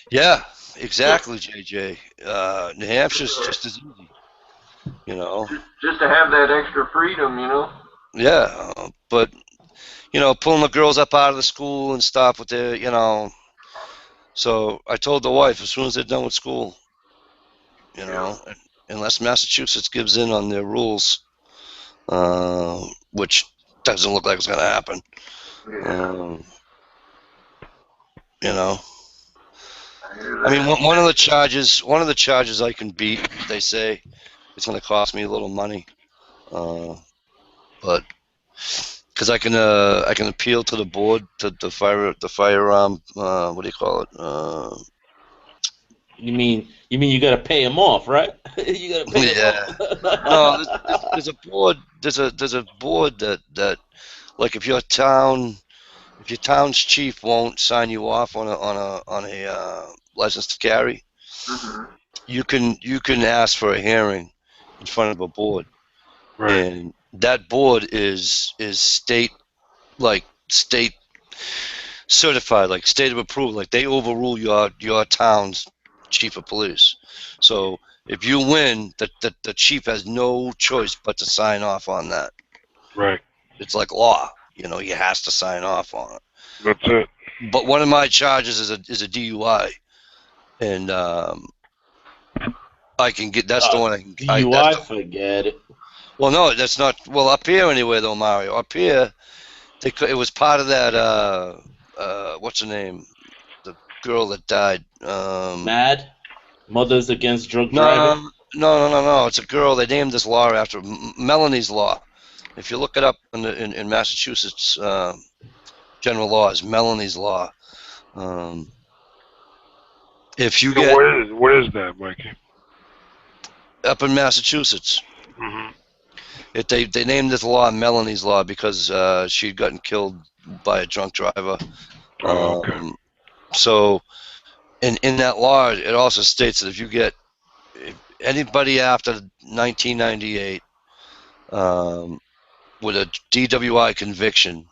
Yeah, exactly, JJ. New Hampshire's just as easy, you know. Just to have that extra freedom, you know. Yeah, but pulling the girls up out of the school and stuff with their, So I told the wife as soon as they're done with school, unless Massachusetts gives in on their rules, which doesn't look like it's going to happen. I mean, one of the charges I can beat. They say it's going to cost me a little money, but because I can appeal to the board to the firearm. What do you call it? you mean you got to pay them off, right? You got to pay them off. No, there's a board. There's a board that like if your town's chief won't sign you off on a license to carry, you can ask for a hearing in front of a board, and that board is state certified, like state of approval, like they overrule your town's chief of police. So if you win, the chief has no choice but to sign off on that. Right. It's like law, he has to sign off on it. That's it. But one of my charges is a DUI, and I can get that's the one I can. DUI, forget it. Well, no, that's not. Well, up here anyway, though, Mario. Up here, it was part of that. What's her name? The girl that died. Mad Mothers Against Drug Driving. No. It's a girl. They named this law after Melanie's Law. If you look it up in Massachusetts general laws, Melanie's Law. If you get what is that, Mikey? Up in Massachusetts, they named this law Melanie's Law because she'd gotten killed by a drunk driver. Okay. So, in that law, it also states that if anybody after 1998 with a DWI conviction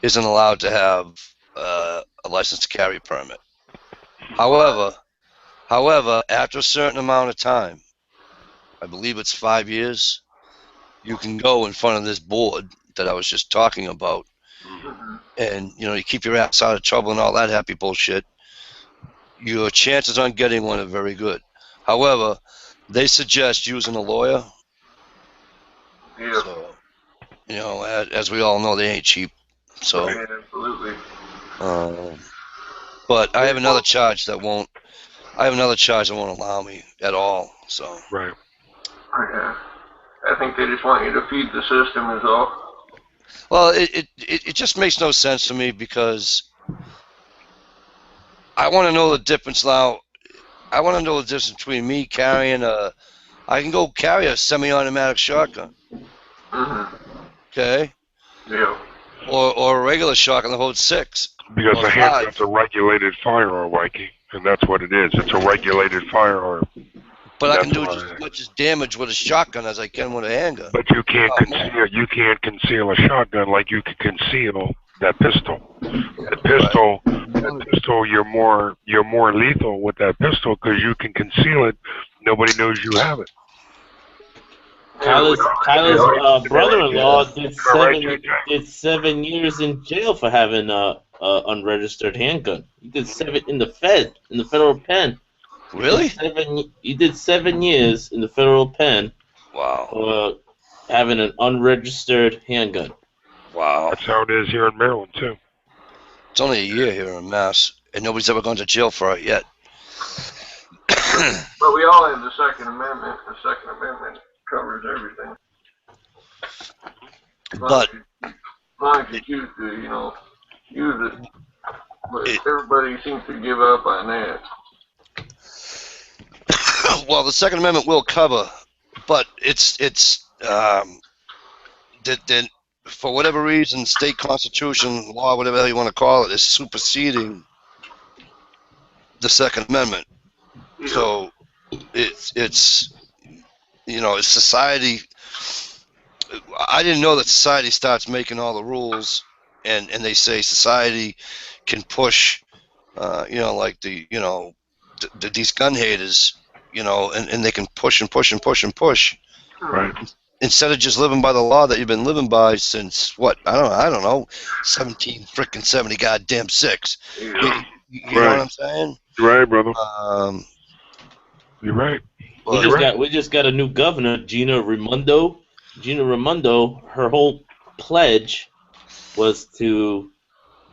isn't allowed to have a license to carry permit. However, after a certain amount of time, I believe it's 5 years, you can go in front of this board that I was just talking about, and you keep your ass out of trouble and all that happy bullshit. Your chances on getting one are very good. However, they suggest using a lawyer. Yeah. So, as we all know, they ain't cheap. So, yeah, absolutely. But I have another charge that won't allow me at all. So. Right. Yeah. I think they just want you to feed the system is all. Well, it just makes no sense to me because I want to know the difference now. I want to know the difference between me carrying I can go carry a semi-automatic shotgun. Okay? Yeah. Or a regular shotgun that holds 6 Because or a 5. handgun's a regulated firearm, Mikey, and that's what it is. It's a regulated firearm. But I can That's do just why. as much as damage with a shotgun as I can with a handgun. But you can't conceal. You can't conceal a shotgun like you can conceal that pistol. That pistol, you're more lethal with that pistol because you can conceal it. Nobody knows you have it. Kyler's brother-in-law Am I right, JJ? did 7 years in jail for having a unregistered handgun. He did 7 in the federal pen. Really? He did 7 years in the federal pen. Wow. For having an unregistered handgun. Wow. That's how it is here in Maryland too. It's only a year here in Mass, and nobody's ever gone to jail for it yet. But we all have the Second Amendment. The Second Amendment covers everything. But as long as you choose to, use it. But everybody seems to give up on that. well, the Second Amendment will cover, but it's that for whatever reason, state constitution, law, whatever the hell you want to call it, is superseding the Second Amendment. Yeah. So it's society. I didn't know that society starts making all the rules, and they say society can push, like these gun haters, and they can push and push and push and push. Right. Instead of just living by the law that you've been living by since what? I don't know, 17 goddamn 6. Yeah. You know what I'm saying? Right, brother. You're right. We just got a new governor, Gina Raimondo. Gina Raimondo, her whole pledge was to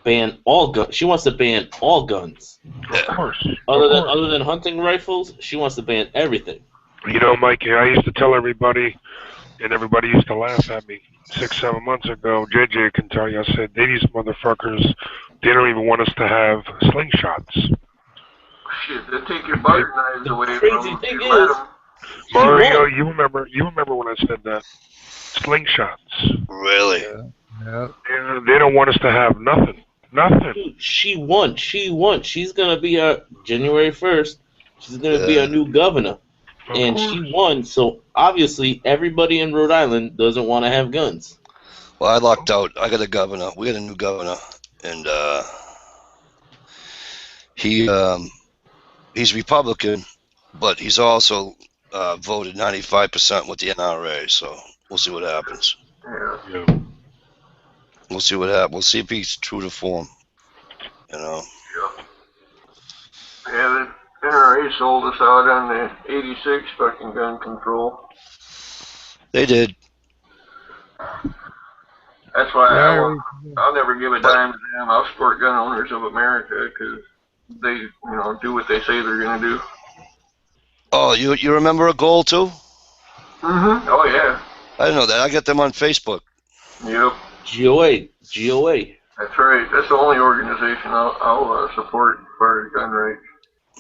ban all guns. She wants to ban all guns. Of course. Other than hunting rifles, she wants to ban everything. You know, Mikey, I used to tell everybody, and everybody used to laugh at me 6-7 months ago. JJ can tell you. I said, these motherfuckers, they don't even want us to have slingshots. Shit, they take your butter knives away from Crazy them. thing You let is, 'em. Mario, you remember when I said that? Slingshots. Really? Yeah. They don't want us to have nothing. Nothing. Dude, she won. She's gonna be our January 1st. She's gonna be our new governor, and she won. So obviously, everybody in Rhode Island doesn't want to have guns. Well, I lucked out. I got a governor. We got a new governor, and he's Republican, but he's also voted 95% with the NRA. So we'll see what happens. Yeah. We'll see what happens. We'll see if he's true to form. Yeah. Yeah, the NRA sold us out on the 86 fucking gun control. They did. That's why I'll never give a dime to them. I'll support Gun Owners of America because they, do what they say they're going to do. Oh, you remember a goal too? Mm-hmm. Oh, yeah. I didn't know that. I got them on Facebook. Yep. GOA. That's right. That's the only organization I'll support for gun rights.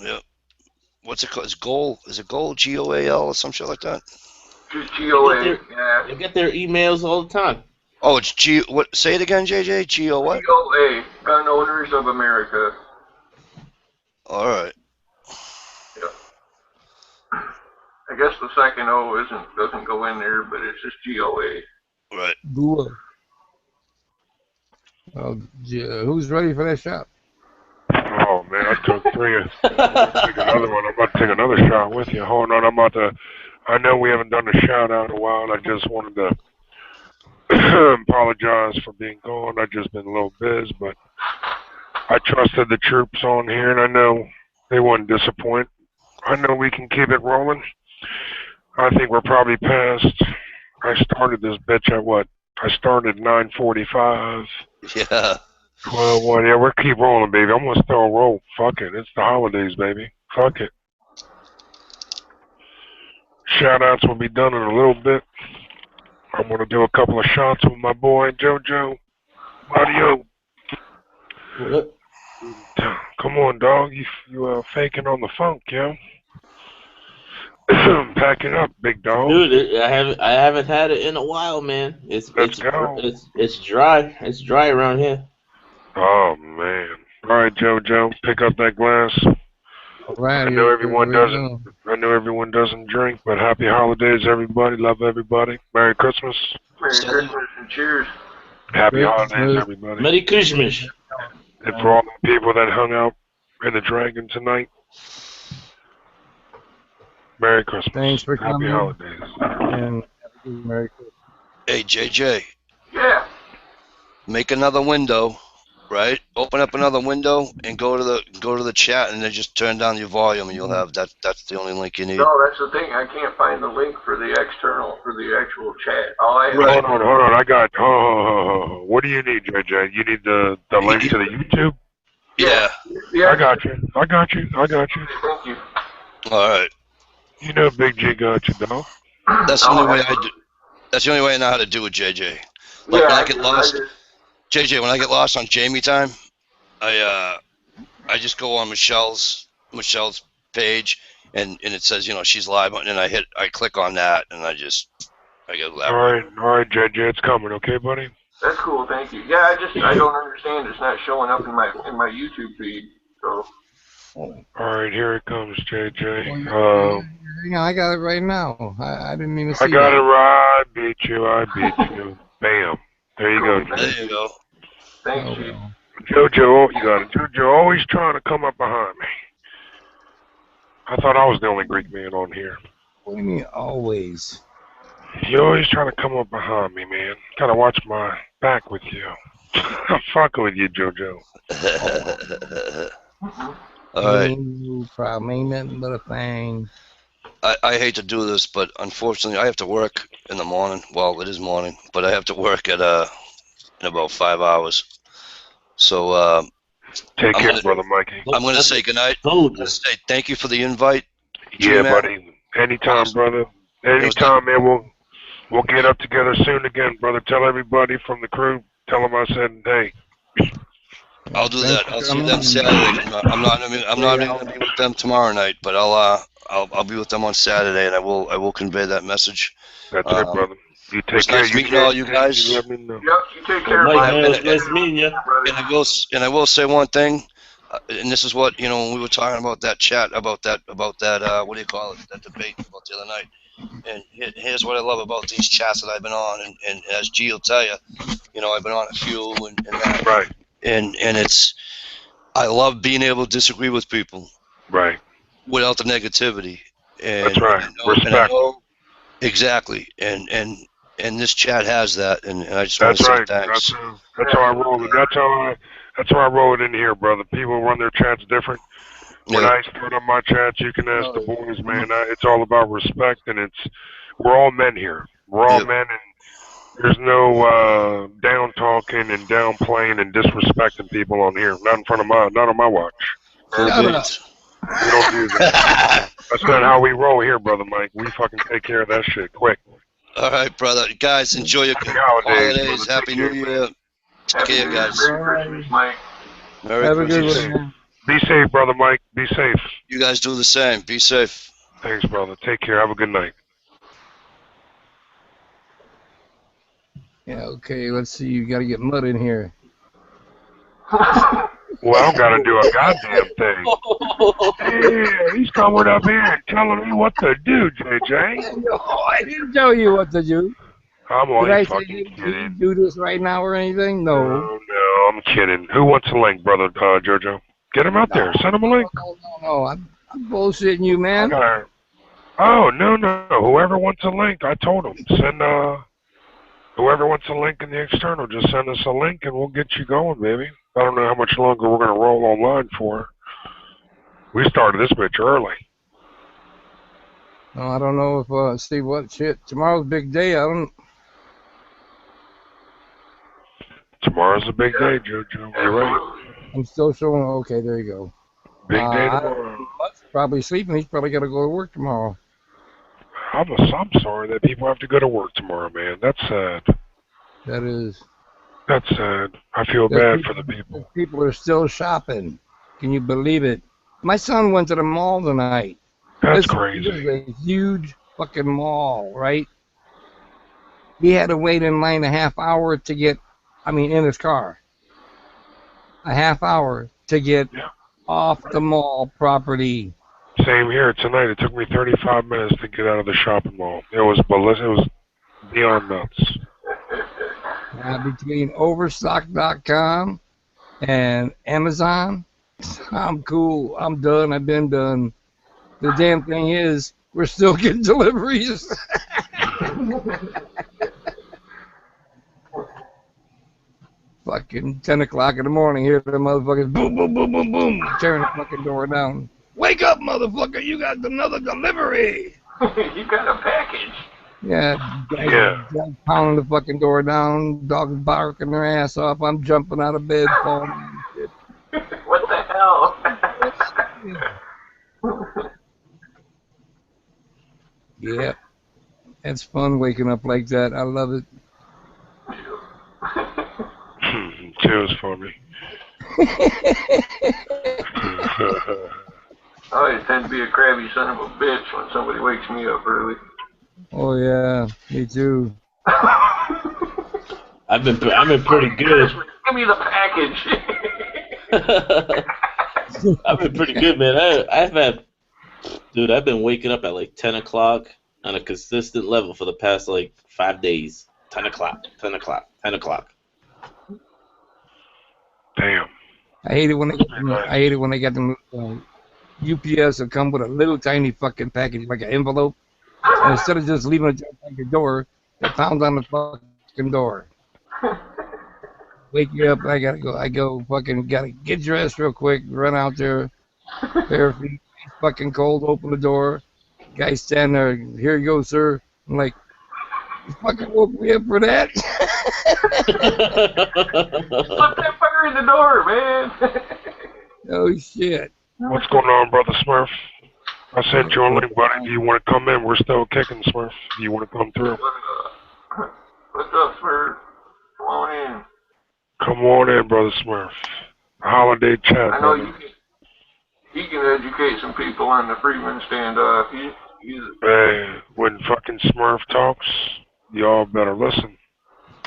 Yep. What's it called? Is it Goal? GOAL or some shit like that? Just GOA. Yeah. They get their emails all the time. Oh, it's G. What? Say it again, JJ. GO what? GOA. Gun Owners of America. All right. Yeah. I guess the second O doesn't go in there, but it's just GOA. Right. Gua. Well, who's ready for that shot? Oh man, I took 3. Take another one. I'm about to take another shot with you. Hold on, I know we haven't done a shout out in a while, and I just wanted to apologize for being gone. I've just been a little busy, but I trusted the troops on here, and I know they wouldn't disappoint. I know we can keep it rolling. I think we're probably past. I started this bitch at what? I started 9:45. Yeah. 12:01. Yeah, we'll keep rolling, baby. I'm gonna still roll. Fuck it. It's the holidays, baby. Fuck it. Shout outs will be done in a little bit. I'm gonna do a couple of shots with my boy JoJo. Mario. What? Come on, dog. You faking on the funk, yo. Pack it up, big dog. Dude, I haven't had it in a while, man. It's Let's it's go. it's dry. It's dry around here. Oh man. All right, JoJo, pick up that glass. All right, I know here everyone we doesn't. go. I know everyone doesn't drink, but happy holidays, everybody. Love everybody. Merry Christmas. Merry Salute. Christmas and cheers. Happy holidays, Christmas. everybody. Merry Christmas. And for all the people that hung out in the Dragon tonight, Merry Christmas. Thanks for Happy coming. holidays. And have a good Merry Christmas. Hey, JJ, Yeah. make another window, right? Open up another window and go to the chat, and then just turn down your volume, and you'll have that. That's the only link you need. No, that's the thing. I can't find the link for the actual chat. All I have Right. Hold on. I got. Oh. What do you need, JJ? You need the link to the YouTube? Yeah. Yeah. I got you. Thank you. All right. You know Big G got you, dog. That's the only way I do. That's the only way I know how to do it, JJ. Like Yeah, when I get lost, I just, JJ. When I get lost on Jamie time, I just go on Michelle's page, and it says she's live, and then I click on that, and I go that way. All right, JJ, it's coming, okay, buddy? that's cool. Thank you. Yeah, I don't understand. It's not showing up in my YouTube feed. So All right, here it comes, JJ. Hang on, I got it right now. I didn't even see I got that. it right. I beat you. Bam. There you go, There JJ. you go. thanks, Oh, Chief. well. JoJo, you got it. JoJo always trying to come up behind me. I thought I was the only Greek man on here. What do you mean always? You always trying to come up behind me, man. Gotta watch my back with you. I'm fucking with you, JoJo. All right. Ain't no problem. Ain't nothing but a thing. I hate to do this, but unfortunately, I have to work in the morning. Well, it is morning, but I have to work in about 5 hours. So Take I'm care, gonna- brother Mikey. I'm going to say goodnight. I'm Told going you. to say thank you for the invite. Yeah, G-Man. buddy. Anytime, Awesome. brother. Anytime, man. We'll get up together soon again, brother. Tell everybody from the crew. Tell them I said, hey. I'll do Thanks that. for I'll see them coming. Saturday. I'm not even going to be with them tomorrow night, but I'll be with them on Saturday, and I will convey that message. That's right, brother. You It was take care. nice meeting all you guys. You let me know. Yep, you take care, Mike, Mike. man, it was nice meeting you. And I will say one thing, and this is what when we were talking about that chat about that what do you call it, that debate about the other night. And here's what I love about these chats that I've been on, and as G will tell you, I've been on a few, and that, Right. and I love being able to disagree with people, right, without the negativity. And that's right. Respect. And I know, exactly, and this chat has that, and I just want That's to say right. thanks. That's how I roll it. That's how I roll it in here, brother. People run their chats different. When Yeah. I start on my chats, you can ask the boys, man. It's all about respect, and we're all men here. We're all men, and there's no down talking and downplaying and disrespecting people on here. Not on my watch. Cool Shut beans. We don't do that. That's not how we roll here, brother Mike. We fucking take care of that shit quick. All right, brother. Guys, enjoy your Happy holidays, brother. Happy New Year. Take care, guys. Merry Christmas, Mike. Merry Have a good Christmas. one. Be safe, brother Mike. Be safe. You guys do the same. Be safe. Thanks, brother. Take care. Have a good night. Yeah, okay, let's see. You got to get mud in here. Well, I don't got to do a goddamn thing. Yeah, he's coming up here and telling me what to do, JJ. No, I didn't tell you what to do. I'm Did I only say fucking you kidding. do this right now or anything? No. No, I'm kidding. Who wants a link, brother Jojo? Get him out there. Send him a link. No. I'm bullshitting you, man. Okay. Oh, no. Whoever wants a link, I told him. Send, whoever wants a link in the external, just send us a link and we'll get you going, baby. I don't know how much longer we're going to roll online for. We started this bitch early. No, I don't know if, see what shit. Tomorrow's a big day. I don't. Tomorrow's a big day, Jojo. You're right. I'm still showing. Okay, there you go. Big day tomorrow. Mutt's probably sleeping. He's probably got to go to work tomorrow. I'm sorry that people have to go to work tomorrow, man. That's sad. That is. That's sad. I feel bad for the people. People are still shopping. Can you believe it? My son went to the mall tonight. That's This crazy. is a huge fucking mall, right? He had to wait in line a half hour to get, in his car, a half hour to get Yeah. off the mall property. Same here tonight. It took me 35 minutes to get out of the shopping mall. It was ballistic. It was beyond nuts. Between Overstock.com and Amazon, I'm cool. I'm done. I've been done. The damn thing is, we're still getting deliveries. Fucking 10 o'clock in the morning, here the motherfuckers, boom, boom, boom, boom, boom, tearing the fucking door down. Wake up, motherfucker, you got another delivery. You got a package. Yeah, guys pounding the fucking door down, dogs barking their ass off. I'm jumping out of bed, falling and shit. What the hell? Yeah, it's fun waking up like that. I love it. Cheers for me. I always tend to be a crabby son of a bitch when somebody wakes me up early. Oh yeah, me too. I've been pretty good. Give me the package. I've been pretty good, man. I've been waking up at like 10 o'clock on a consistent level for the past like 5 days. 10 o'clock, 10 o'clock, 10 o'clock. Damn. I hate it when they get them. UPS will come with a little tiny fucking package, like an envelope, and instead of just leaving it at your door, they pound on the fucking door. Wake you up, I gotta go. Gotta get dressed real quick, run out there, bare feet, fucking cold, open the door. Guy standing there, here you go, sir. I'm like, you fucking woke me up for that? Slip that fucker in the door, man. Oh, shit. What's going on, Brother Smurf? I sent you a link, buddy. Do you want to come in? We're still kicking, Smurf. Do you want to come through? What's up, Smurf? Come on in. Come on in, Brother Smurf. Holiday chat, I know brother. he can educate some people on the Freeman standoff. Man, when fucking Smurf talks, y'all better listen.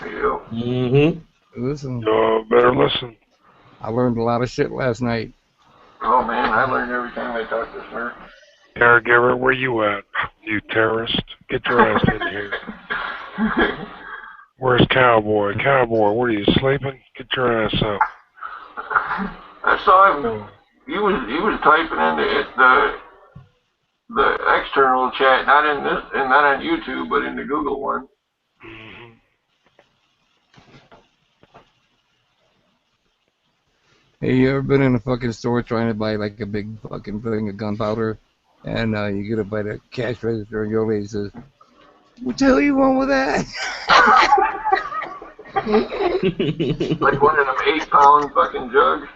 Yeah. Mm-hmm. Listen. Y'all better listen. I learned a lot of shit last night. Oh, man, I learn every time I talk to Smurf. Caregiver, where you at? You terrorist. Get your ass in here. Where's Cowboy? Cowboy, what are you, sleeping? Get your ass up. I saw him. He was typing in the external chat, not in this, and not on YouTube, but in the Google one. Mm-hmm. Hey, you ever been in a fucking store trying to buy like a big fucking thing of gunpowder, and you get it by the cash register, and your lady says, "What the hell you want with that?" Like one of them 8-pound fucking jugs.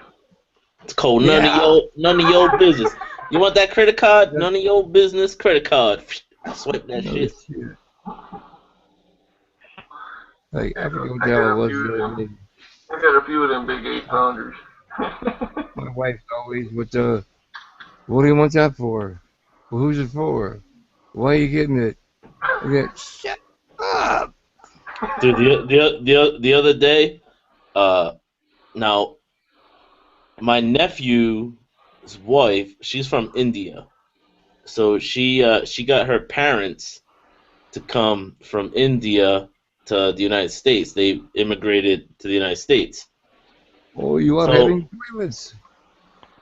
It's called none of your business. You want that credit card? None of your business. Credit card. Swipe that shit. Like, I forget what the hell it was. I got a few of them big 8-pounders. My wife's always with the, "What do you want that for? Well, who's it for? Why are you getting it?" I get, "Shut up." Dude, the other day, now my nephew's wife, she's from India, so she got her parents to come from India to the United States. They immigrated to the United States. Oh, you are having toilets.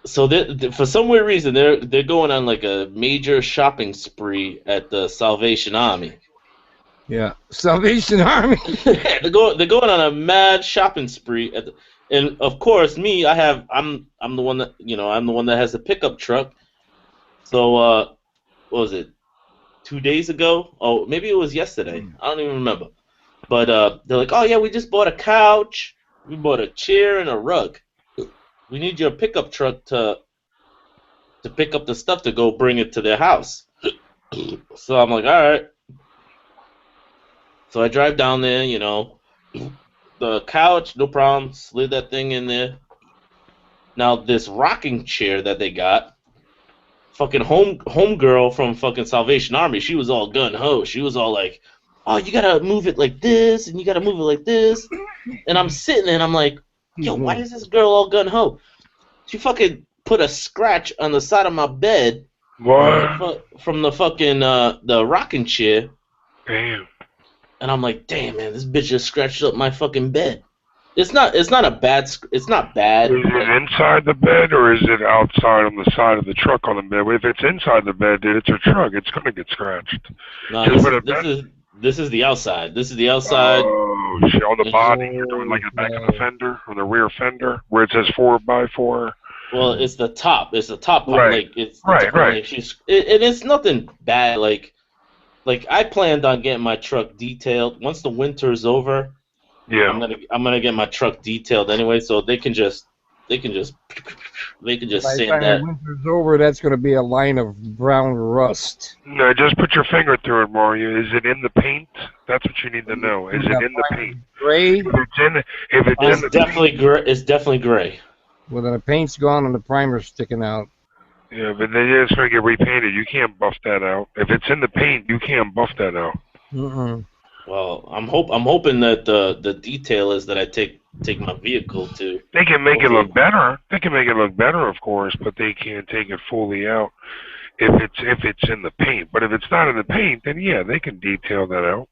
So for some weird reason, they're going on like a major shopping spree at the Salvation Army. Yeah, Salvation Army. they're going on a mad shopping spree and of course me, I'm the one that I'm the one that has the pickup truck. So what was it? 2 days ago? Oh, maybe it was yesterday. I don't even remember. But they're like, "Oh yeah, we just bought a couch, we bought a chair and a rug. We need your pickup truck to pick up the stuff to go bring it to their house." So I'm like, all right. So I drive down there, the couch, no problem, slid that thing in there. Now this rocking chair that they got, fucking homegirl from fucking Salvation Army. She was all gun ho. She was all like, "Oh, you gotta move it like this, and you gotta move it like this." And I'm sitting there, and I'm like, "Yo, Excuse why me. is this girl all gun ho?" She fucking put a scratch on the side of my bed What? from the fucking the rocking chair, Damn. and I'm like, "Damn, man, this bitch just scratched up my fucking bed." It's not a bad. It's not Is bad. it Like, inside the bed or is it outside on the side of the truck on the bed? If it's inside the bed, dude, it's a truck. It's gonna get scratched. no, Just put a this is the outside. This is the outside. oh shit on the And body. You're talking like the back of the Okay. fender or the rear fender where it says 4x4. well, it's the top. It's the top part. Right. Like it's Right. Right. like and it's nothing bad. Like I planned on getting my truck detailed. Once the winter's over, Yeah. I'm gonna get my truck detailed anyway, so they can just By the sand time the that. winter's over, that's going to be a line of brown rust. No, just put your finger through it, Mario. Is it in the paint? That's what you need to know. Is it in the paint? Gray? If it's in It's the definitely gray. It's definitely gray. Well, then the paint's gone and the primer's sticking out. yeah, but then it's gonna get repainted. You can't buff that out. If it's in the paint, you can't buff that out. Mm-mm. Well, I'm hoping that the detail is that I take my vehicle to. They can make it Hopefully, look better. They can make it look better, of course, but they can't take it fully out if it's in the paint. But if it's not in the paint, then yeah, they can detail that out.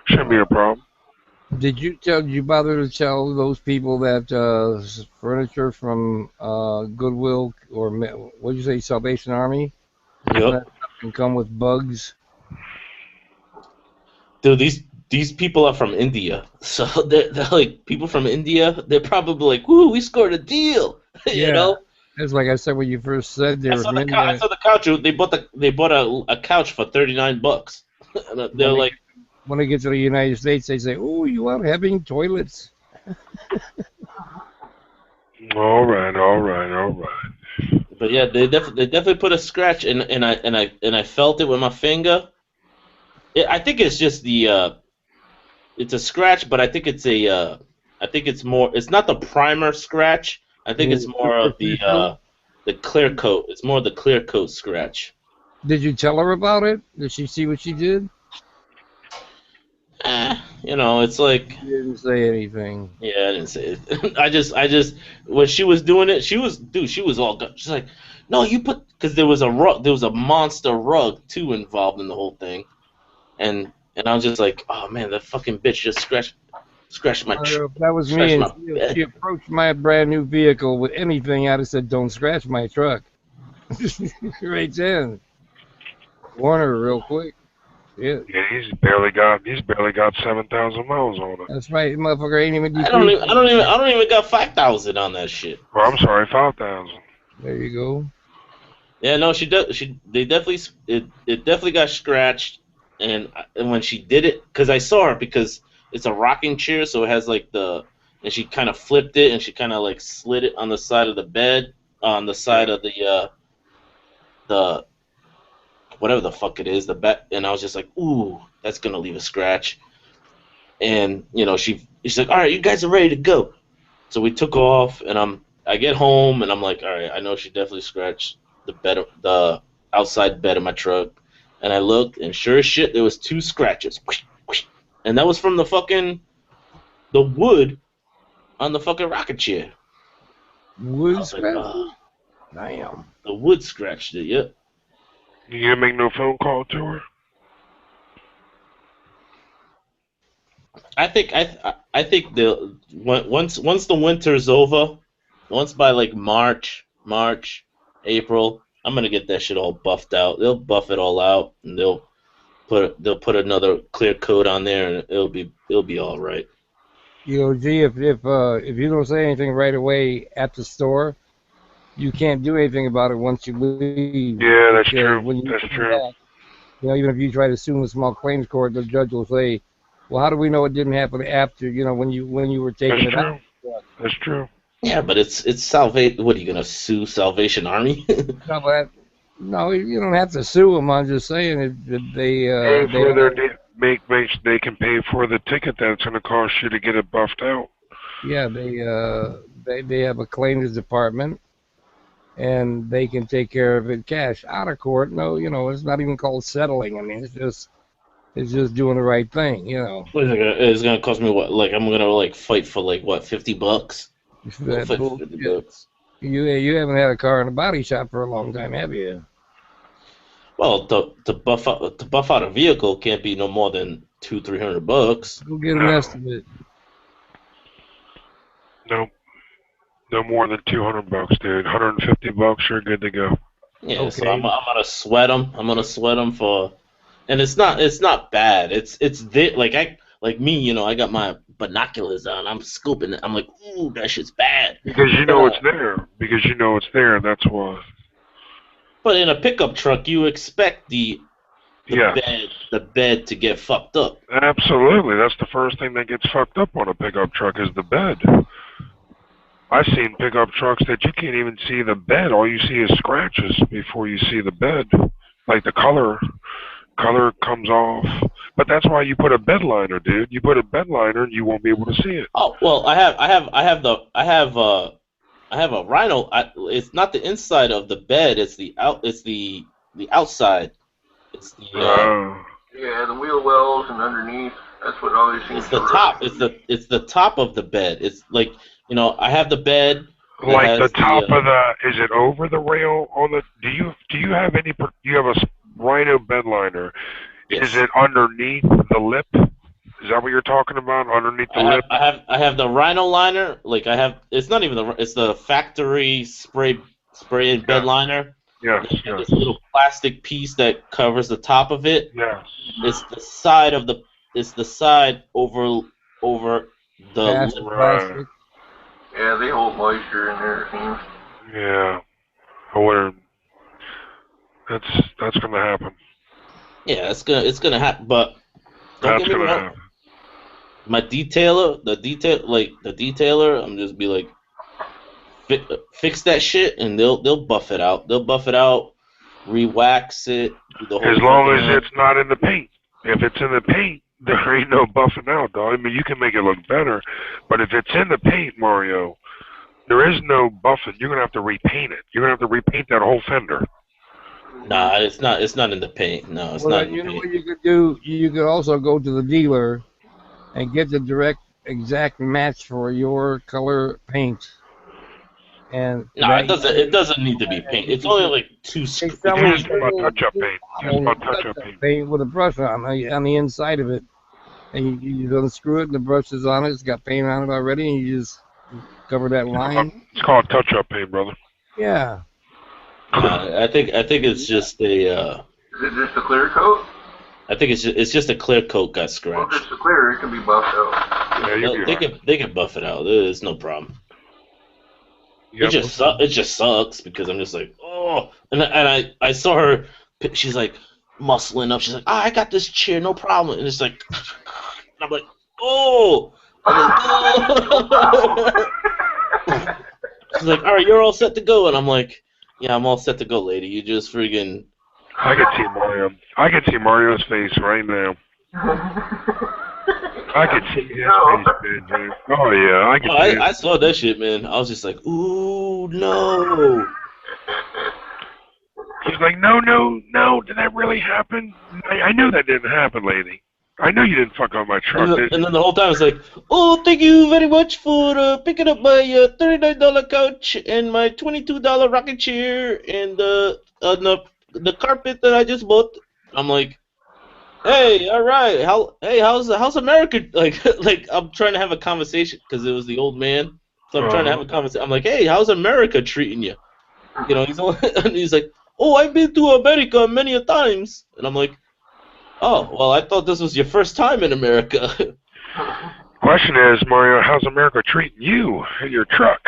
Shouldn't be a problem. Did you bother to tell those people that furniture from Goodwill or what did you say, Salvation Army, yep. that stuff can come with bugs? Dude, these people are from India, so they're like people from India. They're probably like, "Woo, we scored a deal," you Yeah, know. it's like I said when you first said they I were saw from the I India. saw the couch. They bought a couch for $39. And they're When they, like, when they get to the United States, they say, "Oh, you are having toilets." All right, all right, all right. but yeah, they definitely put a scratch, and I felt it with my finger. I think it's just it's a scratch, but I think it's I think it's more. It's not the primer scratch. I think Is it's it more of superficial? the clear coat. It's more the clear coat scratch. Did you tell her about it? Did she see what she did? It's like, She didn't say anything. yeah, I didn't say it. I just when she was doing it, she was all good. She's like, no, you put because there was a monster rug too involved in the whole thing, and I was just like, oh man, that fucking bitch just scratched my If that was me scratched and my she bed. approached my brand new vehicle with anything, I'd have said, "Don't scratch my truck." Right then. Warn her real quick. Yeah. Yeah, he's barely got 7,000 miles on it. That's right. Motherfucker ain't even depreciated. I don't even got 5,000 on that shit. Well, I'm sorry, 5,000. There you go. Yeah, no, they definitely it definitely got scratched, and when she did it, because I saw her because it's a rocking chair, so it has like and she kind of flipped it and she kind of like slid it on the side of the bed, on the side of the whatever the fuck it is, the back, and I was just like, ooh, that's gonna leave a scratch, and she's like, all right, you guys are ready to go, so we took off, and I get home and I'm like, all right, I know she definitely scratched the outside bed of my truck, and I looked, and sure as shit, there was two scratches, and that was from the wood on the fucking rocket chair. I Wood was like, scratch? Damn. the wood scratched it. Yep. You gonna make no phone call to her? I think once the winter's over, once by like April, I'm gonna get that shit all buffed out. They'll buff it all out, and they'll put another clear coat on there, and it'll be all right. G, if you don't say anything right away at the store, you can't do anything about it once you leave. Yeah, that's Because true. when you That's come true. back, even if you try to sue in a small claims court, the judge will say, "Well, how do we know it didn't happen after? When you were taking That's it out?" true. That's true. Yeah, but it's Salvation. What are you gonna sue Salvation Army? No, no, you don't have to sue them. I'm just saying Pay they for their are. they can pay for the ticket that it's gonna cost you to get it buffed out. Yeah, they have a claims department, and they can take care of it cash out of court. No, it's not even called settling. I mean, it's just doing the right thing. It's gonna cost me what? Like I'm gonna like fight for like what, $50? I'll That fight for bullshit. $50. You haven't had a car in a body shop for a long time, have you? Well, to buff out a vehicle can't be no more than $200-300. Go get an No, estimate. no, no more than $200, dude. $150, you're good to go. Yeah, so I'm Okay. gonna sweat them. I'm gonna sweat them for, and it's not bad. Like me, I got my binoculars on. I'm scooping it. I'm like, ooh, that shit's bad. Because you But then know it's there. Because you know it's there. That's why. but in a pickup truck, you expect the Yeah, bed to get fucked up. absolutely. That's the first thing that gets fucked up on a pickup truck is the bed. I've seen pickup trucks that you can't even see the bed. All you see is scratches before you see the bed. Like the color comes off. But that's why you put a bed liner, dude. You put a bed liner and you won't be able to see it. Oh well, I have a Rhino. It's not the inside of the bed. It's the outside. It's the Yeah, the wheel wells and underneath. That's what always seems it's to the rust. top. It's the top of the bed. It's like I have the bed that Like the has top of the, is it over the rail on the? Do you have any? You have a Rhino bed liner. Is yes. it underneath the lip? Is that what you're talking about? Underneath the I have lip? I have I have the Rhino liner. Like I have, it's not even it's the factory spray bed Yes. liner. Yes. They have Yes. this little plastic piece that covers the top of it. Yes. It's the side over the Past lip. the Right. plastic. Yeah, they hold moisture in there, it seems. Yeah. I wonder. That's gonna happen. Yeah, it's gonna happen. But don't That's get me gonna wrong. happen. My detailer, I'm just be like, fix that shit, and they'll buff it out. They'll buff it out, re-wax it, do the As whole long fucking as it's not in the paint. If it's in the paint, there ain't no buffing out, dog. I mean, you can make it look better, but if it's in the paint, Mario, there is no buffing. You're gonna have to repaint it. You're gonna have to repaint that whole fender. Nah, it's not. It's not in the paint. No, it's Well, not then in the you know paint. what you could do. You could also go to the dealer and get the direct exact match for your color paint. And No, that it doesn't. It doesn't need to be paint. It's only like they He's sell them between. talking about little, touch-up little paint. He's talking bottles about of touch-up touch-up paint. paint with a brush on the inside of it, and you unscrew it, and the brush is on it. It's got paint on it already, and you just cover that line. It's called touch-up paint, brother. Yeah. I think it's just a. Is it just a clear coat? I think it's just a clear coat got Well, if scratched. it's a clear, it can be buffed out. Yeah, you'll be They alright. can buff it out. There's no problem. Yep. It just sucks because I'm just like, oh, and I saw her. She's like muscling up. She's like, I got this chair, no problem. And it's like, and I'm like, oh. I'm like, oh. She's like, all right, you're all set to go, and I'm like, yeah, I'm all set to go, lady. You just friggin'. I can see Mario. I can see Mario's face right now. I can see his face, man. Oh yeah, I can see it. I saw that shit, man. I was just like, ooh, no. He's like, no, did that really happen? I know that didn't happen, lady. I know you didn't fuck on my truck, did And you? then the whole time it's like, oh, thank you very much for picking up my $39 couch and my $22 rocking chair and the carpet that I just bought. I'm like, hey, all right, how's America? Like I'm trying to have a conversation because it was the old man, so I'm trying to have a conversation. I'm like, hey, how's America treating you? And he's like, oh, I've been to America many a times, and I'm like, oh, well, I thought this was your first time in America. Question is, Mario, how's America treating you and your truck?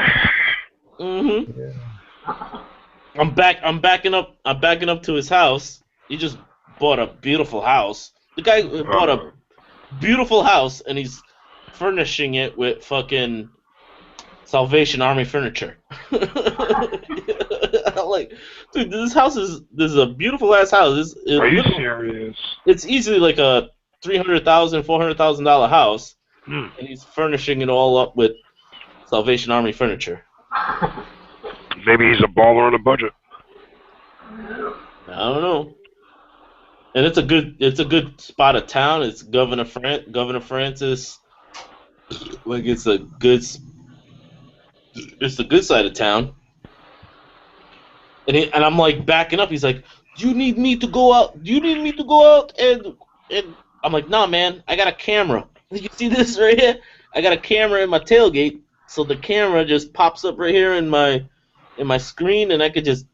I'm backing up to his house. He just bought a beautiful house. The guy bought a beautiful house and he's furnishing it with fucking Salvation Army furniture. I'm like, dude, this is a beautiful ass house. Are you serious? It's easily like a $300,000, $400,000 house, and he's furnishing it all up with Salvation Army furniture. Maybe he's a baller on a budget. I don't know. And it's a good spot of town. It's Governor Francis. Like it's a good side of town. And I'm like backing up. He's like, "Do you need me to go out? Do you need me to go out?" And I'm like, "Nah, man. I got a camera. You see this right here? I got a camera in my tailgate, so the camera just pops up right here in my screen, and I could just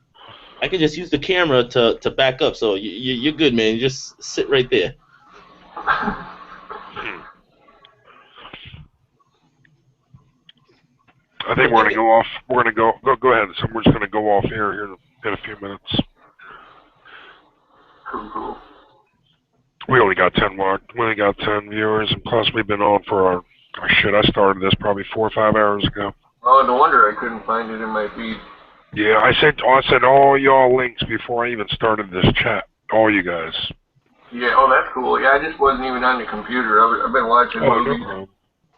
use the camera to back up. So you're good, man. You just sit right there." I think we're gonna go off. We're gonna go ahead. So we're just gonna go off here in a few minutes. Cool. We only got 10 viewers, and plus we've been on for our. Oh shit! I started this probably 4 or 5 hours ago. Oh, no wonder I couldn't find it in my feed. Yeah, I sent all y'all links before I even started this chat. All you guys. Yeah. Oh, that's cool. Yeah, I just wasn't even on the computer. I've been watching movies. No.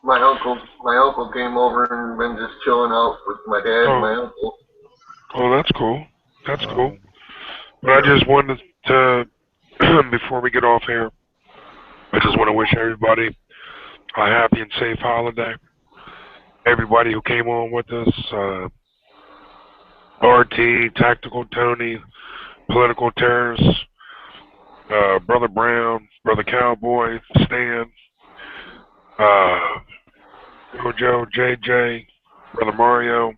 My uncle came over and been just chilling out with my dad and my uncle. Oh, that's cool. That's cool. But I just wanted to, before we get off here, I just want to wish everybody a happy and safe holiday. Everybody who came on with us, RT, Tactical Tony, Political Terrorists, Brother Brown, Brother Cowboy, Stan, Joe, JJ, Brother Mario.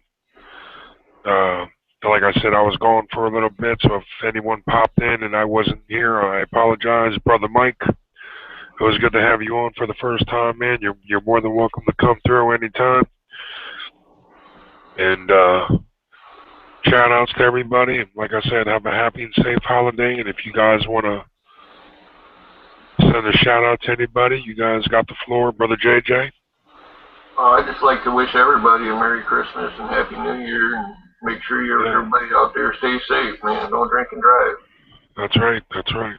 Like I said, I was gone for a little bit, so if anyone popped in and I wasn't here, I apologize. Brother Mike, it was good to have you on for the first time, man. You're more than welcome to come through anytime. And shout outs to everybody. And like I said, have a happy and safe holiday. And if you guys want to send a shout out to anybody, you guys got the floor. Brother JJ. I'd just like to wish everybody a Merry Christmas and Happy New Year, and make sure everybody out there stay safe, man. Don't drink and drive. That's right. That's right.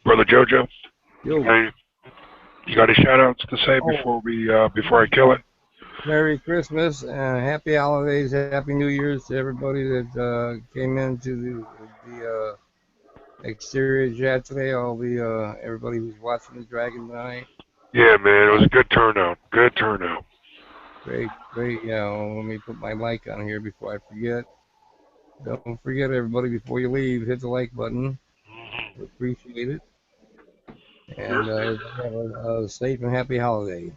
Brother JoJo. Yo. Hey, you got any shout outs to say before I kill it? Merry Christmas and Happy Holidays, Happy New Year's to everybody that came into the exterior chat today. Everybody who's watching the Dragon tonight. Yeah, man, it was a good turnout. Good turnout. Great. Yeah, let me put my like on here before I forget. Don't forget, everybody, before you leave, hit the like button. We appreciate it. And have a safe and happy holiday.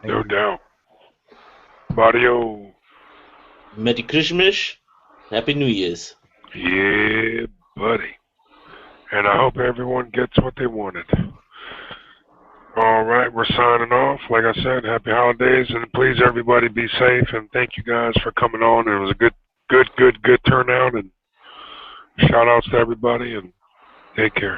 No doubt. Mario. Merry Christmas. Happy New Year's. Yeah, buddy. And I hope everyone gets what they wanted. All right, we're signing off. Like I said, happy holidays, and please everybody be safe. And thank you guys for coming on. It was a good turnout. And shout outs to everybody, and take care.